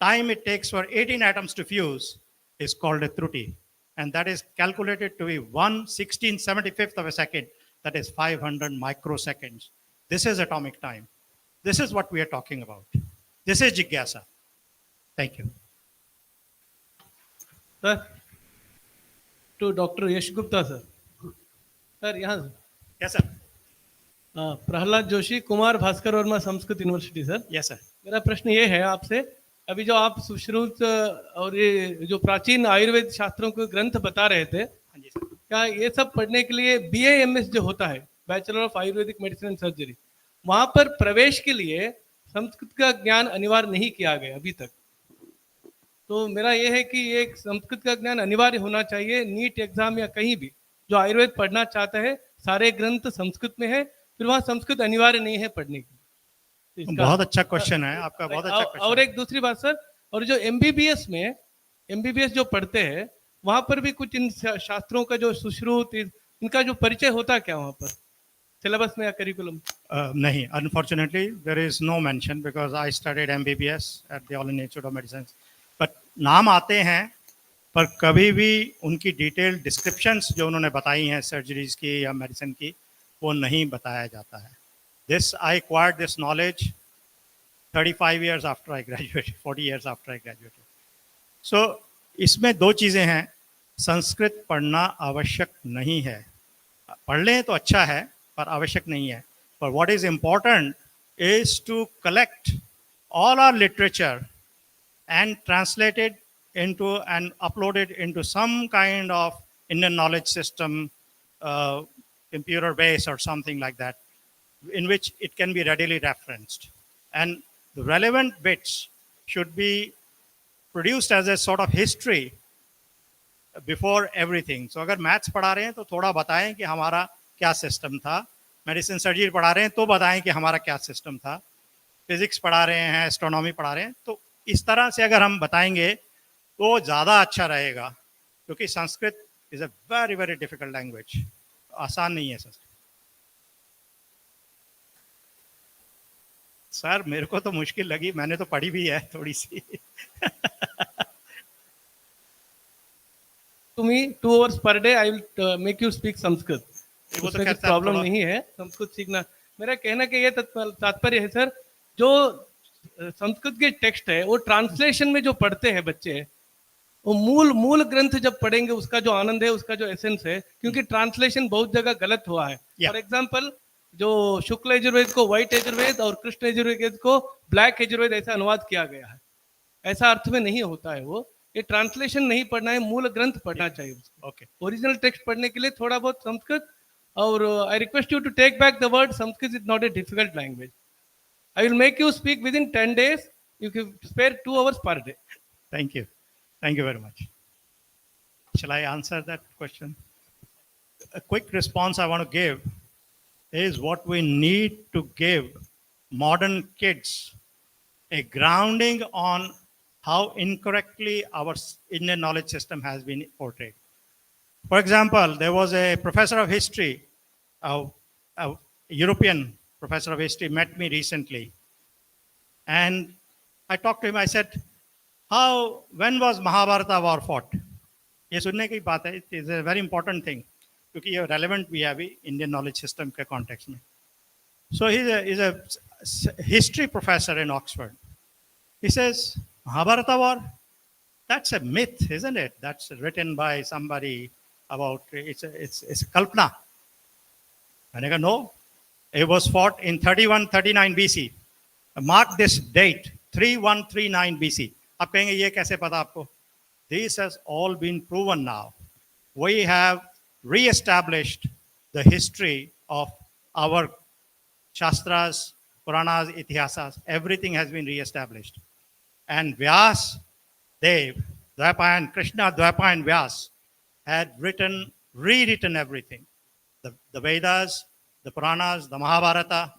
A: Time it takes for 18 atoms to fuse is called a truti, and that is calculated to be 1/1675th of a second. That is 500 microseconds. This is atomic time. This is what we are talking about. This is jigyasa. Thank you.
H: Sir, to Dr. Yash Gupta, sir. Sir, यहाँ.
A: Yes, sir.
H: Prahlad Joshi, Kumar Bhaskar Verma Sanskrit university, sir.
A: Yes, sir.
H: मेरा प्रश्न ये है आपसे, अभी जो आप सुश्रुत और ये जो प्राचीन आयुर्वेद शास्त्रों के ग्रंथ बता रहे थे, क्या ये सब पढ़ने के लिए BAMS जो होता है, bachelor of Ayurvedic medicine and surgery, वहां पर प्रवेश के लिए संस्कृत का ज्ञान अनिवार्य नहीं किया गया अभी तक? तो मेरा ये है कि एक संस्कृत का ज्ञान अनिवार्य होना चाहिए नीट एग्जाम या कहीं भी. जो आयुर्वेद पढ़ना चाहता है, सारे ग्रंथ संस्कृत में है, फिर वहाँ संस्कृत अनिवार्य नहीं है पढ़ने की.
A: बहुत अच्छा क्वेश्चन है आपका, बहुत अच्छा क्वेश्चन.
H: और एक दूसरी बात सर, और जो MBBS में MBBS जो पढ़ते हैं, वहां पर भी कुछ इन शास्त्रों का जो सुश्रुत, इनका जो परिचय होता क्या वहां पर सिलेबस में या करिकुलम?
A: नहीं, unfortunately there is no mention because I studied MBBS at the All India Institute of Medicine. But नाम आते हैं, पर कभी भी उनकी डिटेल डिस्क्रिप्शंस जो उन्होंने बताई हैं सर्जरीज की या मेडिसिन की, वो नहीं बताया जाता है. This I acquired this knowledge 35 years after I graduated, 40 years after I graduated. So इसमें दो चीज़ें हैं. संस्कृत पढ़ना आवश्यक नहीं है. पढ़ लें तो अच्छा है, पर आवश्यक नहीं है. But what is important is to collect all our literature and translate it into and upload it into some kind of Indian knowledge system, computer base or something like that, in which it can be readily referenced. And the relevant bits should be produced as a sort of history before everything. So अगर maths पढ़ा रहे हैं तो थोड़ा बताएं कि हमारा क्या सिस्टम था. मेडिसिन सर्जरी पढ़ा रहे हैं तो बताएं कि हमारा क्या सिस्टम था. फिजिक्स पढ़ा रहे हैं, एस्ट्रोनॉमी पढ़ा रहे हैं, तो इस तरह से अगर हम बताएंगे तो ज़्यादा अच्छा रहेगा, क्योंकि Sanskrit is a very very difficult language. आसान नहीं है संस्कृत. सर मेरे को तो मुश्किल लगी, मैंने तो पढ़ी भी है थोड़ी सी.
H: To me 2 hours per day I will make you speak Sanskrit. वो तो प्रॉब्लम नहीं है संस्कृत सीखना. मेरा कहना कि ये तात्पर्य है सर, जो संस्कृत के टेक्स्ट है वो ट्रांसलेशन में जो पढ़ते हैं बच्चे, वो मूल ग्रंथ जब पढ़ेंगे उसका जो आनंद है, उसका जो एसेंस है, क्योंकि ट्रांसलेशन बहुत जगह गलत हुआ है. फॉर एग्जाम्पल, जो शुक्ल यजुर्वेद को व्हाइट यजुर्वेद और कृष्ण यजुर्वेद को ब्लैक यजुर्वेद ऐसा अनुवाद किया गया है. ऐसा अर्थ में नहीं होता है वो. ये ट्रांसलेशन नहीं पढ़ना है, मूल ग्रंथ पढ़ना चाहिए.
A: ओके,
H: ओरिजिनल टेक्स्ट पढ़ने के लिए थोड़ा बहुत संस्कृत. और I request you to take back the word Sanskrit is not a difficult language. I will make you speak within 10 days. You can spare 2 hours per day.
A: Thank you. Thank you very much. Shall I answer that question? A quick response I want to give is what we need to give modern kids a grounding on how incorrectly our Indian knowledge system has been portrayed. For example, there was a professor of history, a European professor of history, met me recently, and I talked to him. I said, when was Mahabharata war fought? ये सुनने की बात है. It is a very important thing. क्योंकि ये relevant भी है अभी Indian knowledge system के context में. So he's a history professor in Oxford. He says, Mahabharata war, that's a myth, isn't it? That's written by somebody about, it's a kalpana. And I go, no, it was fought in 3139 BC. Mark this date, 3139 BC. आप कहेंगे ये कैसे पता आपको? This has all been proven now. We have re-established the history of our Shastras, Puranas, Itihasas. Everything has been re-established. And Vyas, Dev, Dvapayan, Krishna, Dvapayan, Vyas had rewritten everything. The Vedas, the Puranas, the Mahabharata,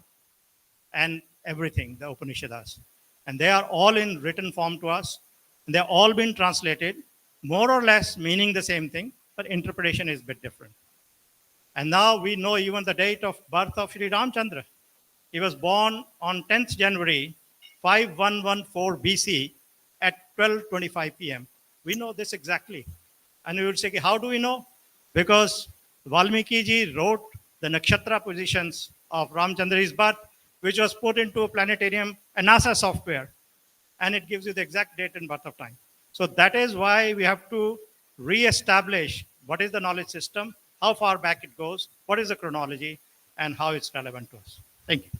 A: and everything, the Upanishads. And they are all in written form to us. And they've all been translated, more or less meaning the same thing, but interpretation is a bit different. And now we know even the date of birth of Sri Ramchandra. He was born on 10th January 5114 BC at 12:25 p.m. We know this exactly. And we would say, how do we know? Because Valmiki ji wrote the nakshatra positions of Ramchandra's birth, which was put into a planetarium, a NASA software, and it gives you the exact date and birth of time. So that is why we have to re-establish what is the knowledge system, how far back it goes, what is the chronology, and how it's relevant to us. Thank you.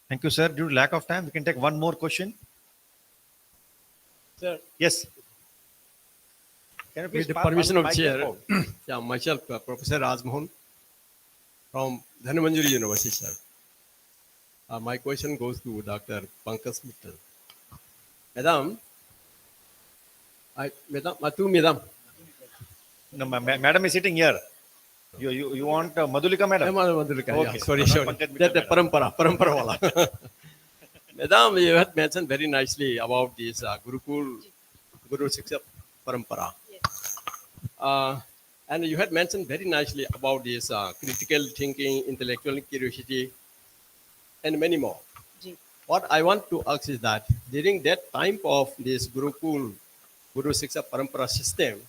U: Thank you, sir. Due to lack of time, we can take one more question.
B: Sir.
U: Yes. Can you please
B: With the permission of chair,
U: microphone?
B: yeah, myself, Professor Rajmohan from Dhanmanjari University, sir. My question goes to Dr. Pankaj Mittal. Madam, Madam.
U: No, madam is sitting here. You want Madhulika madam?
B: Madhulika,
U: Okay.
B: yeah. Sorry.
U: Pankaj Mittal
B: That's the
U: madam.
B: parampara wala. Madam, you had mentioned very nicely about this Guru Shiksha Parampara. Yes. And you had mentioned very nicely about this critical thinking, intellectual curiosity, and many more.
F: Ji.
B: What I want to ask is that during that time of this Guru Shiksha Parampara system,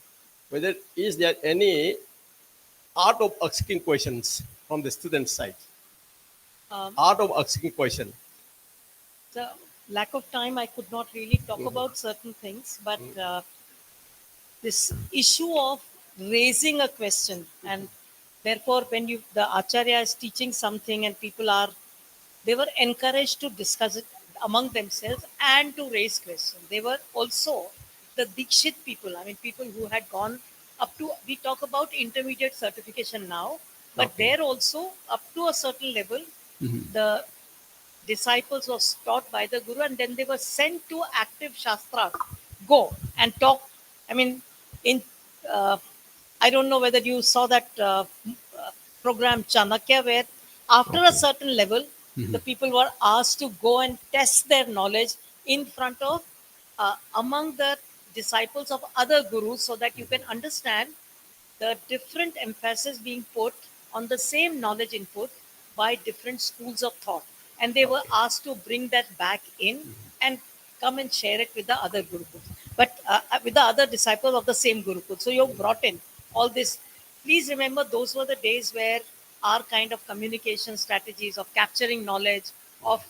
B: whether is there any art of asking questions from the student side? Art of asking question.
F: The lack of time, I could not really talk about certain things, but this issue of raising a question, and therefore when the Acharya is teaching something and they were encouraged to discuss it among themselves and to raise questions. They were also the Dikshit people, people who had gone up to, we talk about intermediate certification now, but there also up to a certain level, the disciples was taught by the Guru, and then they were sent to active Shastra. Go and talk. I don't know whether you saw that program Chanakya, where after a certain level, the people were asked to go and test their knowledge in front of, among the disciples of other gurus, so that you can understand the different emphasis being put on the same knowledge input by different schools of thought. And they were asked to bring that back in and come and share it with the other Gurukuls, but with the other disciples of the same Gurukul. So you brought in all this. Please remember, those were the days where our kind of communication strategies of capturing knowledge, of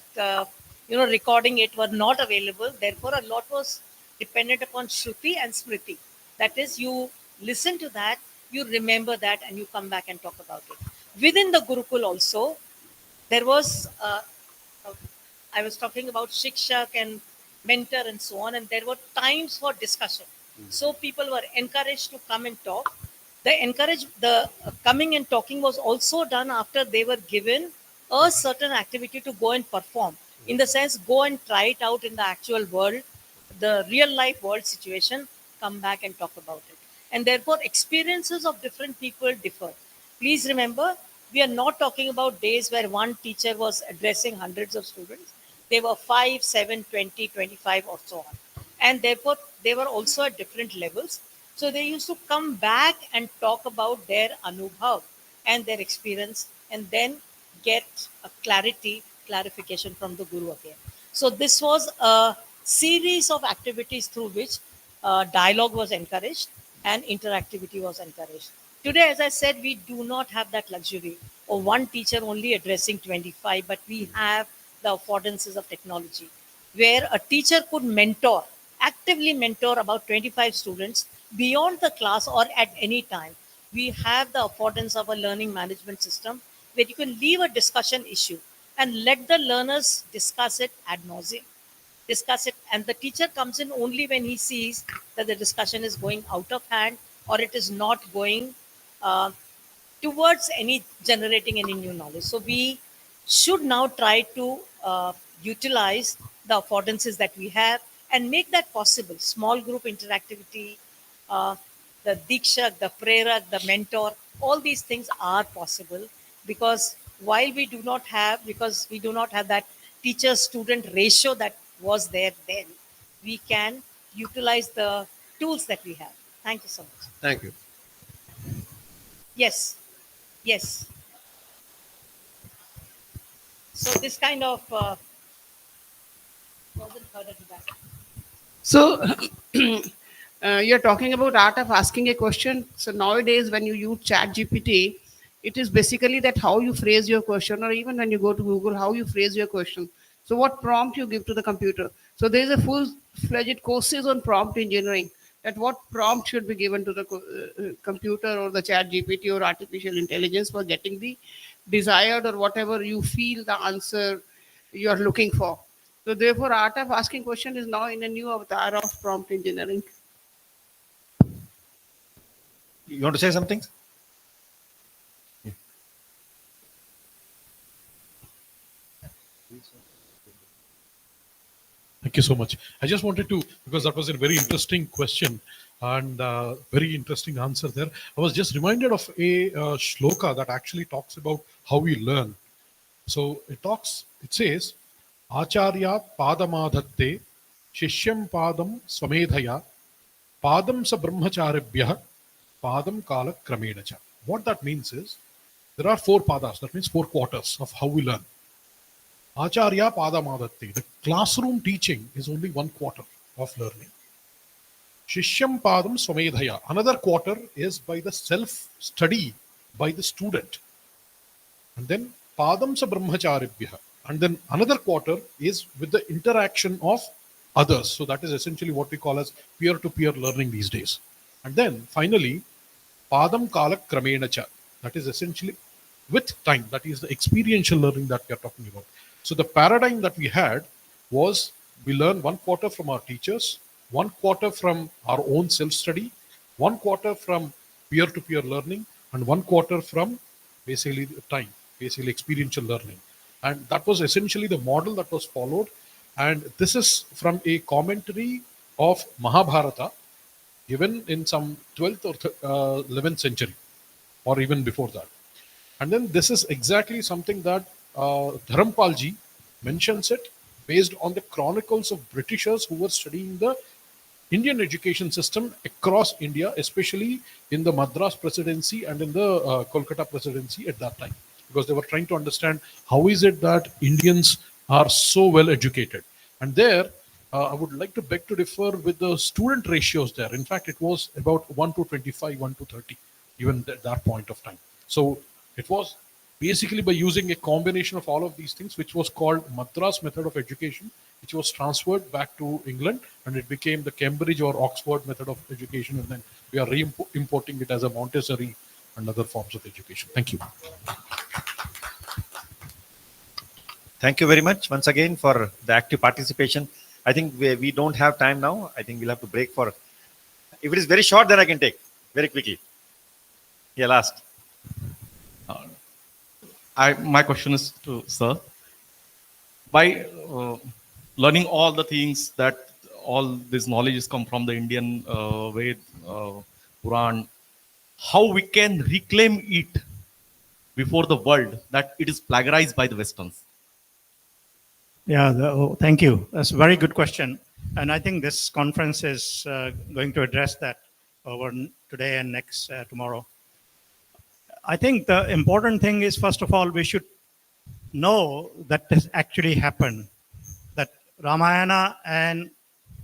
F: recording it, were not available. Therefore, a lot was dependent upon Shruti and Smriti. That is, you listen to that, you remember that, and you come back and talk about it. Within the Gurukul also, there was, I was talking about Shikshak and mentor and so on, and there were times for discussion. So people were encouraged to come and talk. The coming and talking was also done after they were given a certain activity to go and perform. In the sense, go and try it out in the actual world, the real life world situation, come back and talk about it. And therefore, experiences of different people differ. Please remember, we are not talking about days where one teacher was addressing hundreds of students. They were 5, 7, 20, 25 or so on. And therefore, they were also at different levels. So they used to come back and talk about their anubhav and their experience, and then get a clarification from the Guru again. So this was a series of activities through which dialogue was encouraged and interactivity was encouraged. Today, as I said, we do not have that luxury or one teacher only addressing 25, but we have the affordances of technology where a teacher could mentor, actively mentor about 25 students beyond the class or at any time. We have the affordance of a learning management system where you can leave a discussion issue and let the learners discuss it ad nauseum, discuss it, and the teacher comes in only when he sees that the discussion is going out of hand or it is not going uh, towards any generating any new knowledge. So we should now try to utilize the affordances that we have and make that possible. Small group interactivity, uh, the dikshak, the prerak, the mentor, all these things are possible because because we do not have that teacher student ratio that was there then, we can utilize the tools that we have. Thank you so much.
B: Thank you.
F: Yes, yes. So this kind of wasn't heard at the back.
N: So, you're talking about art of asking a question. So nowadays, when you use Chat GPT, it is basically that how you phrase your question, or even when you go to Google, how you phrase your question. So what prompt you give to the computer. So there is a full-fledged courses on prompt engineering. That what prompt should be given to the computer or the Chat GPT or artificial intelligence for getting the desired or whatever you feel the answer you are looking for. So therefore, art of asking question is now in a new avatar of prompt engineering.
U: You want to say something?
K: Thank you so much. I just wanted to, because that was a very interesting question and very interesting answer there. I was just reminded of a shloka that actually talks about how we learn. So it says, Acharya Padamadhatte Shishyam Padam Swamedhaya Padam Sa Brahmacharibhyah Padam Kala Kramenacha. What that means is, there are 4 padas, that means 4 quarters of how we learn. Acharya Padamadatti. The classroom teaching is only 1 quarter of learning. Shishyam Padam Swamedhaya. Another quarter is by the self-study by the student. And then Padam Sa Brahmacharibhyah. And then another quarter is with the interaction of others. So that is essentially what we call as peer-to-peer learning these days. And then finally, Padam Kala Kramenacha. That is essentially with time. That is the experiential learning that we are talking about. So the paradigm that we had was we learn 1 quarter from our teachers, 1 quarter from our own self-study, 1 quarter from peer-to-peer learning, and 1 quarter from basically time, basically experiential learning. And that was essentially the model that was followed. And this is from a commentary of Mahabharata given in some 12th or 11th century, or even before that. And then this is exactly something that Dharampalji mentions it based on the chronicles of Britishers who were studying the Indian education system across India, especially in the Madras presidency and in the Kolkata presidency at that time, because they were trying to understand how is it that Indians are so well educated. And there, I would like to beg to differ with the student ratios there. In fact, it was about 1 to 25, 1 to 30, even at that point of time. So it was basically by using a combination of all of these things, which was called Madras method of education, which was transferred back to England, and it became the Cambridge or Oxford method of education, and then we are importing it as a Montessori and other forms of education. Thank you.
U: Thank you very much once again for the active participation. I think we don't have time now. I think we'll have to break for, if it is very short, then I can take very quickly. Yeah, last.
S: My question is to sir. By learning all the things that all this knowledge has come from the Indian Ved, Puran, how we can reclaim it before the world that it is plagiarized by the Westerns?
A: Yeah, thank you. That's a very good question. And I think this conference is going to address that over today and next tomorrow. I think the important thing is, first of all, we should know that this actually happened, that Ramayana and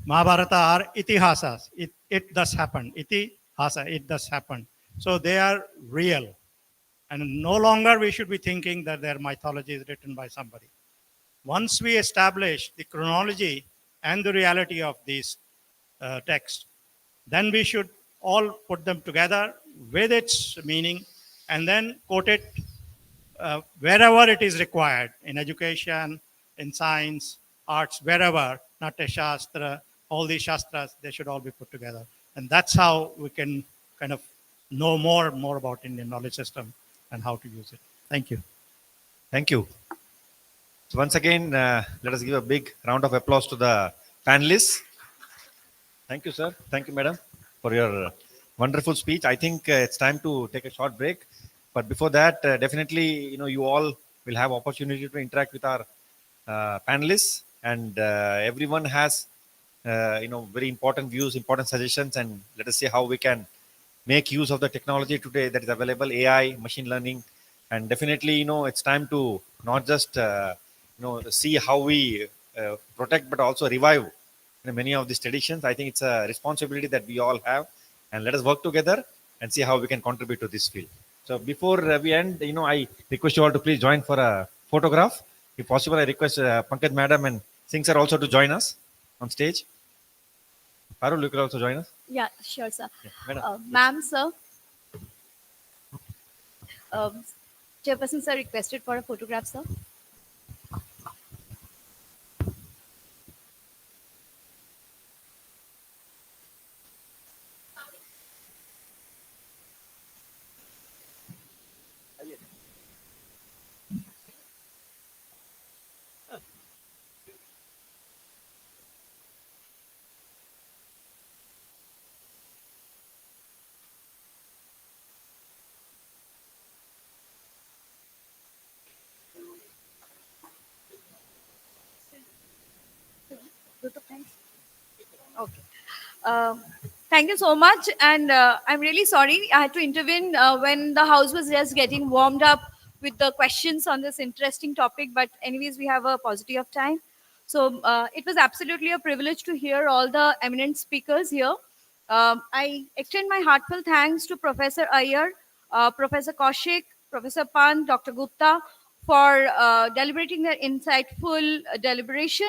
A: Mahabharata are itihasas. It does happen. Itihasa, it does happen. So they are real. And no longer we should be thinking that their mythology is written by somebody. Once we establish the chronology and the reality of these texts, then we should all put them together with its meaning and then quote it wherever it is required in education, in science, arts, wherever, Natya Shastra, all these Shastras, they should all be put together. And that's how we can kind of know more about Indian knowledge system and how to use it. Thank you.
U: Thank you. So once again, let us give a big round of applause to the panelists. Thank you, sir. Thank you, madam, for your wonderful speech. I think it's time to take a short break. But before that, definitely, you all will have opportunity to interact with our panelists, and everyone has, very important views, important suggestions, and let us see how we can make use of the technology today that is available, AI, machine learning, and definitely, it's time to not just, see how we protect, but also revive many of these traditions. I think it's a responsibility that we all have, and let us work together and see how we can contribute to this field. So before we end, I request you all to please join for a photograph. If possible, I request Pankaj madam and Singh sir also to join us on stage. Parul, you could also join us.
T: Yeah, sure, sir.
U: Yeah, madam.
T: Ma'am, sir. Chairperson, sir, requested for a photograph, sir. Okay. Thank you so much. And I'm really sorry I had to intervene when the house was just getting warmed up with the questions on this interesting topic. But anyways, we have a paucity of time. So it was absolutely a privilege to hear all the eminent speakers here. I extend my heartfelt thanks to Professor Iyer, Professor Kaushik, Professor Pant, Dr. Gupta for deliberating their insightful deliberation.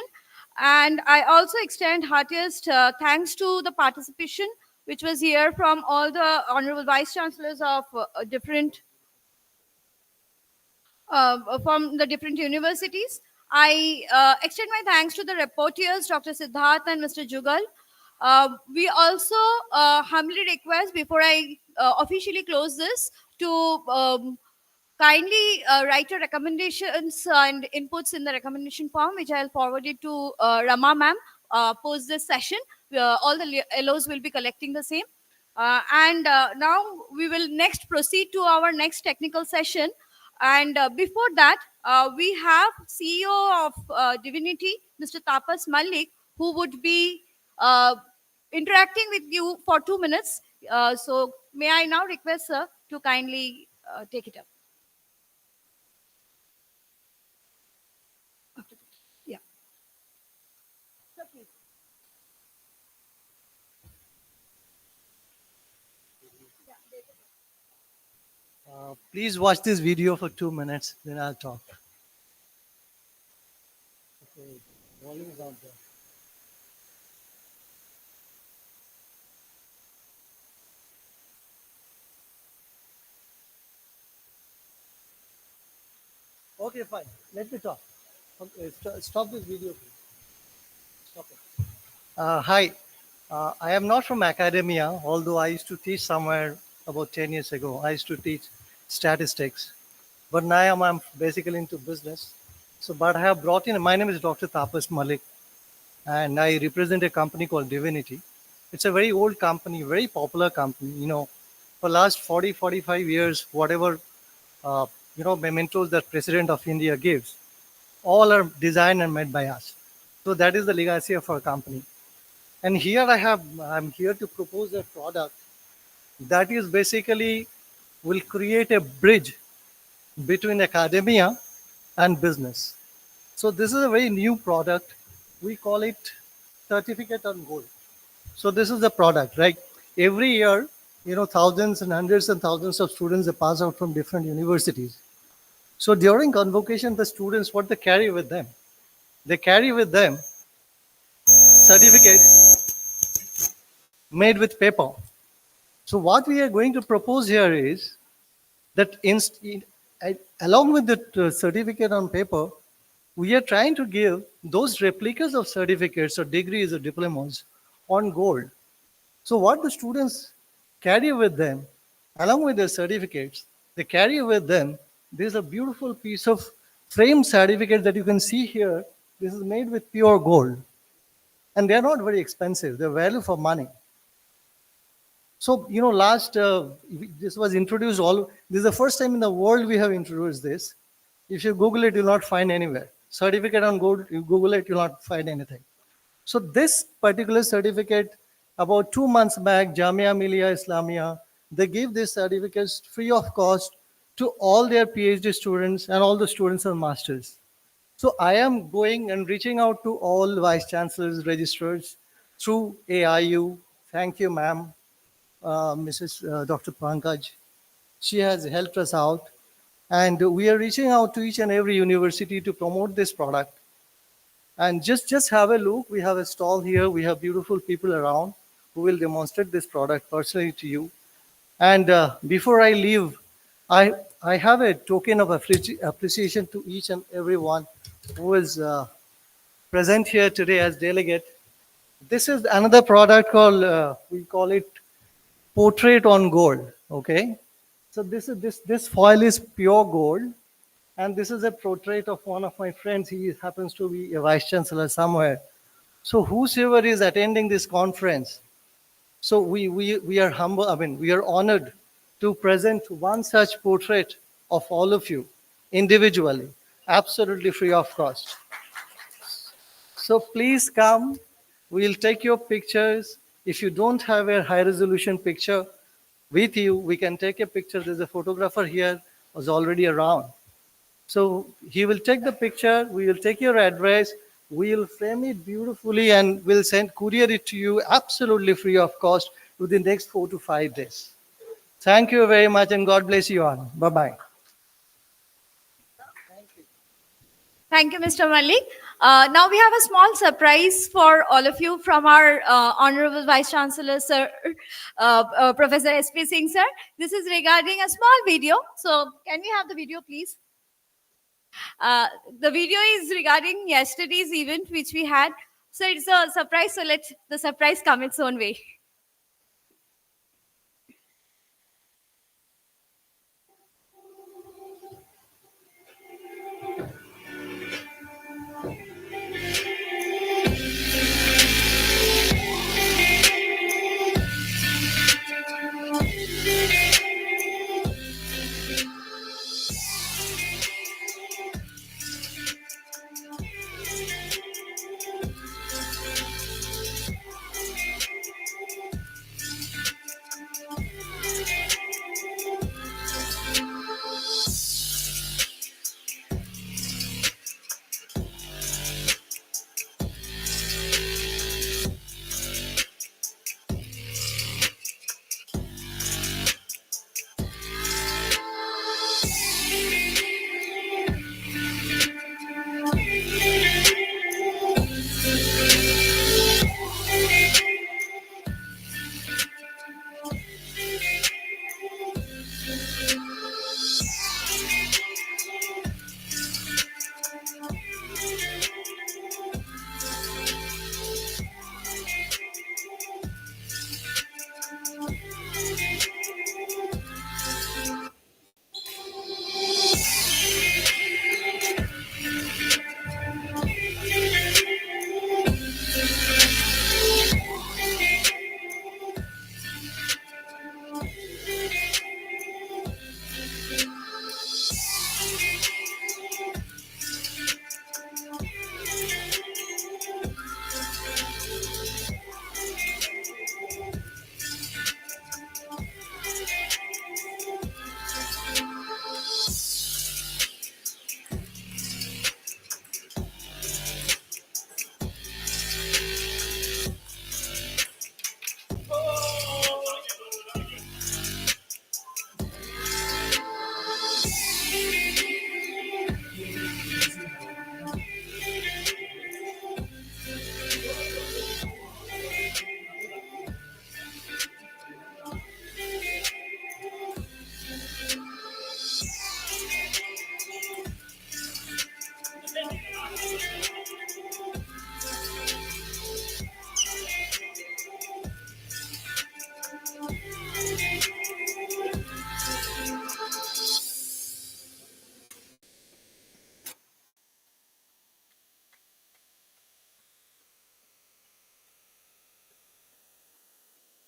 T: And I also extend heartiest thanks to the participation, which was here from all the honorable vice chancellors of different from the different universities. I extend my thanks to the reporters, Dr. Siddharth and Mr. Jugal. We also humbly request, before I officially close this, to kindly write your recommendations and inputs in the recommendation form, which I'll forward it to Rama ma'am post this session. All the LOs will be collecting the same. And now we will next proceed to our next technical session. And before that, we have CEO of Divinity, Mr. Tapas Malik, who would be interacting with you for 2 minutes. So may I now request sir to kindly take it up. Yeah. Sir, please.
I: Please watch this video for 2 minutes, then I'll talk. Okay, volume is out there. Okay, fine. Let me talk. Okay, stop this video, please. Stop it. Hi. I am not from academia, although I used to teach somewhere about 10 years ago. I used to teach statistics. But now I'm basically into business. So, but I have brought in, my name is Dr. Tapas Malik, and I represent a company called Divinity. It's a very old company, very popular company. For last 40, 45 years, whatever, mementos that President of India gives, all are designed and made by us. So that is the legacy of our company. And here I'm here to propose a product that is basically will create a bridge between academia and business. So this is a very new product. We call it certificate on gold. So this is the product, right? Every year thousands and hundreds and thousands of students that pass out from different universities. So during convocation, the students, what they carry with them? They carry with them certificates made with paper. So what we are going to propose here is that along with the certificate on paper, we are trying to give those replicas of certificates or degrees or diplomas on gold. So what the students carry with them, along with their certificates, they carry with them, there's a beautiful piece of framed certificate that you can see here. This is made with pure gold. And they're not very expensive. They're value for money. So, this was introduced this is the first time in the world we have introduced this. If you Google it, you'll not find anywhere. Certificate on gold, you Google it, you'll not find anything. So this particular certificate, about 2 months back, Jamia Millia Islamia, they gave these certificates free of cost to all their PhD students and all the students and masters. So I am going and reaching out to all vice chancellors, registrars through AIU. Thank you, ma'am, Dr. Pankaj. She has helped us out. And we are reaching out to each and every university to promote this product. And just have a look. We have a stall here. We have beautiful people around who will demonstrate this product personally to you. And before I leave, I have a token of appreciation to each and everyone who is present here today as delegate. This is another product called, we call it Portrait on Gold, okay? So this foil is pure gold. And this is a portrait of one of my friends. He happens to be a vice chancellor somewhere. So whosoever is attending this conference, so we are humble, we are honored to present one such portrait of all of you individually, absolutely free of cost. So please come, we'll take your pictures. If you don't have a high resolution picture with you, we can take a picture. There's a photographer here who's already around. So he will take the picture, we will take your address, we'll frame it beautifully and we'll courier it to you absolutely free of cost within the next 4 to 5 days. Thank you very much and God bless you all. Bye-bye.
T: Thank you, Mr. Malik. Now we have a small surprise for all of you from our Honorable Vice Chancellor, Sir, Professor S.P. Singh, sir. This is regarding a small video. So can we have the video, please? The video is regarding yesterday's event which we had. So it's a surprise. So let the surprise come its own way.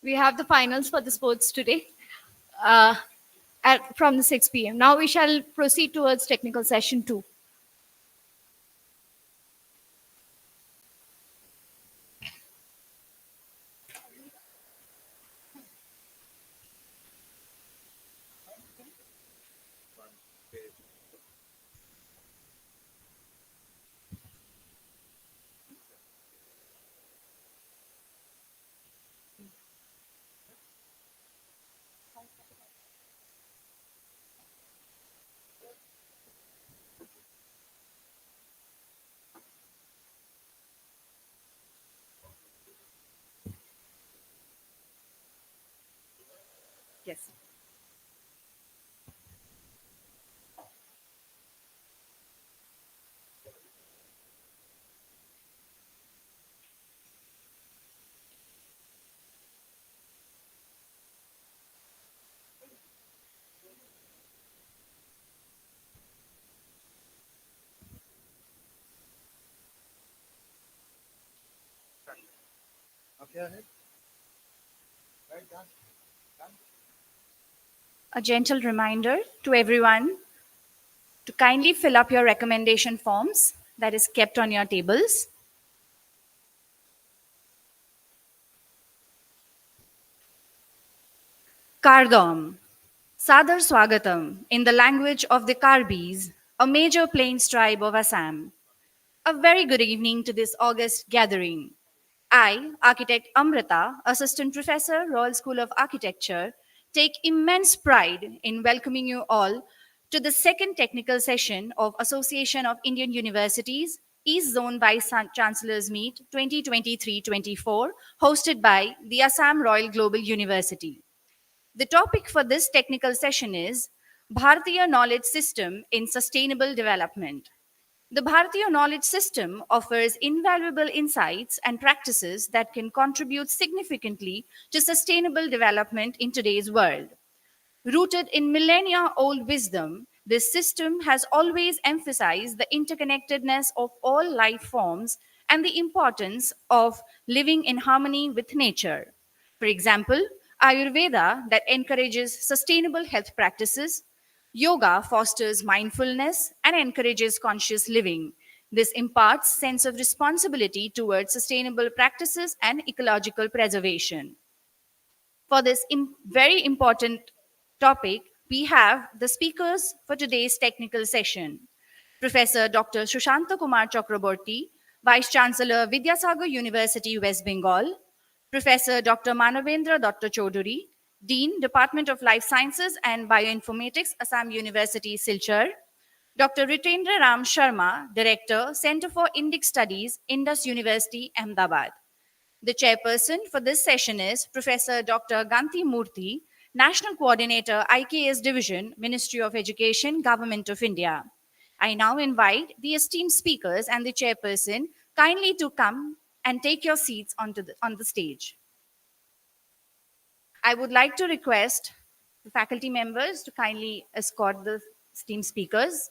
T: We have the finals for the sports today from the 6 p.m. Now we shall proceed towards technical session 2. Yes. A gentle reminder to everyone to kindly fill up your recommendation forms that is kept on your tables. Kardom, Sadar Swagatam in the language of the Karbis, a major plains tribe of Assam. A very good evening to this August gathering. I, Architect Amrita, Assistant Professor, Royal School of Architecture, take immense pride in welcoming you all to the second technical session of Association of Indian Universities East Zone Vice Chancellors Meet 2023-24, hosted by the Assam Royal Global University. The topic for this technical session is Bharatiya Knowledge System in Sustainable Development. The Bharatiya Knowledge System offers invaluable insights and practices that can contribute significantly to sustainable development in today's world. Rooted in millennia old wisdom, this system has always emphasized the interconnectedness of all life forms and the importance of living in harmony with nature. For example, Ayurveda that encourages sustainable health practices, yoga fosters mindfulness and encourages conscious living. This imparts sense of responsibility towards sustainable practices and ecological preservation. For this very important topic, we have the speakers for today's technical session. Professor Dr. Sushanta Kumar Chakraborty, Vice Chancellor, Vidyasagar University, West Bengal. Professor Dr. Manavendra Dr. Chaudhary, Dean, Department of Life Sciences and Bioinformatics, Assam University, Silchar. Dr. Ritendra Ram Sharma, Director, Center for Indic Studies, Indus University, Ahmedabad. The chairperson for this session is Professor Dr. Ganti Murthy, National Coordinator, IKS Division, Ministry of Education, Government of India. I now invite the esteemed speakers and the chairperson kindly to come and take your seats on the stage. I would like to request the faculty members to kindly escort the esteemed speakers.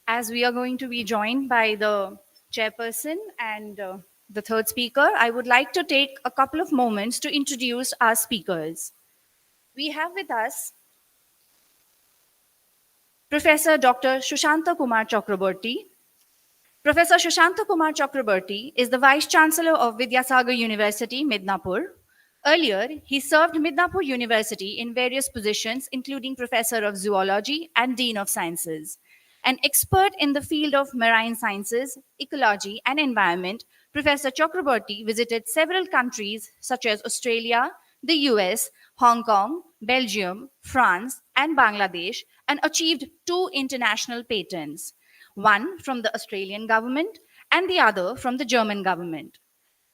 T: As we are going to be joined by the chairperson and the third speaker, I would like to take a couple of moments to introduce our speakers. We have with us Professor Dr. Sushanta Kumar Chakraborty. Professor Sushanta Kumar Chakraborty is the Vice Chancellor of Vidyasagar University, Midnapur. Earlier, he served Midnapur University in various positions, including Professor of Zoology and Dean of Sciences. An expert in the field of marine sciences, ecology, and environment, Professor Chakraborty visited several countries such as Australia, the US, Hong Kong, Belgium, France, and Bangladesh, and achieved 2 international patents, one from the Australian government and the other from the German government.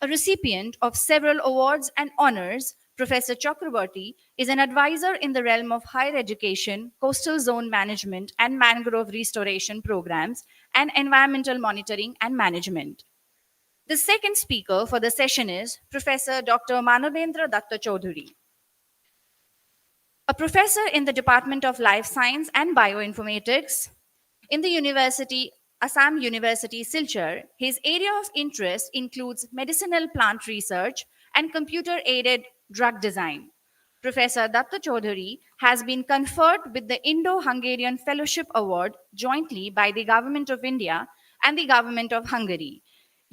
T: A recipient of several awards and honors, Professor Chakrabarti is an advisor in the realm of higher education, coastal zone management, and mangrove restoration programs, and environmental monitoring and management. The second speaker for the session is Professor Dr. Manavendra Datta Chaudhuri. A professor in the Department of Life Science and Bioinformatics in the Assam University, Silchar. His area of interest includes medicinal plant research and computer-aided drug design. Professor Datta Chaudhuri has been conferred with the Indo-Hungarian Fellowship Award jointly by the Government of India and the Government of Hungary,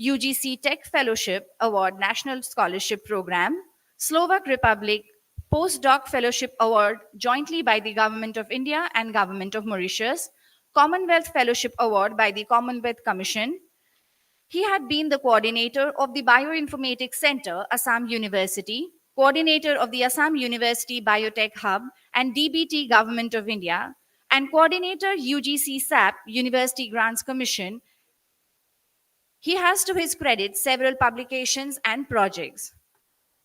T: UGC Tech Fellowship Award National Scholarship Program, Slovak Republic Postdoc Fellowship Award jointly by the Government of India and Government of Mauritius, Commonwealth Fellowship Award by the Commonwealth Commission. He had been the coordinator of the Bioinformatics Center, Assam University, coordinator of the Assam University Biotech Hub and DBT Government of India, and coordinator UGC SAP University Grants Commission. He has to his credit several publications and projects.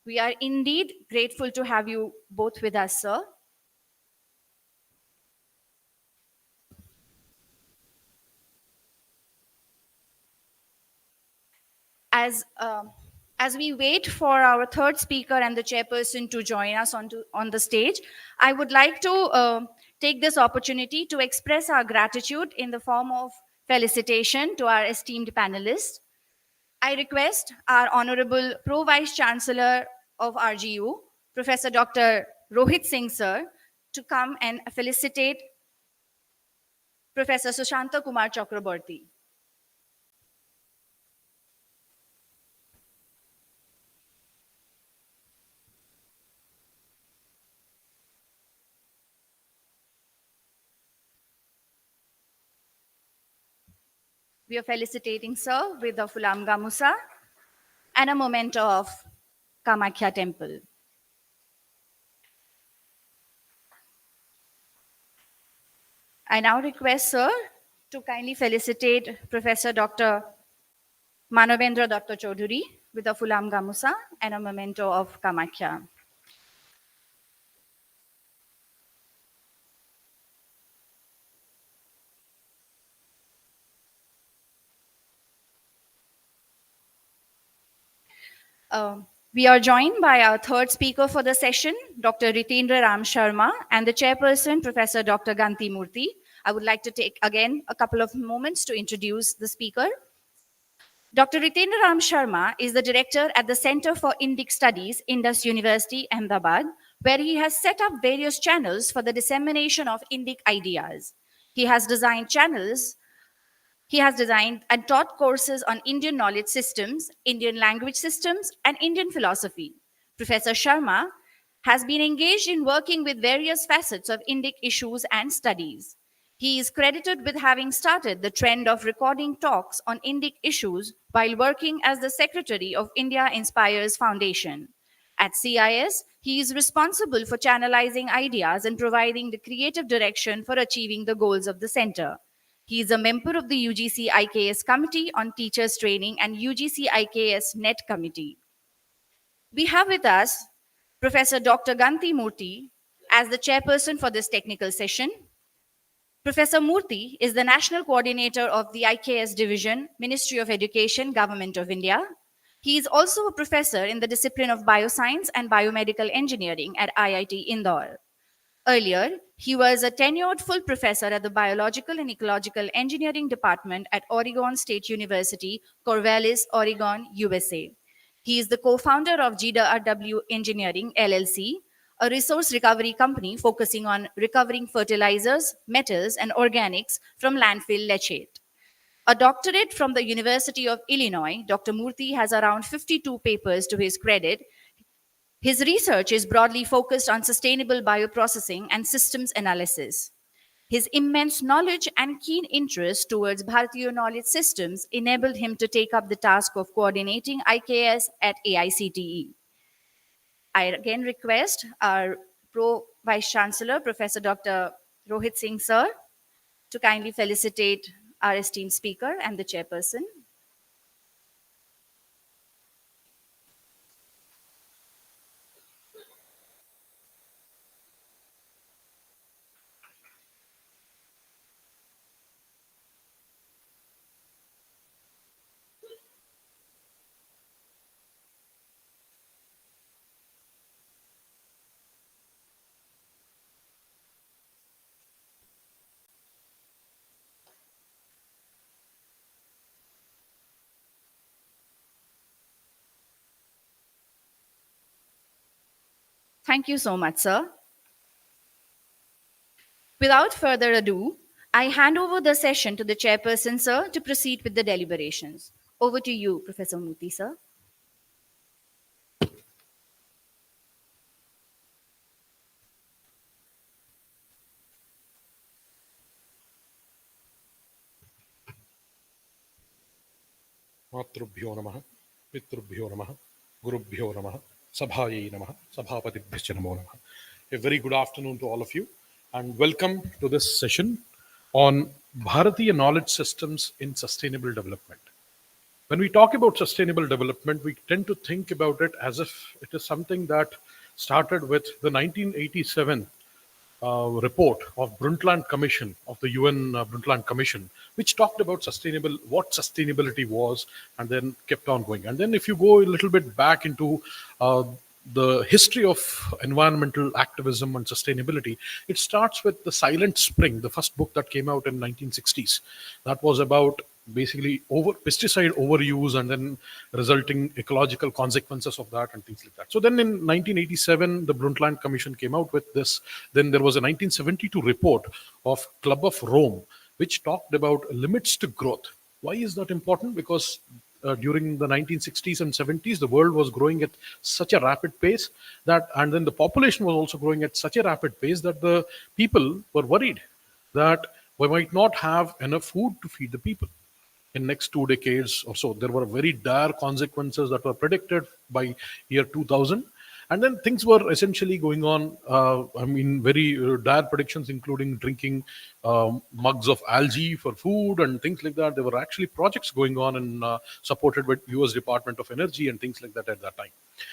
T: We are indeed grateful to have you both with us, sir. As we wait for our third speaker and the chairperson to join us on the stage, I would like to take this opportunity to express our gratitude in the form of felicitation to our esteemed panelists. I request our Honorable Pro Vice Chancellor of RGU, Professor Dr. Rohit Singh, sir, to come and felicitate Professor Sushanta Kumar Chakraborty. We are felicitating sir with the Fulam Gamusa and a memento of Kamakhya Temple. I now request sir to kindly felicitate Professor Dr. Manavendra Datta Chaudhuri with the Fulam Gamusa and a memento of Kamakhya. We are joined by our third speaker for the session, Dr. Ritendra Ram Sharma, and the chairperson, Professor Dr. Ganti Murthy. I would like to take again a couple of moments to introduce the speaker. Dr. Ritendra Ram Sharma is the director at the Center for Indic Studies, Indus University, Ahmedabad, where he has set up various channels for the dissemination of Indic ideas. He has designed and taught courses on Indian knowledge systems, Indian language systems, and Indian philosophy. Professor Sharma has been engaged in working with various facets of Indic issues and studies. He is credited with having started the trend of recording talks on Indic issues while working as the secretary of India Inspires Foundation. At CIS, he is responsible for channelizing ideas and providing the creative direction for achieving the goals of the center. He is a member of the UGC IKS Committee on Teachers Training and UGC IKS NET Committee. We have with us Professor Dr. Ganti Murthy as the chairperson for this technical session. Professor Murthy is the National Coordinator of the IKS Division, Ministry of Education, Government of India. He is also a professor in the discipline of Bioscience and Biomedical Engineering at IIT Indore. Earlier, he was a tenured full professor at the Biological and Ecological Engineering Department at Oregon State University, Corvallis, Oregon, USA. He is the co-founder of GWR Engineering, LLC, a resource recovery company focusing on recovering fertilizers, metals, and organics from landfill leachate. A doctorate from the University of Illinois, Dr. Murthy has around 52 papers to his credit. His research is broadly focused on sustainable bioprocessing and systems analysis. His immense knowledge and keen interest towards Bharatiya knowledge systems enabled him to take up the task of coordinating IKS at AICTE. I again request our Pro Vice Chancellor, Professor Dr. Rohit Singh, sir, to kindly felicitate our esteemed speaker and the chairperson. Thank you so much, sir. Without further ado, I hand over the session to the chairperson, sir, to proceed with the deliberations. Over to you, Professor Muti, sir.
K: मातृभ्यो नमः पितृभ्यो नमः गुरुभ्यो नमः sabhaye नमः sabhapatibhyo namo नमः. A very good afternoon to all of you and welcome to this session on Bharatiya knowledge systems in sustainable development. When we talk about sustainable development, we tend to think about it as if it is something that started with the 1987 report of Brundtland Commission, of the UN Brundtland Commission, which talked about what sustainability was, and then kept on going. And then if you go a little bit back into the history of environmental activism and sustainability, it starts with The Silent Spring, the first book that came out in 1960s. That was about basically pesticide overuse and then resulting ecological consequences of that and things like that. So then in 1987, the Brundtland Commission came out with this. Then there was a 1972 report of Club of Rome, which talked about limits to growth. Why is that important? Because during the 1960s and 70s, the world was growing at such a rapid pace and then the population was also growing at such a rapid pace that the people were worried that we might not have enough food to feed the people in next 2 decades or so. There were very dire consequences that were predicted by year 2000. And then things were essentially going on, very dire predictions, including drinking mugs of algae for food and things like that. There were actually projects going on and supported by US Department of Energy and things like that at that time.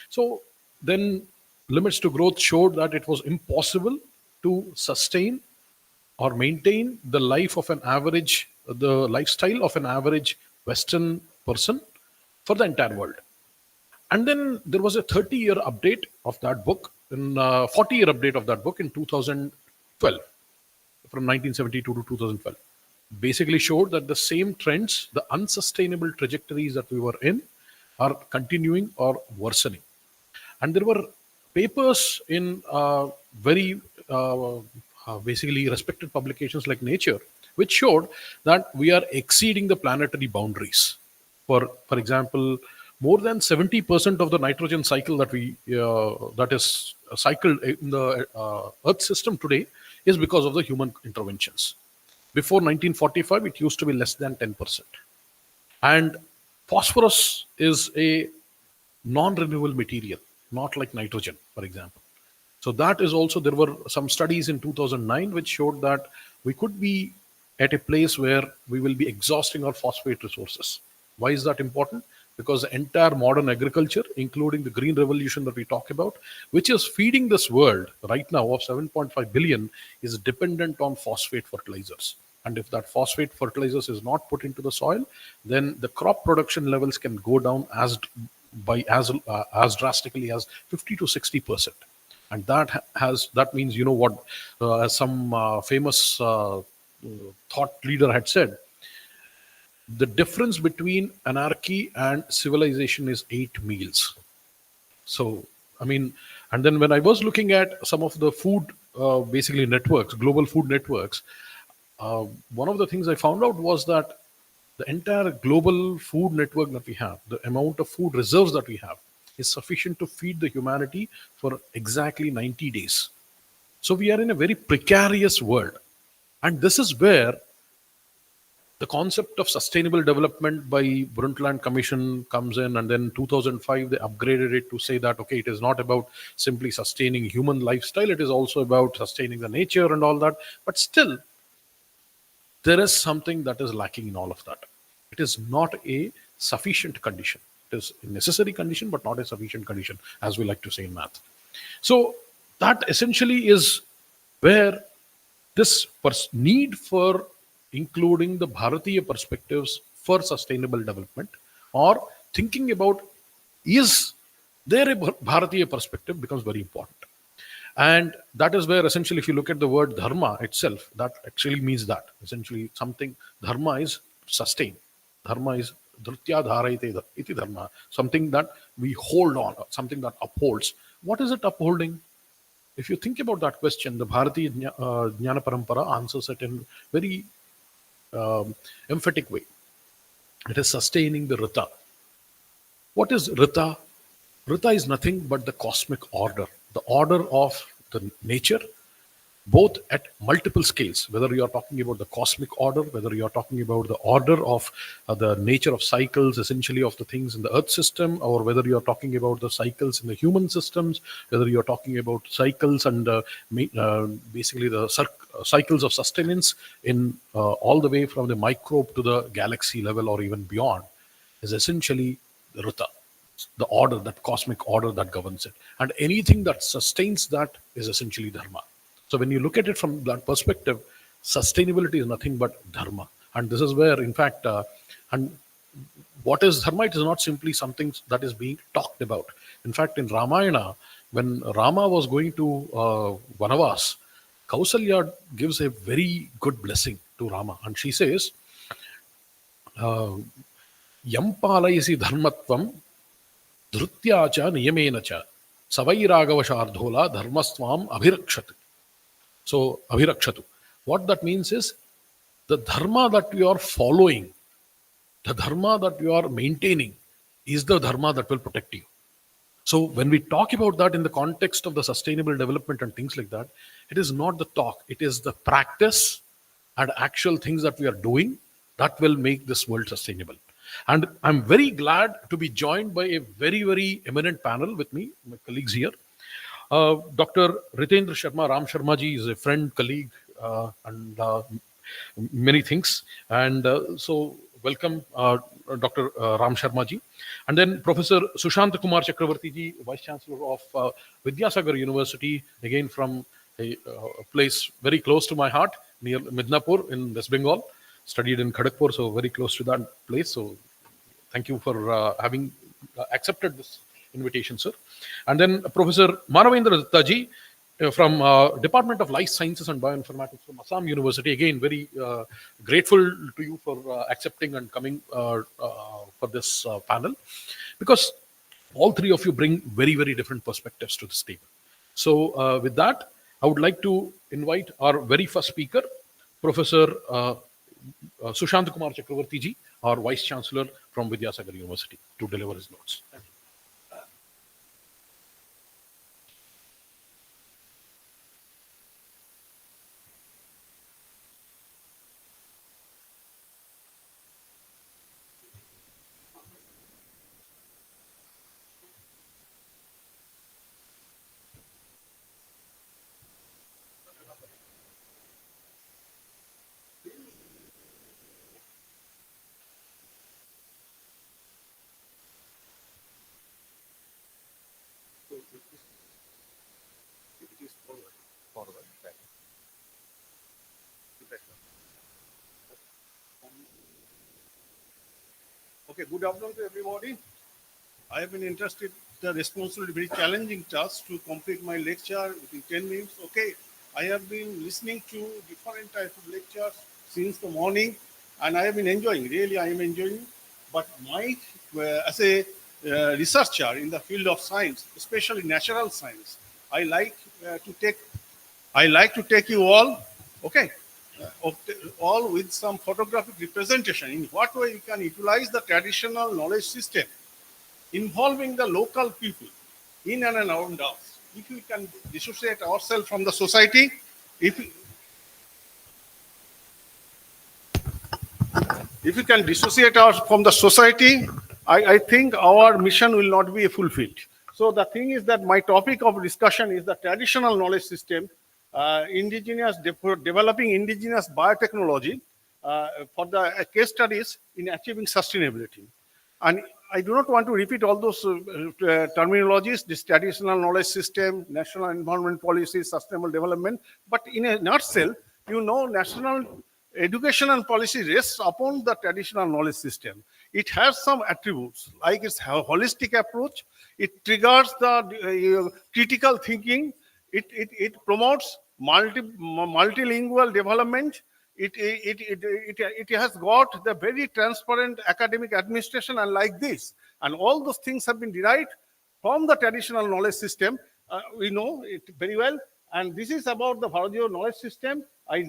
K: So then limits to growth showed that it was impossible to sustain or maintain the lifestyle of an average Western person for the entire world. And then there was a 30-year update of that book, 40-year update of that book in 2012, from 1972 to 2012. Basically showed that the same trends, the unsustainable trajectories that we were in, are continuing or worsening. And there were papers in basically respected publications like Nature, which showed that we are exceeding the planetary boundaries. For example, more than 70% of the nitrogen cycle that is cycled in the Earth system today is because of the human interventions. Before 1945, it used to be less than 10%. And phosphorus is a non-renewable material, not like nitrogen, for example. So that is also, there were some studies in 2009 which showed that we could be at a place where we will be exhausting our phosphate resources. Why is that important? Because the entire modern agriculture, including the green revolution that we talk about, which is feeding this world right now of 7.5 billion, is dependent on phosphate fertilizers. And if that phosphate fertilizers is not put into the soil, then the crop production levels can go down as drastically as 50 to 60%. And that means, as some famous thought leader had said, the difference between anarchy and civilization is 8 meals. So, and then when I was looking at some of the food, basically networks, global food networks, one of the things I found out was that the entire global food network that we have, the amount of food reserves that we have, is sufficient to feed the humanity for exactly 90 days. So we are in a very precarious world. And this is where the concept of sustainable development by Brundtland Commission comes in, and then 2005 they upgraded it to say that okay, it is not about simply sustaining human lifestyle, it is also about sustaining the nature and all that. But still, there is something that is lacking in all of that. It is not a sufficient condition. It is a necessary condition, but not a sufficient condition, as we like to say in math. So that essentially is where this need for including the Bharatiya perspectives for sustainable development, or thinking about is there a Bharatiya perspective, becomes very important. And that is where essentially, if you look at the word dharma itself, that actually means that essentially something, dharma is sustain. Dharma is dhrutya dharayate iti dharma, something that we hold on, something that upholds. What is it upholding? If you think about that question, the Bharatiya Jnana Parampara answers it in very emphatic way. It is sustaining the Rita. What is Rita? Rita is nothing but the cosmic order, the order of the nature, both at multiple scales, whether you are talking about the cosmic order, whether you are talking about the order of the nature of cycles, essentially of the things in the earth system, or whether you are talking about the cycles in the human systems, whether you are talking about cycles and basically the cycles of sustenance in all the way from the microbe to the galaxy level or even beyond, is essentially the Rita, the order, that cosmic order that governs it. And anything that sustains that is essentially dharma. So when you look at it from that perspective, sustainability is nothing but dharma. And this is where, in fact, and what is dharma? It is not simply something that is being talked about. In fact, in Ramayana, when Rama was going to Vanavas, Kausalya gives a very good blessing to Rama. And she says, Yam palayasi dharmatvam dhrutya cha niyamena cha savairagava shardhola dharmastvam abhirakshat. So, abhirakshatu. What that means is the dharma that you are following, the dharma that you are maintaining is the dharma that will protect you. So, when we talk about that in the context of the sustainable development and things like that, it is not the talk, it is the practice and actual things that we are doing that will make this world sustainable. And I'm very glad to be joined by a very, very eminent panel with me, my colleagues here. Dr. Ritendra Sharma, Ram Sharma ji is a friend, colleague, and many things. And so welcome, Dr. Ram Sharma ji. And then Professor Sushant Kumar Chakravarti ji, Vice Chancellor of Vidyasagar University, again from a place very close to my heart, near Midnapur in West Bengal. Studied in Kharagpur, so very close to that place. So thank you for having accepted this invitation, sir. And then Professor Manavendra Datta ji from Department of Life Sciences and Bioinformatics from Assam University. Again, very grateful to you for accepting and coming for this panel, because all three of you bring very, very different perspectives to this table. So with that, I would like to invite our very first speaker, Professor Sushant Kumar Chakravarti ji, our Vice Chancellor from Vidyasagar University, to deliver his notes. Thank you.
J: Okay, good afternoon to everybody. I have been interested in the responsibility, very challenging task to complete my lecture within 10 minutes. Okay, I have been listening to different types of lectures since the morning, and I have been enjoying, really I am enjoying. But as a researcher in the field of science, especially natural science, I like to take you all, okay, all with some photographic representation in what way you can utilize the traditional knowledge system involving the local people in and around us. If we can dissociate ourselves from the society, if we, if we can dissociate us from the society, I think our mission will not be fulfilled. So the thing is that my topic of discussion is the traditional knowledge system, developing indigenous biotechnology for the case studies in achieving sustainability. And I do not want to repeat all those terminologies, this traditional knowledge system, national environment policy, sustainable development. But in a nutshell, you know, national educational policy rests upon the traditional knowledge system. It has some attributes, like its holistic approach. It triggers the critical thinking. It promotes multilingual development. It has got the very transparent academic administration and like this. And all those things have been derived from the traditional knowledge system. We know it very well. And this is about the Bharatiya knowledge system. I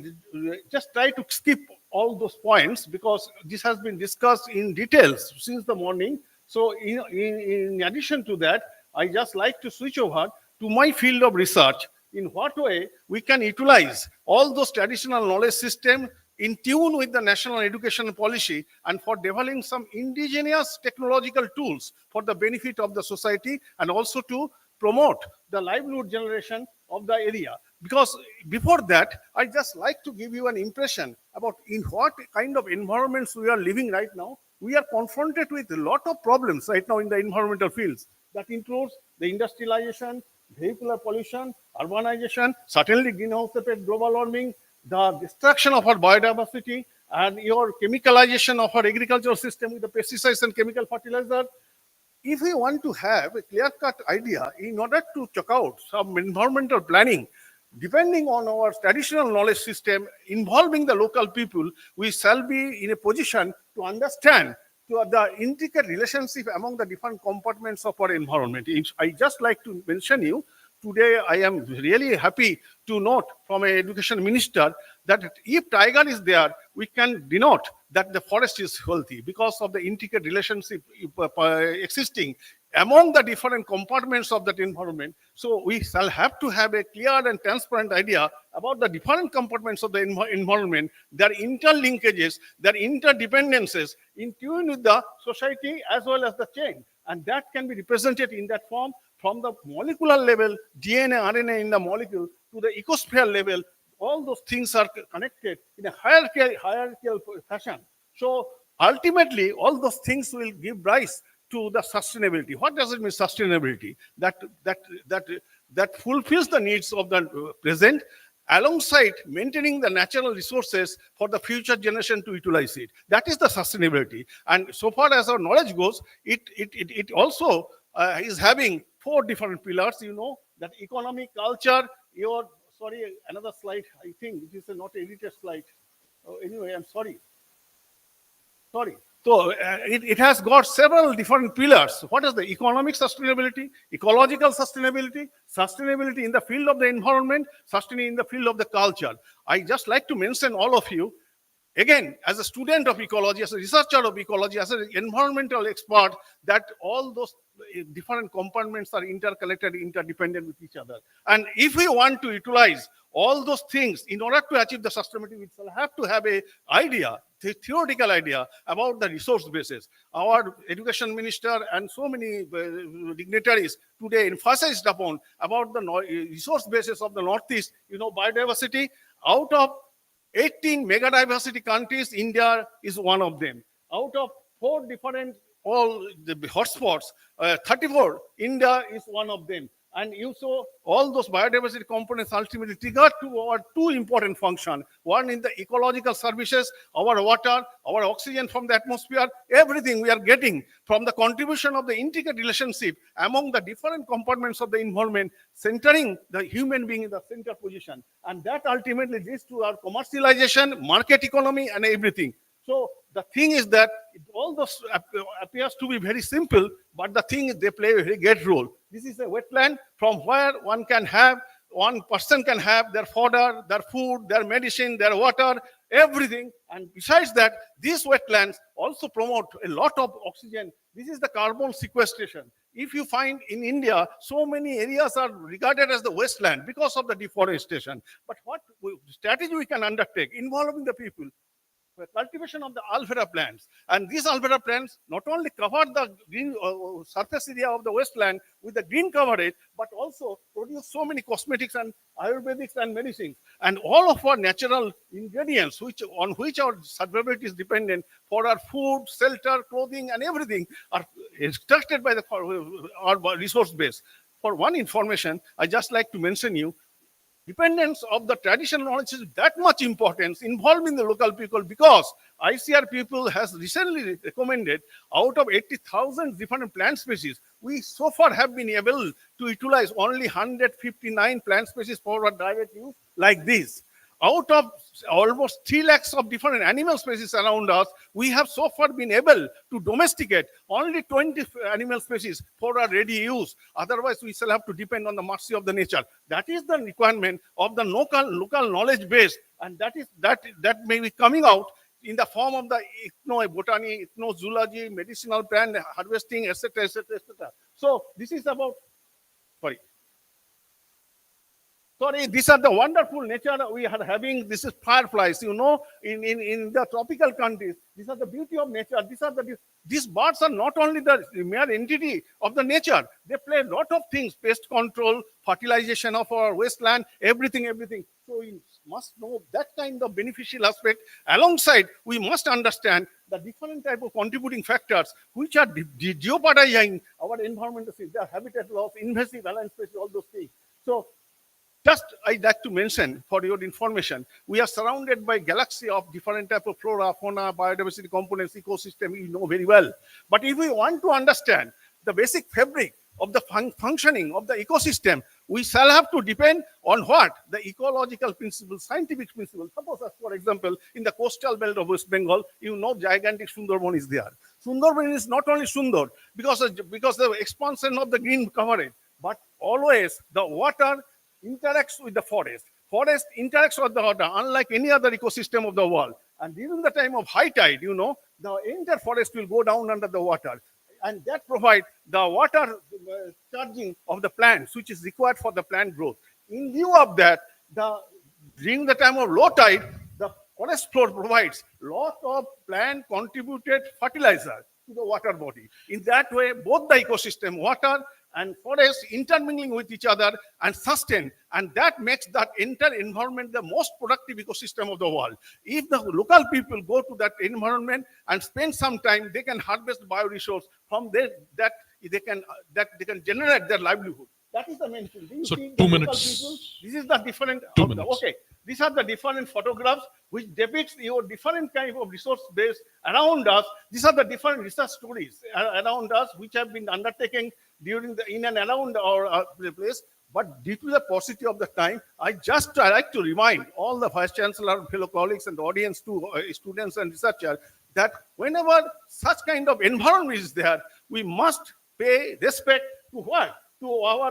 J: just try to skip all those points because this has been discussed in details since the morning. So in addition to that, I just like to switch over to my field of research. In what way we can utilize all those traditional knowledge system in tune with the national education policy and for developing some indigenous technological tools for the benefit of the society and also to promote the livelihood generation of the area. Because before that, I just like to give you an impression about in what kind of environments we are living right now. We are confronted with a lot of problems right now in the environmental fields. That includes the industrialization, vehicular pollution, urbanization, certainly greenhouse effect, global warming, the destruction of our biodiversity, and your chemicalization of our agricultural system with the pesticides and chemical fertilizer. If we want to have a clear-cut idea in order to check out some environmental planning, depending on our traditional knowledge system involving the local people, we shall be in a position to understand the intricate relationship among the different compartments of our environment. I just like to mention you, today I am really happy to note from an education minister that if tiger is there, we can denote that the forest is healthy because of the intricate relationship existing among the different compartments of that environment. So we shall have to have a clear and transparent idea about the different compartments of the environment, their interlinkages, their interdependencies in tune with the society as well as the chain. And that can be represented in that form from the molecular level, DNA, RNA in the molecule, to the ecosphere level. All those things are connected in a hierarchical fashion. So ultimately, all those things will give rise to the sustainability. What does it mean, sustainability? That fulfills the needs of the present alongside maintaining the natural resources for the future generation to utilize it. That is the sustainability. And so far as our knowledge goes, it also is having 4 different pillars, you know, that economic, culture, sorry, another slide, I think it is not an edited slide. Anyway, I'm sorry. So it has got several different pillars. What is the economic sustainability, ecological sustainability, sustainability in the field of the environment, sustainability in the field of the culture. I just like to mention all of you, again, as a student of ecology, as a researcher of ecology, as an environmental expert, that all those different components are interconnected, interdependent with each other. And if we want to utilize all those things in order to achieve the sustainability, we shall have to have an idea, the theoretical idea about the resource bases. Our education minister and so many dignitaries today emphasized upon about the resource bases of the Northeast, you know, biodiversity. Out of 18 megadiversity countries, India is one of them. Out of 4 different all the hotspots, 34, India is one of them. And you saw all those biodiversity components ultimately trigger to our 2 important functions. One in the ecological services, our water, our oxygen from the atmosphere, everything we are getting from the contribution of the intricate relationship among the different compartments of the environment, centering the human being in the center position. And that ultimately leads to our commercialization, market economy, and everything. So the thing is that all those appears to be very simple, but the thing is they play a very great role. This is a wetland from where one person can have their fodder, their food, their medicine, their water, everything. And besides that, these wetlands also promote a lot of oxygen. This is the carbon sequestration. If you find in India, so many areas are regarded as the wasteland because of the deforestation. But what strategy we can undertake involving the people? cultivation of the alfalfa plants. And these alfalfa plants not only cover the green surface area of the wasteland with the green coverage, but also produce so many cosmetics and Ayurvedics and medicines. And all of our natural ingredients on which our survivability is dependent for our food, shelter, clothing, and everything are extracted by our resource base. For one information, I just like to mention you, dependence of the traditional knowledge is that much importance involving the local people, because ICR people has recently recommended out of 80,000 different plant species, we so far have been able to utilize only 159 plant species for our direct use like this. Out of almost 3 lakhs of different animal species around us, we have so far been able to domesticate only 20 animal species for our ready use. Otherwise, we shall have to depend on the mercy of the nature. That is the requirement of the local knowledge base, and that may be coming out in the form of the ethnobotany, ethnozoology, medicinal plant harvesting, etc., etc., etc. So this is about, these are the wonderful nature we are having. This is fireflies, in the tropical countries. These are the beauty of nature. These birds are not only the mere entity of the nature. They play a lot of things: pest control, fertilization of our wasteland, everything. So we must know that kind of beneficial aspect. Alongside, we must understand the different type of contributing factors which are jeopardizing our environmental system, their habitat loss, invasive alien species, all those things. So just I'd like to mention for your information, we are surrounded by galaxy of different type of flora, fauna, biodiversity components, ecosystem, you know very well. But if we want to understand the basic fabric of the functioning of the ecosystem, we shall have to depend on what? The ecological principles, scientific principles. Suppose, for example, in the coastal belt of West Bengal, gigantic Sundarban is there. Sundarban is not only Sundar because the expansion of the green coverage, but always the water interacts with the forest. Forest interacts with the water, unlike any other ecosystem of the world. And during the time of high tide, the entire forest will go down under the water. And that provides the water charging of the plants, which is required for the plant growth. In lieu of that, during the time of low tide, the forest floor provides lot of plant contributed fertilizer to the water body. In that way, both the ecosystem, water and forest intermingling with each other and sustain, and that makes that entire environment the most productive ecosystem of the world. If the local people go to that environment and spend some time, they can harvest bioresource from there that they can generate their livelihood. That is the main thing.
K: So 2 minutes.
J: People, this is the different.
K: 2 minutes.
J: Okay, these are the different photographs which depicts your different kind of resource base around us. These are the different research stories around us which have been undertaken in and around our place. But due to the paucity of the time, I like to remind all the vice chancellor, fellow colleagues, and the audience, too, students and researchers, that whenever such kind of environment is there, we must pay respect to what? To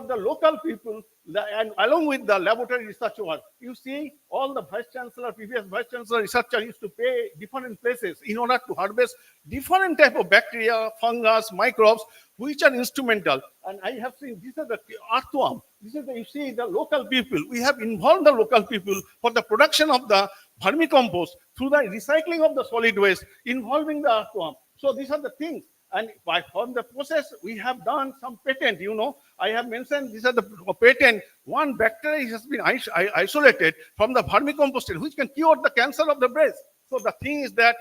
J: the local people, and along with the laboratory research work. You see, all the previous vice chancellor researchers used to pay different places in order to harvest different type of bacteria, fungus, microbes, which are instrumental. And I have seen, these are the earthworm. You see, the local people. We have involved the local people for the production of the vermicompost through the recycling of the solid waste, involving the earthworm. So these are the things. And from the process, we have done some patent, I have mentioned these are the patent. One bacteria has been isolated from the vermicompost, which can cure the cancer of the breast. So the thing is that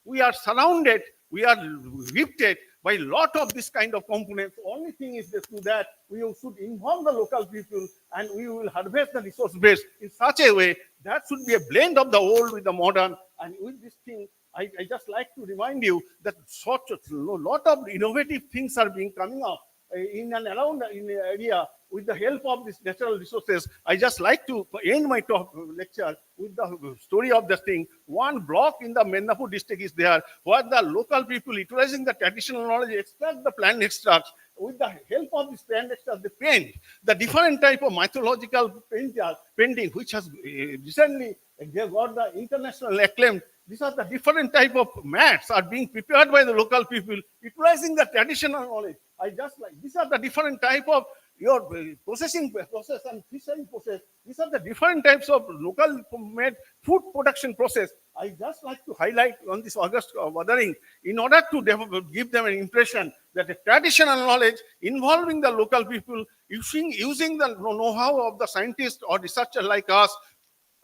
J: we are surrounded, we are gifted by a lot of this kind of components. Only thing is that we should involve the local people and we will harvest the resource base in such a way that should be a blend of the old with the modern. And with this thing, I just like to remind you that a lot of innovative things are coming up in and around in the area with the help of these natural resources. I just like to end my lecture with the story of this thing. One block in the Mednapur district is there where the local people utilizing the traditional knowledge extract the plant extracts. With the help of this plant extracts, they paint the different type of mythological painting, which has recently got the international acclaim. These are the different type of mats are being prepared by the local people, utilizing the traditional knowledge. These are the different type of your processing process and fishery process. These are the different types of local made food production process. I just like to highlight on this August gathering in order to give them an impression that a traditional knowledge involving the local people, using the know-how of the scientists or researchers like us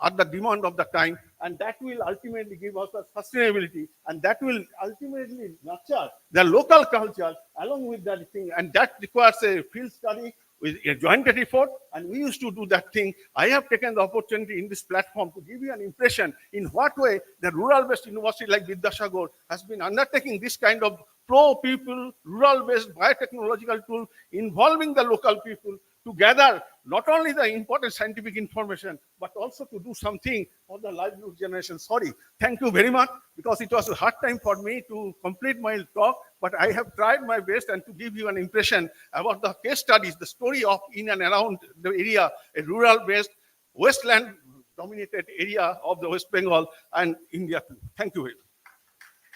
J: at the demand of the time, and that will ultimately give us the sustainability, and that will ultimately nurture the local culture along with that thing, and that requires a field study with a joint effort, and we used to do that thing. I have taken the opportunity in this platform to give you an impression in what way the rural-based university like Vidyasagar has been undertaking this kind of pro-people, rural-based biotechnological tool involving the local people to gather not only the important scientific information, but also to do something for the livelihood generation. Sorry, thank you very much, because it was a hard time for me to complete my talk, but I have tried my best and to give you an impression about the case studies, the story of in and around the area, a rural-based, wasteland-dominated area of the West Bengal and India too. Thank you very much.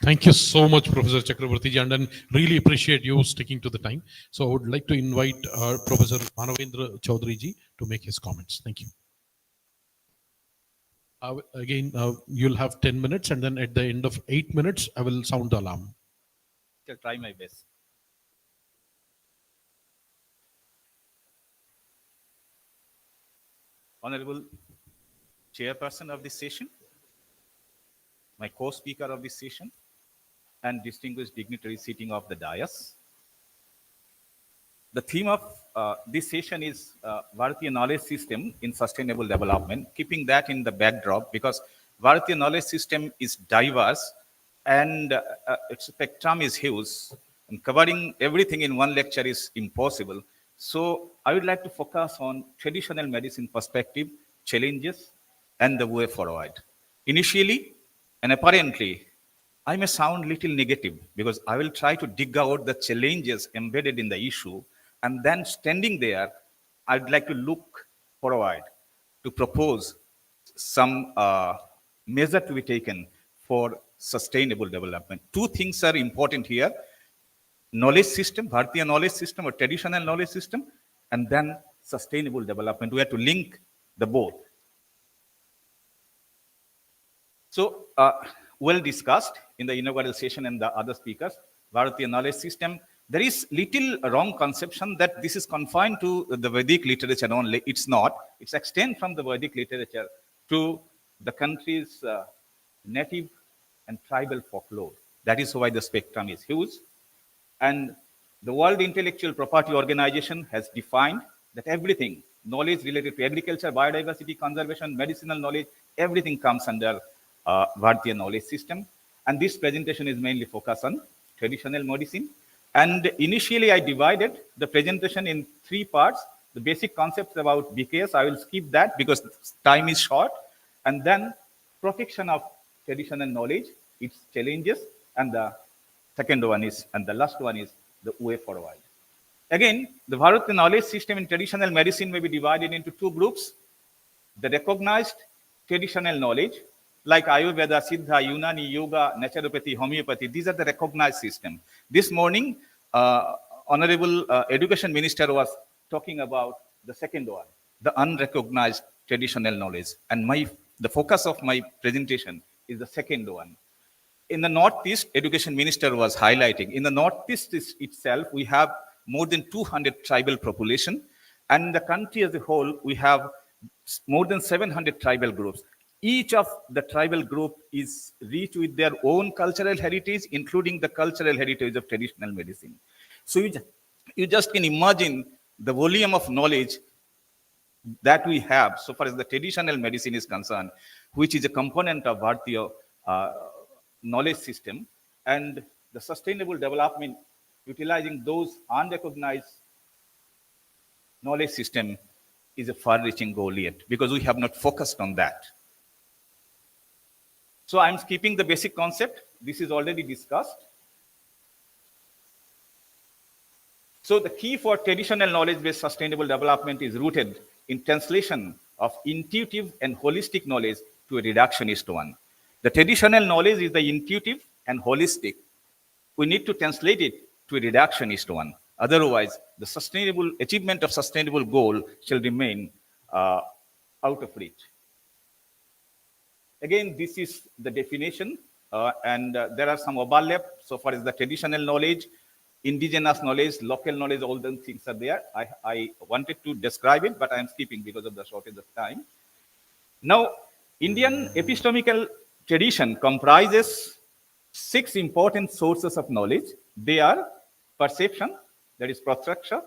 K: Thank you so much, Professor Chakravarti, and then really appreciate you sticking to the time. So I would like to invite Professor Manavendra Chaudhary ji to make his comments. Thank you. Again, you'll have 10 minutes, and then at the end of 8 minutes, I will sound the alarm.
P: I'll try my best. Honorable Chairperson of this session, my co-speaker of this session, and distinguished dignitaries sitting off the dais. The theme of this session is Bharatiya Knowledge System in Sustainable Development, keeping that in the backdrop because Bharatiya Knowledge System is diverse and its spectrum is huge, and covering everything in one lecture is impossible. So I would like to focus on traditional medicine perspective, challenges, and the way forward. Initially, and apparently, I may sound little negative because I will try to dig out the challenges embedded in the issue, and then standing there, I'd like to look forward to propose some measure to be taken for sustainable development. Two things are important here: knowledge system, Bharatiya knowledge system or traditional knowledge system, and then sustainable development. We have to link the both. So, well discussed in the inaugural session and the other speakers, Bharatiya knowledge system. There is little wrong conception that this is confined to the Vedic literature only. It's not. It's extend from the Vedic literature to the country's native and tribal folklore. That is why the spectrum is huge. And the World Intellectual Property Organization has defined that everything, knowledge related to agriculture, biodiversity, conservation, medicinal knowledge, everything comes under Bharatiya knowledge system. And this presentation is mainly focused on traditional medicine. And initially I divided the presentation in 3 parts. The basic concepts about BKS, I will skip that because time is short. And then protection of traditional knowledge, its challenges, and the second one is, and the last one is the way forward. Again, the Bharatiya knowledge system in traditional medicine may be divided into 2 groups. The recognized traditional knowledge, like Ayurveda, Siddha, Unani, Yoga, Naturopathy, Homeopathy, these are the recognized system. This morning, Honorable Education Minister was talking about the second one, the unrecognized traditional knowledge. And the focus of my presentation is the second one. In the Northeast, Education Minister was highlighting, in the Northeast itself, we have more than 200 tribal population. And in the country as a whole, we have more than 700 tribal groups. Each of the tribal group is rich with their own cultural heritage, including the cultural heritage of traditional medicine. So you just can imagine the volume of knowledge that we have so far as the traditional medicine is concerned, which is a component of Bharatiya knowledge system, and the sustainable development utilizing those unrecognized knowledge system is a far-reaching goal yet, because we have not focused on that. So I'm skipping the basic concept. This is already discussed. So the key for traditional knowledge-based sustainable development is rooted in translation of intuitive and holistic knowledge to a reductionist one. The traditional knowledge is the intuitive and holistic. We need to translate it to a reductionist one. Otherwise, the sustainable achievement of sustainable goal shall remain out of reach. Again, this is the definition, and there are some overlap so far as the traditional knowledge, indigenous knowledge, local knowledge, all those things are there. I wanted to describe it, but I am skipping because of the shortage of time. Now, Indian epistemical tradition comprises 6 important sources of knowledge. They are perception, that is pratyaksha,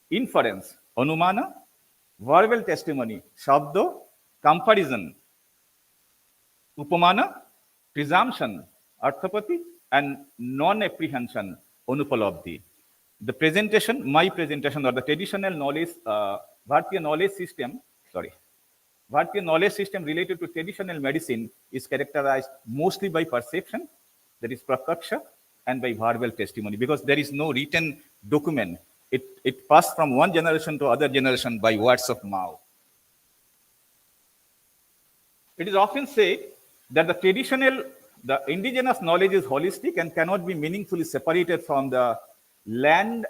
P: inference, anumana, verbal testimony, shabdo, comparison, upamana, presumption, arthapati, and non-apprehension, anupalabdhi. The presentation, my presentation, or the traditional knowledge, Bharatiya knowledge system, Bharatiya knowledge system related to traditional medicine is characterized mostly by perception, that is pratyaksha, and by verbal testimony, because there is no written document. It passed from one generation to other generation by words of mouth. It is often said that the indigenous knowledge is holistic and cannot be meaningfully separated from the land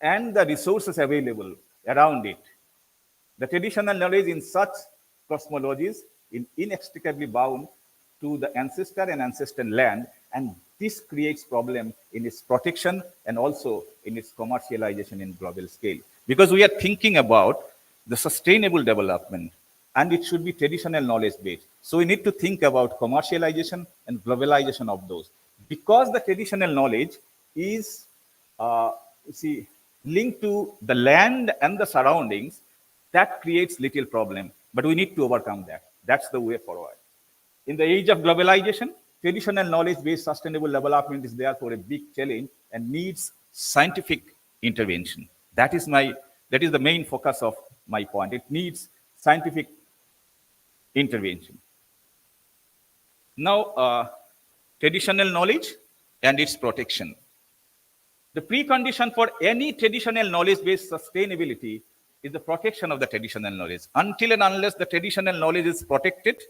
P: and the resources available around it. The traditional knowledge in such cosmologies is inextricably bound to the ancestor and ancestral land, and this creates problem in its protection and also in its commercialization in global scale. Because we are thinking about the sustainable development, and it should be traditional knowledge based. So we need to think about commercialization and globalization of those. Because the traditional knowledge is linked to the land and the surroundings, that creates little problem, but we need to overcome that. That's the way forward. In the age of globalization, traditional knowledge-based sustainable development is therefore a big challenge and needs scientific intervention. That is the main focus of my point. It needs scientific intervention. Now, traditional knowledge and its protection. The precondition for any traditional knowledge-based sustainability is the protection of the traditional knowledge. Until and unless the traditional knowledge is protected,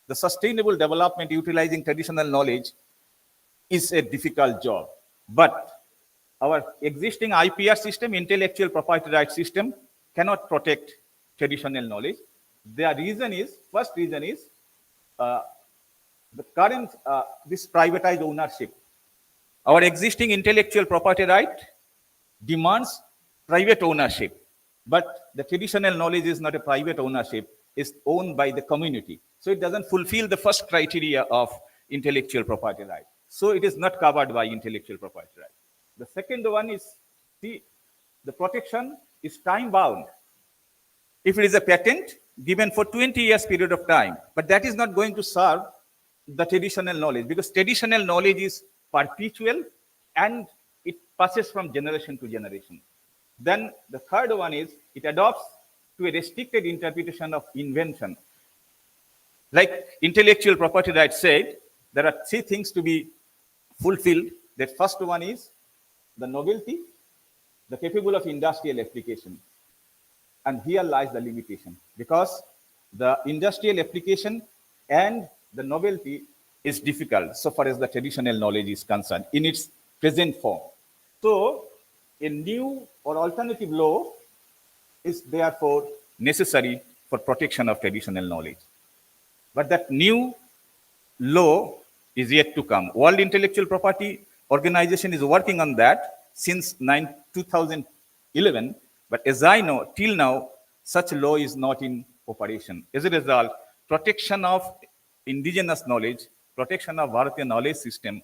P: the sustainable development utilizing traditional knowledge is a difficult job. But our existing IPR system, intellectual property rights system, cannot protect traditional knowledge. The reason is, first reason is, the current, this privatized ownership. Our existing intellectual property right demands private ownership. But the traditional knowledge is not a private ownership, it's owned by the community. So it doesn't fulfill the first criteria of intellectual property right. So it is not covered by intellectual property right. The second one is, the protection is time bound. If it is a patent given for 20 years period of time, but that is not going to serve the traditional knowledge, because traditional knowledge is perpetual and it passes from generation to generation. Then the third one is, it adopts to a restricted interpretation of invention. Like intellectual property rights said, there are 3 things to be fulfilled. The first one is the novelty, the capable of industrial application. And here lies the limitation, because the industrial application and the novelty is difficult so far as the traditional knowledge is concerned in its present form. So a new or alternative law is therefore necessary for protection of traditional knowledge. But that new law is yet to come. World Intellectual Property Organization is working on that since 2011, but as I know, till now, such law is not in operation. As a result, protection of indigenous knowledge, protection of Bharatiya knowledge system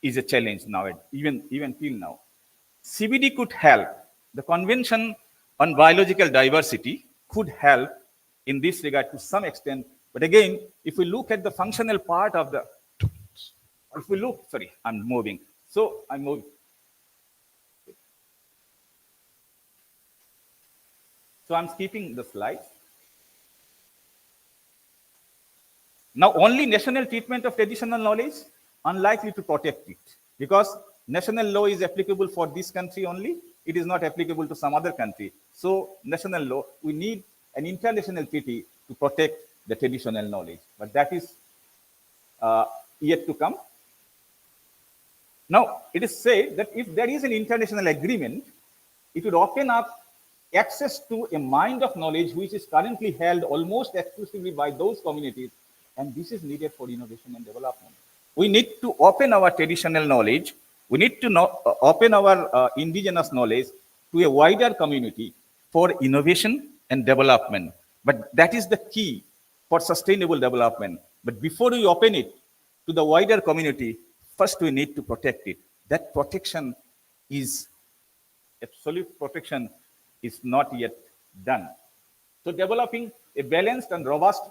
P: is a challenge now, even till now. CBD could help. The Convention on Biological Diversity could help in this regard to some extent. But again, if we look at the functional part of the, if we look, sorry, I'm moving. So I'm moving. So I'm skipping the slides. Now, only national treatment of traditional knowledge, unlikely to protect it, because national law is applicable for this country only. It is not applicable to some other country. So national law, we need an international treaty to protect the traditional knowledge. But that is yet to come. Now, it is said that if there is an international agreement, it would open up access to a mind of knowledge which is currently held almost exclusively by those communities, and this is needed for innovation and development. We need to open our traditional knowledge. We need to open our indigenous knowledge to a wider community for innovation and development. But that is the key for sustainable development. But before we open it to the wider community, first we need to protect it. That protection is, absolute protection is not yet done. So developing a balanced and robust,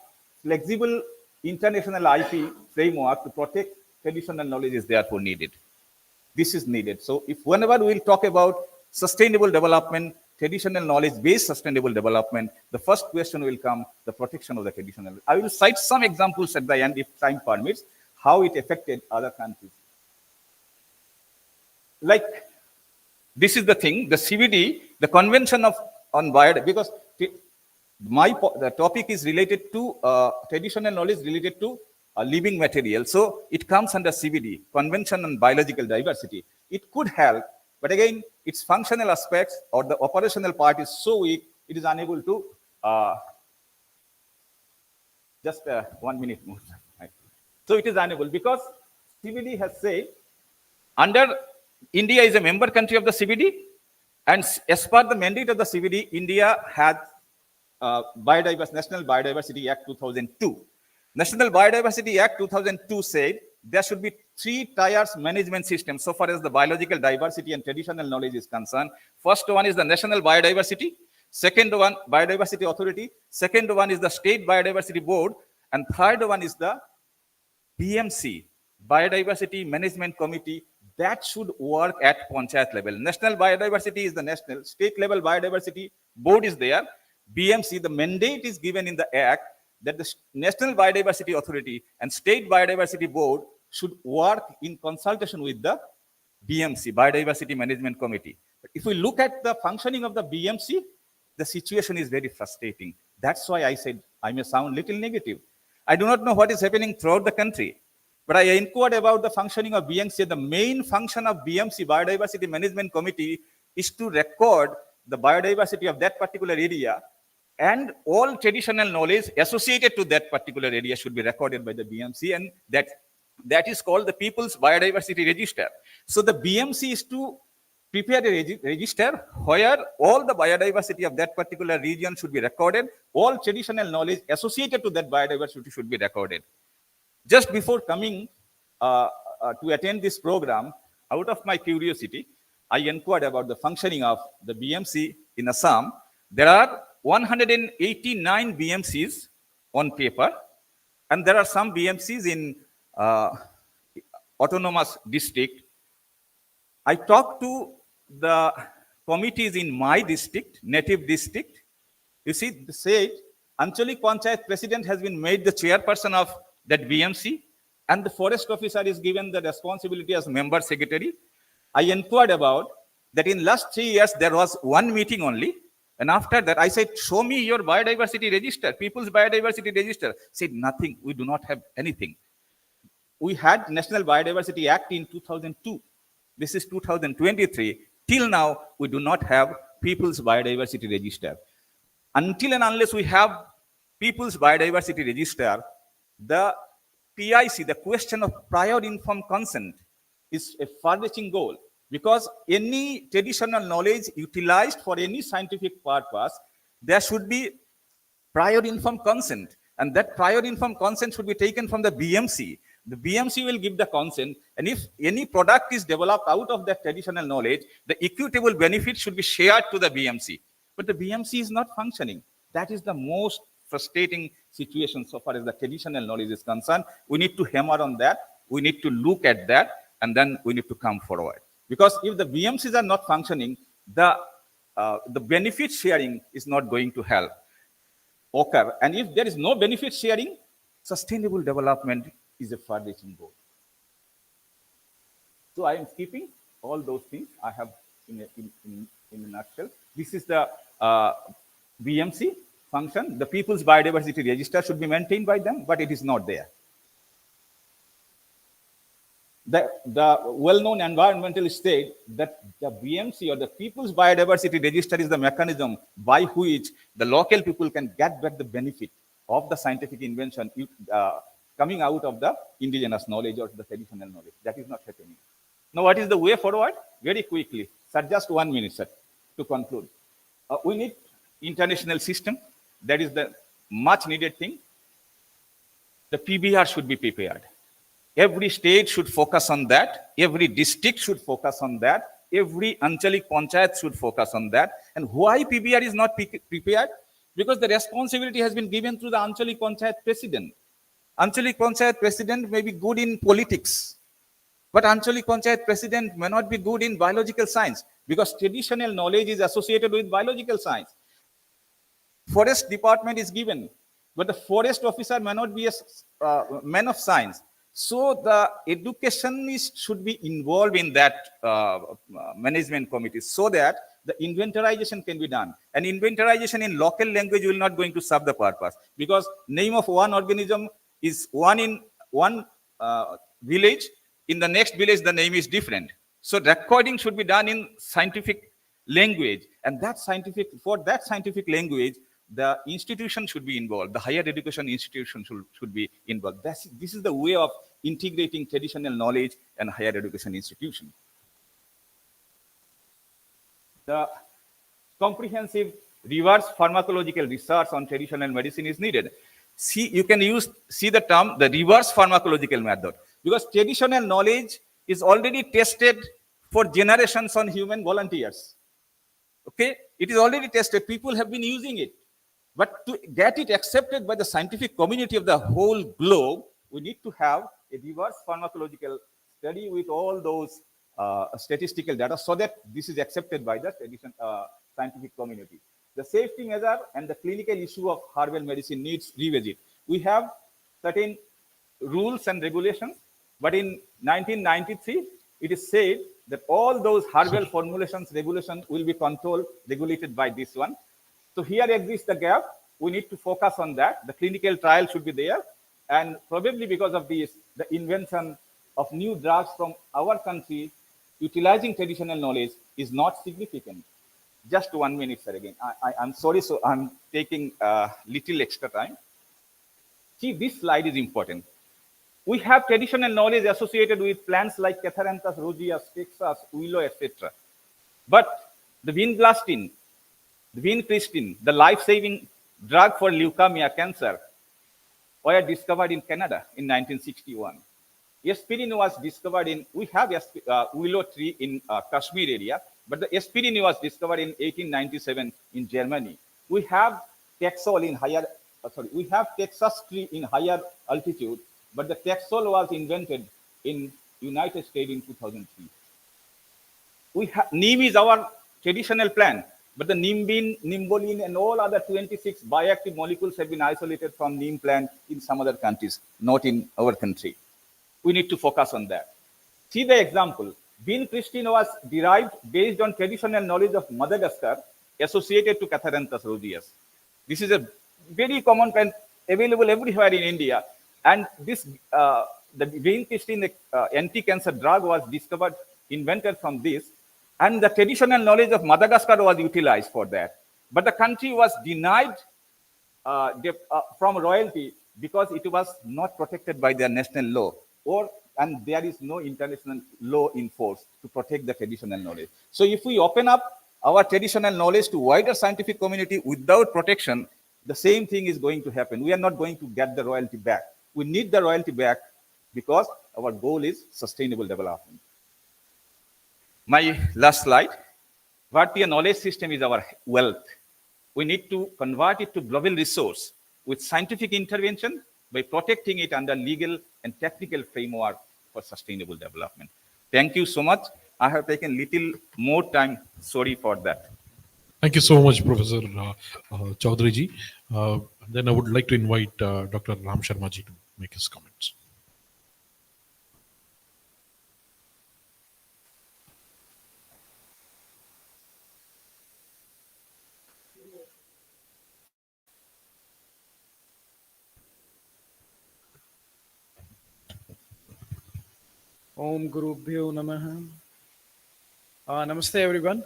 P: flexible international IP framework to protect traditional knowledge is therefore needed. This is needed. So if whenever we'll talk about sustainable development, traditional knowledge-based sustainable development, the first question will come, the protection of the traditional. I will cite some examples at the end, if time permits, how it affected other countries. Like, this is the thing, the CBD, the Convention on Biodiversity, because the topic is related to traditional knowledge related to living material. So it comes under CBD, Convention on Biological Diversity. It could help, but again, its functional aspects or the operational part is so weak, it is unable to, just 1 minute more. Right. So it is unable because CBD has said, under India is a member country of the CBD, and as per the mandate of the CBD, India had National Biodiversity Act 2002. National Biodiversity Act 2002 said there should be 3 tiers management system so far as the biological diversity and traditional knowledge is concerned. First one is the National Biodiversity, second one Biodiversity Authority, second one is the State Biodiversity Board, and third one is the BMC, Biodiversity Management Committee, that should work at panchayat level. National Biodiversity is the national, state level Biodiversity Board is there. BMC, the mandate is given in the Act that the National Biodiversity Authority and State Biodiversity Board should work in consultation with the BMC, Biodiversity Management Committee. But if we look at the functioning of the BMC, the situation is very frustrating. That's why I said I may sound little negative. I do not know what is happening throughout the country, but I inquired about the functioning of BMC. The main function of BMC, Biodiversity Management Committee, is to record the biodiversity of that particular area, and all traditional knowledge associated to that particular area should be recorded by the BMC, and that is called the People's Biodiversity Register. So the BMC is to prepare a register where all the biodiversity of that particular region should be recorded, all traditional knowledge associated to that biodiversity should be recorded. Just before coming to attend this program, out of my curiosity, I inquired about the functioning of the BMC in Assam. There are 189 BMCs on paper, and there are some BMCs in autonomous district. I talked to the committees in my district, native district. You see, they say Anchalik Panchayat president has been made the chairperson of that BMC, and the forest officer is given the responsibility as member secretary. I inquired about that in last 3 years, there was one meeting only. And after that, I said, show me your biodiversity register, People's Biodiversity Register. Said, nothing, we do not have anything. We had National Biodiversity Act in 2002. This is 2023. Till now, we do not have People's Biodiversity Register. Until and unless we have People's Biodiversity Register, the PIC, the question of prior informed consent, is a far-reaching goal. Because any traditional knowledge utilized for any scientific purpose, there should be prior informed consent. And that prior informed consent should be taken from the BMC. The BMC will give the consent, and if any product is developed out of that traditional knowledge, the equitable benefit should be shared to the BMC. But the BMC is not functioning. That is the most frustrating situation so far as the traditional knowledge is concerned. We need to hammer on that. We need to look at that, and then we need to come forward. Because if the BMCs are not functioning, the benefit sharing is not going to help occur. And if there is no benefit sharing, sustainable development is a far-reaching goal. So I am skipping all those things I have in a nutshell. This is the BMC function. The People's Biodiversity Register should be maintained by them, but it is not there. the well-known environmentalist said that the BMC, or the People's Biodiversity Register, is the mechanism by which the local people can get back the benefit of the scientific invention coming out of the indigenous knowledge or the traditional knowledge. That is not happening. Now, what is the way forward? Very quickly, sir, just 1 minute, sir, to conclude. We need international system. That is the much needed thing. The PBR should be prepared. Every state should focus on that. Every district should focus on that. Every Anchalik Panchayat should focus on that. And why PBR is not prepared? Because the responsibility has been given to the Anchalik Panchayat president. Anchalik Panchayat president may be good in politics, but Anchalik Panchayat president may not be good in biological science, because traditional knowledge is associated with biological science. Forest department is given, but the forest officer may not be a man of science. So the education should be involved in that management committee, so that the inventorization can be done. And inventorization in local language will not going to serve the purpose, because name of one organism is one in one village. In the next village, the name is different. So recording should be done in scientific language, and for that scientific language, the institution should be involved. The higher education institution should be involved. This is the way of integrating traditional knowledge and higher education institution. The comprehensive reverse pharmacological research on traditional medicine is needed. You can see the term, the reverse pharmacological method, because traditional knowledge is already tested for generations on human volunteers. Okay, it is already tested. People have been using it. But to get it accepted by the scientific community of the whole globe, we need to have a reverse pharmacological study with all those statistical data, so that this is accepted by the scientific community. The safety measure and the clinical issue of herbal medicine needs revisit. We have certain rules and regulations, but in 1993, it is said that all those herbal formulations, regulations will be regulated by this one. So here exists the gap. We need to focus on that. The clinical trial should be there. And probably because of this, the invention of new drugs from our country utilizing traditional knowledge is not significant. Just 1 minute, sir, again. I'm sorry, so I'm taking a little extra time. See, this slide is important. We have traditional knowledge associated with plants like Catharanthus roseus, Texas, willow, etc. But the vinblastine, the vincristine, the life-saving drug for leukemia cancer, were discovered in Canada in 1961. Aspirin was discovered we have willow tree in Kashmir area, but the aspirin was discovered in 1897 in Germany. We have Taxol in we have Texas tree in higher altitude, but the Taxol was invented in United States in 2003. Neem is our traditional plant, but the nimbin, nimbolene, and all other 26 bioactive molecules have been isolated from neem plant in some other countries, not in our country. We need to focus on that. See the example. Vincristine was derived based on traditional knowledge of Madagascar associated to Catharanthus roseus. This is a very common plant available everywhere in India. And this, the vincristine anti-cancer drug was invented from this. And the traditional knowledge of Madagascar was utilized for that. But the country was denied from royalty because it was not protected by their national law, and there is no international law in force to protect the traditional knowledge. So if we open up our traditional knowledge to wider scientific community without protection, the same thing is going to happen. We are not going to get the royalty back. We need the royalty back because our goal is sustainable development. My last slide. Bharatiya knowledge system is our wealth. We need to convert it to global resource with scientific intervention by protecting it under legal and technical framework for sustainable development. Thank you so much. I have taken little more time. Sorry for that.
K: Thank you so much, Professor Chaudhary ji. Then I would like to invite Dr. Ram Sharma ji to make his comments.
Q: Om Gurubhyo Namaha. Namaste everyone.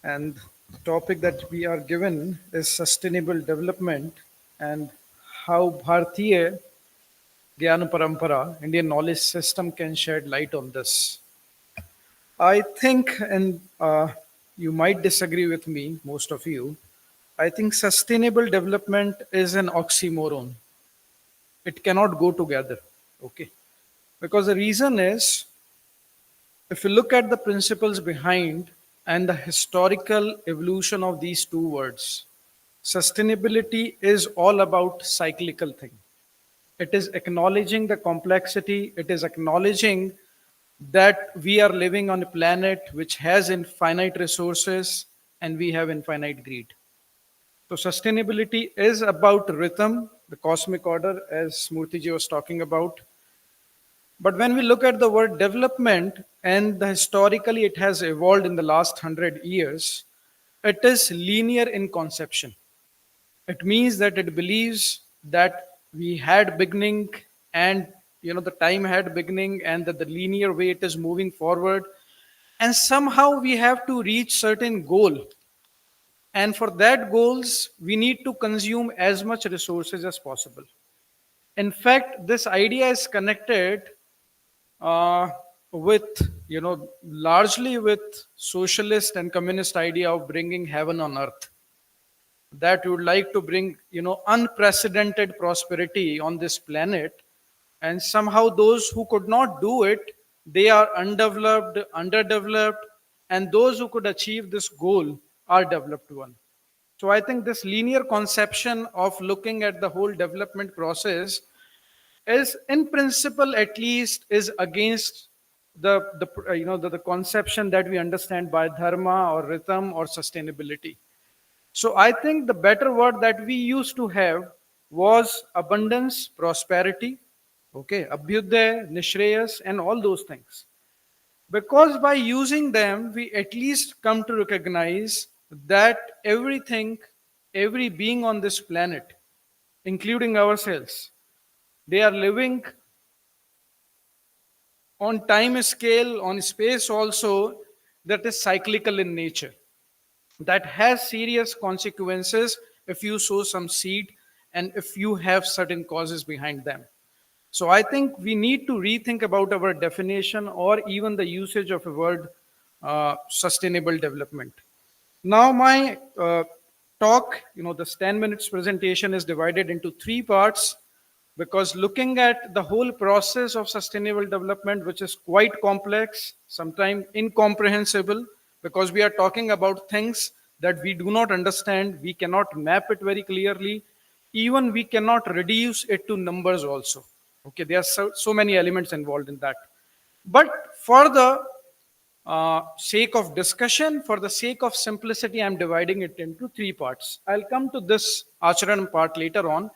Q: And the topic that we are given is sustainable development and how Bharatiya Gyan Parampara, Indian knowledge system, can shed light on this. I think, and you might disagree with me, most of you, I think sustainable development is an oxymoron. It cannot go together. Okay. Because the reason is, if you look at the principles behind and the historical evolution of these two words, sustainability is all about cyclical thing. It is acknowledging the complexity. It is acknowledging that we are living on a planet which has infinite resources and we have infinite greed. So sustainability is about rhythm, the cosmic order, as Murthy was talking about. But when we look at the word development, and historically it has evolved in the last 100 years, it is linear in conception. It means that it believes that we had beginning and the time had beginning and that the linear way it is moving forward. And somehow we have to reach certain goal. And for that goals, we need to consume as much resources as possible. In fact, this idea is connected with largely with socialist and communist idea of bringing heaven on earth, that would like to bring unprecedented prosperity on this planet, and somehow those who could not do it, they are undeveloped, underdeveloped, and those who could achieve this goal are developed one. So I think this linear conception of looking at the whole development process is, in principle at least, is against the conception that we understand by dharma or rhythm or sustainability. So I think the better word that we used to have was abundance, prosperity, okay, abhyuday, nishreyas, and all those things. Because by using them, we at least come to recognize that everything, every being on this planet, including ourselves, they are living on time scale, on space also, that is cyclical in nature. That has serious consequences if you sow some seed and if you have certain causes behind them. So I think we need to rethink about our definition or even the usage of a word sustainable development. Now my talk, this 10 minutes presentation is divided into three parts, because looking at the whole process of sustainable development, which is quite complex, sometimes incomprehensible, because we are talking about things that we do not understand, we cannot map it very clearly, even we cannot reduce it to numbers also. Okay, there are so many elements involved in that. But for the sake of discussion, for the sake of simplicity, I'm dividing it into three parts. I'll come to this Acharan part later on,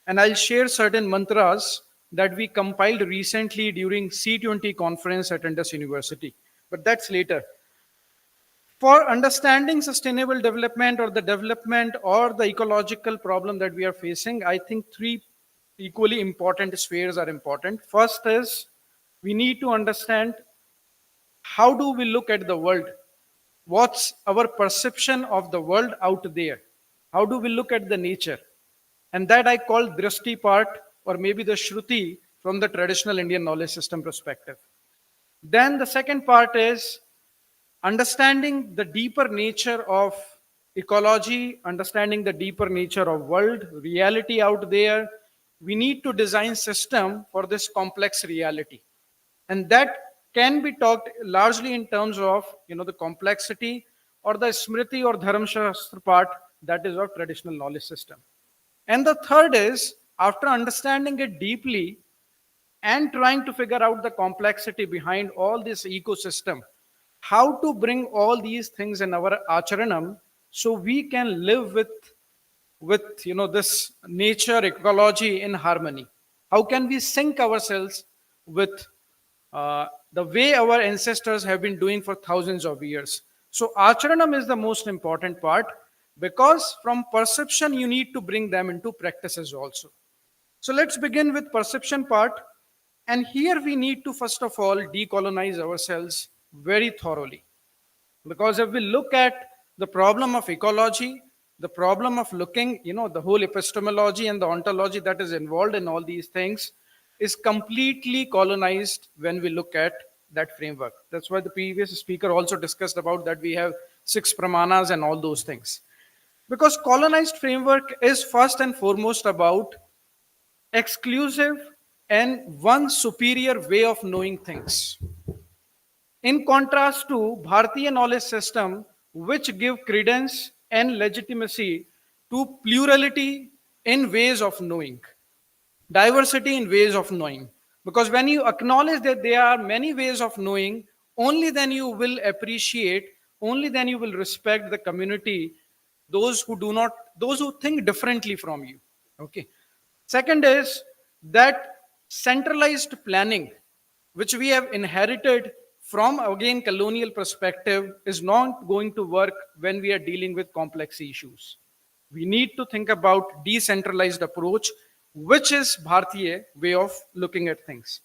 Q: and I'll share certain mantras that we compiled recently during C20 conference at Indus University. But that's later. For understanding sustainable development or the development or the ecological problem that we are facing, I think three equally important spheres are important. First is we need to understand how do we look at the world? What's our perception of the world out there? How do we look at the nature? And that I call drishti part, or maybe the shruti from the traditional Indian knowledge system perspective. Then the second part is understanding the deeper nature of ecology, understanding the deeper nature of world, reality out there. We need to design system for this complex reality. And that can be talked largely in terms of the complexity or the smriti or dharma shastra part, that is of traditional knowledge system. And the third is, after understanding it deeply and trying to figure out the complexity behind all this ecosystem, how to bring all these things in our acharanam so we can live with this nature ecology in harmony. How can we sync ourselves with the way our ancestors have been doing for thousands of years? So acharanam is the most important part, because from perception you need to bring them into practices also. So let's begin with perception part. And here we need to, first of all, decolonize ourselves very thoroughly. Because if we look at the problem of ecology, the problem of looking, the whole epistemology and the ontology that is involved in all these things is completely colonized when we look at that framework. That's why the previous speaker also discussed about that we have 6 pramanas and all those things. Because colonized framework is first and foremost about exclusive and one superior way of knowing things. In contrast to Bharatiya knowledge system, which give credence and legitimacy to plurality in ways of knowing, diversity in ways of knowing. Because when you acknowledge that there are many ways of knowing, only then you will appreciate, only then you will respect the community, those who think differently from you. Okay. Second is that centralized planning, which we have inherited from, again, colonial perspective, is not going to work when we are dealing with complex issues. We need to think about decentralized approach, which is Bharatiya way of looking at things.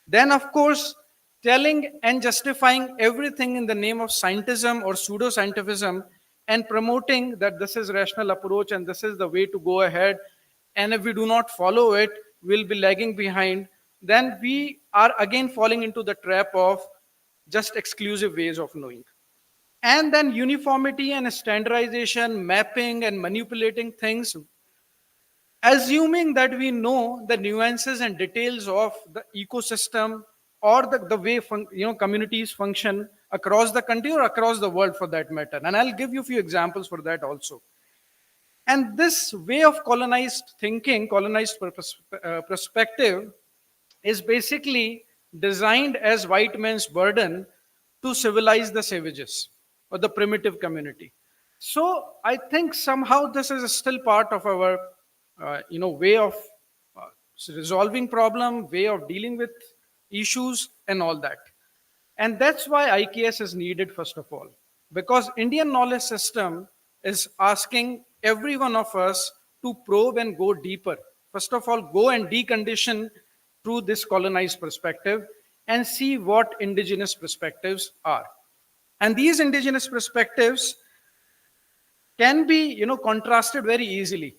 Q: Then, of course, telling and justifying everything in the name of scientism or pseudoscientifism and promoting that this is rational approach and this is the way to go ahead. And if we do not follow it, we'll be lagging behind. Then we are again falling into the trap of just exclusive ways of knowing. And then uniformity and standardization, mapping and manipulating things, assuming that we know the nuances and details of the ecosystem or the way communities function across the country or across the world for that matter. And I'll give you a few examples for that also. And this way of colonized thinking, colonized perspective, is basically designed as white man's burden to civilize the savages or the primitive community. So I think somehow this is still part of our way of resolving problem, way of dealing with issues and all that. And that's why IKS is needed, first of all, because Indian knowledge system is asking every one of us to probe and go deeper. First of all, go and decondition through this colonized perspective and see what indigenous perspectives are. And these indigenous perspectives can be, contrasted very easily.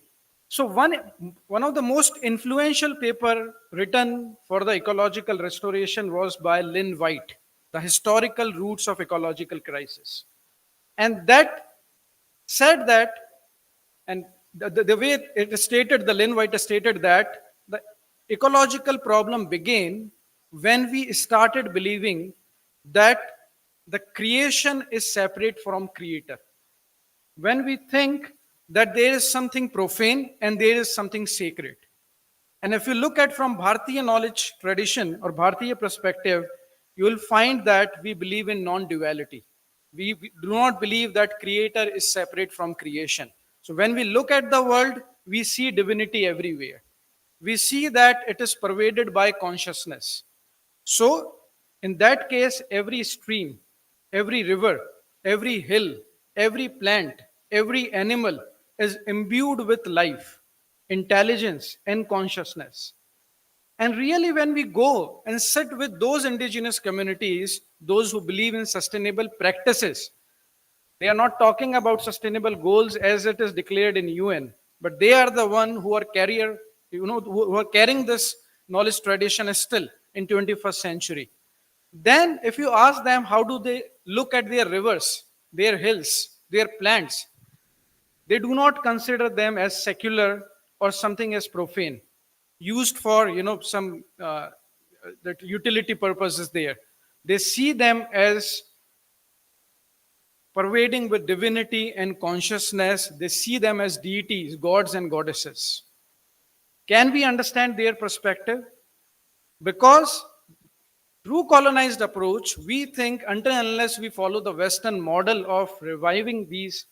Q: So one of the most influential paper written for the ecological restoration was by Lynn White, The Historical Roots of Ecological Crisis. And that said that, and the way it is stated, the Lynn White stated that the ecological problem began when we started believing that the creation is separate from creator. When we think that there is something profane and there is something sacred. And if you look at from Bharatiya knowledge tradition or Bharatiya perspective, you will find that we believe in non-duality. We do not believe that creator is separate from creation. So when we look at the world, we see divinity everywhere. We see that it is pervaded by consciousness. So in that case, every stream, every river, every hill, every plant, every animal is imbued with life, intelligence, and consciousness. And really, when we go and sit with those indigenous communities, those who believe in sustainable practices, they are not talking about sustainable goals as it is declared in UN, but they are the one who are who are carrying this knowledge tradition still in 21st century. Then if you ask them how do they look at their rivers, their hills, their plants, they do not consider them as secular or something as profane, used for some that utility purposes there. They see them as pervading with divinity and consciousness. They see them as deities, gods and goddesses. Can we understand their perspective? Because through colonized approach, we think until and unless we follow the Western model of reviving these,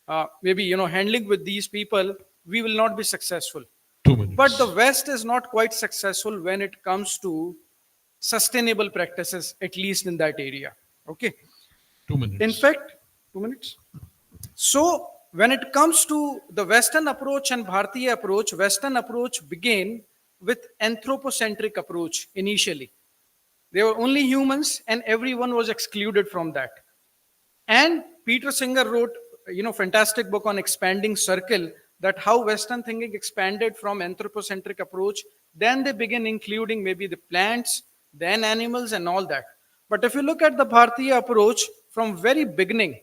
Q: handling with these people, we will not be successful.
K: 2 minutes.
Q: But the West is not quite successful when it comes to sustainable practices, at least in that area. Okay.
K: 2 minutes.
Q: In fact, 2 minutes. So when it comes to the Western approach and Bharatiya approach, Western approach began with anthropocentric approach initially. They were only humans and everyone was excluded from that. And Peter Singer wrote, fantastic book on expanding circle, that how Western thinking expanded from anthropocentric approach. Then they begin including maybe the plants, then animals and all that. But if you look at the Bharatiya approach from very beginning,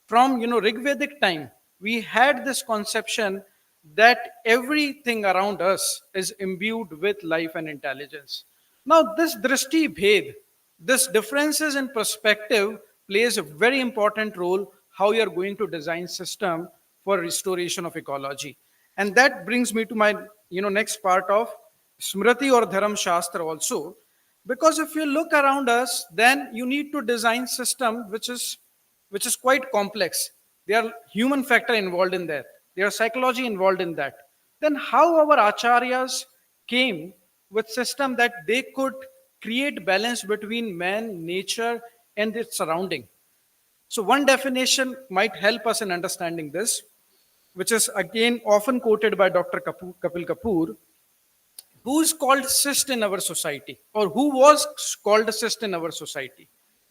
Q: from Rigvedic time, we had this conception that everything around us is imbued with life and intelligence. Now, this drishti bhed, this differences in perspective plays a very important role how you are going to design system for restoration of ecology. And that brings me to my next part of Smriti or Dharam Shastra also. Because if you look around us, then you need to design system which is quite complex. There are human factor involved in that. There are psychology involved in that. Then how our acharyas came with system that they could create balance between man, nature, and its surrounding. So one definition might help us in understanding this, which is again often quoted by Dr. Kapil Kapoor, who is called cyst in our society, or who was called a cyst in our society.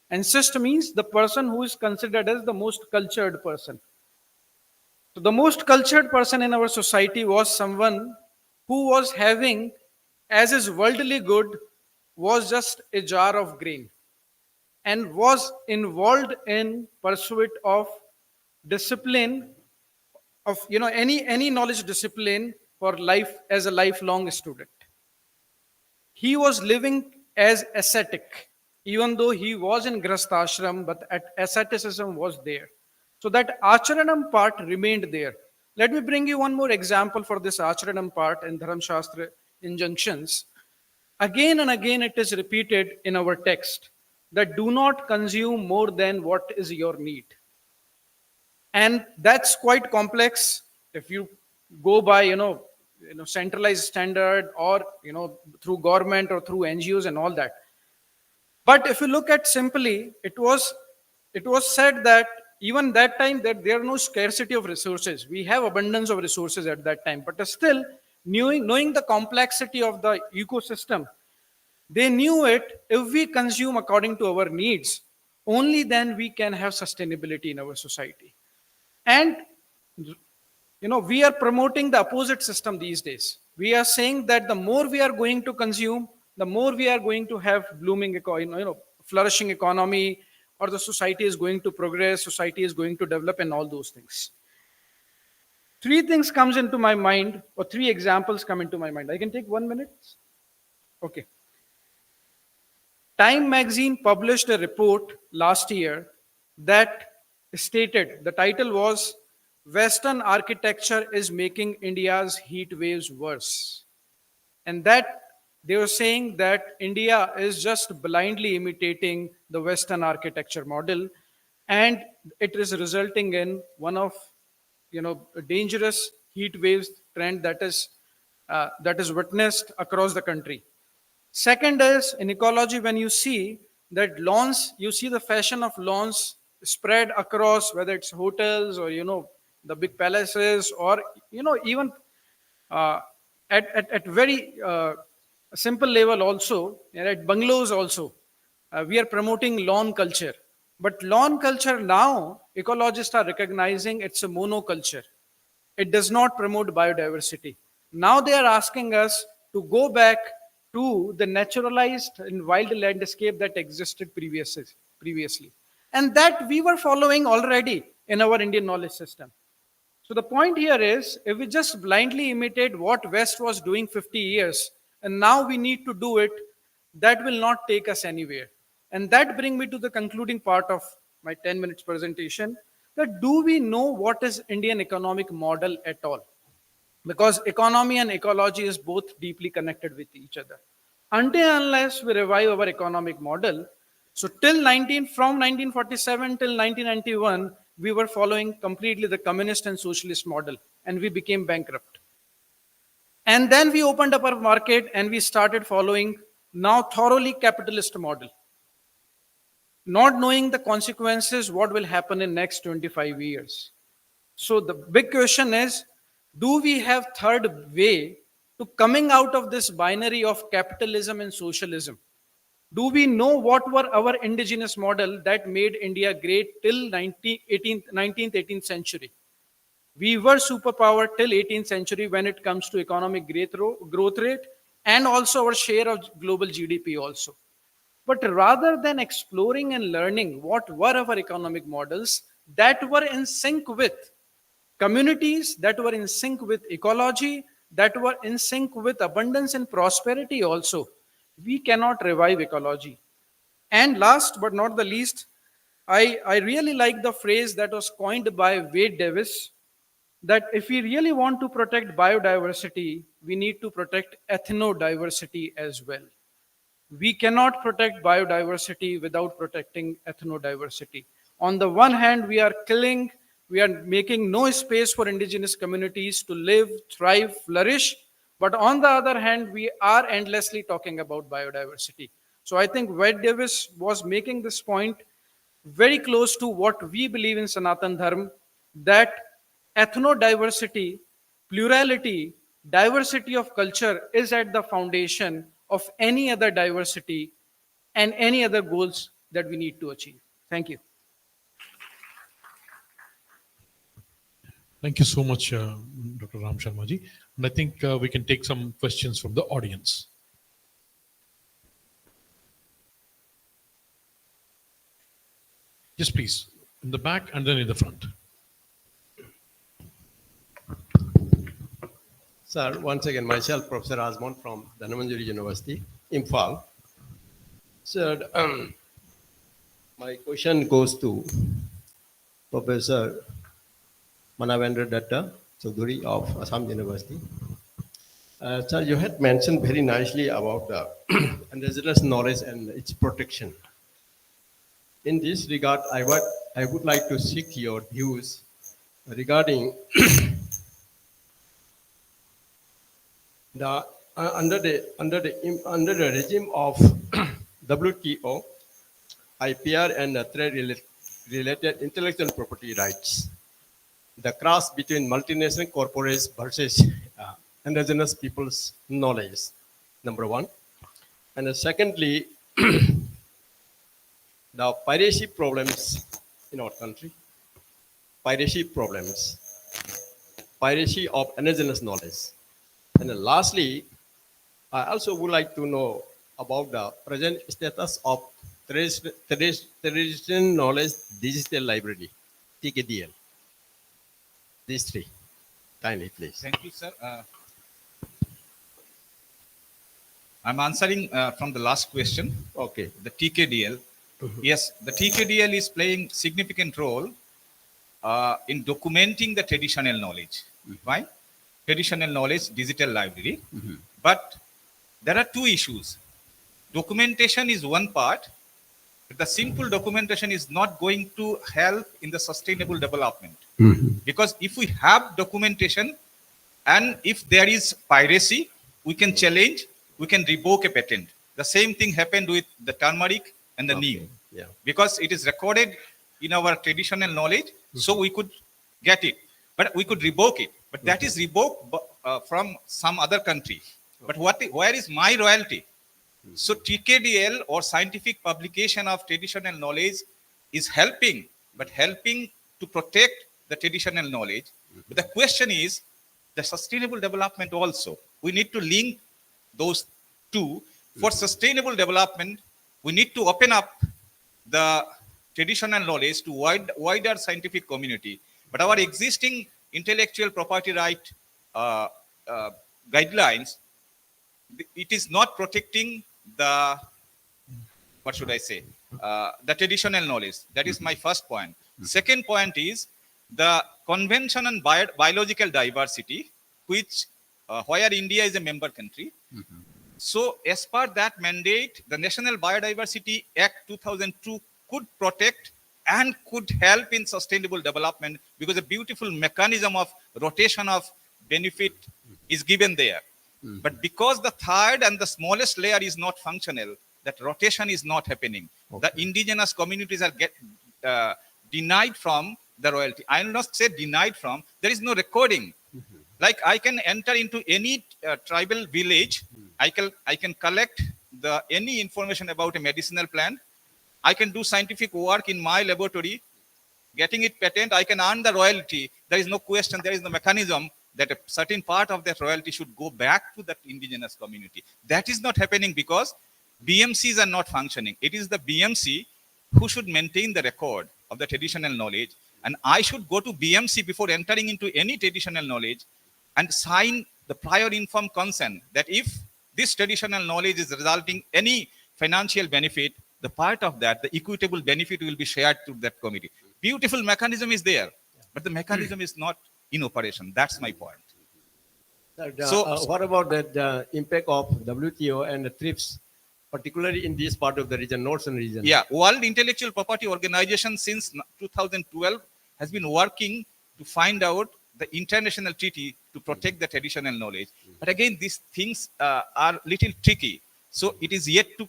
Q: And cyst means the person who is considered as the most cultured person. So the most cultured person in our society was someone who was having, as his worldly good, was just a jar of grain, and was involved in pursuit of discipline, of any knowledge discipline for life as a lifelong student. He was living as ascetic, even though he was in Grastashram, but asceticism was there. So that Acharanam part remained there. Let me bring you one more example for this Acharanam part in Dharam Shastra injunctions. Again and again it is repeated in our text that do not consume more than what is your need. And that's quite complex if you go by centralized standard, or through government or through NGOs and all that. But if you look at simply, it was said that even that time that there are no scarcity of resources. We have abundance of resources at that time, but still knowing the complexity of the ecosystem, they knew it, if we consume according to our needs, only then we can have sustainability in our society. And we are promoting the opposite system these days. We are saying that the more we are going to consume, the more we are going to have blooming, flourishing economy, or the society is going to progress, society is going to develop, and all those things. Three things comes into my mind, or three examples come into my mind. I can take 1 minute? Okay. Time magazine published a report last year that stated, the title was, Western architecture is making India's heat waves worse. And that they were saying that India is just blindly imitating the Western architecture model, and it is resulting in one of a dangerous heat waves trend that is witnessed across the country. Second is in ecology, when you see that lawns, you see the fashion of lawns spread across, whether it's hotels or the big palaces, or even at very simple level also, and at bungalows also, we are promoting lawn culture. But lawn culture now, ecologists are recognizing it's a monoculture. It does not promote biodiversity. Now they are asking us to go back to the naturalized and wild landscape that existed previously. And that we were following already in our Indian knowledge system. So the point here is, if we just blindly imitate what West was doing 50 years, and now we need to do it, that will not take us anywhere. And that brings me to the concluding part of my 10 minutes presentation, that do we know what is Indian economic model at all? Because economy and ecology is both deeply connected with each other. Until unless we revive our economic model, so from 1947 till 1991, we were following completely the communist and socialist model, and we became bankrupt. And then we opened up our market and we started following now thoroughly capitalist model, not knowing the consequences, what will happen in next 25 years. So the big question is, do we have third way to coming out of this binary of capitalism and socialism. Do we know what were our indigenous model that made India great till 19th, 18th century? We were superpower till 18th century when it comes to economic growth rate and also our share of global GDP also. But rather than exploring and learning what were our economic models that were in sync with communities, that were in sync with ecology, that were in sync with abundance and prosperity also, we cannot revive ecology. And last but not the least, I really like the phrase that was coined by Wade Davis, that if we really want to protect biodiversity, we need to protect ethnodiversity as well. We cannot protect biodiversity without protecting ethnodiversity. On the one hand, we are killing, we are making no space for indigenous communities to live, thrive, flourish. But on the other hand, we are endlessly talking about biodiversity. So I think Wade Davis was making this point very close to what we believe in Sanatan Dharma, that ethnodiversity, plurality, diversity of culture is at the foundation of any other diversity and any other goals that we need to achieve. Thank you.
K: Thank you so much, Dr. Ram Sharma ji. And I think we can take some questions from the audience. Yes, please. In the back and then in the front.
B: Sir, once again, myself, Professor Azmon from Dhanmanjari University, Imphal. Sir, my question goes to Professor Manavendra Datta Chaudhuri of Assam University. Sir, you had mentioned very nicely about the indigenous knowledge and its protection. In this regard, I would like to seek your views regarding the under the regime of WTO, IPR, and trade-related intellectual property rights, the cross between multinational corporates versus indigenous people's knowledge, number one. And secondly, the piracy problems in our country, piracy of indigenous knowledge. And then lastly, I also would like to know about the present status of traditional knowledge digital library, TKDL. These three. Kindly, please.
P: Thank you, sir. I'm answering from the last question.
B: Okay.
P: The TKDL. Yes, the TKDL is playing significant role in documenting the traditional knowledge. Why? Traditional knowledge digital library. But there are two issues. Documentation is one part. But the simple documentation is not going to help in the sustainable development. Because if we have documentation and if there is piracy, we can challenge, we can revoke a patent. The same thing happened with the turmeric and the neem.
B: Yeah.
P: Because it is recorded in our traditional knowledge, so we could get it. But we could revoke it. But that is revoked from some other country. But where is my royalty? So TKDL or scientific publication of traditional knowledge is helping, but helping to protect the traditional knowledge. But the question is the sustainable development also. We need to link those two. For sustainable development, we need to open up the traditional knowledge to wider scientific community. But our existing intellectual property right guidelines, it is not protecting the, what should I say, the traditional knowledge. That is my first point. Second point is the Convention on Biological Diversity, which where India is a member country. So as per that mandate, the National Biodiversity Act 2002 could protect and could help in sustainable development because a beautiful mechanism of rotation of benefit is given there. But because the third and the smallest layer is not functional, that rotation is not happening. The indigenous communities are denied from the royalty. I will not say denied from, there is no recording. Like I can enter into any tribal village. I can collect any information about a medicinal plant. I can do scientific work in my laboratory, getting it patent. I can earn the royalty. There is no question. There is no mechanism that a certain part of that royalty should go back to that indigenous community. That is not happening because BMCs are not functioning. It is the BMC who should maintain the record of the traditional knowledge. And I should go to BMC before entering into any traditional knowledge and sign the prior informed consent that if this traditional knowledge is resulting any financial benefit, the part of that, the equitable benefit will be shared to that committee. Beautiful mechanism is there, but the mechanism is not in operation. That's my point.
B: What about the impact of WTO and the TRIPS, particularly in this part of the region, northern region?
P: Yeah, World Intellectual Property Organization since 2012 has been working to find out the international treaty to protect the traditional knowledge. But again, these things are little tricky. So it is yet to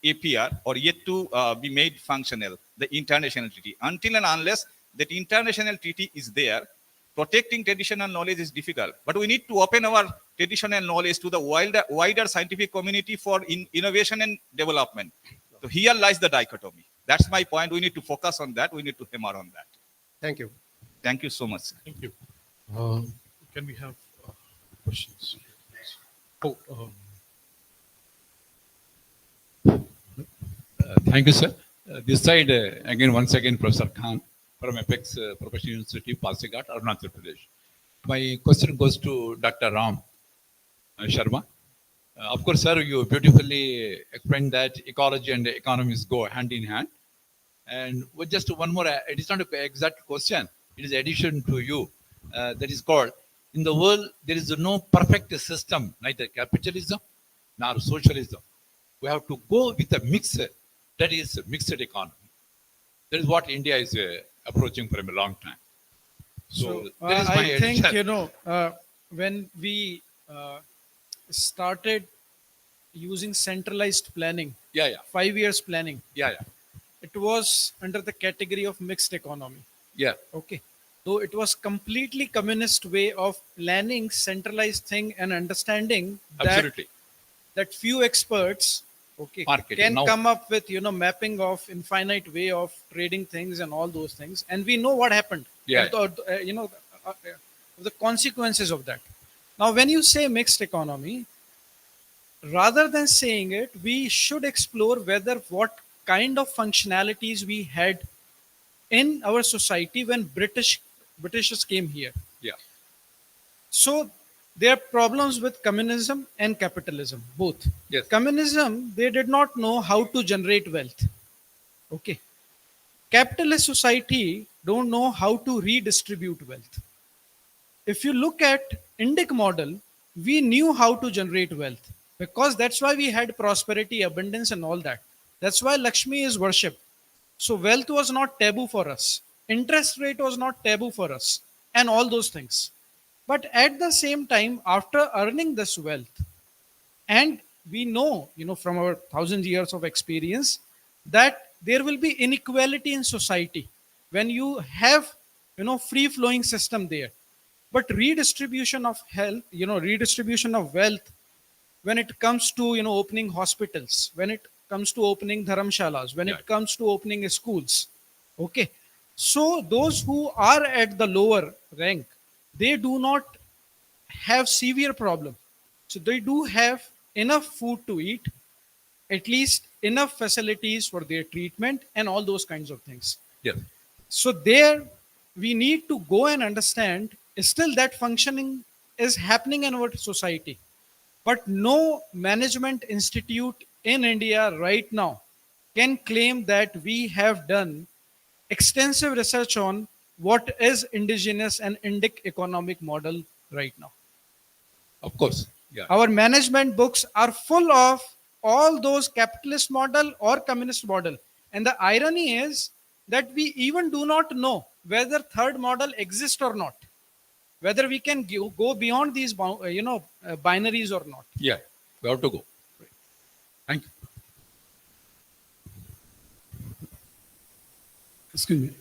P: APR or yet to be made functional, the international treaty. Until and unless that international treaty is there, protecting traditional knowledge is difficult. But we need to open our traditional knowledge to the wider scientific community for innovation and development. So here lies the dichotomy. That's my point. We need to focus on that. We need to hammer on that.
B: Thank you.
P: Thank you so much, sir.
K: Thank you. Can we have questions?
R: Thank you, sir. This side, again, once again, Professor Khan from Apex Professional University, Pasigat, Arunachal Pradesh. My question goes to Dr. Ram Sharma. Of course, sir, you beautifully explained that ecology and economics go hand in hand. And with just one more, it is not an exact question. It is addition to you. That is called, in the world, there is no perfect system, neither capitalism nor socialism. We have to go with a mix, that is mixed economy. That is what India is approaching for a long time. So that is my
Q: I think,
R: addition.
Q: when we started using centralized planning, 5 years planning, it was under the category of mixed economy. Okay. Though it was completely communist way of planning centralized thing and understanding
R: Absolutely.
Q: that few experts
R: Marketing.
Q: can
R: Now-
Q: come up with mapping of infinite way of trading things and all those things, and we know what happened. The consequences of that. Now, when you say mixed economy, rather than saying it, we should explore whether what kind of functionalities we had in our society when Britishers came here. So there are problems with communism and capitalism, both. Communism, they did not know how to generate wealth. Okay. Capitalist society don't know how to redistribute wealth. If you look at Indic model, we knew how to generate wealth because that's why we had prosperity, abundance and all that. That's why Lakshmi is worshipped. So wealth was not taboo for us. Interest rate was not taboo for us and all those things. But at the same time, after earning this wealth, and we know, from our 1,000 years of experience, that there will be inequality in society when you have, free flowing system there. But redistribution of health, redistribution of wealth, when it comes to, opening hospitals, when it comes to opening dharamshalas, when it comes to opening schools. Okay. So those who are at the lower rank, they do not have severe problem. So they do have enough food to eat, at least enough facilities for their treatment and all those kinds of things. So there we need to go and understand still that functioning is happening in our society. But no management institute in India right now can claim that we have done extensive research on what is indigenous and Indic economic model right now.
R: Of course.
Q: Our management books are full of all those capitalist model or communist model. And the irony is that we even do not know whether third model exists or not, whether we can go beyond these binaries or not.
R: We have to go. Thank you.
E: Excuse me.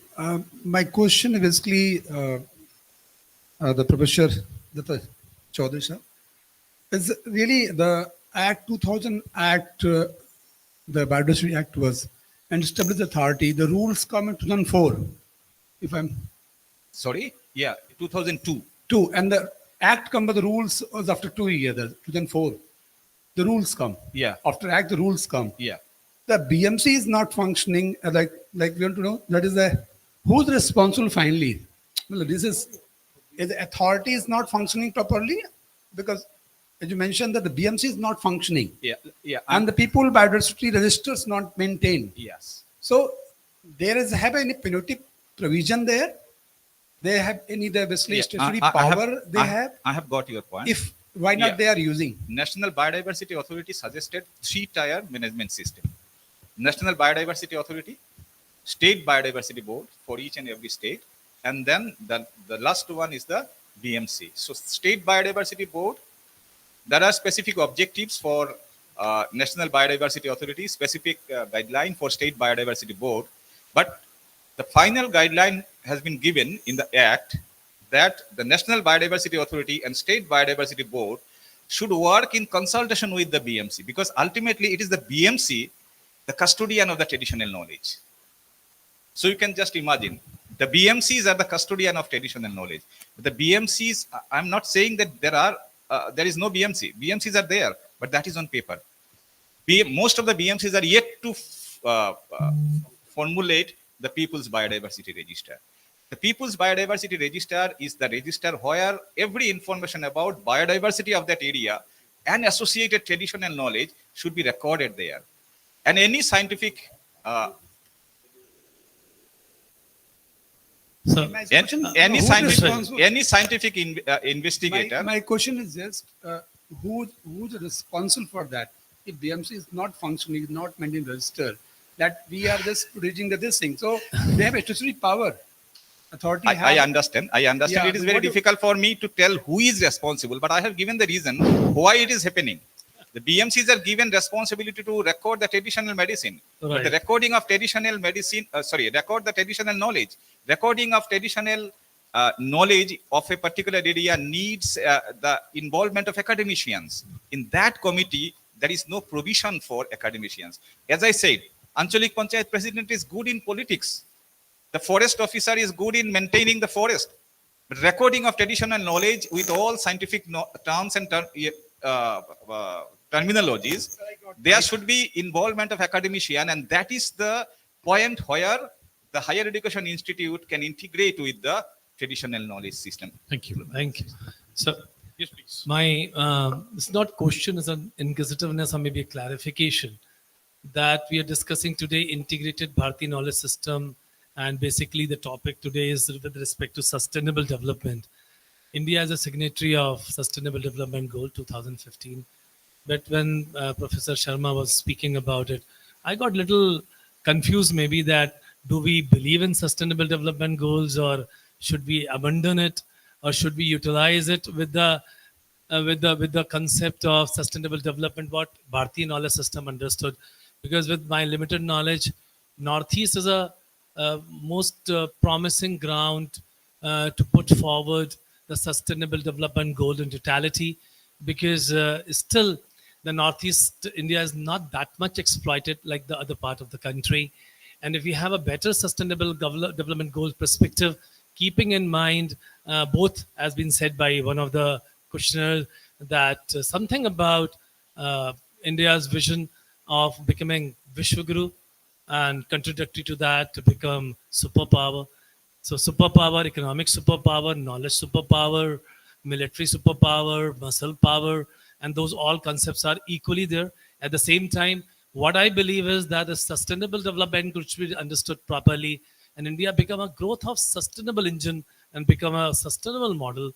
E: My question is basically the Professor Dr. Chaudhary sir, is really the Act 2000 Act, the Biodiversity Act was, and established authority. The rules come in 2004, if I'm
P: Sorry? Yeah, 2002.
E: two, and the Act come, but the rules was after 2 years, 2004. The rules come.
P: Yeah.
E: After Act, the rules come.
P: Yeah.
E: The BMC is not functioning like we want to know that is the who's responsible finally. Well, this is the authority is not functioning properly because as you mentioned that the BMC is not functioning.
P: Yeah. Yeah.
E: And the people biodiversity register is not maintained.
P: Yes.
E: So there is have any penalty provision there? They have any the basically statutory power they have?
P: I have got your point.
E: If why not they are using?
P: National Biodiversity Authority suggested 3-tier management system. National Biodiversity Authority, State Biodiversity Board for each and every state, and then the last one is the BMC. So State Biodiversity Board, there are specific objectives for National Biodiversity Authority, specific guideline for State Biodiversity Board, but the final guideline has been given in the Act that the National Biodiversity Authority and State Biodiversity Board should work in consultation with the BMC, because ultimately it is the BMC, the custodian of the traditional knowledge. So you can just imagine, the BMCs are the custodian of traditional knowledge. But the BMCs, I'm not saying that there is no BMC. BMCs are there, but that is on paper. Most of the BMCs are yet to formulate the People's Biodiversity Register. The People's Biodiversity Register is the register where every information about biodiversity of that area and associated traditional knowledge should be recorded there. And any scientific any scientific investigator.
E: My question is just who's responsible for that? If BMC is not functioning, is not maintaining the register, that we are just reading this thing. So they have statutory power. Authority.
P: I understand. I understand.
E: Yeah,
P: it is very difficult for me to tell who is responsible, but I have given the reason why it is happening. The BMCs are given responsibility to record the traditional medicine.
S: Right.
P: But the recording of traditional medicine, record the traditional knowledge. Recording of traditional knowledge of a particular area needs the involvement of academicians. In that committee, there is no provision for academicians. As I said, Anchalik Panchayat President is good in politics. The forest officer is good in maintaining the forest. But recording of traditional knowledge with all scientific terms and terminologies, there should be involvement of academician, and that is the point where the higher education institute can integrate with the traditional knowledge system.
S: Thank you. Thank you. So,
K: yes, please.
S: My it's not question, it's an inquisitiveness or maybe a clarification that we are discussing today, integrated Bharati knowledge system, and basically the topic today is with respect to sustainable development. India is a signatory of Sustainable Development Goal 2015. But when Professor Sharma was speaking about it, I got a little confused maybe that do we believe in sustainable development goals, or should we abandon it, or should we utilize it with the concept of sustainable development, what Bharati knowledge system understood? Because with my limited knowledge, Northeast is a most promising ground to put forward the sustainable development goal in totality, because still the Northeast India is not that much exploited like the other part of the country. And if we have a better sustainable development goal perspective, keeping in mind both, as been said by one of the questioners, that something about India's vision of becoming Vishwaguru, and contradictory to that to become superpower. So superpower, economic superpower, knowledge superpower, military superpower, muscle power, and those all concepts are equally there. At the same time, what I believe is that the sustainable development should be understood properly, and India become a growth of sustainable engine and become a sustainable model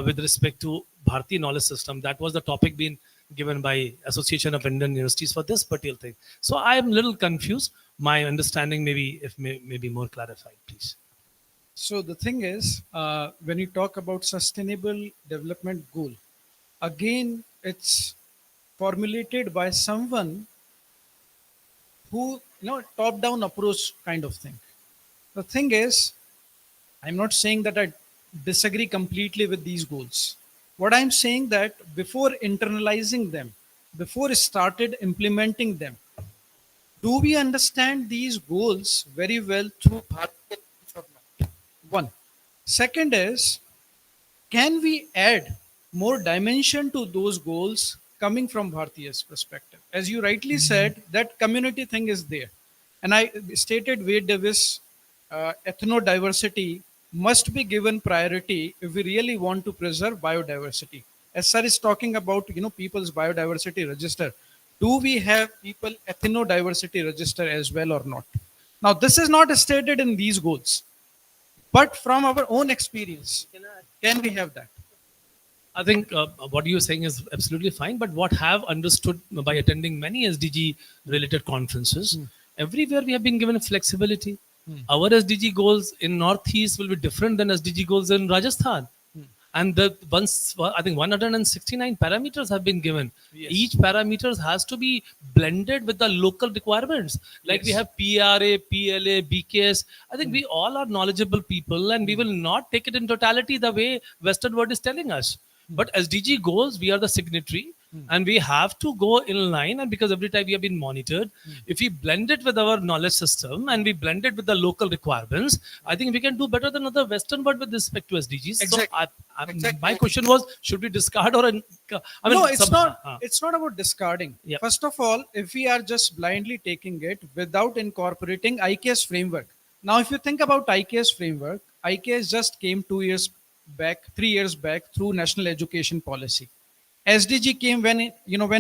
S: with respect to Bharati knowledge system. That was the topic being given by Association of Indian Universities for this particular thing. So I am a little confused. My understanding may be more clarified, please.
Q: So the thing is, when you talk about sustainable development goal, again, it's formulated by someone who, top-down approach kind of thing. The thing is, I'm not saying that I disagree completely with these goals. What I'm saying that before internalizing them, before started implementing them, do we understand these goals very well through Bharatiya lens or not? One. Second is, can we add more dimension to those goals coming from Bharatiya's perspective? As you rightly said, that community thing is there. And I stated Wade Davis, ethnodiversity must be given priority if we really want to preserve biodiversity. As sir is talking about, people's biodiversity register, do we have people ethnodiversity register as well or not? Now, this is not stated in these goals, but from our own experience, can we have that?
O: I think what you're saying is absolutely fine, but what have understood by attending many SDG related conferences, everywhere we have been given flexibility. Our SDG goals in Northeast will be different than SDG goals in Rajasthan. And the once I think 169 parameters have been given.
Q: Yes.
O: Each parameters has to be blended with the local requirements. Like we
Q: Yes.
O: have PRA, PLA, BKS. I think we all are knowledgeable people, and we will not take it in totality the way Western world is telling us. But SDG goals, we are the signatory, and we have to go in line. And because every time we have been monitored, if we blend it with our knowledge system and we blend it with the local requirements, I think we can do better than other Western world with respect to SDGs.
Q: Exactly.
O: So my question was, should we discard or?
Q: No, it's not. It's not about discarding.
O: Yeah.
Q: First of all, if we are just blindly taking it without incorporating IKS framework. Now, if you think about IKS framework, IKS just came 2 years back, 3 years back through National Education Policy. SDG came when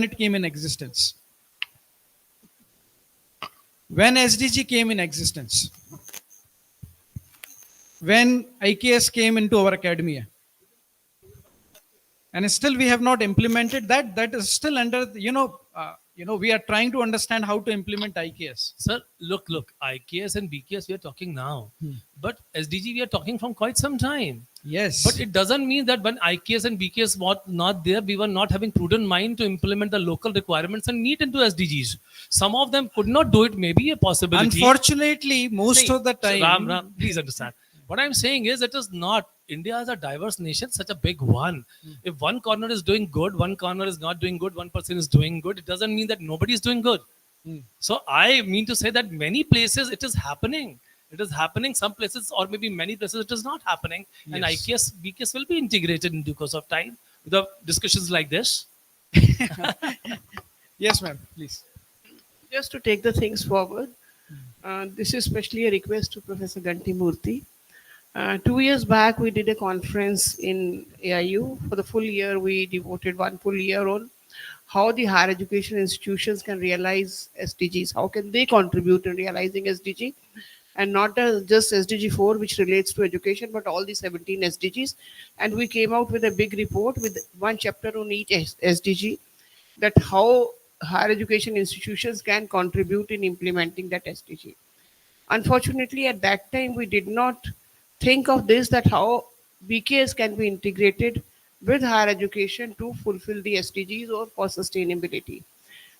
Q: it came in existence. When SDG came in existence, when IKS came into our academia, and still we have not implemented that. That is still under, we are trying to understand how to implement IKS.
O: Sir, look, IKS and BKS we are talking now, but SDG we are talking from quite some time.
Q: Yes.
O: But it doesn't mean that when IKS and BKS were not there, we were not having prudent mind to implement the local requirements and meet into SDGs. Some of them could not do it, maybe a possibility.
Q: Unfortunately, most of the time.
O: Ram, please understand. What I'm saying is, it is not. India is a diverse nation, such a big one. If one corner is doing good, one corner is not doing good, one person is doing good, it doesn't mean that nobody is doing good. So I mean to say that many places it is happening. It is happening. Some places, or maybe many places, it is not happening. And
Q: Yes.
O: IKS, BKS will be integrated in due course of time with the discussions like this.
Q: Yes, ma'am, please.
N: Just to take the things forward, this is especially a request to Professor Ganti Murthy. 2 years back, we did a conference in AIU. For the full year, we devoted 1 full year on how the higher education institutions can realize SDGs. How can they contribute in realizing SDG? And not just SDG 4, which relates to education, but all the 17 SDGs. And we came out with a big report with 1 chapter on each SDG, that how higher education institutions can contribute in implementing that SDG. Unfortunately, at that time, we did not think of this, that how BKS can be integrated with higher education to fulfill the SDGs or for sustainability.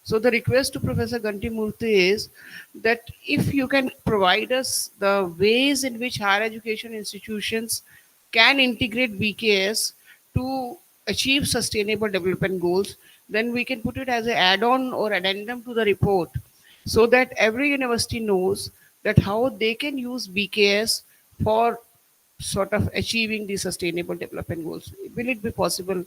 N: So the request to Professor Ganti Murthy is that if you can provide us the ways in which higher education institutions can integrate BKS to achieve sustainable development goals, then we can put it as an add-on or addendum to the report, so that every university knows that how they can use BKS for sort of achieving the sustainable development goals. Will it be possible,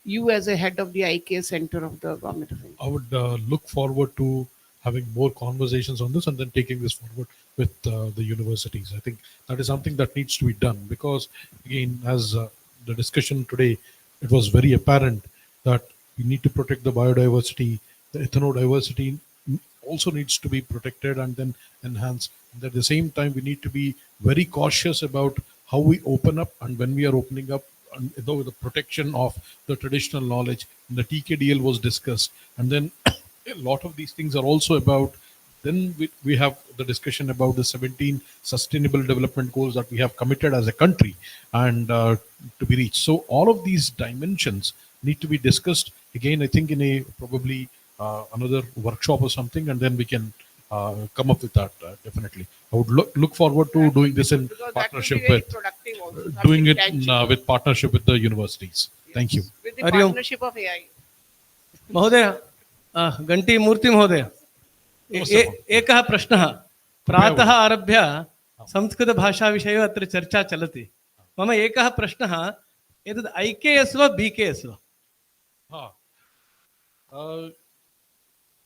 N: you as a head of the IKS center of the government of India?
K: I would look forward to having more conversations on this and then taking this forward with the universities. I think that is something that needs to be done, because again, as the discussion today, it was very apparent that we need to protect the biodiversity. The ethnodiversity also needs to be protected and then enhanced. And at the same time, we need to be very cautious about how we open up and when we are opening up, and with the protection of the traditional knowledge. And the TKDL was discussed, and then a lot of these things are also about. Then we have the discussion about the 17 sustainable development goals that we have committed as a country and to be reached. So all of these dimensions need to be discussed again, I think, in a probably another workshop or something, and then we can come up with that. Definitely, I would look forward to doing this in
N: Because that will be
K: partnership
N: very
K: with
N: productive also,
K: doing
N: something
K: it
N: tangible.
K: with partnership with the universities. Thank you.
N: With the
H: Hariom
N: partnership of AI.
H: महोदय घंटी मूर्ति महोदय
K: नमस्ते
H: एकः प्रश्नः प्रातः आरभ्य संस्कृतभाषाविषये अत्र चर्चा चलति मम एकः प्रश्नः एतद् IKS वा BKS वा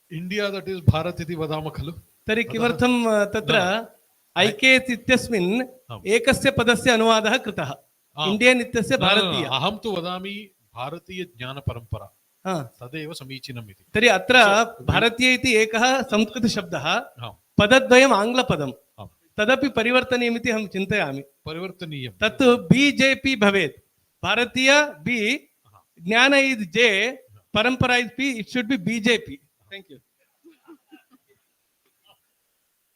K: India, that is Bharat iti vadama khalu.
H: तर्हि किमर्थं तत्र IKS इत्यस्मिन् एकस्य पदस्य अनुवादः कृतः इण्डियन् इत्यस्य भारतीय
K: अहं तु वदामि भारतीय ज्ञानपरम्परा तदेव समीचीनम् इति.
H: तर्हि अत्र भारतीय इति एकः संस्कृतशब्दः पदद्वयम् आङ्ग्लपदं तदपि परिवर्तनीयमिति अहं चिन्तयामि.
K: परिवर्तनीयं
H: तत्तु BJP भवेत्. भारतीय B, ज्ञान इस् J, परम्परा is P, it should be BJP. Thank you.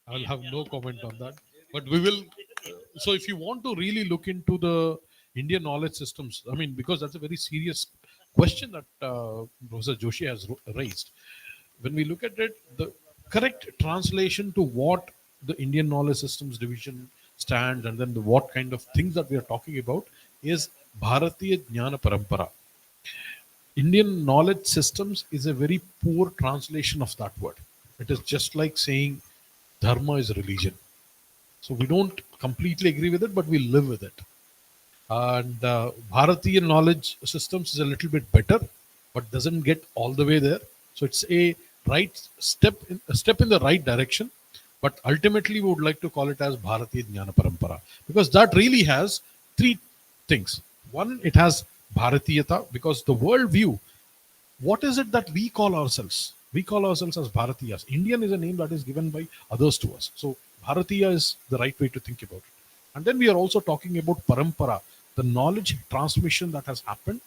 K: I will have no comment on that. But we will. So, if you want to really look into the Indian knowledge systems, I mean, because that's a very serious question that Professor Joshi has raised. When we look at it, the correct translation to what the Indian knowledge systems division stands and then what kind of things that we are talking about is Bharatiya Jnana Parampara. Indian knowledge systems is a very poor translation of that word. It is just like saying dharma is religion. So we don't completely agree with it, but we live with it. And Bharatiya knowledge systems is a little bit better, but doesn't get all the way there. So it's a step in the right direction. But ultimately, we would like to call it as Bharatiya Jnana Parampara because that really has three things. One, it has Bharatiyata because the world view. What is it that we call ourselves? We call ourselves as Bharatiyas. Indian is a name that is given by others to us. So Bharatiya is the right way to think about it. And then we are also talking about Parampara, the knowledge transmission that has happened.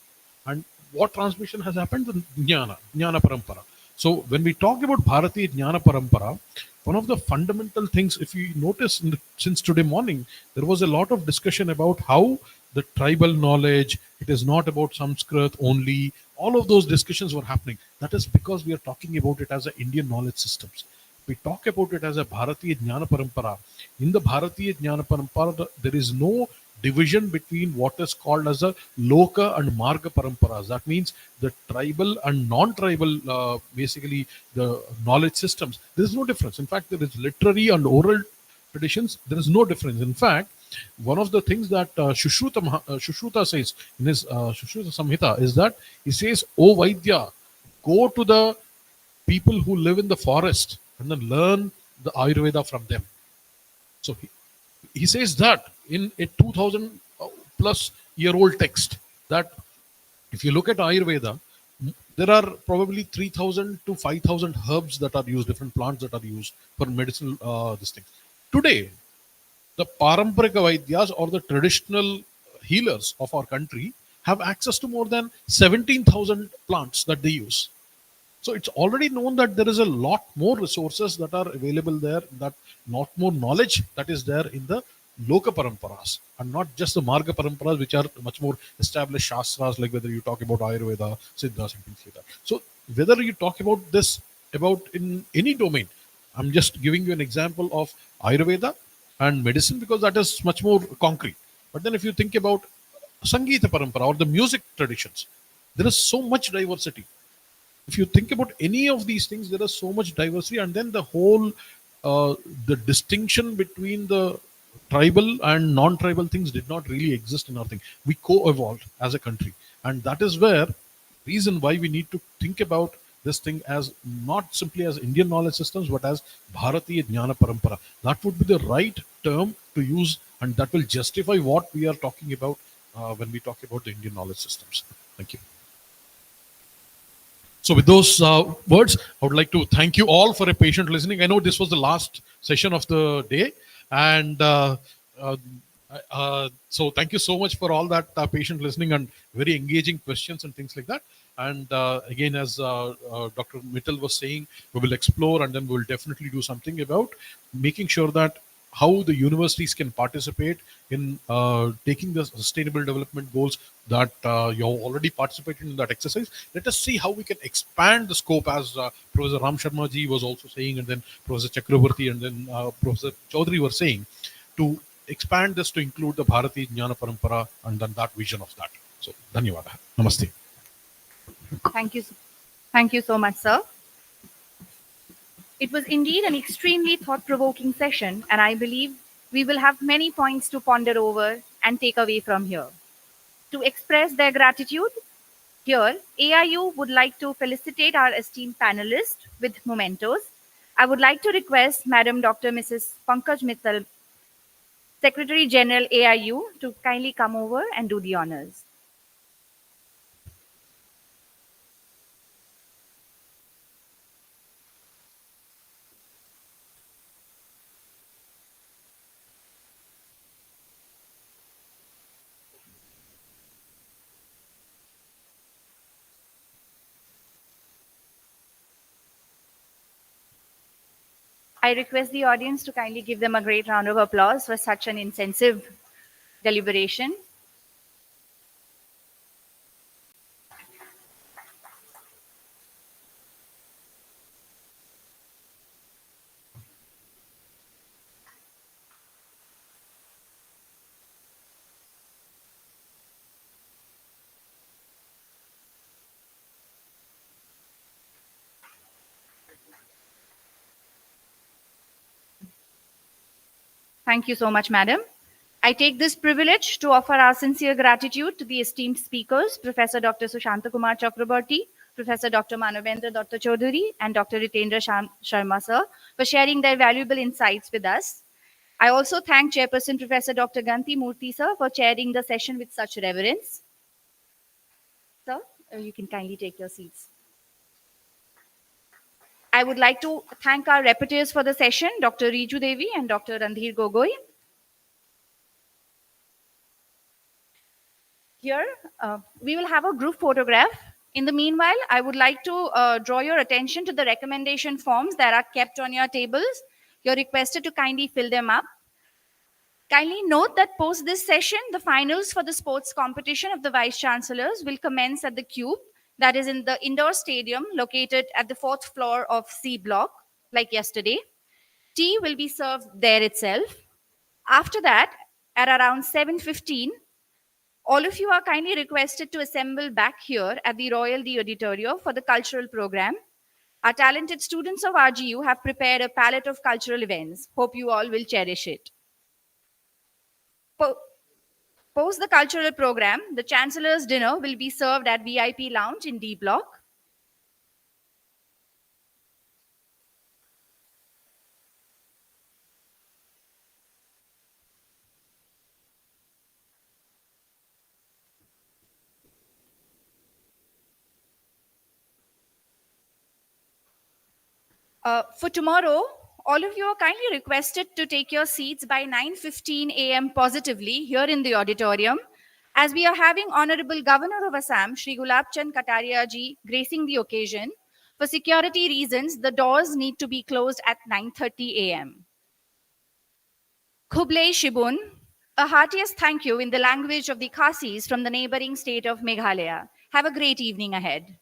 K: And what transmission has happened? The Jnana Parampara. So when we talk about Bharatiya Jnana Parampara, one of the fundamental things, if you notice since today morning, there was a lot of discussion about how the tribal knowledge, it is not about Sanskrit only. All of those discussions were happening. That is because we are talking about it as an Indian knowledge systems. We talk about it as a Bharatiya Jnana Parampara. In the Bharatiya Jnana Parampara, there is no division between what is called as a Loka and Marga Paramparas. That means the tribal and non-tribal, basically the knowledge systems. There is no difference. In fact, there is literary and oral traditions. There is no difference. In fact, one of the things that Shushruta says in his Shushruta Samhita is that he says, "O Vaidya, go to the people who live in the forest and then learn the Ayurveda from them." So he says that in a 2000 plus year old text that if you look at Ayurveda, there are probably 3,000 to 5,000 herbs that are used, different plants that are used for medicinal this thing. Today, the Paramparika Vaidyas or the traditional healers of our country have access to more than 17,000 plants that they use. So it's already known that there is a lot more resources that are available there, that lot more knowledge that is there in the Loka Paramparas and not just the Marga Paramparas, which are much more established Shastras, like whether you talk about Ayurveda, Siddhas, and things like that. So whether you talk about this about in any domain, I'm just giving you an example of Ayurveda and medicine because that is much more concrete. But then if you think about Sangeeta Parampara or the music traditions, there is so much diversity. If you think about any of these things, there is so much diversity, and then the whole the distinction between the tribal and non-tribal things did not really exist in our thing. We co-evolved as a country, and that is where reason why we need to think about this thing as not simply as Indian knowledge systems, but as Bharatiya Jnana Parampara. That would be the right term to use, and that will justify what we are talking about when we talk about the Indian knowledge systems. Thank you. So with those words, I would like to thank you all for a patient listening. I know this was the last session of the day, and so thank you so much for all that patient listening and very engaging questions and things like that. And again, as Dr. Mittal was saying, we will explore and then we will definitely do something about making sure that how the universities can participate in taking the sustainable development goals that you have already participated in that exercise. Let us see how we can expand the scope, as Professor Ram Sharma ji was also saying, and then Professor Chakraborty and then Professor Chaudhary were saying, to expand this to include the Bharati Jnana Parampara and then that vision of that. So, dhanyawad. Namaste.
L: Thank you. Thank you so much, sir. It was indeed an extremely thought-provoking session, and I believe we will have many points to ponder over and take away from here. To express their gratitude, here, AIU would like to felicitate our esteemed panelists with mementos. I would like to request Madam Dr. Mrs. Pankaj Mittal, Secretary General AIU, to kindly come over and do the honors. I request the audience to kindly give them a great round of applause for such an intensive deliberation. Thank you so much, Madam. I take this privilege to offer our sincere gratitude to the esteemed speakers, Professor Dr. Sushanta Kumar Chakraborty, Professor Dr. Manavendra Dr. Chaudhary, and Dr. Ritendra Sharma, sir, for sharing their valuable insights with us. I also thank Chairperson Professor Dr. Ganti Murthy, sir, for chairing the session with such reverence. Sir, you can kindly take your seats. I would like to thank our repetitors for the session, Dr. Riju Devi and Dr. Randhir Gogoi. Here, we will have a group photograph. In the meanwhile, I would like to draw your attention to the recommendation forms that are kept on your tables. You're requested to kindly fill them up. Kindly note that post this session, the finals for the sports competition of the Vice Chancellors will commence at the Cube, that is in the indoor stadium located at the 4th floor of C block, like yesterday. Tea will be served there itself. After that, at around 7:15, all of you are kindly requested to assemble back here at the Royal D Auditorium for the cultural program. Our talented students of RGU have prepared a palette of cultural events. Hope you all will cherish it. Post the cultural program, the Chancellor's dinner will be served at VIP Lounge in D Block. For tomorrow, all of you are kindly requested to take your seats by 9:15 a.m. positively here in the auditorium, as we are having Honorable Governor of Assam, Shri Gulab Chand Kataria ji, gracing the occasion. For security reasons, the doors need to be closed at 9:30 a.m. Khublei Shibun, a heartiest thank you in the language of the Khasis from the neighboring state of Meghalaya. Have a great evening ahead.